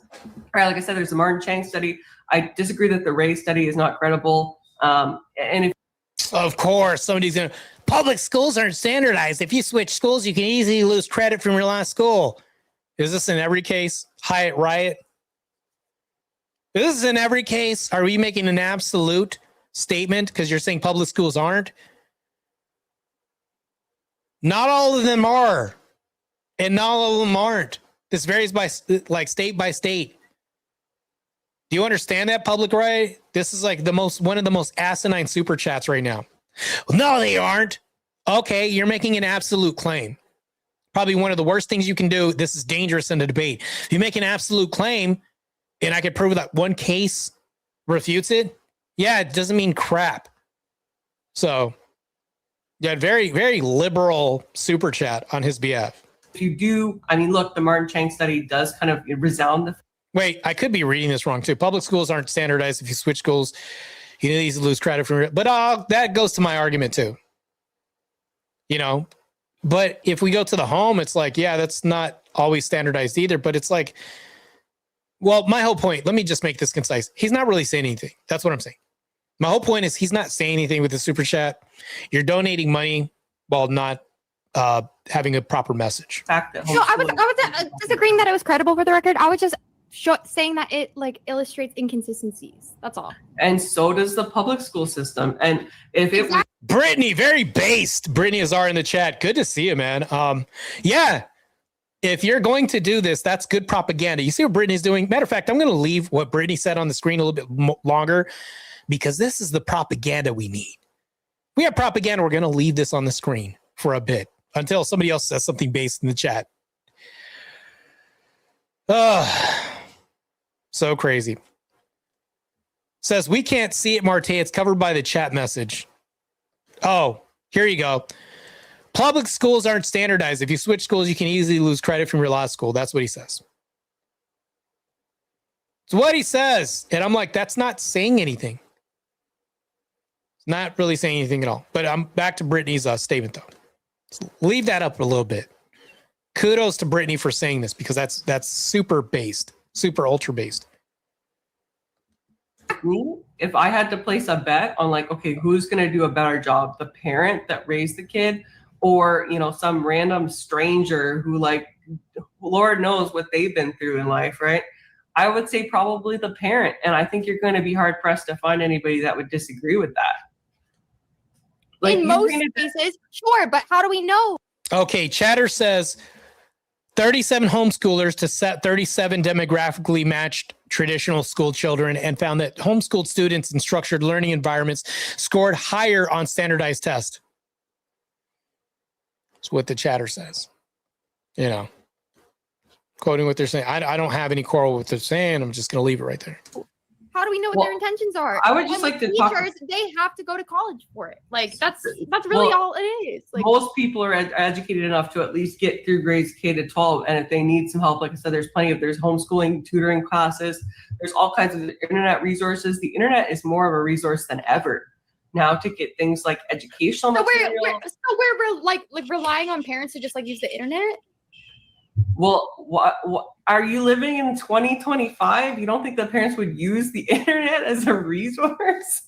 right? Like I said, there's a Martin Chang study. I disagree that the Ray study is not credible. And if of course, somebody's going to, public schools aren't standardized. If you switch schools, you can easily lose credit from your last school. Is this in every case? Hyatt Riot? Is this in every case? Are we making an absolute statement because you're saying public schools aren't? Not all of them are, and not all of them aren't. This varies by state by state. Do you understand that, Public Riot? This is like one of the most asinine super chats right now. No, they aren't. Okay, you're making an absolute claim. Probably one of the worst things you can do. This is dangerous in a debate. If you make an absolute claim, and I can prove that one case refutes it, yeah, it doesn't mean crap. So, yeah, very, very liberal super chat on his behalf. If you do, look, the Martin Chang study does kind of resound the. Wait, I could be reading this wrong too. Public schools aren't standardized. If you switch schools, you need to lose credit for it. But that goes to my argument too. But if we go to the home, it's like, yeah, that's not always standardized either. But it's like, well, my whole point, let me just make this concise. He's not really saying anything. That's what I'm saying. My whole point is he's not saying anything with the super chat. You're donating money while not having a proper message. Fact that So I was disagreeing that it was credible for the record. I was just saying that it illustrates inconsistencies. That's all. And so does the public school system. And if it was Brittany, very based. Brittany Azar in the chat. Good to see you, man. Yeah. If you're going to do this, that's good propaganda. You see what Brittany's doing? Matter of fact, I'm going to leave what Brittany said on the screen a little bit longer because this is the propaganda we need. We have propaganda. We're going to leave this on the screen for a bit until somebody else says something based in the chat. So crazy. Says, we can't see it, Marte. It's covered by the chat message. Oh, here you go. Public schools aren't standardized. If you switch schools, you can easily lose credit from your last school. That's what he says. It's what he says. And I'm like, that's not saying anything. It's not really saying anything at all. But I'm back to Brittany's statement, though. So leave that up a little bit. Kudos to Brittany for saying this because that's super based, super ultra based. If I had to place a bet on like, okay, who's going to do a better job, the parent that raised the kid or, some random stranger who like, Lord knows what they've been through in life, right? I would say probably the parent. And I think you're going to be hard pressed to find anybody that would disagree with that. Like, in most cases, sure, but how do we know? Okay, Chatter says 37 homeschoolers to set 37 demographically matched traditional school children and found that homeschooled students in structured learning environments scored higher on standardized tests. That's what the chatter says. Quoting what they're saying. I don't have any quarrel with what they're saying. I'm just going to leave it right there. How do we know what their intentions are? I would just like to teachers, they have to go to college for it. Like that's really all it is. Like most people are educated enough to at least get through grades K to 12, and if they need some help, like I said, there's homeschooling, tutoring classes. There's all kinds of internet resources. The internet is more of a resource than ever now to get things like educational material. We're like relying on parents to just like use the internet. Well, what are you living in 2025? You don't think the parents would use the internet as a resource?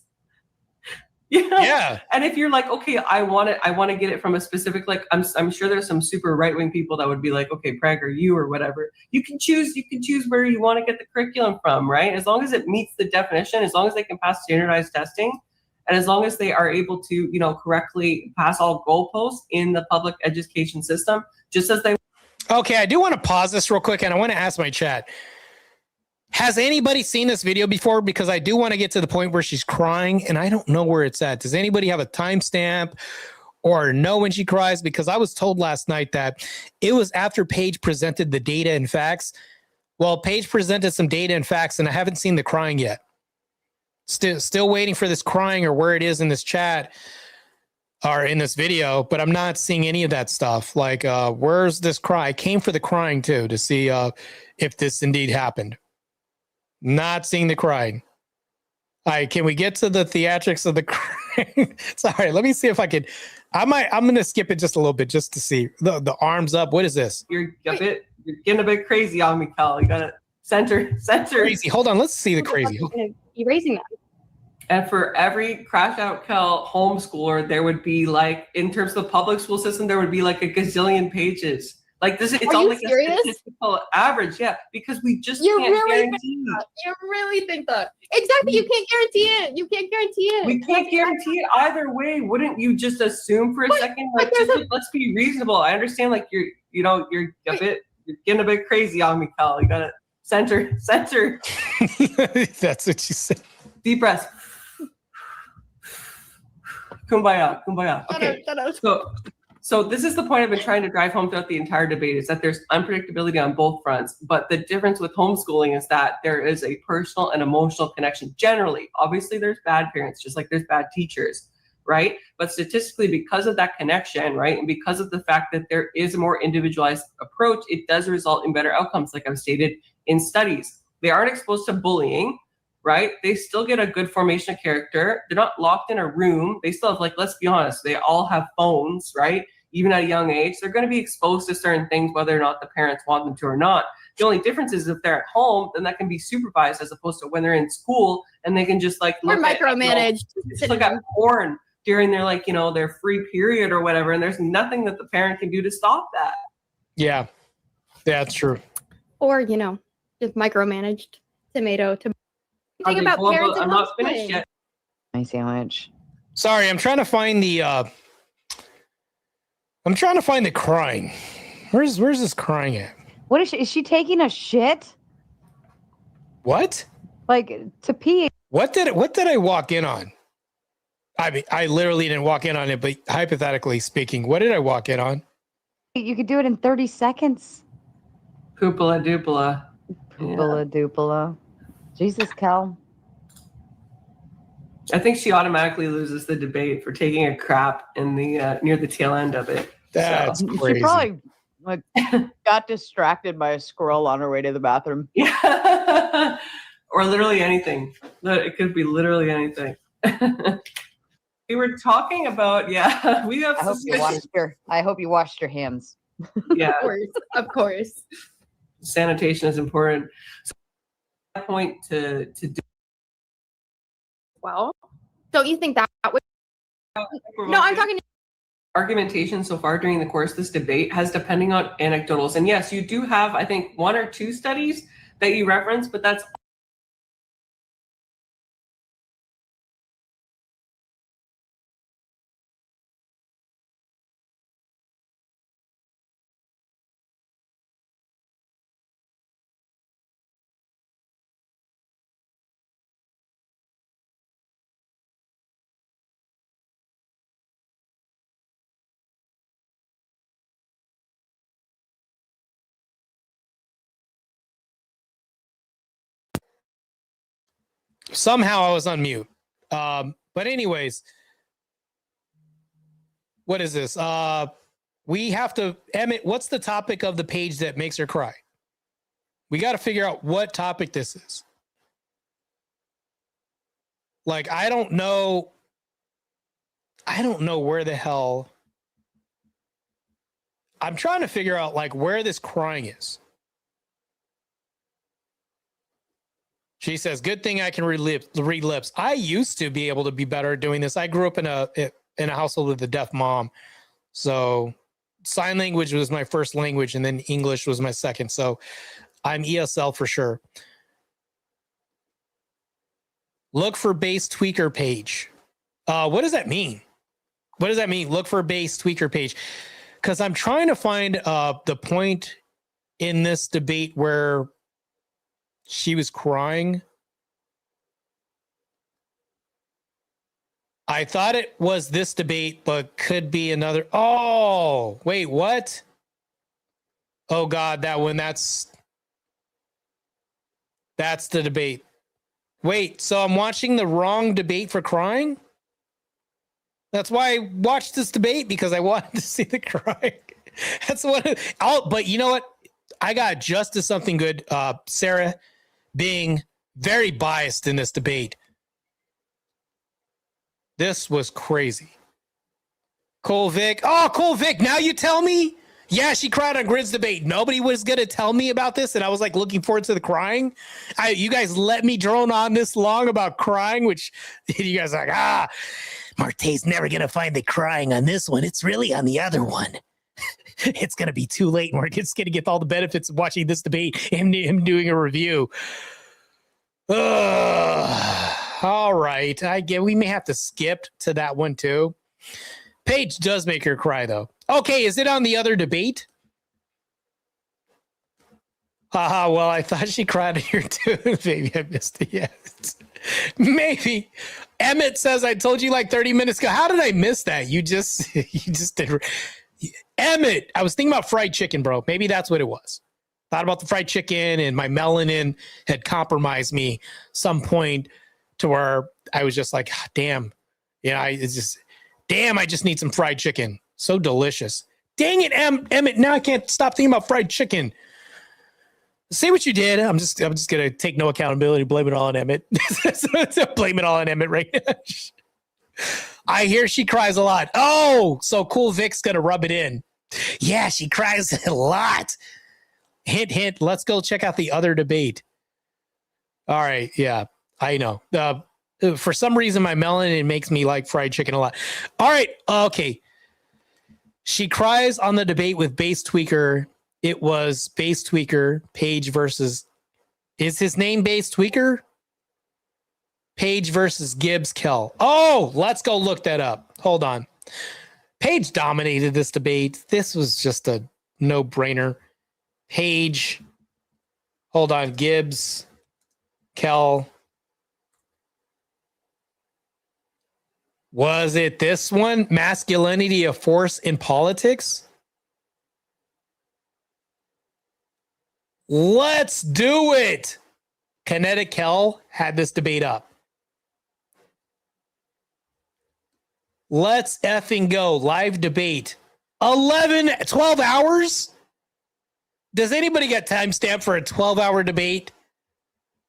Yeah. And if you're like, okay, I want to get it from a specific, like, I'm sure there's some super right-wing people that would be like, okay, Preg, or you or whatever. You can choose where you want to get the curriculum from, right? As long as it meets the definition, as long as they can pass standardized testing, and as long as they are able to, correctly pass all goalposts in the public education system, just as they. Okay, I do want to pause this real quick, and I want to ask my chat. Has anybody seen this video before? Because I do want to get to the point where she's crying, and I don't know where it's at. Does anybody have a timestamp or know when she cries? Because I was told last night that it was after Paige presented the data and facts. Well, Paige presented some data and facts, and I haven't seen the crying yet. Still waiting for this crying or where it is in this chat or in this video, but I'm not seeing any of that stuff. Like, where's this cry? I came for the crying too, to see if this indeed happened. Not seeing the crying. All right, can we get to the theatrics of the crying? Sorry, let me see if I can. I'm going to skip it just a little bit just to see the arms up. What is this? You're getting a bit crazy on me, Cal. You got to center. Crazy. Hold on, let's see the crazy. Erasing that. And for every crash out Cal homeschooler, there would be, like, in terms of the public school system, there would be like a gazillion pages. Like this, it's all like serious? a statistical average, yeah. Because we just You can't really guarantee. You really think that? Exactly. You can't guarantee it. You can't guarantee it. We can't guarantee it either way. Wouldn't you just assume for a second? Like, let's be reasonable. I understand. Like you're getting a bit crazy on me, Cal. You gotta center. That's what you said. Deep breaths. Kumbaya. Okay. So this is the point I've been trying to drive home throughout the entire debate, is that there's unpredictability on both fronts. But the difference with homeschooling is that there is a personal and emotional connection generally. Obviously, there's bad parents, just like there's bad teachers, right? But statistically, because of that connection, right, and because of the fact that there is a more individualized approach, it does result in better outcomes, like I've stated in studies. They aren't exposed to bullying, right? They still get a good formation of character. They're not locked in a room. They still have, like, let's be honest, they all have phones, right? Even at a young age, they're going to be exposed to certain things, whether or not the parents want them to or not. The only difference is if they're at home, then that can be supervised, as opposed to when they're in school and they can just like Or micromanaged. Look at porn during their, like, their free period or whatever. And there's nothing that the parent can do to stop that. Yeah, that's true. Or, just micromanaged tomato. Think about parents. I'm not finished yet. My sandwich. Sorry, I'm trying to find the crying. Where's this crying at? What is she? Is she taking a shit? What? Like, to pee? What did I walk in on? I mean, I literally didn't walk in on it, but hypothetically speaking, what did I walk in on? You could do it in 30 seconds. Poopala doopala. Poopala doopala. Jesus, Cal. I think she automatically loses the debate for taking a crap in the near the tail end of it. That's crazy. She probably got distracted by a squirrel on her way to the bathroom. Yeah. Or literally anything. It could be literally anything. We were talking about, we have. I hope you washed your hands. Yeah. Of course. Sanitation is important. So, point to do. Well, don't you think that would? No, I'm talking. Argumentation so far during the course of this debate has, depending on anecdotals, and yes, you do have, I think, 1 or 2 studies that you reference, but that's Somehow I was on mute. But anyways, what is this? We have to, Emmett, what's the topic of the page that makes her cry? We got to figure out what topic this is. Like, I don't know where the hell. I'm trying to figure out like where this crying is. She says, "Good thing I can read lips. I used to be able to be better at doing this. I grew up in a household with a deaf mom, so sign language was my first language, and then English was my second. So I'm ESL for sure." Look for bass tweaker page. What does that mean? What does that mean? Look for bass tweaker page, because I'm trying to find the point in this debate where she was crying. I thought it was this debate, but could be another. Oh, wait, what? Oh God, that one. That's the debate. Wait, so I'm watching the wrong debate for crying? That's why I watched this debate, because I wanted to see the crying. That's what. But you know what? I got just as something good. Sarah being very biased in this debate. This was crazy. Cole Vic. Oh, Cole Vic. Now you tell me? Yeah, she cried on Grid's debate. Nobody was going to tell me about this, and I was like looking forward to the crying. You guys let me drone on this long about crying, which you guys are like, Marte's never going to find the crying on this one. It's really on the other one. It's going to be too late, and we're just going to get all the benefits of watching this debate, him doing a review. All right. I get we may have to skip to that one too. Paige does make her cry though. Okay, is it on the other debate? Well, I thought she cried here too. Maybe I missed it. Yes. Maybe. Emmett says, I told you like 30 minutes ago. How did I miss that? You just did. Emmett, I was thinking about fried chicken, bro. Maybe that's what it was. Thought about the fried chicken, and my melanin had compromised me some point to where I was just like, damn. Yeah, I just need some fried chicken. So delicious. Dang it, Emmett. Now I can't stop thinking about fried chicken. See what you did. I'm just gonna take no accountability, blame it all on Emmett. Blame it all on Emmett right now. I hear she cries a lot. Oh, so Cool Vic's gonna rub it in. Yeah, she cries a lot. Hint, hint. Let's go check out the other debate. All right. Yeah, I know. For some reason, my melanin makes me like fried chicken a lot. All right. Okay. She cries on the debate with Bass Tweaker. It was Bass Tweaker, Paige versus. Is his name Bass Tweaker? Paige versus Gibbs Kell. Oh, let's go look that up. Hold on. Paige dominated this debate. This was just a no-brainer. Paige. Hold on. Gibbs. Kell. Was it this one? Masculinity a force in politics? Let's do it. Kinetic Kell had this debate up. Let's effing go. Live debate. 12 hours? Does anybody get timestamp for a 12-hour debate?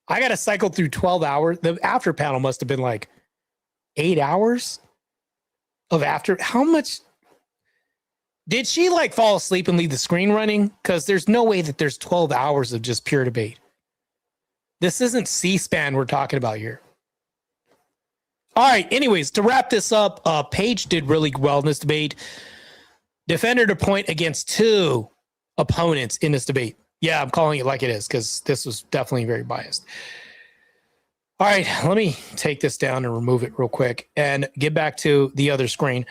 I got to cycle through 12 hours. The after panel must have been like 8 hours of after. How much? Did she like fall asleep and leave the screen running? Because there's no way that there's 12 hours of just pure debate. This isn't C-SPAN we're talking about here. All right. Anyways, to wrap this up, Paige did really well in this debate. Defended a point against two opponents in this debate. Yeah, I'm calling it like it is because this was definitely very biased. All right, let me take this down and remove it real quick and get back to the other screen.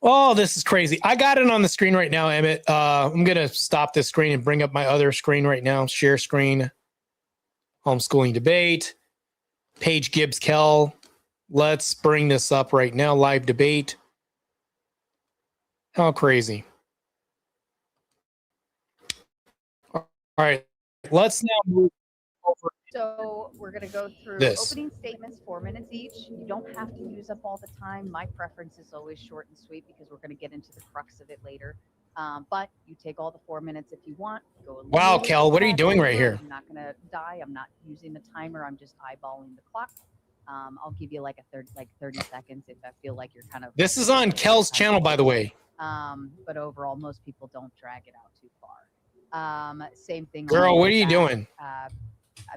Oh, this is crazy. I got it on the screen right now, Emmett. I'm going to stop this screen and bring up my other screen right now. Share screen. Homeschooling debate. Paige Gibbs Kell. Let's bring this up right now. Live debate. How crazy. All right. Let's now move over. So we're going to go through This. opening statements, 4 minutes each. You don't have to use up all the time. My preference is always short and sweet because we're going to get into the crux of it later. But you take all the 4 minutes if you want. Go Wow, Kel, what are you doing right here? I'm not going to die. I'm not using the timer. I'm just eyeballing the clock. I'll give you like 30 seconds if I feel like you're kind of. This is on Kells' channel, by the way. But overall, most people don't drag it out too far. Same thing. Girl, on what are you that. doing? I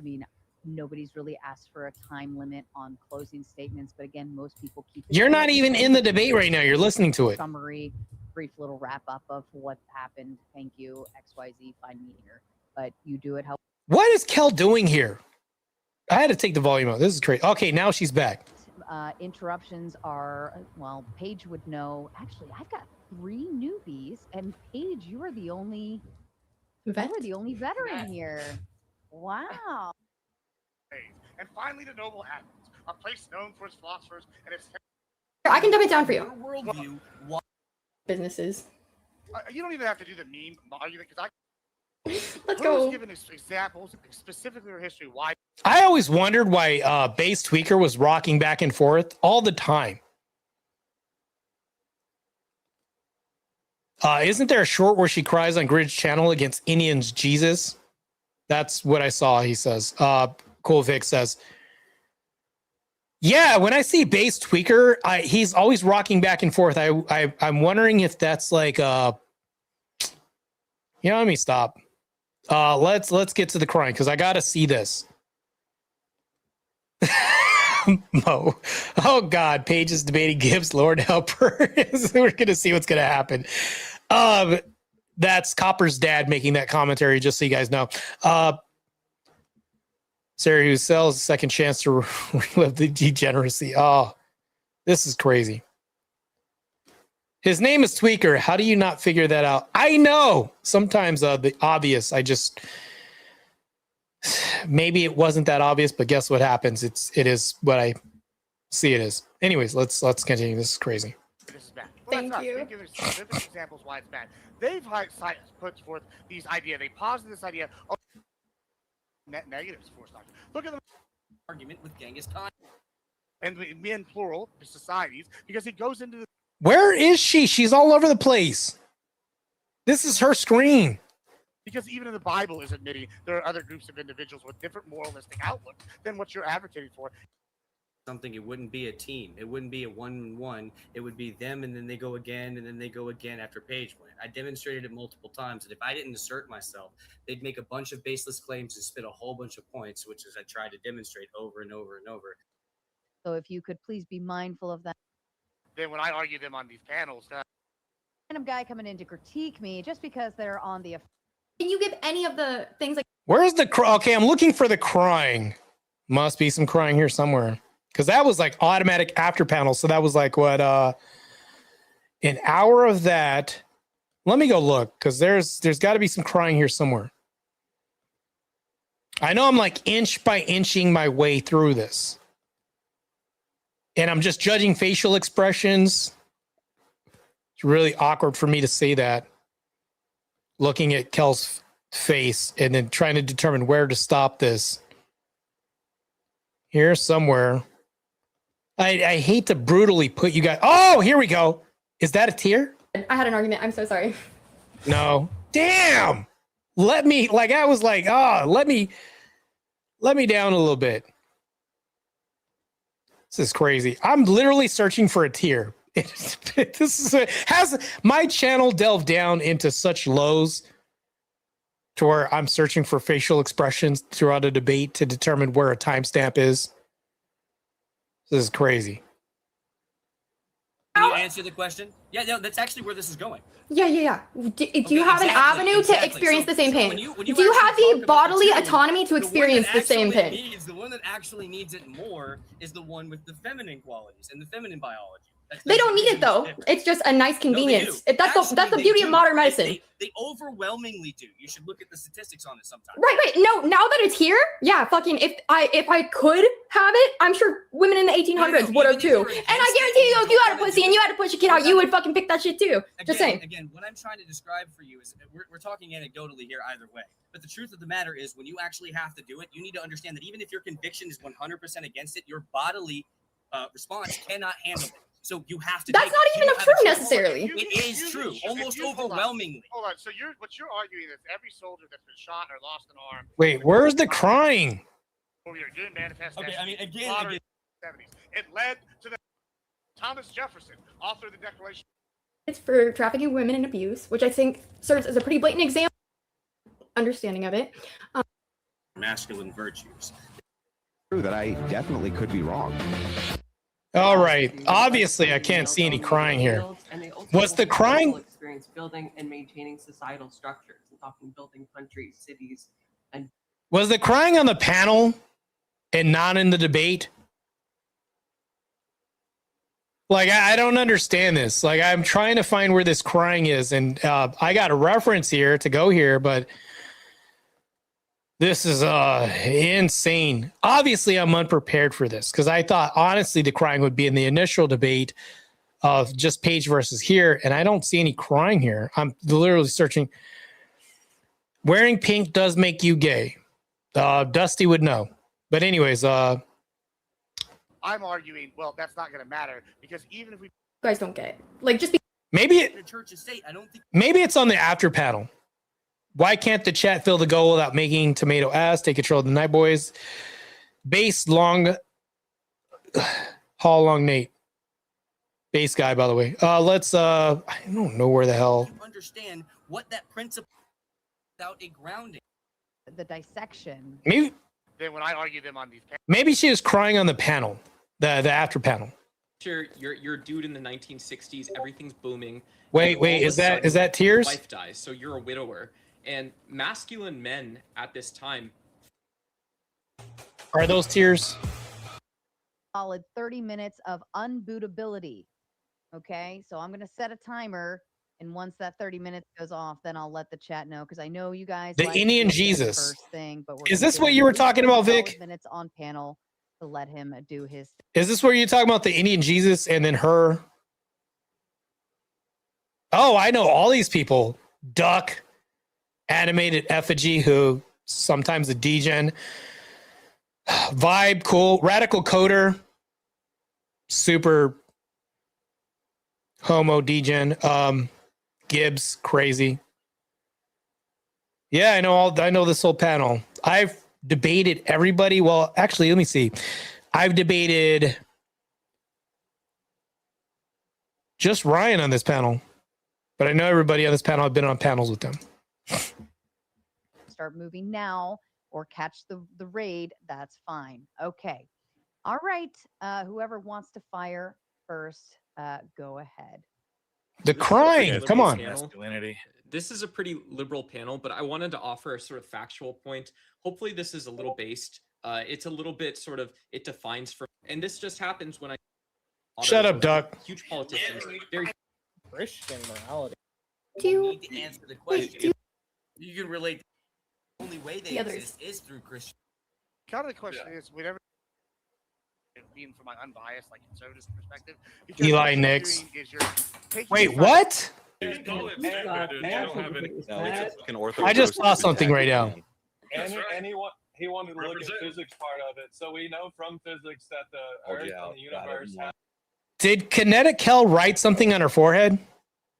mean, nobody's really asked for a time limit on closing statements, but again, most people keep it. You're not even in the debate right now. You're listening to it. Summary, brief little wrap up of what happened. Thank you, XYZ. Find me here, but you do it how. What is Kel doing here? I had to take the volume out. This is crazy. Okay, now she's back. Interruptions are, well, Paige would know. Actually, I've got 3 newbies, and Paige, you are the only. Vet? You are the only veteran here. Wow. And finally, the noble Athens, a place known for its philosophers and its. I can dumb it down for you. Worldview. Businesses. You don't even have to do the meme argument because Let's I go. was given examples, specifically in history, why. I always wondered why Bass Tweaker was rocking back and forth all the time. Isn't there a short where she cries on Grid's channel against Indian's Jesus? That's what I saw, he says. Cool Vic says. Yeah, when I see Bass Tweaker, he's always rocking back and forth. I'm wondering if that's like let me stop. Let's get to the crying because I gotta see this. Mo. Oh God, Paige is debating Gibbs, Lord help her. We're gonna see what's gonna happen. That's Copper's dad making that commentary, just so you guys know. Sarah, who sells a second chance to relive the degeneracy. Oh, this is crazy. His name is Tweaker. How do you not figure that out? I know sometimes the obvious. Maybe it wasn't that obvious, but guess what happens? It is what I see it is. Anyways, let's continue. This is crazy. This is bad. Thank you. Speaking of specific examples why it's bad. They've put forth these ideas. They posited this idea. Oh, net negatives force doctrine. Look at the argument with Genghis Khan and men plural the societies because he goes into the. Where is she? She's all over the place. This is her screen. Because even in the Bible is admitting there are other groups of individuals with different moralistic outlooks than what you're advocating for. Something, it wouldn't be a team. It wouldn't be a 1-1. It would be them, and then they go again, and then they go again after Paige went. I demonstrated it multiple times, and if I didn't assert myself, they'd make a bunch of baseless claims and spit a whole bunch of points, which is I tried to demonstrate over and over and over. So if you could please be mindful of that. Then when I argue them on these panels, Random guy coming in to critique me just because they're on the. Can you give any of the things like Where's the okay? I'm looking for the crying. Must be some crying here somewhere because that was like automatic after panel. So that was like what an hour of that. Let me go look because there's got to be some crying here somewhere. I know I'm like inch by inching my way through this, and I'm just judging facial expressions. It's really awkward for me to say that. Looking at Kel's face and then trying to determine where to stop this. Here somewhere. I hate to brutally put you guys. Oh, here we go. Is that a tear? I had an argument. I'm so sorry. No. Damn. Let me let me down a little bit. This is crazy. I'm literally searching for a tear. Has my channel delved down into such lows to where I'm searching for facial expressions throughout a debate to determine where a timestamp is? This is crazy. Can you answer the question? Yeah, no, that's actually where this is going. Yeah. Do you have an avenue to experience the same pain? When you Do you have actually the talk about bodily the two, autonomy to the one experience that the same actually pain? The one that actually needs it more is the one with the feminine qualities and the feminine biology. They don't need it though. It's just a nice convenience. That's the beauty of modern medicine. They overwhelmingly do. You should look at the statistics on it sometime. Right. No, now that it's here, yeah, fucking if I could have it, I'm sure women in the 1800s would have too. And I guarantee you, if you had a pussy and you had to push a kid out, you would fucking pick that shit too. Just saying. Again, what I'm trying to describe for you is we're talking anecdotally here either way. But the truth of the matter is when you actually have to do it, you need to understand that even if your conviction is 100% against it, your bodily response cannot handle it. So you have to. That's not even true necessarily. It is true, almost overwhelmingly. Hold on. So what you're arguing is every soldier that's been shot or lost an arm. Wait, where's the crying? Or you're doing manifest. Okay, I mean, again, 70s. It led to the Thomas Jefferson, author of the Declaration. It's for trafficking women and abuse, which I think serves as a pretty blatant example understanding of it. Masculine virtues. True that I definitely could be wrong. All right. Obviously, I can't see any crying here. Was the crying experience building and maintaining societal structures? I'm talking building countries, cities, and was the crying on the panel and not in the debate? Like, I don't understand this. Like, I'm trying to find where this crying is, and I got a reference here to go here, but this is insane. Obviously, I'm unprepared for this because I thought, honestly, the crying would be in the initial debate of just Page versus here, and I don't see any crying here. I'm literally searching. Wearing pink does make you gay. Dusty would know. But anyways, I'm arguing, well, that's not going to matter because even if we You guys don't get it. Like, just maybe The church and state, I don't think maybe it's on the after panel. Why can't the chat fill the goal without making tomato ass take control of the night boys? Base long Hall Long Nate. Base guy, by the way. Let's I don't know where the hell. you understand what that principle without a grounding. The dissection. then when I argue them on these Maybe she was crying on the panel, the after panel. You're a dude in the 1960s. Everything's booming. Wait, and all of is a that sudden, your tears? wife dies, so you're a widower. And masculine men at this time. Are those tears? Solid 30 minutes of unbootability. Okay, so I'm going to set a timer. And once that 30 minutes goes off, then I'll let the chat know because I know you guys. The like to Indian do this Jesus. First thing, but Is this what you were talking about, Vic? Minutes on panel to let him do his. Is this where you're talking about the Indian Jesus and then her? Oh, I know all these people. Duck, animated effigy, who sometimes a degen. Vibe, cool. Radical coder, super homo degen. Gibbs, crazy. Yeah, I know this whole panel. I've debated everybody. Well, actually, let me see. I've debated just Ryan on this panel, but I know everybody on this panel. I've been on panels with them. Start moving now or catch the raid. That's fine. Okay. All right. Whoever wants to fire first, go ahead. The crying, come on. Masculinity. This is a pretty liberal panel, but I wanted to offer a sort of factual point. Hopefully this is a little based. It's a little bit sort of, it defines for, and this just happens when I Shut up, Duck. Huge politicians, very Christian morality. Do you need to answer the question. You can relate. The only way they The others. exist is through Christian. kind of the question is, whenever being from my unbiased, like conservative perspective, Eli what you're Nix. doing is you're taking Wait, the what? I just saw something right now. Anyone, he wanted to look at the physics part of it. So we know from physics that the Earth and the universe have. Did Kinetic Kell write something on her forehead?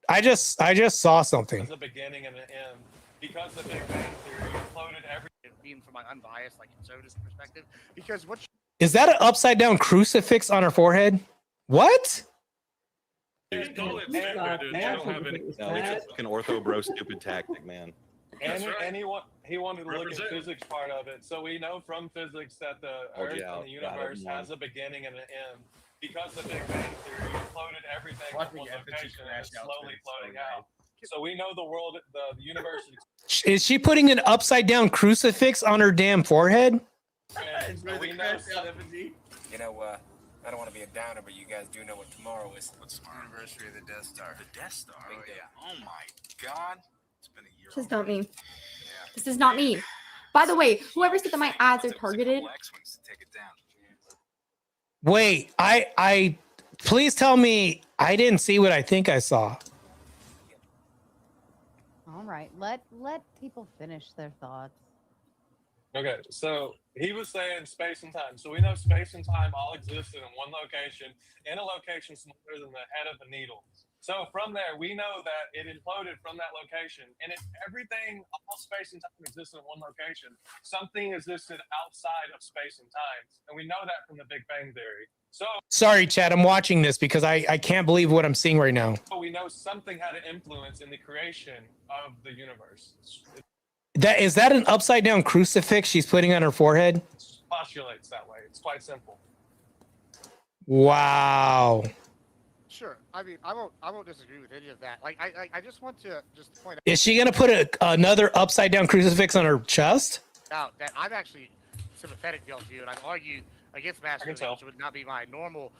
I just saw something. There's a beginning and an end. Because the Big Bang Theory imploded everything. being from my unbiased, like conservative perspective, because what Is that an upside down crucifix on her forehead? What? It's an ortho bro stupid tactic, man. Anyone, he wanted to look at the physics part of it. So we know from physics that the Earth and the universe has a beginning and an end. Because the Big Bang Theory imploded everything from one location and it's slowly floating out. So we know the world, the universe. Is she putting an upside down crucifix on her damn forehead? So we know. You know, I don't want to be a downer, but you guys do know what tomorrow is. What's tomorrow? Anniversary of the Death Star. The Death Star? Oh, yeah. Oh, my God. It's been a year. This is not me. This is not me. By the way, whoever said that my ads are targeted. Wait, I please tell me I didn't see what I think I saw. All right. Let people finish their thoughts. Okay, so he was saying space and time. So we know space and time all existed in one location, in a location smaller than the head of a needle. So from there, we know that it imploded from that location, and if everything, all space and time exists in one location, something existed outside of space and time, and we know that from the Big Bang Theory. So Sorry, Chad, I'm watching this because I can't believe what I'm seeing right now. we know something had an influence in the creation of the universe. Is that an upside down crucifix she's putting on her forehead? It postulates that way. It's quite simple. Wow. Sure. I mean, I won't disagree with any of that. Like, I just want to just point Is she gonna put another upside down crucifix on her chest? out that I'm actually sympathetic to you, and I argue against masculinity, which would not be my normal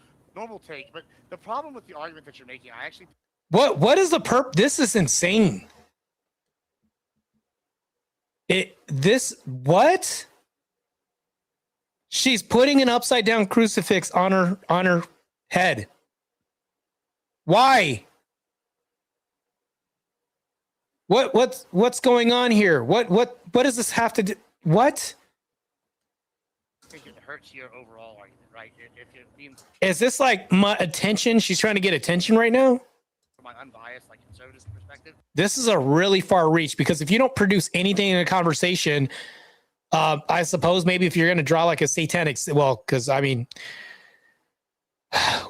take. But the problem with the argument that you're making, I actually What is the This is insane. What? She's putting an upside down crucifix on her head. Why? What's going on here? What does this have to do? What? I think it hurts your overall argument, right? If it means Is this like my attention? She's trying to get attention right now? from my unbiased, like conservative perspective. This is a really far reach because if you don't produce anything in a conversation, I suppose maybe if you're going to draw like a satanic, well, because I mean,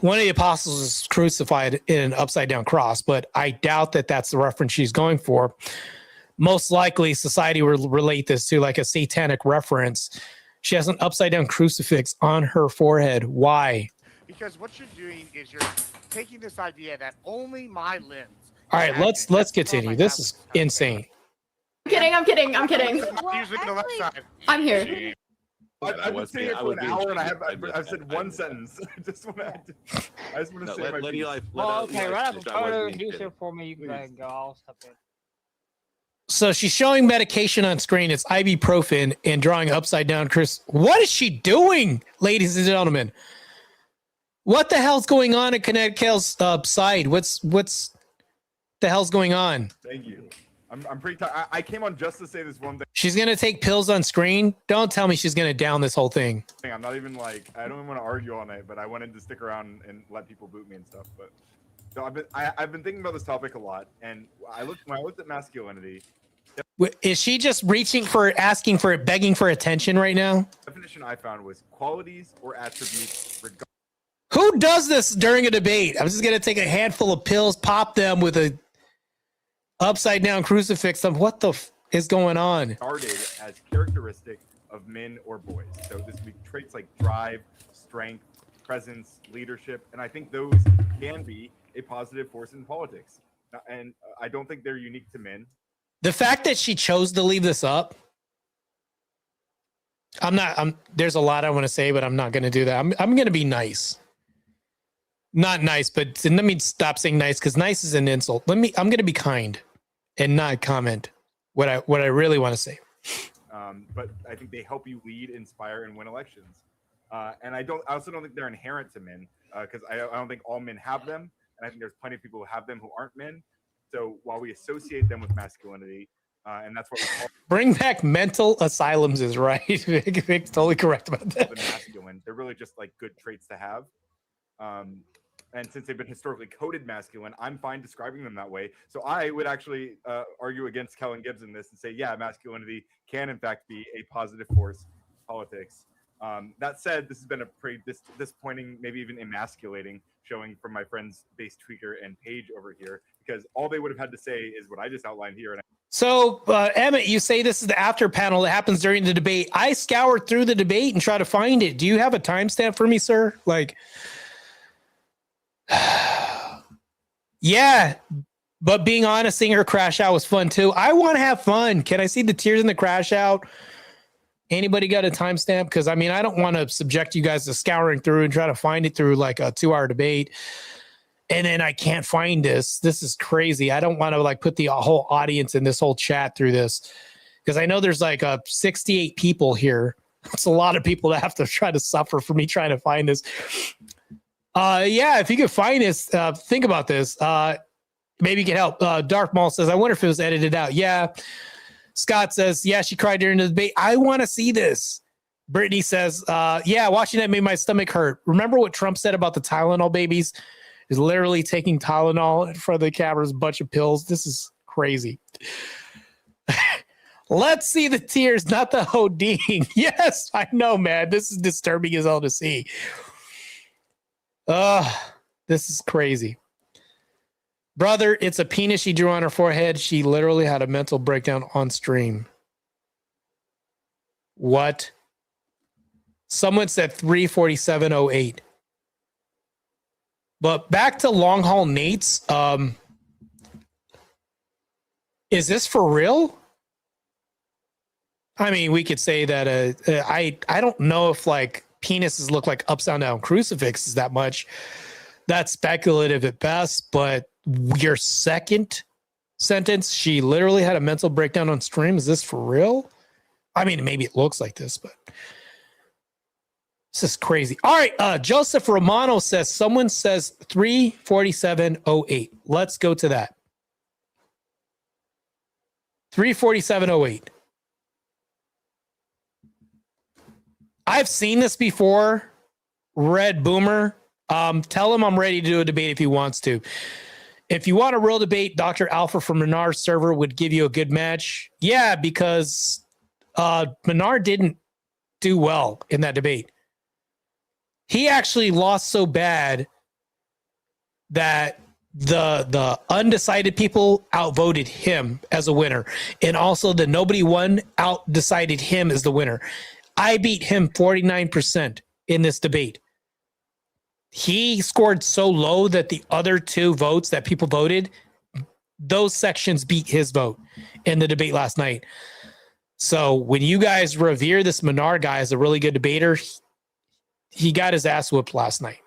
one of the apostles is crucified in an upside down cross, but I doubt that that's the reference she's going for. Most likely society will relate this to like a satanic reference. She has an upside down crucifix on her forehead. Why? Because what you're doing is you're taking this idea that only my lens. All right, let's continue. This is insane. I'm kidding. Usually the left side. I'm here. I've been sitting here for an hour and I've said one sentence. I just want to say my piece. Okay, right up a photo, introduce it for me. You can go ahead and go. I'll step in. So she's showing medication on screen. It's ibuprofen and drawing upside down. Chris, what is she doing, ladies and gentlemen? What the hell's going on at Kinetic Kells' side? What's the hell's going on? Thank you. I'm pretty tired. I came on just to say this one thing. She's gonna take pills on screen. Don't tell me she's gonna down this whole thing. I'm not even like, I don't even want to argue all night, but I wanted to stick around and let people boot me and stuff. But so I've been thinking about this topic a lot, and when I looked at masculinity. Is she just begging for attention right now? The definition I found was qualities or attributes. Who does this during a debate? I'm just gonna take a handful of pills, pop them with a upside down crucifix. What the is going on? Regarded as characteristic of men or boys. So this would be traits like drive, strength, presence, leadership, and I think those can be a positive force in politics. And I don't think they're unique to men. The fact that she chose to leave this up, there's a lot I want to say, but I'm not going to do that. I'm going to be nice. Not nice, but let me stop saying nice because nice is an insult. I'm going to be kind and not comment what I really want to say. But I think they help you lead, inspire, and win elections. And I also don't think they're inherent to men because I don't think all men have them. And I think there's plenty of people who have them who aren't men. So while we associate them with masculinity, and that's what we call bring back mental asylums is right. Vic's totally correct about that. the masculine, they're really just like good traits to have. And since they've been historically coded masculine, I'm fine describing them that way. So I would actually argue against Kellen Gibbs in this and say, yeah, masculinity can in fact be a positive force in politics. That said, this has been a pretty disappointing, maybe even emasculating showing from my friends Base Tweaker and Paige over here, because all they would have had to say is what I just outlined here. So, Emmett, you say this is the after panel that happens during the debate. I scoured through the debate and try to find it. Do you have a timestamp for me, sir? Like, yeah, but being honest, seeing her crash out was fun too. I want to have fun. Can I see the tears in the crash out? Anybody got a timestamp? Because I mean, I don't want to subject you guys to scouring through and try to find it through like a 2-hour debate. And then I can't find this. This is crazy. I don't want to like put the whole audience in this whole chat through this because I know there's like 68 people here. It's a lot of people that have to try to suffer for me trying to find this. Yeah, if you could find this, think about this. Maybe you can help. Dark Maul says, I wonder if it was edited out. Yeah. Scott says, yeah, she cried during the debate. I want to see this. Brittany says, yeah, watching that made my stomach hurt. Remember what Trump said about the Tylenol babies? is literally taking Tylenol in front of the camera, a bunch of pills. This is crazy. Let's see the tears, not the ODing. Yes, I know, man. This is disturbing as hell to see. This is crazy. Brother, it's a penis she drew on her forehead. She literally had a mental breakdown on stream. What? Someone said 34708. But back to Long Haul Nate's. Is this for real? I mean, we could say that I don't know if like penises look like upside down crucifixes that much. That's speculative at best, but your second sentence, she literally had a mental breakdown on stream. Is this for real? I mean, maybe it looks like this, but this is crazy. All right, Joseph Romano says, someone says 34708. Let's go to that. 34708. I've seen this before. Red Boomer. Tell him I'm ready to do a debate if he wants to. If you want a real debate, Dr. Alpha from Menard's server would give you a good match. Yeah, because Menard didn't do well in that debate. He actually lost so bad that the undecided people outvoted him as a winner. And also the nobody won out decided him as the winner. I beat him 49% in this debate. He scored so low that the other two votes that people voted, those sections beat his vote in the debate last night. So when you guys revere this Menard guy as a really good debater, he got his ass whooped last night.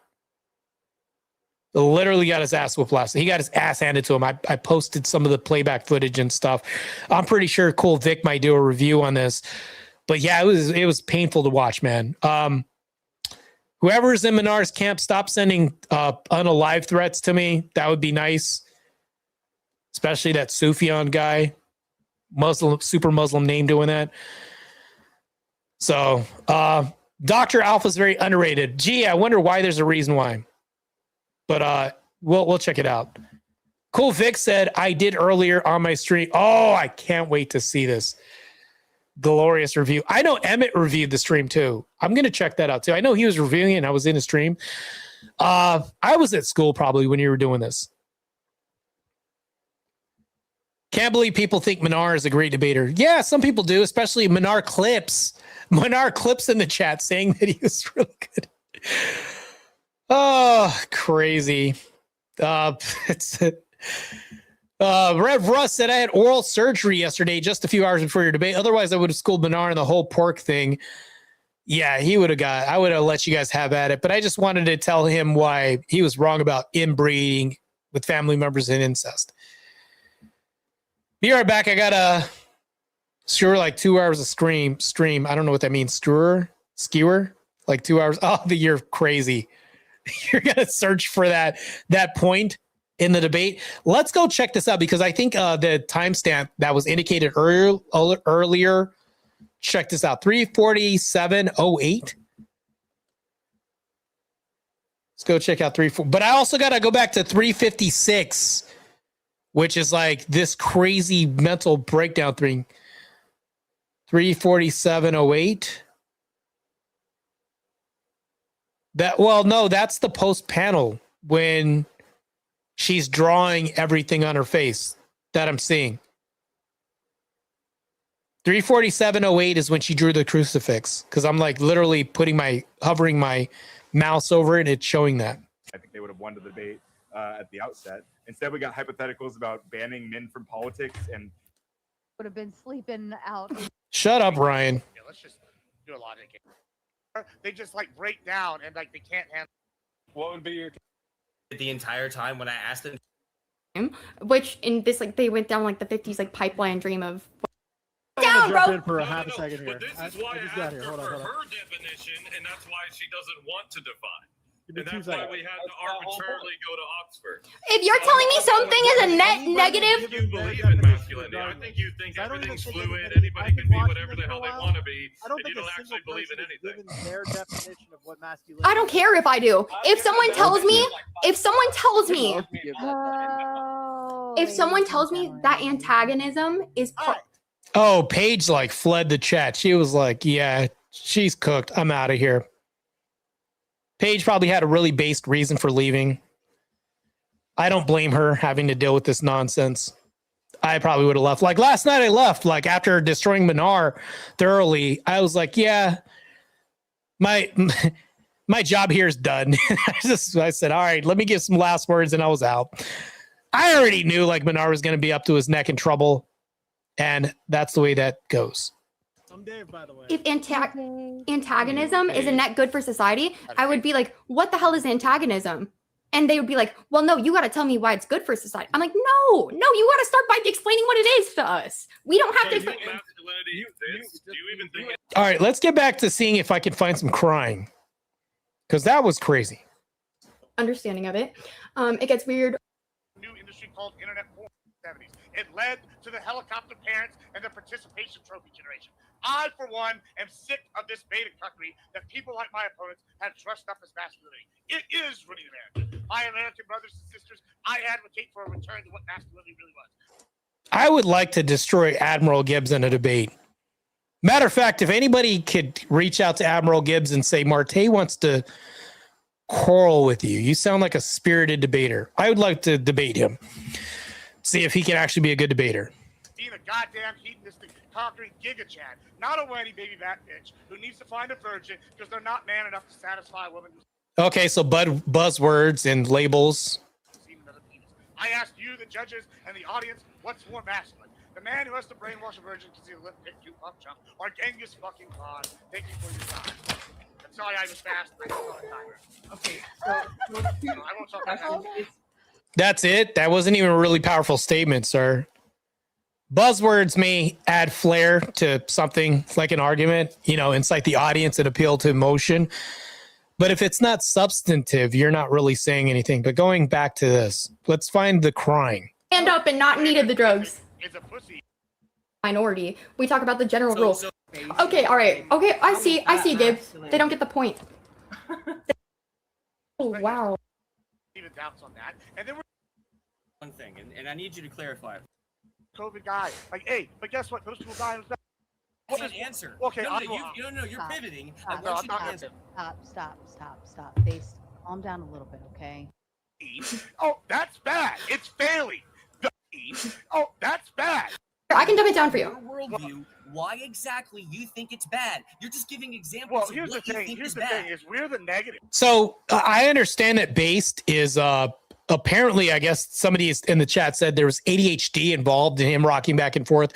Literally got his ass whooped last night. He got his ass handed to him. I posted some of the playback footage and stuff. I'm pretty sure Cool Vic might do a review on this. But yeah, it was painful to watch, man. Whoever's in Menard's camp, stop sending unalive threats to me. That would be nice. Especially that Sufyan guy. Muslim, super Muslim name doing that. So Dr. Alpha's very underrated. Gee, I wonder why. There's a reason why. But we'll check it out. Cool Vic said, I did earlier on my stream. Oh, I can't wait to see this. Glorious review. I know Emmett reviewed the stream too. I'm going to check that out too. I know he was reviewing it and I was in a stream. I was at school probably when you were doing this. Can't believe people think Menard is a great debater. Yeah, some people do, especially Menard Clips. Menard Clips in the chat saying that he was really good. Oh, crazy. Rev Russ said, I had oral surgery yesterday, just a few hours before your debate. Otherwise, I would have schooled Menard and the whole pork thing. Yeah, I would have let you guys have at it. But I just wanted to tell him why he was wrong about inbreeding with family members and incest. Be right back. I got a skewer like 2 hours of stream. I don't know what that means. Skewer? Like 2 hours. Oh, you're crazy. You're going to search for that point in the debate. Let's go check this out because I think the timestamp that was indicated earlier. Check this out. 34708. Let's go check out 34. But I also got to go back to 356, which is like this crazy mental breakdown thing. 34708. That's the post panel when she's drawing everything on her face that I'm seeing. 34708 is when she drew the crucifix because I'm like literally hovering my mouse over it and it's showing that. I think they would have won the debate at the outset. Instead, we got hypotheticals about banning men from politics and would have been sleeping out. Shut up, Ryan. Yeah, let's just do a logic game. They just like break down and like they can't handle. What would be your the entire time when I asked them? Which in this like they went down like the 50s like pipeline dream of. Down, bro. For a half a second here. But this is why I asked her for her definition, and that's why she doesn't want to define. Give me And 2 that's why seconds. we had to arbitrarily go to Oxford. If you're telling me something is a net negative, You believe in masculinity. I think you think I don't even everything's think fluid. anything- Anybody I've can been be watching whatever this the for a hell they while. want to be, I don't and you think don't a single actually believe in person has anything. given their definition of what masculinity I don't care if I do. If someone tells me, if someone tells me, if someone tells me that antagonism is part, Oh, Paige like fled the chat. She was like, yeah, she's cooked. I'm out of here. Paige probably had a really based reason for leaving. I don't blame her having to deal with this nonsense. I probably would have left. Like last night I left, like after destroying Minar thoroughly. I was like, yeah, my job here is done. I said, all right, let me give some last words, and I was out. I already knew like Minar was going to be up to his neck in trouble, and that's the way that goes. I'm Dave, by the way. if antagonism is a net good for society, I would be like, what the hell is antagonism? And they would be like, well, no, you got to tell me why it's good for society. I'm like, no, you got to start by explaining what it is to us. We don't have to explain. Masculinity exists. Do you even think All right, let's get back to seeing if I can find some crying, because that was crazy. Understanding of it. It gets weird. New industry called internet porn in the 70s. It led to the helicopter parents and the participation trophy generation. I, for one, am sick of this beta cuckery that people like my opponents have dressed up as masculinity. It is running America. My American brothers and sisters, I advocate for a return to what masculinity really was. I would like to destroy Admiral Gibbs in a debate. Matter of fact, if anybody could reach out to Admiral Gibbs and say, Marte wants to quarrel with you, you sound like a spirited debater. I would like to debate him. See if he can actually be a good debater. Being a goddamn hedonistic, conquering giga-chad, not a whiny baby bat bitch who needs to find a virgin because they're not man enough to satisfy a woman who's Okay, so buzzwords and labels. seen another penis. I asked you, the judges, and the audience, what's more masculine? The man who has to brainwash a virgin because he's a lip pick, you pump chump, or Genghis fucking Khan? Thank you for your time. I'm sorry I was fast. I don't want a timer. Okay, I won't talk about that. That's it. That wasn't even a really powerful statement, sir. Buzzwords may add flair to something like an argument, incite the audience and appeal to emotion. But if it's not substantive, you're not really saying anything. But going back to this, let's find the crying. Stand up and not needed the drugs. It's a pussy. Minority. We talk about the general rules. Okay, all right. Okay, I see, Gibbs. They don't get the point. Oh, wow. Even doubts on that. And then we're One thing, and I need you to clarify. COVID guy. Like, hey, but guess what? Those people dying. I can't answer. Okay, no, I no, will. you're Stop. pivoting. Stop. I want you to answer. Stop. Face, calm down a little bit, okay? Oh, that's bad. It's failing. Oh, that's bad. I can dumb it down for you. Your worldview, why exactly you think it's bad? You're just giving examples Well, here's of the what you thing. think Here's is the bad. thing: is we're the negative. So I understand that based is apparently, I guess somebody in the chat said there was ADHD involved in him rocking back and forth.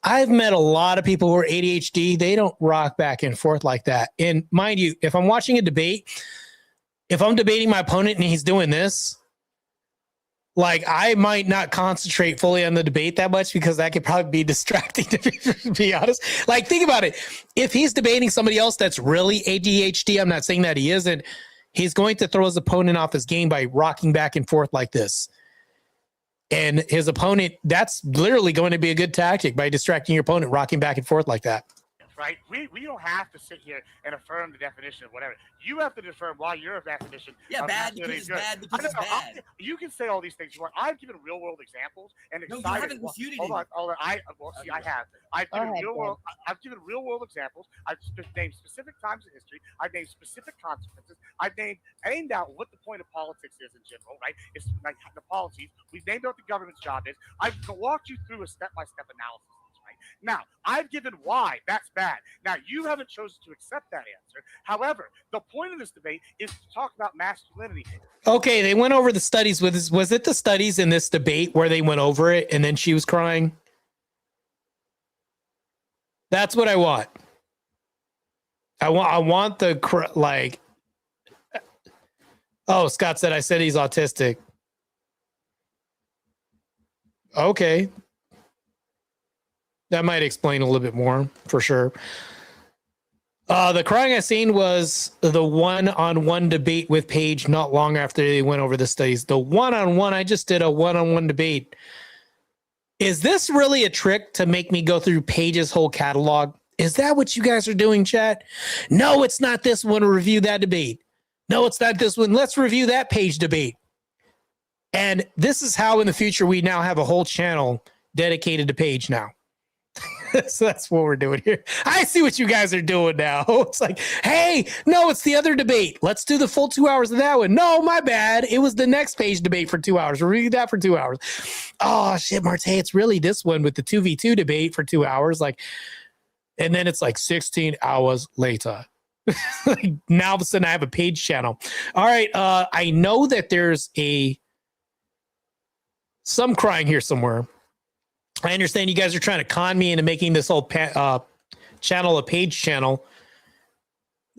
I've met a lot of people who are ADHD. They don't rock back and forth like that. And mind you, if I'm watching a debate, if I'm debating my opponent and he's doing this, like I might not concentrate fully on the debate that much because that could probably be distracting to be honest. Like think about it. If he's debating somebody else that's really ADHD, I'm not saying that he isn't, he's going to throw his opponent off his game by rocking back and forth like this. And his opponent, that's literally going to be a good tactic by distracting your opponent, rocking back and forth like that. Right? We don't have to sit here and affirm the definition of whatever. You have to affirm why your definition. Yeah, of bad masculinity because is it's good. bad because it's I don't know, bad. You can say all these things you want. I've given real world examples and No, you excited. haven't refuted hold it. on. I have. I've Go given ahead, real Deb. world. I've given real world examples. I've named specific times in history. I've named specific consequences. I've aimed out what the point of politics is in general. Right? It's like the policies. We've named out what the government's job is. I've walked you through a step-by-step analysis. Now, I've given why that's bad. Now, you haven't chosen to accept that answer. However, the point of this debate is to talk about masculinity. Okay, they went over the studies with this. Was it the studies in this debate where they went over it and then she was crying? That's what I want. I want the like. Oh, Scott said I said he's autistic. Okay. That might explain a little bit more for sure. The crying I seen was the one-on-one debate with Paige not long after they went over the studies. The one-on-one, I just did a one-on-one debate. Is this really a trick to make me go through Paige's whole catalog? Is that what you guys are doing, chat? No, it's not this one. Review that debate. No, it's not this one. Let's review that Paige debate. And this is how in the future we now have a whole channel dedicated to Paige now. So that's what we're doing here. I see what you guys are doing now. It's like, hey, no, it's the other debate. Let's do the full 2 hours of that one. No, my bad. It was the next Page debate for 2 hours. We'll read that for 2 hours. Oh, shit, Marte, it's really this one with the 2v2 debate for 2 hours. Like, and then it's like 16 hours later. Like, now all of a sudden I have a Page channel. All right, I know that there's some crying here somewhere. I understand you guys are trying to con me into making this whole channel a Page channel.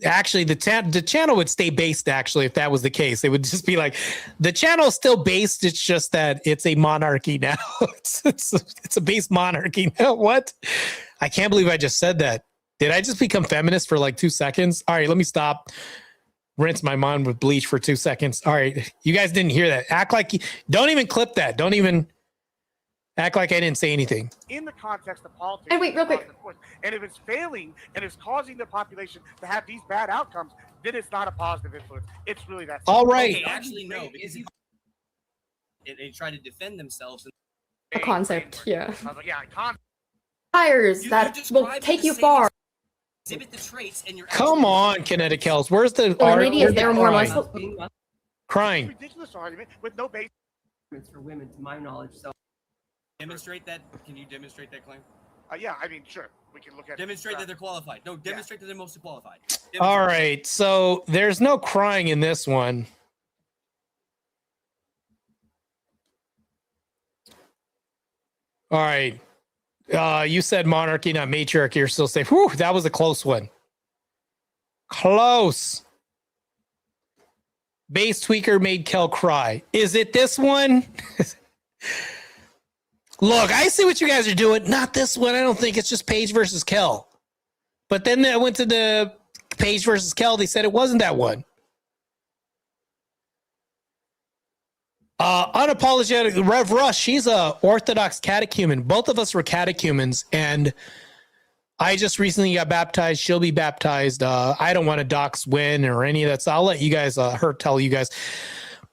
Actually, the channel would stay based, actually, if that was the case. It would just be like, the channel is still based. It's just that it's a monarchy now. it's a base monarchy now. What? I can't believe I just said that. Did I just become feminist for like 2 seconds? All right, let me stop. Rinse my mind with bleach for 2 seconds. All right, you guys didn't hear that. Act like don't even clip that. Don't even act like I didn't say anything. In the context of politics. And wait, real quick. And if it's failing and it's causing the population to have these bad outcomes, then it's not a positive influence. It's really that simple. All right. Okay, actually, no, because they try to defend themselves. A concept, yeah. Yeah, concept. Tires that will take you far. Exhibit the traits and you're Come on, Kinetic Kells. Where's the Is there more crying? Ridiculous argument with no basis for women, to my knowledge. So demonstrate that. Can you demonstrate that claim? Yeah, I mean, sure. We can look at demonstrate that they're qualified. No, demonstrate that they're mostly qualified. All right, so there's no crying in this one. All right. You said monarchy, not matriarchy. You're still safe. Whew, that was a close one. Close. Base tweaker made Kel cry. Is it this one? Look, I see what you guys are doing. Not this one. I don't think it's just Paige versus Kel. But then I went to the Paige versus Kel. They said it wasn't that one. Unapologetic Rev Rush, she's a Orthodox catechumen. Both of us were catechumens, and I just recently got baptized. She'll be baptized. I don't want to dox when or any of that, so I'll let you guys, her tell you guys.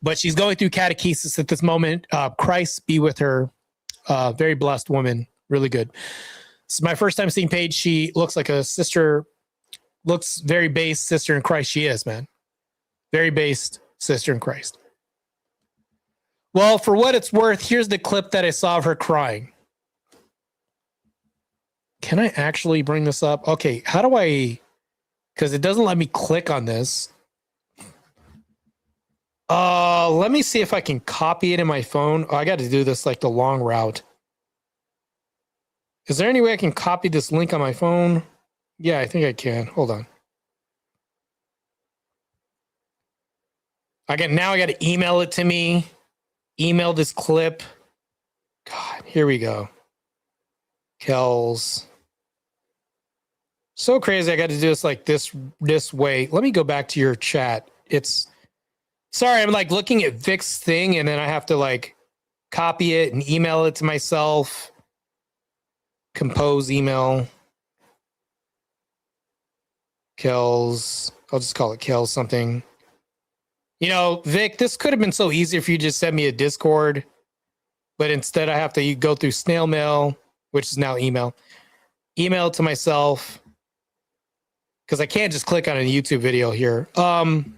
But she's going through catechesis at this moment. Christ be with her. Very blessed woman. Really good. This is my first time seeing Paige. She looks like a sister, looks very based sister in Christ. She is, man. Very based sister in Christ. Well, for what it's worth, here's the clip that I saw of her crying. Can I actually bring this up? Okay, how do I... Because it doesn't let me click on this. Let me see if I can copy it in my phone. Oh, I got to do this like the long route. Is there any way I can copy this link on my phone? Yeah, I think I can. Hold on. Now I got to email it to me. Email this clip. God, here we go. Kells. So crazy. I got to do this like this way. Let me go back to your chat. Sorry, I'm like looking at Vic's thing and then I have to like copy it and email it to myself. Compose email. Kells. I'll just call it Kells something. You know, Vic, this could have been so easy if you just sent me a Discord, but instead I have to go through snail mail, which is now email. Email to myself, because I can't just click on a YouTube video here. And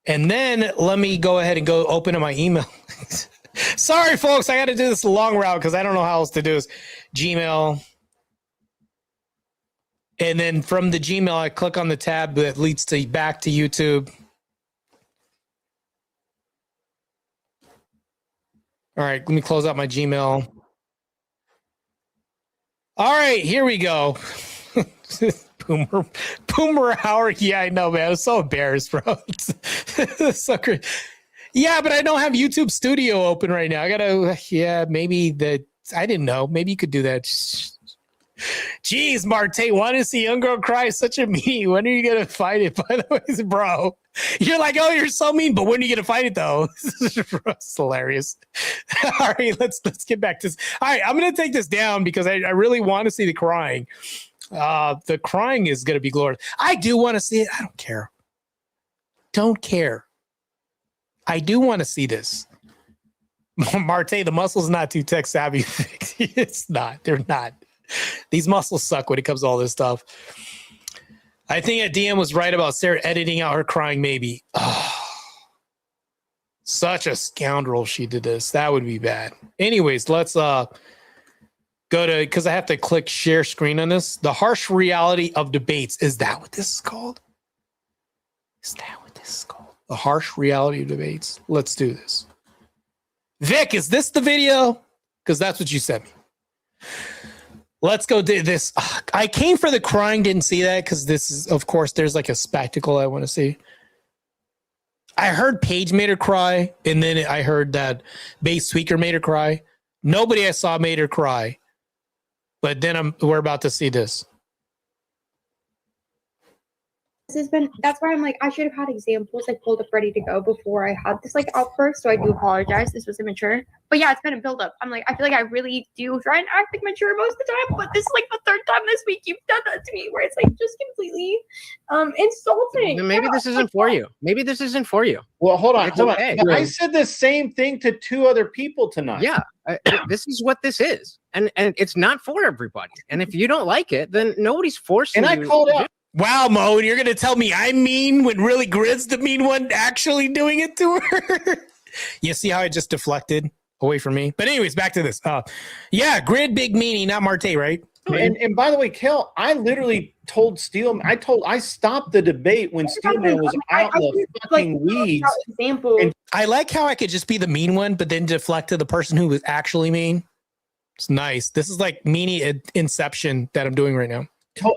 then let me go ahead and go open up my email. Sorry, folks, I got to do this long route because I don't know how else to do this. Gmail. And then from the Gmail, I click on the tab that leads to back to YouTube. All right, let me close out my Gmail. All right, here we go. Boomer Howard. Yeah, I know, man. I'm so embarrassed, bro. It's so crazy. Yeah, but I don't have YouTube Studio open right now. I gotta. Yeah, maybe I didn't know. Maybe you could do that. Jeez, Marte, want to see young girl cry? Such a meanie. When are you gonna fight it? By the way, bro, you're like, oh, you're so mean, but when are you gonna fight it though? It's hilarious. All right, let's get back to this. All right, I'm gonna take this down because I really want to see the crying. The crying is gonna be glorious. I do want to see it. I don't care. Don't care. I do want to see this. Marte, the muscle's not too tech savvy. It's not. They're not. These muscles suck when it comes to all this stuff. I think that DM was right about Sarah editing out her crying, maybe. Oh, such a scoundrel she did this. That would be bad. Anyways, let's go to, because I have to click share screen on this. The harsh reality of debates. Is that what this is called? Is that what this is called? The harsh reality of debates. Let's do this. Vic, is this the video? Because that's what you sent me. Let's go do this. I came for the crying, didn't see that because this is, of course, there's like a spectacle I want to see. I heard Paige made her cry, and then I heard that Bass Tweaker made her cry. Nobody I saw made her cry. But then we're about to see this. This has been, that's why I'm like, I should have had examples like pulled up ready to go before I had this like outburst. So I do apologize. This was immature. But yeah, it's been a buildup. I'm like, I feel like I really do try and act like mature most of the time. But this is like the third time this week you've done that to me where it's like just completely insulting. Then maybe this isn't for you. Maybe this isn't for you. Well, hold on. It's Hold okay. on. I said the same thing to 2 other people tonight. Yeah, this is what this is. And it's not for everybody. And if you don't like it, then nobody's forcing you. And I called out. Wow, Mo, and you're going to tell me I'm mean when really Grid's the mean one actually doing it to her? You see how I just deflected away from me? But anyways, back to this. Yeah, Grid, big meanie, not Marte, right? And by the way, Kel, I literally told Steelman, I stopped the debate when Steelman was out in the fucking weeds. And I like how I could just be the mean one, but then deflect to the person who was actually mean. It's nice. This is like meanie inception that I'm doing right now.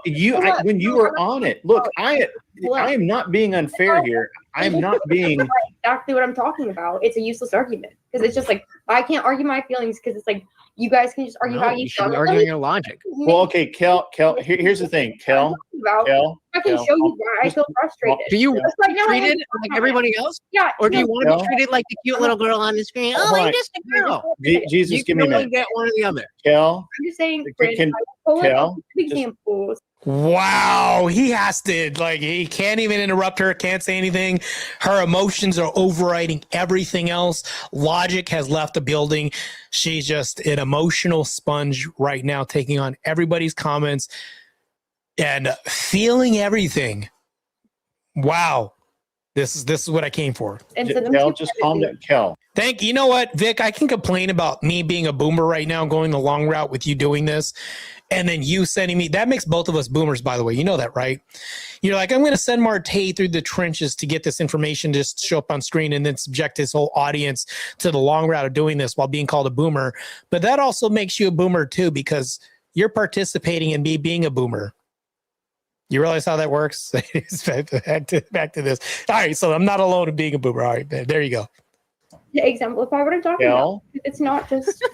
When you were on it, look, I am not being unfair here. I am not being exactly what I'm talking about. It's a useless argument because it's just like I can't argue my feelings because it's like you guys can just argue how you should be arguing your logic. Well, okay, Kel, here's the thing, Kel, I can show you why I feel frustrated. Do you want to be treated like everybody else? Yeah. Or do you want to be treated like the cute little girl on the screen? Oh, I'm just a girl. Jesus, give me a minute. Get one or the other. Kel, I'm just saying, Kel, examples. Wow, he has to, like, he can't even interrupt her, can't say anything. Her emotions are overriding everything else. Logic has left the building. She's just an emotional sponge right now, taking on everybody's comments and feeling everything. Wow. This is what I came for. And Kel, just calm down, Kel. You know what, Vic, I can complain about me being a boomer right now, going the long route with you doing this. And then you sending me, that makes both of us boomers, by the way. You know that, right? You're like, I'm going to send Marte through the trenches to get this information to just show up on screen and then subject his whole audience to the long route of doing this while being called a boomer. But that also makes you a boomer too, because you're participating in me being a boomer. You realize how that works? back to this. All right, so I'm not alone in being a boomer. All right, there you go. To exemplify what I'm talking about. It's not just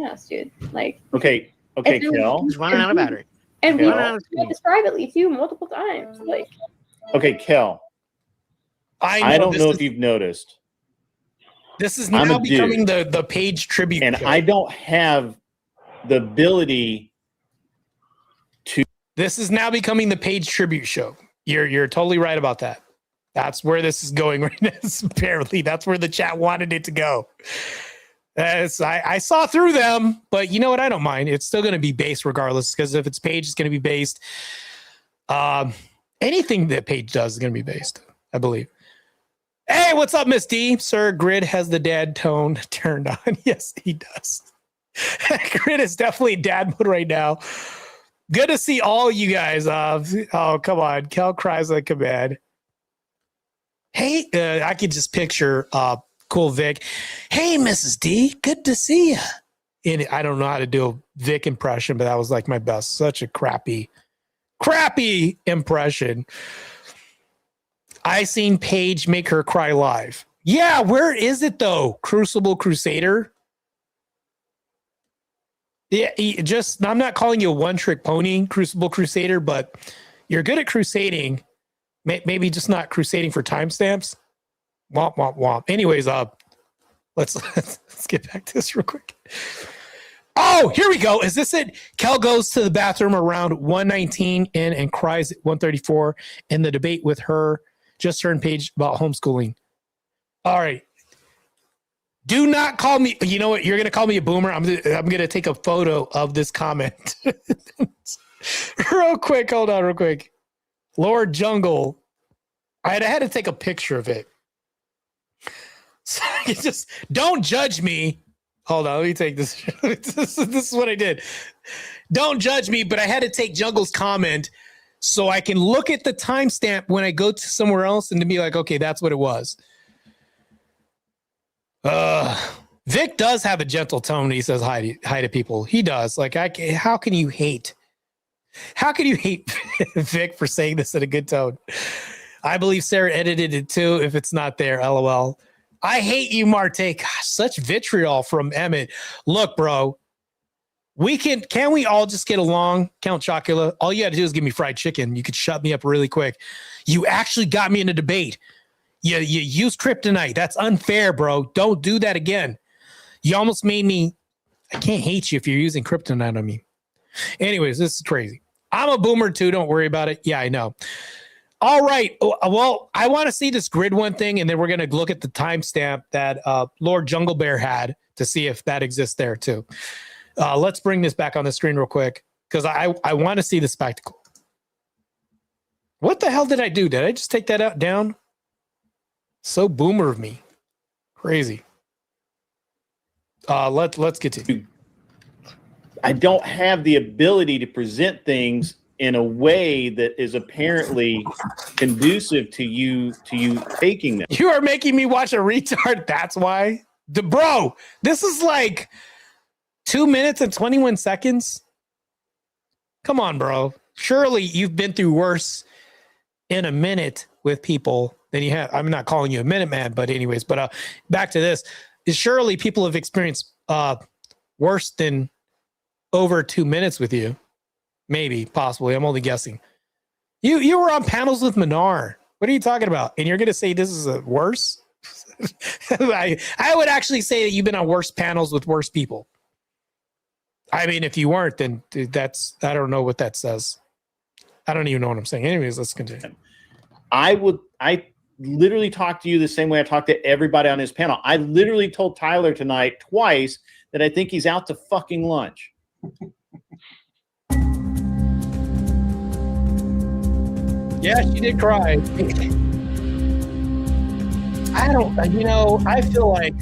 ass, dude. Like, okay, Kel. He's running out of battery. And we have this privately too, multiple times. Like, okay, Kel. I don't know if you've noticed. This is now becoming the Page tribute, and show. I don't have the ability to. This is now becoming the Page tribute show. You're totally right about that. That's where this is going right now. Apparently, that's where the chat wanted it to go. I saw through them, but you know what? I don't mind. It's still going to be based regardless, because if it's Page, it's going to be based. Anything that Page does is going to be based, I believe. Hey, what's up, Miss D? Sir, Grid has the dad tone turned on. Yes, he does. Grid is definitely dad mode right now. Good to see all you guys. Oh, come on. Kel cries like a man. Hey, I could just picture cool Vic. Hey, Mrs. D, good to see you. And I don't know how to do a Vic impression, but that was like my best. Such a crappy impression. I seen Paige make her cry live. Yeah, where is it though? Crucible Crusader? Yeah, I'm not calling you a one-trick pony, Crucible Crusader, but you're good at crusading. Maybe just not crusading for timestamps. Womp womp womp. Anyways, let's get back to this real quick. Oh, here we go. Is this it? Kel goes to the bathroom around 119 and cries at 134 in the debate with her, just turned page about homeschooling. All right. Do not call me. You know what? You're going to call me a boomer. I'm going to take a photo of this comment. Real quick. Hold on real quick. Lord Jungle. I had to take a picture of it. So just don't judge me. Hold on, let me take this. This is what I did. Don't judge me, but I had to take Jungle's comment so I can look at the timestamp when I go to somewhere else and to be like, okay, that's what it was. Vic does have a gentle tone when he says hi to people. He does. Like, how can you hate? How can you hate Vic for saying this in a good tone? I believe Sarah edited it too. If it's not there, LOL. I hate you, Marte. Gosh, such vitriol from Emmett. Look, bro, can we all just get along, Count Chocula? All you had to do is give me fried chicken. You could shut me up really quick. You actually got me in a debate. You used kryptonite. That's unfair, bro. Don't do that again. You almost made me. I can't hate you if you're using kryptonite on me. Anyways, this is crazy. I'm a boomer too. Don't worry about it. Yeah, I know. All right. Well, I want to see this grid one thing, and then we're going to look at the timestamp that Lord Jungle Bear had to see if that exists there too. Let's bring this back on the screen real quick because I want to see the spectacle. What the hell did I do? Did I just take that down? So boomer of me. Crazy. Let's get to. I don't have the ability to present things in a way that is apparently conducive to you taking them. You are making me watch a retard. That's why. Bro, this is like 2 minutes and 21 seconds. Come on, bro. Surely you've been through worse in a minute with people than you have. I'm not calling you a minute man, but anyways, back to this. Surely people have experienced worse than over 2 minutes with you. Maybe, possibly. I'm only guessing. You were on panels with Minar. What are you talking about? And you're going to say this is worse? I would actually say that you've been on worse panels with worse people. I mean, if you weren't, then that's, I don't know what that says. I don't even know what I'm saying. Anyways, let's continue. I literally talked to you the same way I talked to everybody on his panel. I literally told Tyler tonight twice that I think he's out to fucking lunch. Yeah, she did cry. I feel like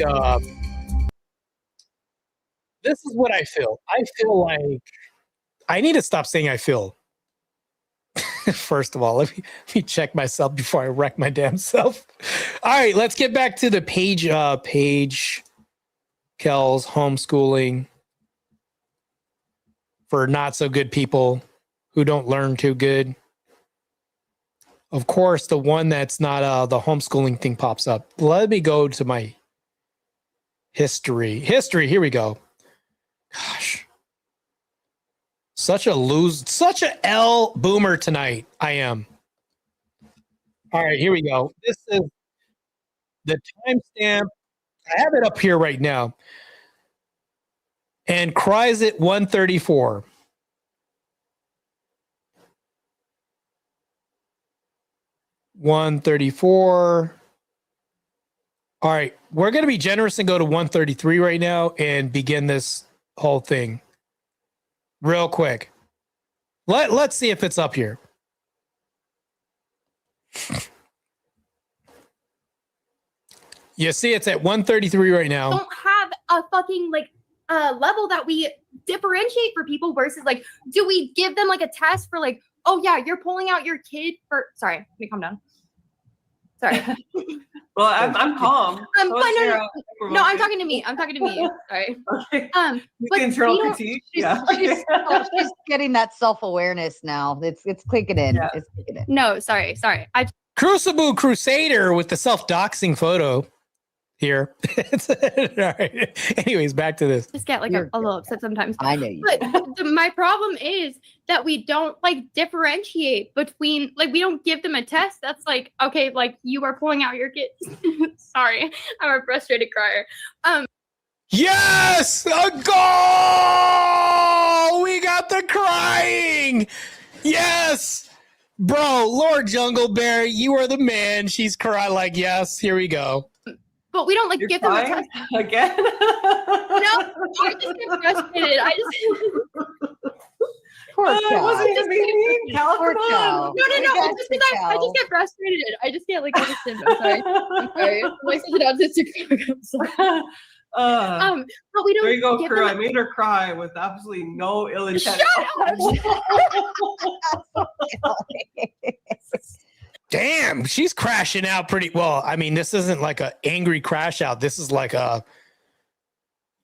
this is what I feel. I feel like I need to stop saying I feel. First of all, let me check myself before I wreck my damn self. All right, let's get back to the page. Kells homeschooling for not so good people who don't learn too good. Of course, the one that's not the homeschooling thing pops up. Let me go to my history. Here we go. Gosh. Such a L boomer tonight. I am. All right, here we go. This is the timestamp. I have it up here right now. And cries at 134. $134. All right, we're going to be generous and go to 133 right now and begin this whole thing real quick. Let's see if it's up here. You see it's at 133 right now. Don't have a fucking level that we differentiate for people versus do we give them a test for oh yeah, you're pulling out your kid for sorry, let me calm down. Sorry. Well, I'm calm. No, I'm talking to me. Sorry. Okay. But internal critique. She's getting that self-awareness now. It's clicking in. Yeah. It's clicking in. No, sorry. Crucible Crusader with the self-doxing photo. here. All right. Anyways, back to this. Just get like a little upset sometimes. I know you. But my problem is that we don't like differentiate between, like, we don't give them a test that's like, okay, like you are pulling out your kids. Sorry, I'm a frustrated crier. Yes, a goal! We got the crying. Yes, bro, Lord Jungle Bear, you are the man. She's crying like, yes, here we go. But we don't like give them a test again. No, I just get frustrated. Poor I cow. wasn't just mean. Cal, Poor come on. cow. No. We It's got just you, because I Cal. just get frustrated. I just get like innocent. I'm sorry. I'm sorry. Like such an autistic. I'm sorry. But we don't. There you go, give crew. them I made her cry with absolutely no ill intent. Damn, she's crashing out pretty well. I mean, this isn't like an angry crash out. This is like a,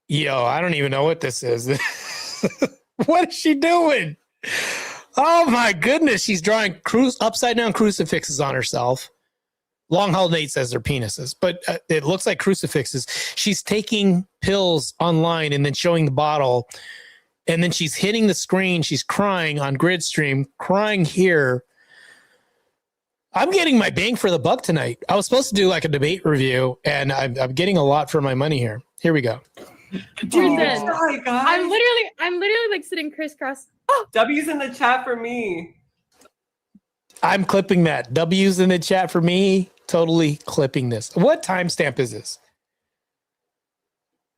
I don't even know what this is. What is she doing? Oh my goodness, she's drawing upside down crucifixes on herself. Long Haul Nate says they're penises, but it looks like crucifixes. She's taking pills online and then showing the bottle, and then she's hitting the screen. She's crying on Gridstream, crying here. I'm getting my bang for the buck tonight. I was supposed to do like a debate review, and I'm getting a lot for my money here. Here we go. Tristan, Sorry, guys. I'm literally like sitting crisscross. W's in the chat for me. I'm clipping that. W's in the chat for me. Totally clipping this. What timestamp is this?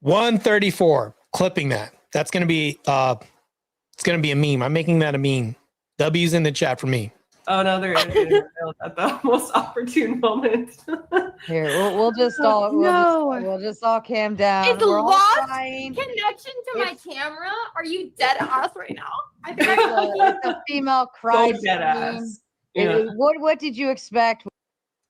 1:34. Clipping that. That's gonna be it's gonna be a meme. I'm making that a meme. W's in the chat for me. Oh no, there it is. At the most opportune moment. Here, we'll just all we'll just all calm down. Is We're all lost crying. connection to my camera? Are you dead ass right now? I think It's a female cry. So dead ass. scene. Yeah. What did you expect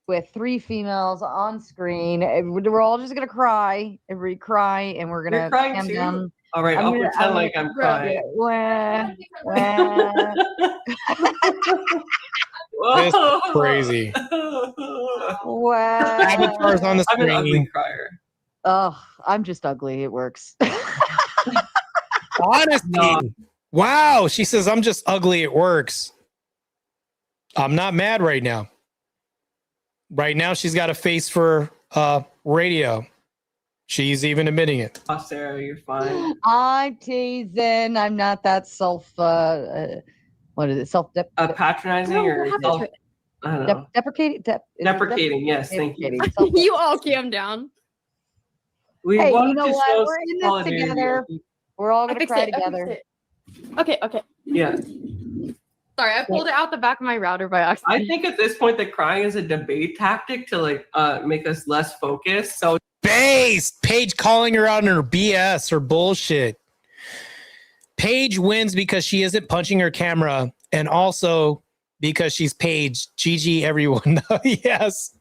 with 3 females on screen? We're all just gonna cry. Everybody cry, and we're gonna You're crying calm too? down. All right, I'll pretend like I'm crying. This is crazy. Avatar's on the I'm an ugly screen. crier. Oh, I'm just ugly. It works. Honesty. No. Wow. She says, I'm just ugly. It works. I'm not mad right now. Right now, she's got a face for radio. She's even admitting it. Oh, Sarah, you're fine. I'm teasing. I'm not that what is it? Patronizing or self, I don't know. Deprecating? Deprecating, yes, thank you. You all calm down. We Hey, wanted you know to what? show We're in this solidarity. together. We're all gonna fixed cry it, I fixed together. it. Okay. Yeah. Sorry, I pulled it out the back of my router by accident. I think at this point that crying is a debate tactic to like make us less focused. So Based. Paige calling her out on her BS or bullshit. Paige wins because she isn't punching her camera, and also because she's Paige. GG, everyone. Yes.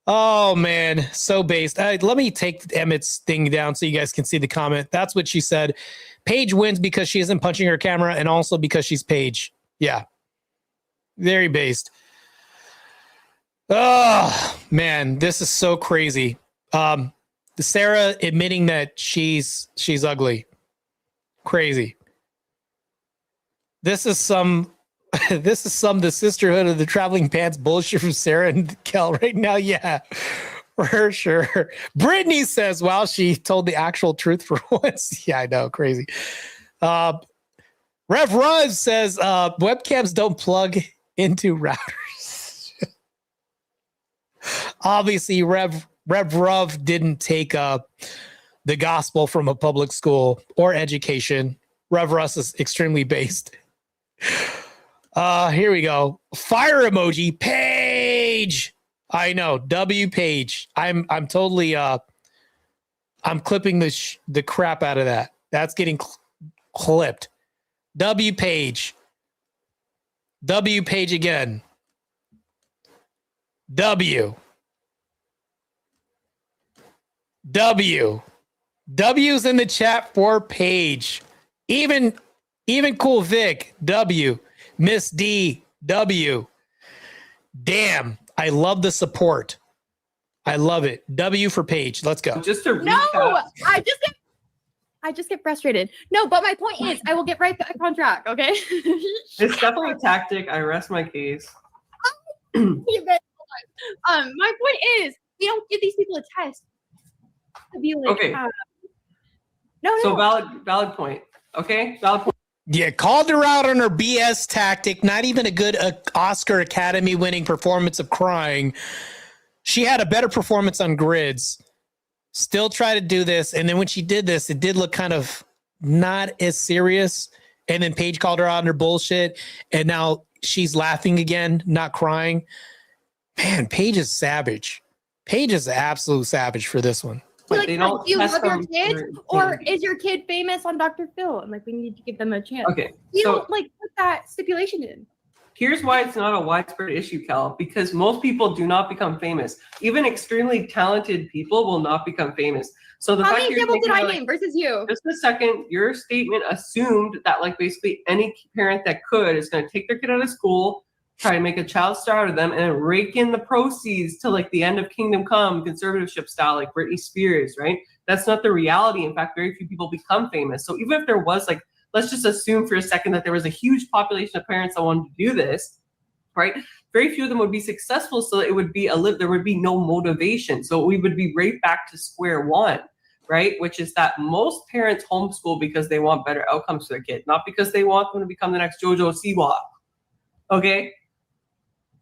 Oh, man. So based. Let me take Emmett's thing down so you guys can see the comment. That's what she said. Paige wins because she isn't punching her camera, and also because she's Paige. Yeah. Very based. Oh, man. This is so crazy. Sarah admitting that she's ugly. Crazy. This is some the sisterhood of the traveling pants bullshit from Sarah and Kel right now. Yeah, for sure. Brittany says, wow, she told the actual truth for once. Yeah, I know. Crazy. Rev Ruz says webcams don't plug into routers. Obviously, Rev didn't take the gospel from a public school or education. Rev Russ is extremely based. Here we go. Fire emoji. Paige. I know. W Paige. I'm totally I'm clipping the crap out of that. That's getting clipped. W Paige. W Paige again. W. W's in the chat for Paige. Even Cool Vic. W. Miss D. W. Damn. I love the support. I love it. W for Paige. Let's go. Just to No, recap, I just get frustrated. No, but my point is, I will get right back on track. Okay. it's definitely a tactic. I rest my case. You bet. My point is, we don't give these people a test to be like, Okay. no. So valid point. Okay, valid point. Yeah, called her out on her BS tactic. Not even a good Oscar Academy winning performance of crying. She had a better performance on grids. Still try to do this. And then when she did this, it did look kind of not as serious. And then Paige called her out on her bullshit. And now she's laughing again, not crying. Man, Paige is savage. Paige is an absolute savage for this one. Like, do you love your kids, or is your kid famous on Dr. Phil? And like, we need to give them a chance. Okay, you don't like put that stipulation in. Here's why it's not a widespread issue, Cal, because most people do not become famous. Even extremely talented people will not become famous. So the How fact many you're examples did I like, name versus you? Just a second, your statement assumed that like basically any parent that could is going to take their kid out of school, try to make a child star out of them, and then rake in the proceeds to like the end of Kingdom Come conservatorship style, like Britney Spears, right? That's not the reality. In fact, very few people become famous. So even if there was like, let's just assume for a second that there was a huge population of parents that wanted to do this, right? Very few of them would be successful. So it would be there would be no motivation. So we would be right back to square one, right? Which is that most parents homeschool because they want better outcomes for their kid, not because they want them to become the next JoJo Siwa. Okay?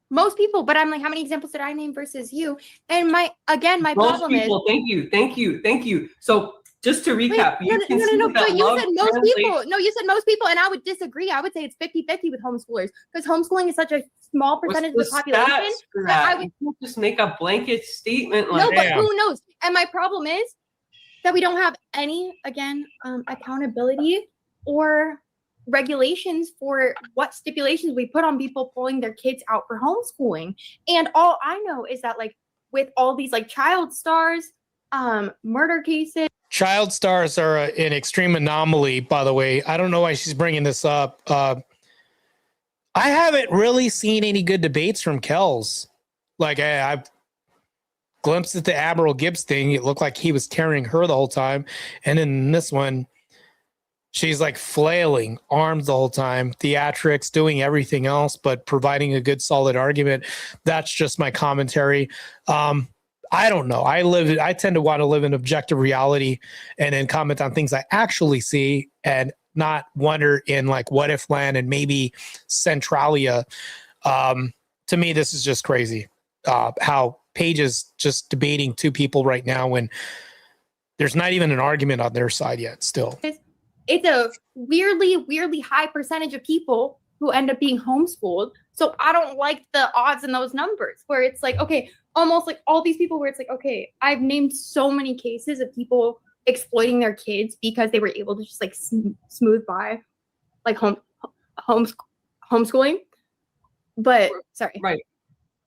Most people, but I'm like, how many examples did I name versus you? And my problem is thank you. So just to recap, no, but you said most people. No, you said most people, and I would disagree. I would say it's 50-50 with homeschoolers because homeschooling is such a small percentage of the population. That I would just make a blanket statement like no, but who knows? And my problem is that we don't have any accountability or regulations for what stipulations we put on people pulling their kids out for homeschooling. And all I know is that like with all these like child stars, murder cases. Child stars are an extreme anomaly, by the way. I don't know why she's bringing this up. I haven't really seen any good debates from Kells. Like I've glimpsed at the Admiral Gibbs thing. It looked like he was carrying her the whole time. And in this one, she's like flailing arms the whole time, theatrics, doing everything else, but providing a good, solid argument. That's just my commentary. I don't know. I tend to want to live in objective reality and then comment on things I actually see and not wonder in like what if land and maybe Centralia. To me, this is just crazy. How Paige is just debating two people right now when there's not even an argument on their side yet still. It's a weirdly high percentage of people who end up being homeschooled. So I don't like the odds in those numbers where it's like, okay, almost like all these people where it's like, okay, I've named so many cases of people exploiting their kids because they were able to just like smooth by like homeschooling. But sorry. Right.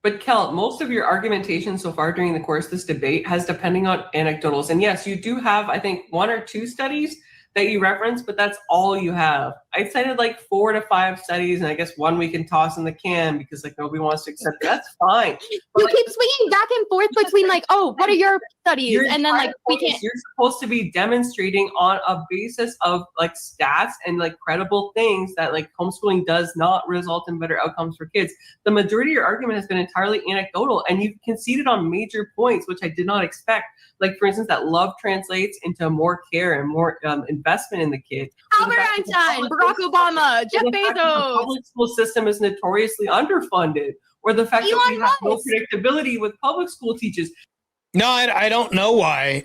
But Kel, most of your argumentation so far during the course of this debate has depending on anecdotals. And yes, you do have, I think, 1 or 2 studies that you reference, but that's all you have. I cited like 4 to 5 studies, and I guess 1 we can toss in the can because like nobody wants to accept it. That's fine. You keep swinging back and forth between like, oh, what are your studies? And then like we can't. You're supposed to be demonstrating on a basis of like stats and like credible things that like homeschooling does not result in better outcomes for kids. The majority of your argument has been entirely anecdotal, and you've conceded on major points, which I did not expect. Like for instance, that love translates into more care and more investment in the kid. Albert Einstein, Barack Obama, Jeff Bezos. The public school system is notoriously underfunded, or the fact that we have no predictability with public school teachers. No, I don't know why.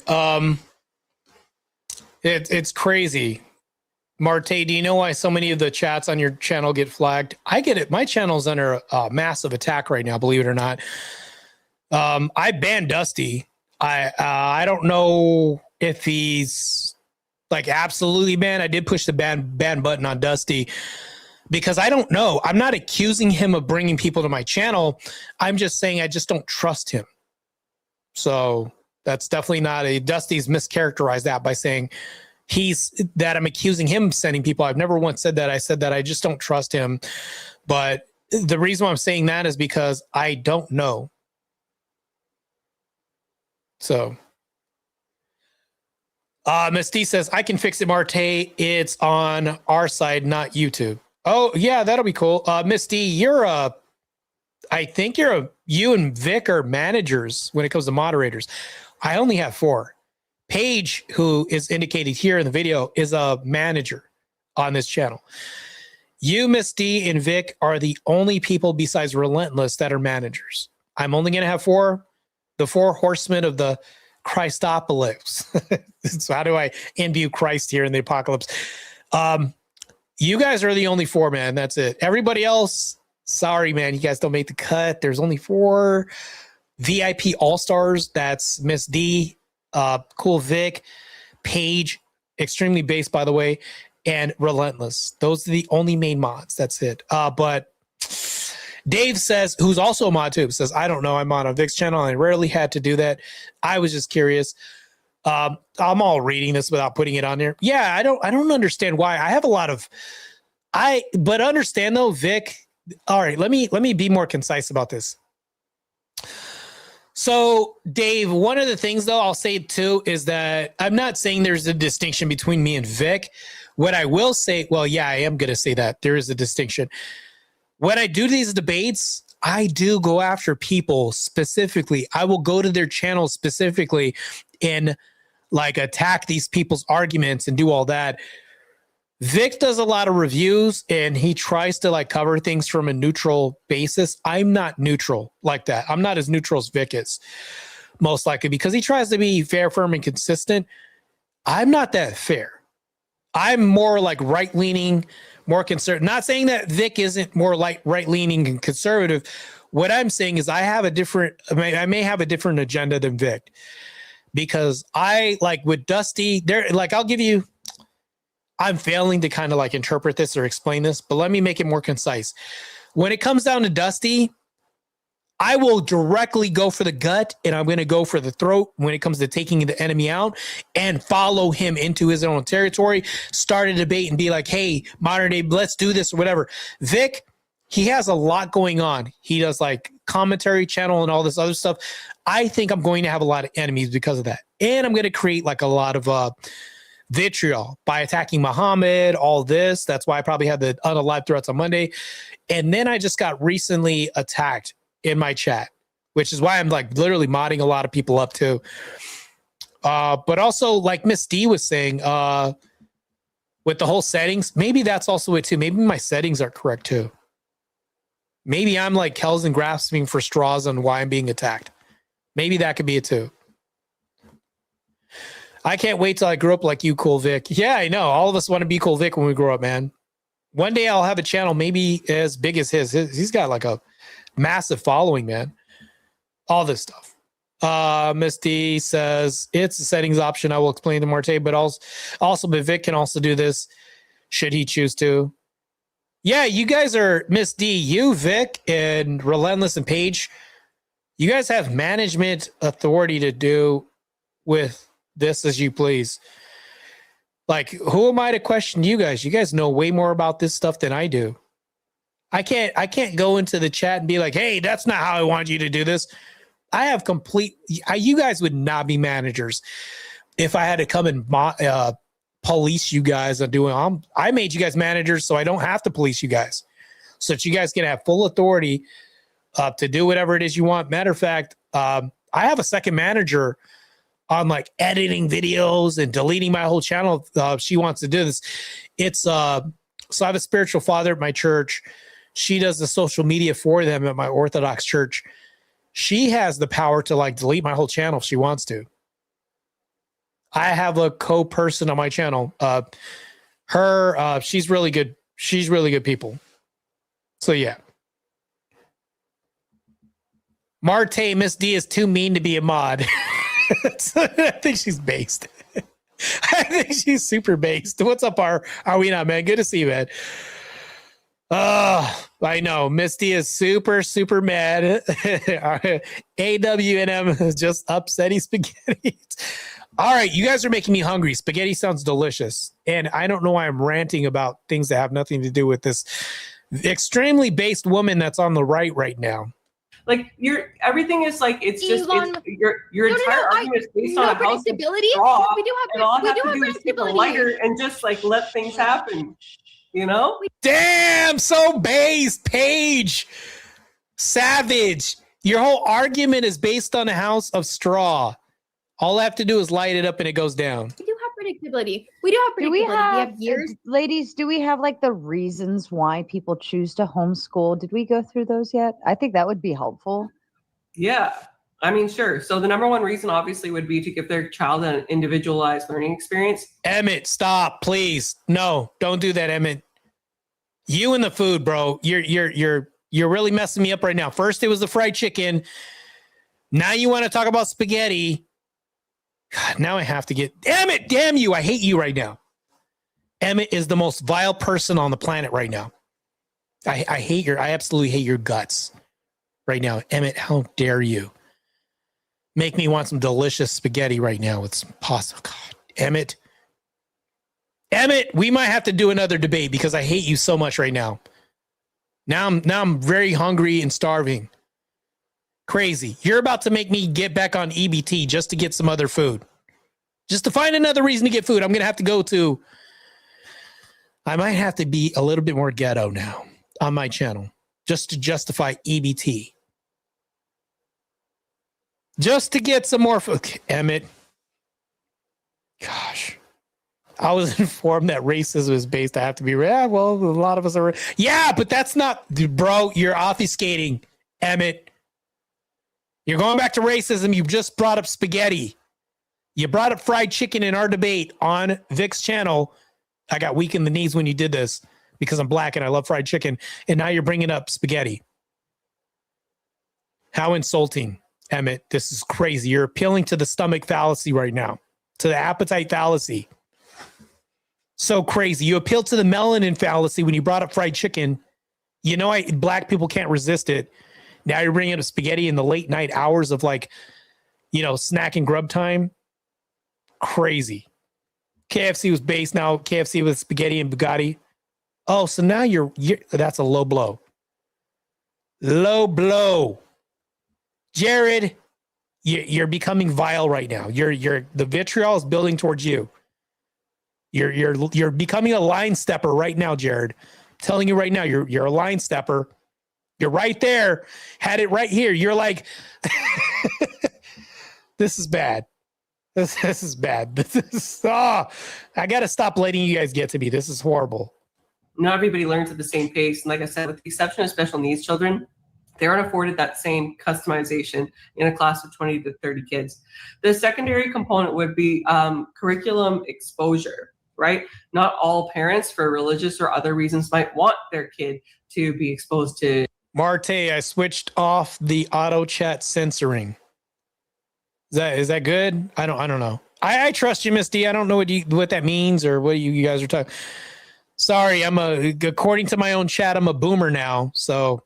It's crazy. Marte, do you know why so many of the chats on your channel get flagged? I get it. My channel's under a massive attack right now, believe it or not. I banned Dusty. I don't know if he's like absolutely banned. I did push the ban button on Dusty because I don't know. I'm not accusing him of bringing people to my channel. I'm just saying I just don't trust him. So that's definitely not Dusty's mischaracterized that by saying that I'm accusing him of sending people. I've never once said that. I said that I just don't trust him. But the reason why I'm saying that is because I don't know. So, Miss D says, I can fix it, Marte. It's on our side, not YouTube. Oh, yeah, that'll be cool. Miss D, you and Vic are managers when it comes to moderators. I only have 4. Paige, who is indicated here in the video, is a manager on this channel. You, Miss D, and Vic are the only people besides Relentless that are managers. I'm only going to have 4, the 4 horsemen of the Christopolis. So how do I imbue Christ here in the apocalypse? You guys are the only 4, man. That's it. Everybody else, sorry, man. You guys don't make the cut. There's only 4 VIP All-Stars. That's Miss D, Cool Vic, Paige, extremely based, by the way, and Relentless. Those are the only main mods. That's it. But Dave says, who's also a mod too, says, I don't know. I'm on a Vic's channel. I rarely had to do that. I was just curious. I'm all reading this without putting it on there. Yeah, I don't understand why. I have a lot of but understand though, Vic. All right, let me be more concise about this. So, Dave, one of the things though I'll say too is that I'm not saying there's a distinction between me and Vic. What I will say, well, yeah, I am going to say that there is a distinction. When I do these debates, I do go after people specifically. I will go to their channel specifically and like attack these people's arguments and do all that. Vic does a lot of reviews and he tries to like cover things from a neutral basis. I'm not neutral like that. I'm not as neutral as Vic is, most likely, because he tries to be fair, firm, and consistent. I'm not that fair. I'm more like right-leaning, more conservative. Not saying that Vic isn't more like right-leaning and conservative. What I'm saying is I may have a different agenda than Vic, because I like with Dusty there, like I'm failing to kind of like interpret this or explain this, but let me make it more concise. When it comes down to Dusty, I will directly go for the gut and I'm going to go for the throat when it comes to taking the enemy out and follow him into his own territory, start a debate and be like, hey, modern day, let's do this or whatever. Vic, he has a lot going on. He does like commentary channel and all this other stuff. I think I'm going to have a lot of enemies because of that. And I'm going to create like a lot of vitriol by attacking Muhammad, all this. That's why I probably had the unalive threats on Monday. And then I just got recently attacked in my chat, which is why I'm like literally modding a lot of people up too. But also like Miss D was saying, with the whole settings, maybe that's also it too. Maybe my settings are correct too. Maybe I'm like Kells and grasping for straws on why I'm being attacked. Maybe that could be it too. I can't wait till I grow up like you, Cool Vic. Yeah, I know. All of us want to be Cool Vic when we grow up, man. One day I'll have a channel maybe as big as his. He's got like a massive following, man. All this stuff. Miss D says it's a settings option. I will explain to Marte, but also, but Vic can also do this should he choose to. Yeah, you guys are Miss D, you, Vic, and Relentless and Paige. You guys have management authority to do with this as you please. Like, who am I to question you guys? You guys know way more about this stuff than I do. I can't go into the chat and be like, hey, that's not how I want you to do this. I have you guys would not be managers if I had to come and police you guys on doing. I made you guys managers so I don't have to police you guys, so that you guys can have full authority to do whatever it is you want. Matter of fact, I have a second manager on like editing videos and deleting my whole channel. She wants to do this. It's so I have a spiritual father at my church. She does the social media for them at my Orthodox church. She has the power to like delete my whole channel if she wants to. I have a co-person on my channel. She's really good. She's really good people. So yeah. Marte, Miss D is too mean to be a mod. I think she's based. I think she's super based. What's up, are we not, man? Good to see you, man. I know Misty is super mad. AWNM is just upsetting spaghetti. All right, you guys are making me hungry. Spaghetti sounds delicious, and I don't know why I'm ranting about things that have nothing to do with this extremely based woman that's on the right now. Like everything is like it's just Elon- your entire argument is based on a house of predictability. straw, We do and all I have have to do is keep a predictability. lighter and just like let things happen. You know? Damn, so based, Paige. Savage. Your whole argument is based on a house of straw. All I have to do is light it up and it goes down. We do have predictability. We do have predictability. Do we We have, have years. ladies, do we have like the reasons why people choose to homeschool? Did we go through those yet? I think that would be helpful. Yeah. I mean, sure. So the number one reason obviously would be to give their child an individualized learning experience. Emmett, stop, please. No, don't do that, Emmett. You and the food, bro. You're really messing me up right now. First it was the fried chicken. Now you want to talk about spaghetti. God, now I have to get Emmett, damn you. I hate you right now. Emmett is the most vile person on the planet right now. I absolutely hate your guts right now. Emmett, how dare you make me want some delicious spaghetti right now with some pasta. God, Emmett, we might have to do another debate because I hate you so much right now. Now I'm very hungry and starving. Crazy. You're about to make me get back on EBT just to get some other food. Just to find another reason to get food. I might have to be a little bit more ghetto now on my channel just to justify EBT. Just to get some more food. Okay, Emmett. Gosh. I was informed that racism is based. I have to be, well, a lot of us are. Yeah, but that's not, bro, you're obfuscating, Emmett. You're going back to racism. You just brought up spaghetti. You brought up fried chicken in our debate on Vic's channel. I got weak in the knees when you did this because I'm black and I love fried chicken. And now you're bringing up spaghetti. How insulting, Emmett. This is crazy. You're appealing to the stomach fallacy right now, to the appetite fallacy. So crazy. You appealed to the melanin fallacy when you brought up fried chicken. You know, black people can't resist it. Now you're bringing up spaghetti in the late night hours of snack and grub time. Crazy. KFC was based now. KFC with spaghetti and Bugatti. Oh, so now you're that's a low blow. Low blow. Jared, you're becoming vile right now. The vitriol is building towards you. You're becoming a line stepper right now, Jared. I'm telling you right now, you're a line stepper. You're right there. Had it right here. You're like, this is bad. This is bad. I got to stop letting you guys get to me. This is horrible. Not everybody learns at the same pace. And like I said, with the exception of special needs children, they aren't afforded that same customization in a class of 20 to 30 kids. The secondary component would be curriculum exposure, right? Not all parents for religious or other reasons might want their kid to be exposed to. Marte, I switched off the auto chat censoring. Is that good? I don't know. I trust you, Miss D. I don't know what that means or what you guys are talking. Sorry, according to my own chat, I'm a boomer now. So,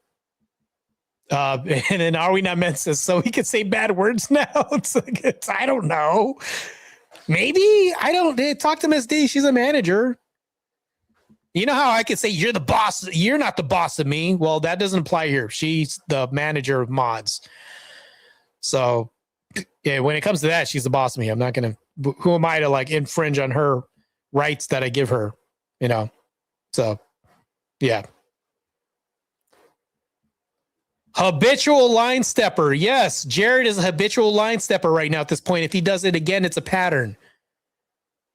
and then Are We Not Meant to? So we can say bad words now. I don't know. Maybe I don't. Talk to Miss D. She's a manager. You know how I could say you're the boss? You're not the boss of me. Well, that doesn't apply here. She's the manager of mods. So, yeah, when it comes to that, she's the boss of me. I'm not going to, who am I to infringe on her rights that I give her, So, yeah. Habitual line stepper. Yes, Jared is a habitual line stepper right now at this point. If he does it again, it's a pattern.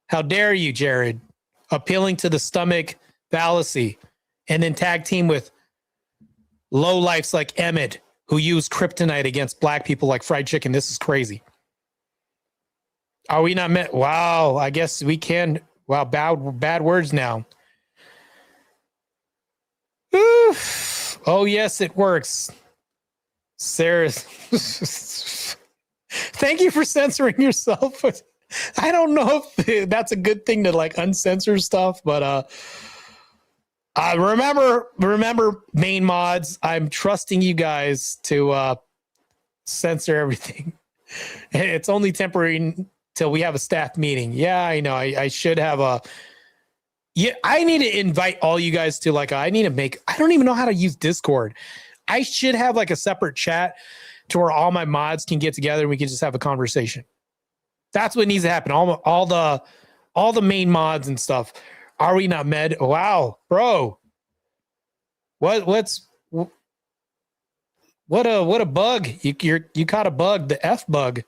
How dare you, Jared? Appealing to the stomach fallacy and then tag team with lowlifes like Emmett who use kryptonite against black people like fried chicken. This is crazy. Are we not met? Wow, I guess we can. Wow, bad words now. Oof. Oh, yes, it works. Sarah, thank you for censoring yourself. I don't know if that's a good thing to uncensor stuff, but remember main mods, I'm trusting you guys to censor everything. It's only temporary until we have a staff meeting. Yeah, I know. I should have I need to invite all you guys to I don't even know how to use Discord. I should have like a separate chat to where all my mods can get together and we can just have a conversation. That's what needs to happen. All the main mods and stuff. Are we not med? Wow, bro. What a bug. You caught a bug, the F bug.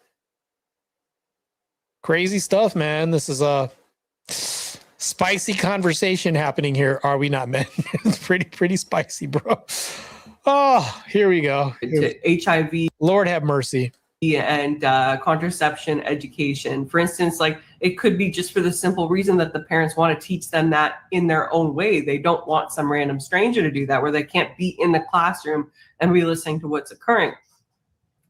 Crazy stuff, man. This is a spicy conversation happening here. Are we not men? It's pretty spicy, bro. Oh, here we go. HIV, Lord have mercy. And contraception education. For instance, like it could be just for the simple reason that the parents want to teach them that in their own way. They don't want some random stranger to do that, where they can't be in the classroom and be listening to what's occurring.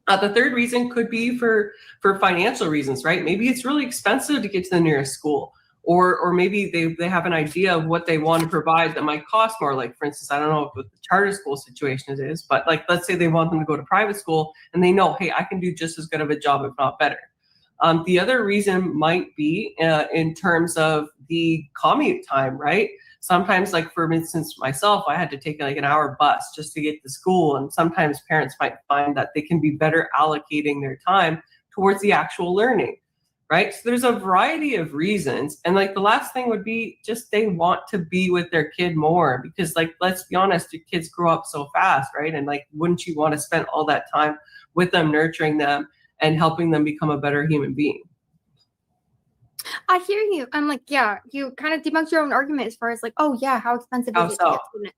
The third reason could be for financial reasons, right? Maybe it's really expensive to get to the nearest school, or maybe they have an idea of what they want to provide that might cost more. Like, for instance, I don't know what the charter school situation is, but like, let's say they want them to go to private school and they know, hey, I can do just as good of a job, if not better. The other reason might be in terms of the commute time, right? Sometimes, like for instance, myself, I had to take like an hour bus just to get to school. And sometimes parents might find that they can be better allocating their time towards the actual learning, right? So there's a variety of reasons. And like the last thing would be just they want to be with their kid more, because like, let's be honest, your kids grow up so fast, right? And like, wouldn't you want to spend all that time with them, nurturing them and helping them become a better human being? I hear you. I'm like, yeah, you kind of debunked your own argument as far as like, oh yeah, how expensive is it to get to the next?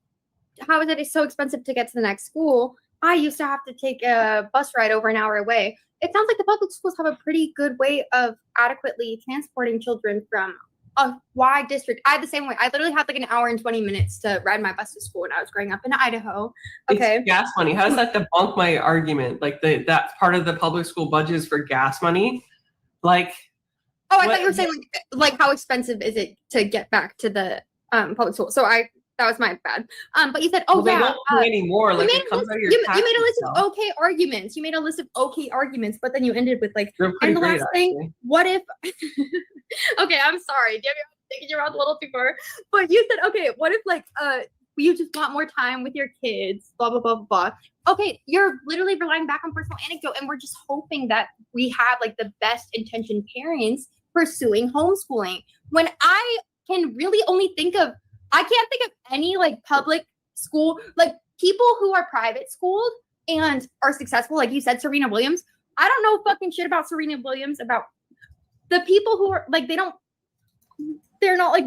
How is it so expensive to get to the next school? I used to have to take a bus ride over an hour away. It sounds like the public schools have a pretty good way of adequately transporting children from a wide district. I had the same way. I literally had like an hour and 20 minutes to ride my bus to school when I was growing up in Idaho. Okay. It's gas money. How does that debunk my argument? Like that part of the public school budget is for gas money? Like, oh, I thought you were saying like how expensive is it to get back to the public school? So that was my bad. But you said, oh, well, yeah, they don't pay anymore. Like it comes out of your you made a list of okay arguments. You made a list of okay arguments, but then you ended with like, and the last thing, what if? Okay, I'm sorry. Taking your mouth a little too far. But you said, okay, what if like you just want more time with your kids? Blah blah blah blah. Okay, you're literally relying back on personal anecdote, and we're just hoping that we have like the best intentioned parents pursuing homeschooling. When I can really only I can't think of any like public school, like people who are private schooled and are successful. Like you said, Serena Williams. I don't know fucking shit about Serena Williams, about the people who are like, they're not like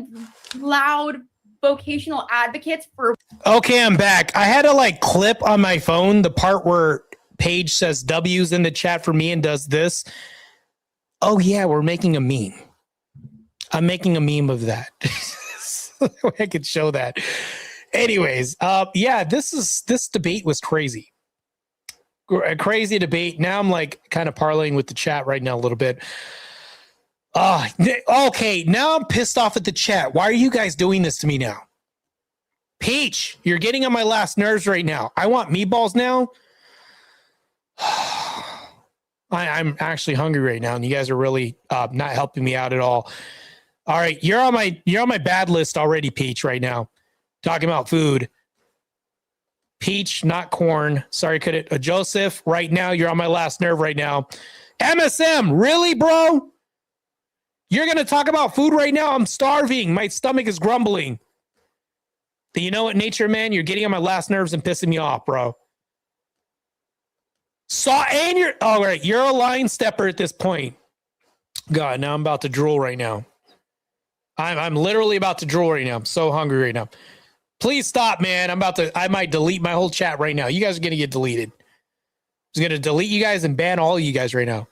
loud vocational advocates for. Okay, I'm back. I had to like clip on my phone the part where Paige says W's in the chat for me and does this. Oh yeah, we're making a meme. I'm making a meme of that. I could show that. Anyways, yeah, this debate was crazy. A crazy debate. Now I'm like kind of parlaying with the chat right now a little bit. Okay, now I'm pissed off at the chat. Why are you guys doing this to me now? Peach, you're getting on my last nerves right now. I want meatballs now. I'm actually hungry right now, and you guys are really not helping me out at all. All right, you're on my bad list already, Peach, right now. Talking about food. Peach, not corn. Sorry, could it? Joseph, right now, you're on my last nerve right now. MSM, really, bro? You're going to talk about food right now? I'm starving. My stomach is grumbling. You know what, Nature Man? You're getting on my last nerves and pissing me off, bro. All right, you're a line stepper at this point. God, now I'm about to drool right now. I'm literally about to drool right now. I'm so hungry right now. Please stop, man. I might delete my whole chat right now. You guys are going to get deleted. I'm just going to delete you guys and ban all of you guys right now.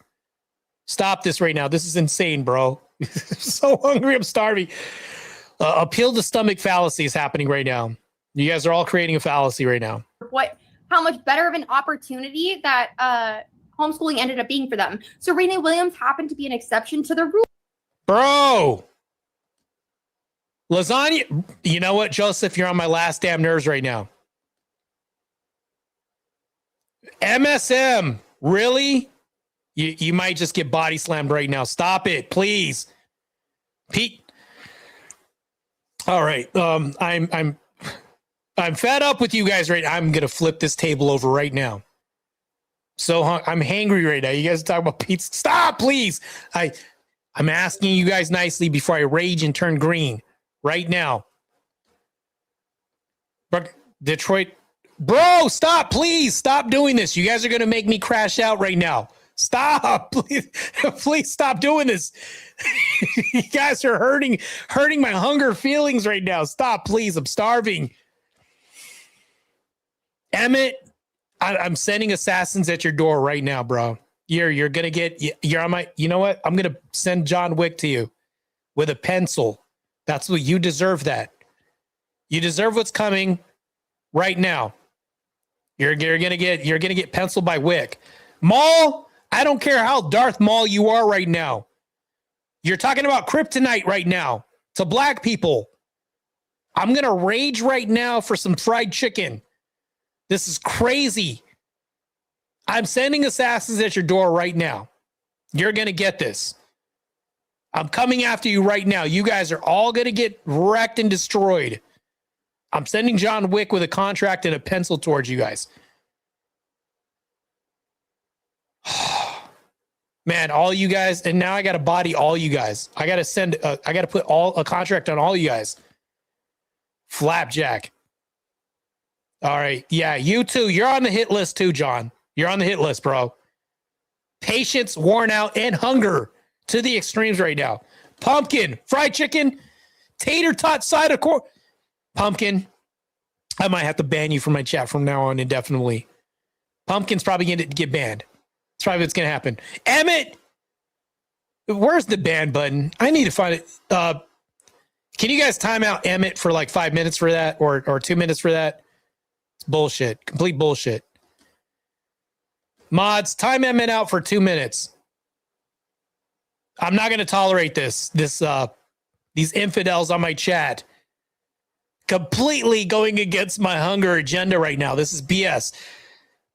Stop this right now. This is insane, bro. I'm so hungry. I'm starving. Appeal to stomach fallacy is happening right now. You guys are all creating a fallacy right now. How much better of an opportunity that homeschooling ended up being for them. Serena Williams happened to be an exception to the rule. Bro. Lasagna. You know what, Joseph? You're on my last damn nerves right now. MSM. Really? You might just get body slammed right now. Stop it, please. Pete. All right. I'm fed up with you guys right now. I'm going to flip this table over right now. So I'm hangry right now. You guys are talking about pizza. Stop, please. I'm asking you guys nicely before I rage and turn green right now. Detroit. Bro, stop, please. Stop doing this. You guys are going to make me crash out right now. Stop, please. Please stop doing this. You guys are hurting my hunger feelings right now. Stop, please. I'm starving. Emmett, I'm sending assassins at your door right now, bro. You're going to get, you're on my, you know what? I'm going to send John Wick to you with a pencil. That's what you deserve that. You deserve what's coming right now. You're gonna get penciled by Wick. Maul, I don't care how Darth Maul you are right now. You're talking about kryptonite right now to black people. I'm gonna rage right now for some fried chicken. This is crazy. I'm sending assassins at your door right now. You're gonna get this. I'm coming after you right now. You guys are all gonna get wrecked and destroyed. I'm sending John Wick with a contract and a pencil towards you guys. Man, all you guys, and now I got to body all you guys. I got to put a contract on all you guys. Flapjack. All right. Yeah, you too. You're on the hit list too, John. You're on the hit list, bro. Patience, worn out, and hunger to the extremes right now. Pumpkin, fried chicken, tater tot side of corn. Pumpkin, I might have to ban you from my chat from now on indefinitely. Pumpkin's probably going to get banned. That's probably what's going to happen. Emmett, where's the ban button? I need to find it. Can you guys time out Emmett for like 5 minutes for that or 2 minutes for that? It's bullshit. Complete bullshit. Mods, time Emmett out for 2 minutes. I'm not going to tolerate these infidels on my chat. Completely going against my hunger agenda right now. This is BS.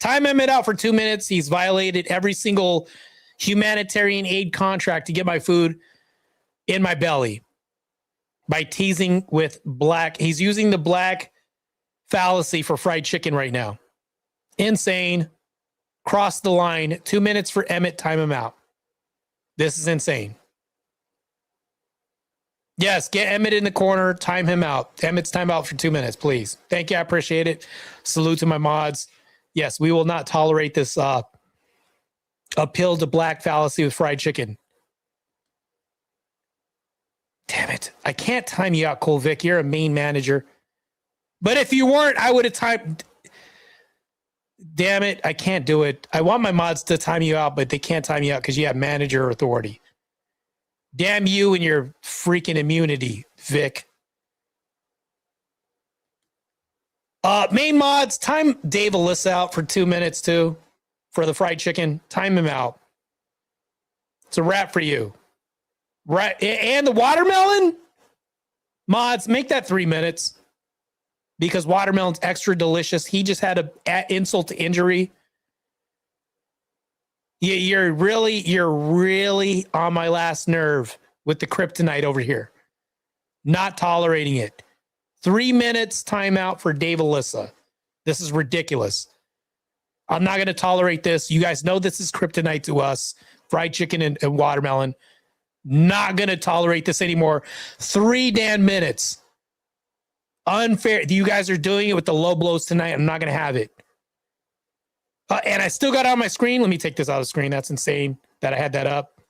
Time Emmett out for 2 minutes. He's violated every single humanitarian aid contract to get my food in my belly by teasing with black. He's using the black fallacy for fried chicken right now. Insane. Cross the line. 2 minutes for Emmett. Time him out. This is insane. Yes, get Emmett in the corner. Time him out. Emmett's time out for 2 minutes, please. Thank you. I appreciate it. Salute to my mods. Yes, we will not tolerate this appeal to black fallacy with fried chicken. Damn it. I can't time you out, Cole Vic. You're a mean manager. But if you weren't, I would have timed. Damn it. I can't do it. I want my mods to time you out, but they can't time you out because you have manager authority. Damn you and your freaking immunity, Vic. Main mods, time Dave Alyssa out for 2 minutes too for the fried chicken. Time him out. It's a wrap for you. Right. And the watermelon mods, make that 3 minutes because watermelon's extra delicious. He just had a insult to injury. You're really on my last nerve with the kryptonite over here. Not tolerating it. 3 minutes timeout for Dave Alyssa. This is ridiculous. I'm not going to tolerate this. You guys know this is kryptonite to us. Fried chicken and watermelon. Not going to tolerate this anymore. 3 damn minutes. Unfair. You guys are doing it with the low blows tonight. I'm not going to have it. And I still got it on my screen. Let me take this out of the screen. That's insane that I had that up.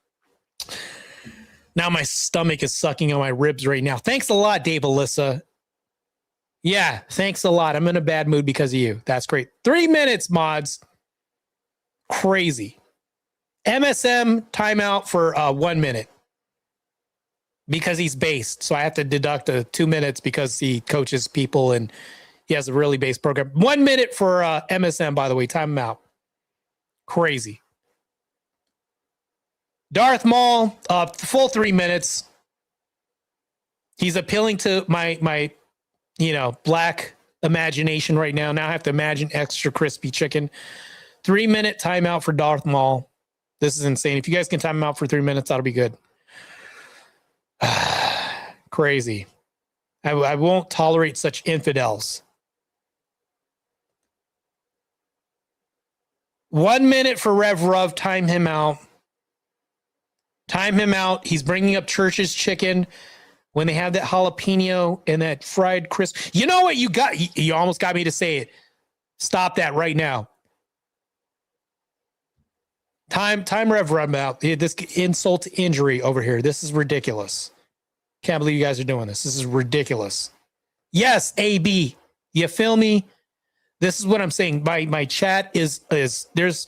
Now my stomach is sucking on my ribs right now. Thanks a lot, Dave Alyssa. Yeah, thanks a lot. I'm in a bad mood because of you. That's great. 3 minutes, mods. Crazy. MSM timeout for 1 minute because he's based. So I have to deduct 2 minutes because he coaches people and he has a really based program. 1 minute for MSM, by the way. Time him out. Crazy. Darth Maul, full 3 minutes. He's appealing to my black imagination right now. Now I have to imagine extra crispy chicken. 3 minute timeout for Darth Maul. This is insane. If you guys can time him out for 3 minutes, that'll be good. Crazy. I won't tolerate such infidels. 1 minute for Rev Ruv. Time him out. Time him out. He's bringing up Church's chicken when they have that jalapeno and that fried crisp. You know what you got? You almost got me to say it. Stop that right now. Time Rev Ruv out. This insult to injury over here. This is ridiculous. Can't believe you guys are doing this. This is ridiculous. Yes, AB. You feel me? This is what I'm saying. My chat is there's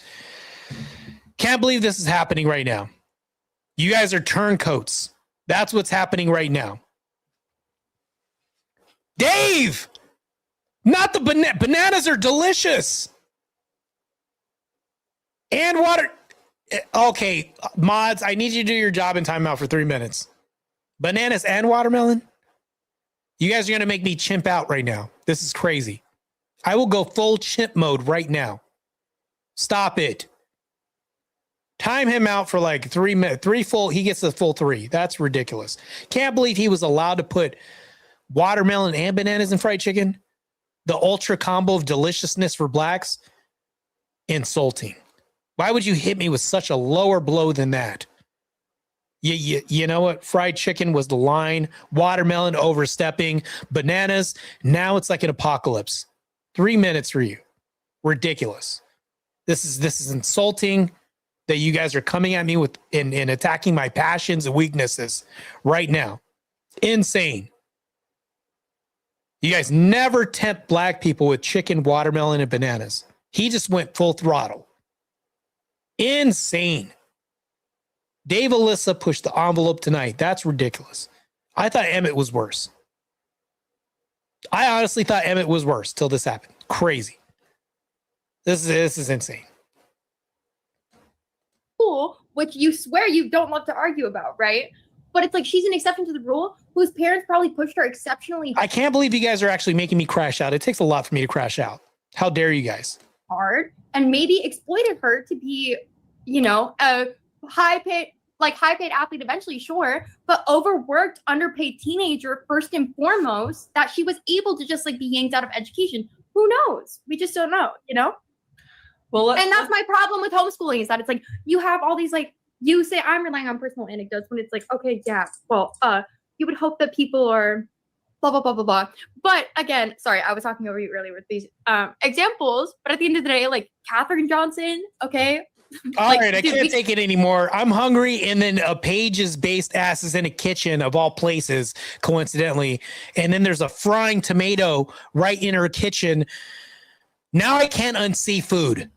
can't believe this is happening right now. You guys are turncoats. That's what's happening right now. Dave! Not the bananas are delicious. And water. Okay, mods, I need you to do your job in timeout for 3 minutes. Bananas and watermelon? You guys are going to make me chimp out right now. This is crazy. I will go full chimp mode right now. Stop it. Time him out for like 3 minutes. He gets the full 3. That's ridiculous. Can't believe he was allowed to put watermelon and bananas in fried chicken. The ultra combo of deliciousness for blacks. Insulting. Why would you hit me with such a lower blow than that? You know what? Fried chicken was the line. Watermelon overstepping. Bananas. Now it's like an apocalypse. 3 minutes for you. Ridiculous. This is insulting that you guys are coming at me with and attacking my passions and weaknesses right now. Insane. You guys never tempt black people with chicken, watermelon, and bananas. He just went full throttle. Insane. Dave Alyssa pushed the envelope tonight. That's ridiculous. I thought Emmett was worse. I honestly thought Emmett was worse till this happened. Crazy. This is insane. Cool, which you swear you don't love to argue about, right? But it's like she's an exception to the rule whose parents probably pushed her exceptionally I can't believe you guys are actually making me crash out. It takes a lot for me to crash out. How dare you guys? hard and maybe exploited her to be, you know, a high-paid athlete eventually, sure, but overworked, underpaid teenager first and foremost, that she was able to just like be yanked out of education. Who knows? We just don't know, you know? Well, and that's my problem with homeschooling is that it's like you have all these like you say I'm relying on personal anecdotes when it's like, okay, yeah, well, you would hope that people are blah blah blah blah blah. But again, sorry, I was talking over you earlier with these examples, but at the end of the day, like Katherine Johnson, okay. All like, right, I dude, can't take it anymore. I'm hungry, and then a Paige's based ass is in a kitchen of all places, coincidentally, and then there's a frying tomato right in her kitchen. Now I can't unsee food.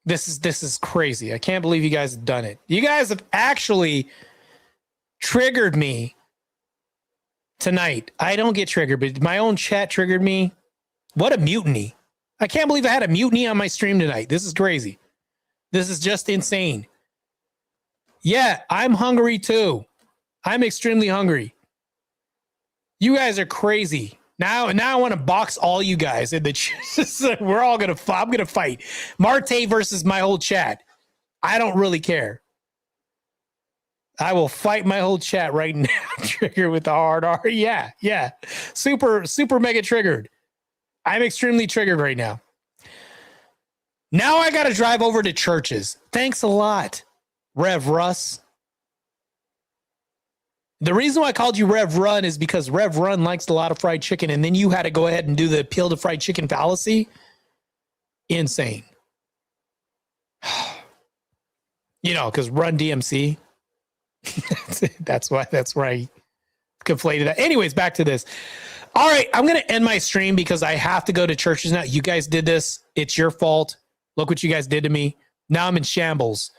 This is crazy. I can't believe you guys have done it. You guys have actually triggered me tonight. I don't get triggered, but my own chat triggered me. What a mutiny. I can't believe I had a mutiny on my stream tonight. This is crazy. This is just insane. Yeah, I'm hungry too. I'm extremely hungry. You guys are crazy. Now I want to box all you guys in the we're all gonna. I'm gonna fight Marte versus my whole chat. I don't really care. I will fight my whole chat right now. Trigger with the hard R. Yeah. Super mega triggered. I'm extremely triggered right now. Now I got to drive over to Churches. Thanks a lot, Rev Russ. The reason why I called you Rev Run is because Rev Run likes a lot of fried chicken, and then you had to go ahead and do the appeal to fried chicken fallacy. Insane. You know, because Run DMC. That's where I conflated that. Anyways, back to this. All right, I'm going to end my stream because I have to go to Churches now. You guys did this. It's your fault. Look what you guys did to me. Now I'm in shambles.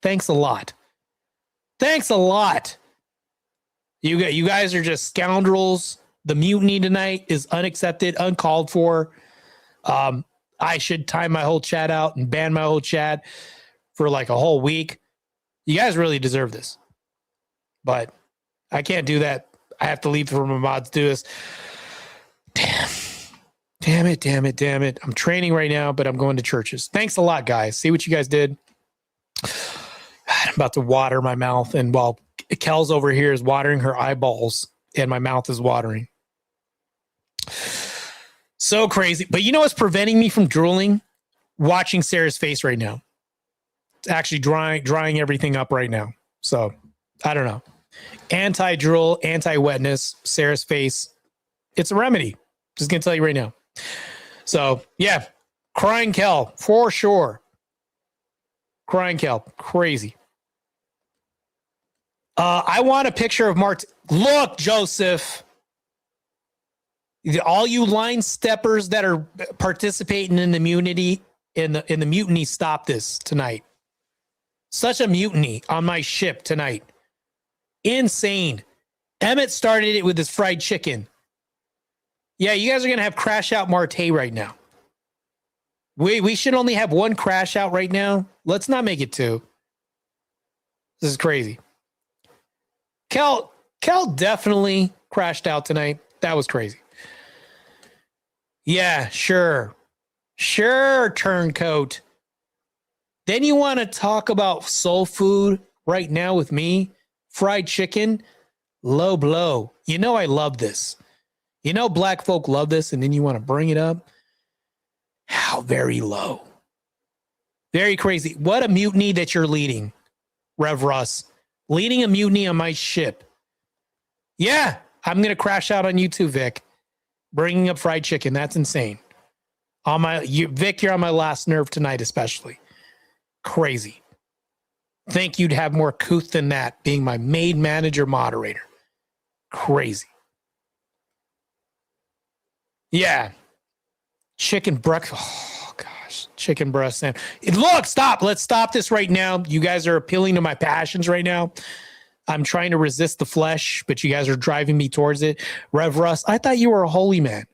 Thanks a lot. Thanks a lot. You guys are just scoundrels. The mutiny tonight is unaccepted, uncalled for. I should time my whole chat out and ban my whole chat for like a whole week. You guys really deserve this. But I can't do that. I have to leave for my mods to do this. Damn it. I'm training right now, but I'm going to Churches. Thanks a lot, guys. See what you guys did? I'm about to water my mouth, and while Kells over here is watering her eyeballs, and my mouth is watering. So crazy. But you know what's preventing me from drooling? Watching Sarah's face right now. It's actually drying everything up right now. So I don't know. Anti-drool, anti-wetness, Sarah's face. It's a remedy. Just gonna tell you right now. So yeah, crying Kel for sure. Crying Kel, crazy. I want a picture of Mart. Look, Joseph. All you line steppers that are participating in the mutiny, in the mutiny, stop this tonight. Such a mutiny on my ship tonight. Insane. Emmett started it with his fried chicken. Yeah, you guys are gonna have crash out Marte right now. We should only have one crash out right now. Let's not make it two. This is crazy. Kel definitely crashed out tonight. That was crazy. Yeah, sure. Sure, turncoat. Then you want to talk about soul food right now with me? Fried chicken? Low blow. You know I love this. You know black folk love this, and then you want to bring it up? How very low. Very crazy. What a mutiny that you're leading, Rev Russ. Leading a mutiny on my ship. Yeah, I'm going to crash out on you too, Vic. Bringing up fried chicken. That's insane. Vic, you're on my last nerve tonight, especially. Crazy. Think you'd have more couth than that, being my maid manager moderator. Crazy. Yeah. Chicken breakfast. Oh, gosh. Chicken breast. Look, stop. Let's stop this right now. You guys are appealing to my passions right now. I'm trying to resist the flesh, but you guys are driving me towards it. Rev Russ, I thought you were a holy man.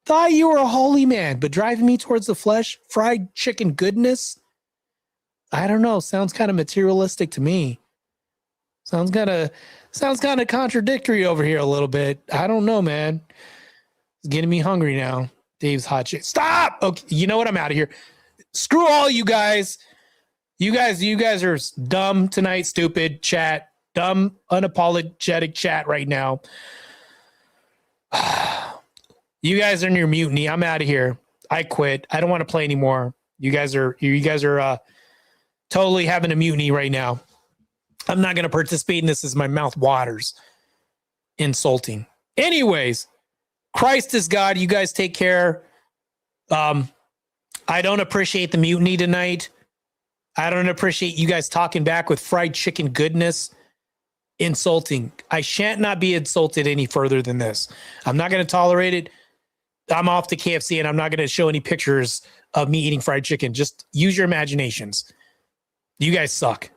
Thought you were a holy man, but driving me towards the flesh, fried chicken goodness. I don't know. Sounds kind of materialistic to me. Sounds kind of contradictory over here a little bit. I don't know, man. It's getting me hungry now. Dave's hot shit. Stop. Okay, you know what? I'm out of here. Screw all you guys. You guys are dumb tonight. Stupid chat. Dumb, unapologetic chat right now. You guys are in your mutiny. I'm out of here. I quit. I don't want to play anymore. You guys are totally having a mutiny right now. I'm not going to participate in this as my mouth waters. Insulting. Anyways, Christ is God. You guys take care. I don't appreciate the mutiny tonight. I don't appreciate you guys talking back with fried chicken goodness. Insulting. I shan't not be insulted any further than this. I'm not going to tolerate it. I'm off to KFC and I'm not going to show any pictures of me eating fried chicken. Just use your imaginations. You guys suck.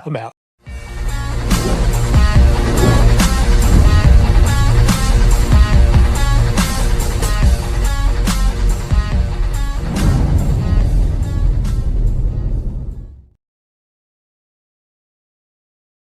I'm out.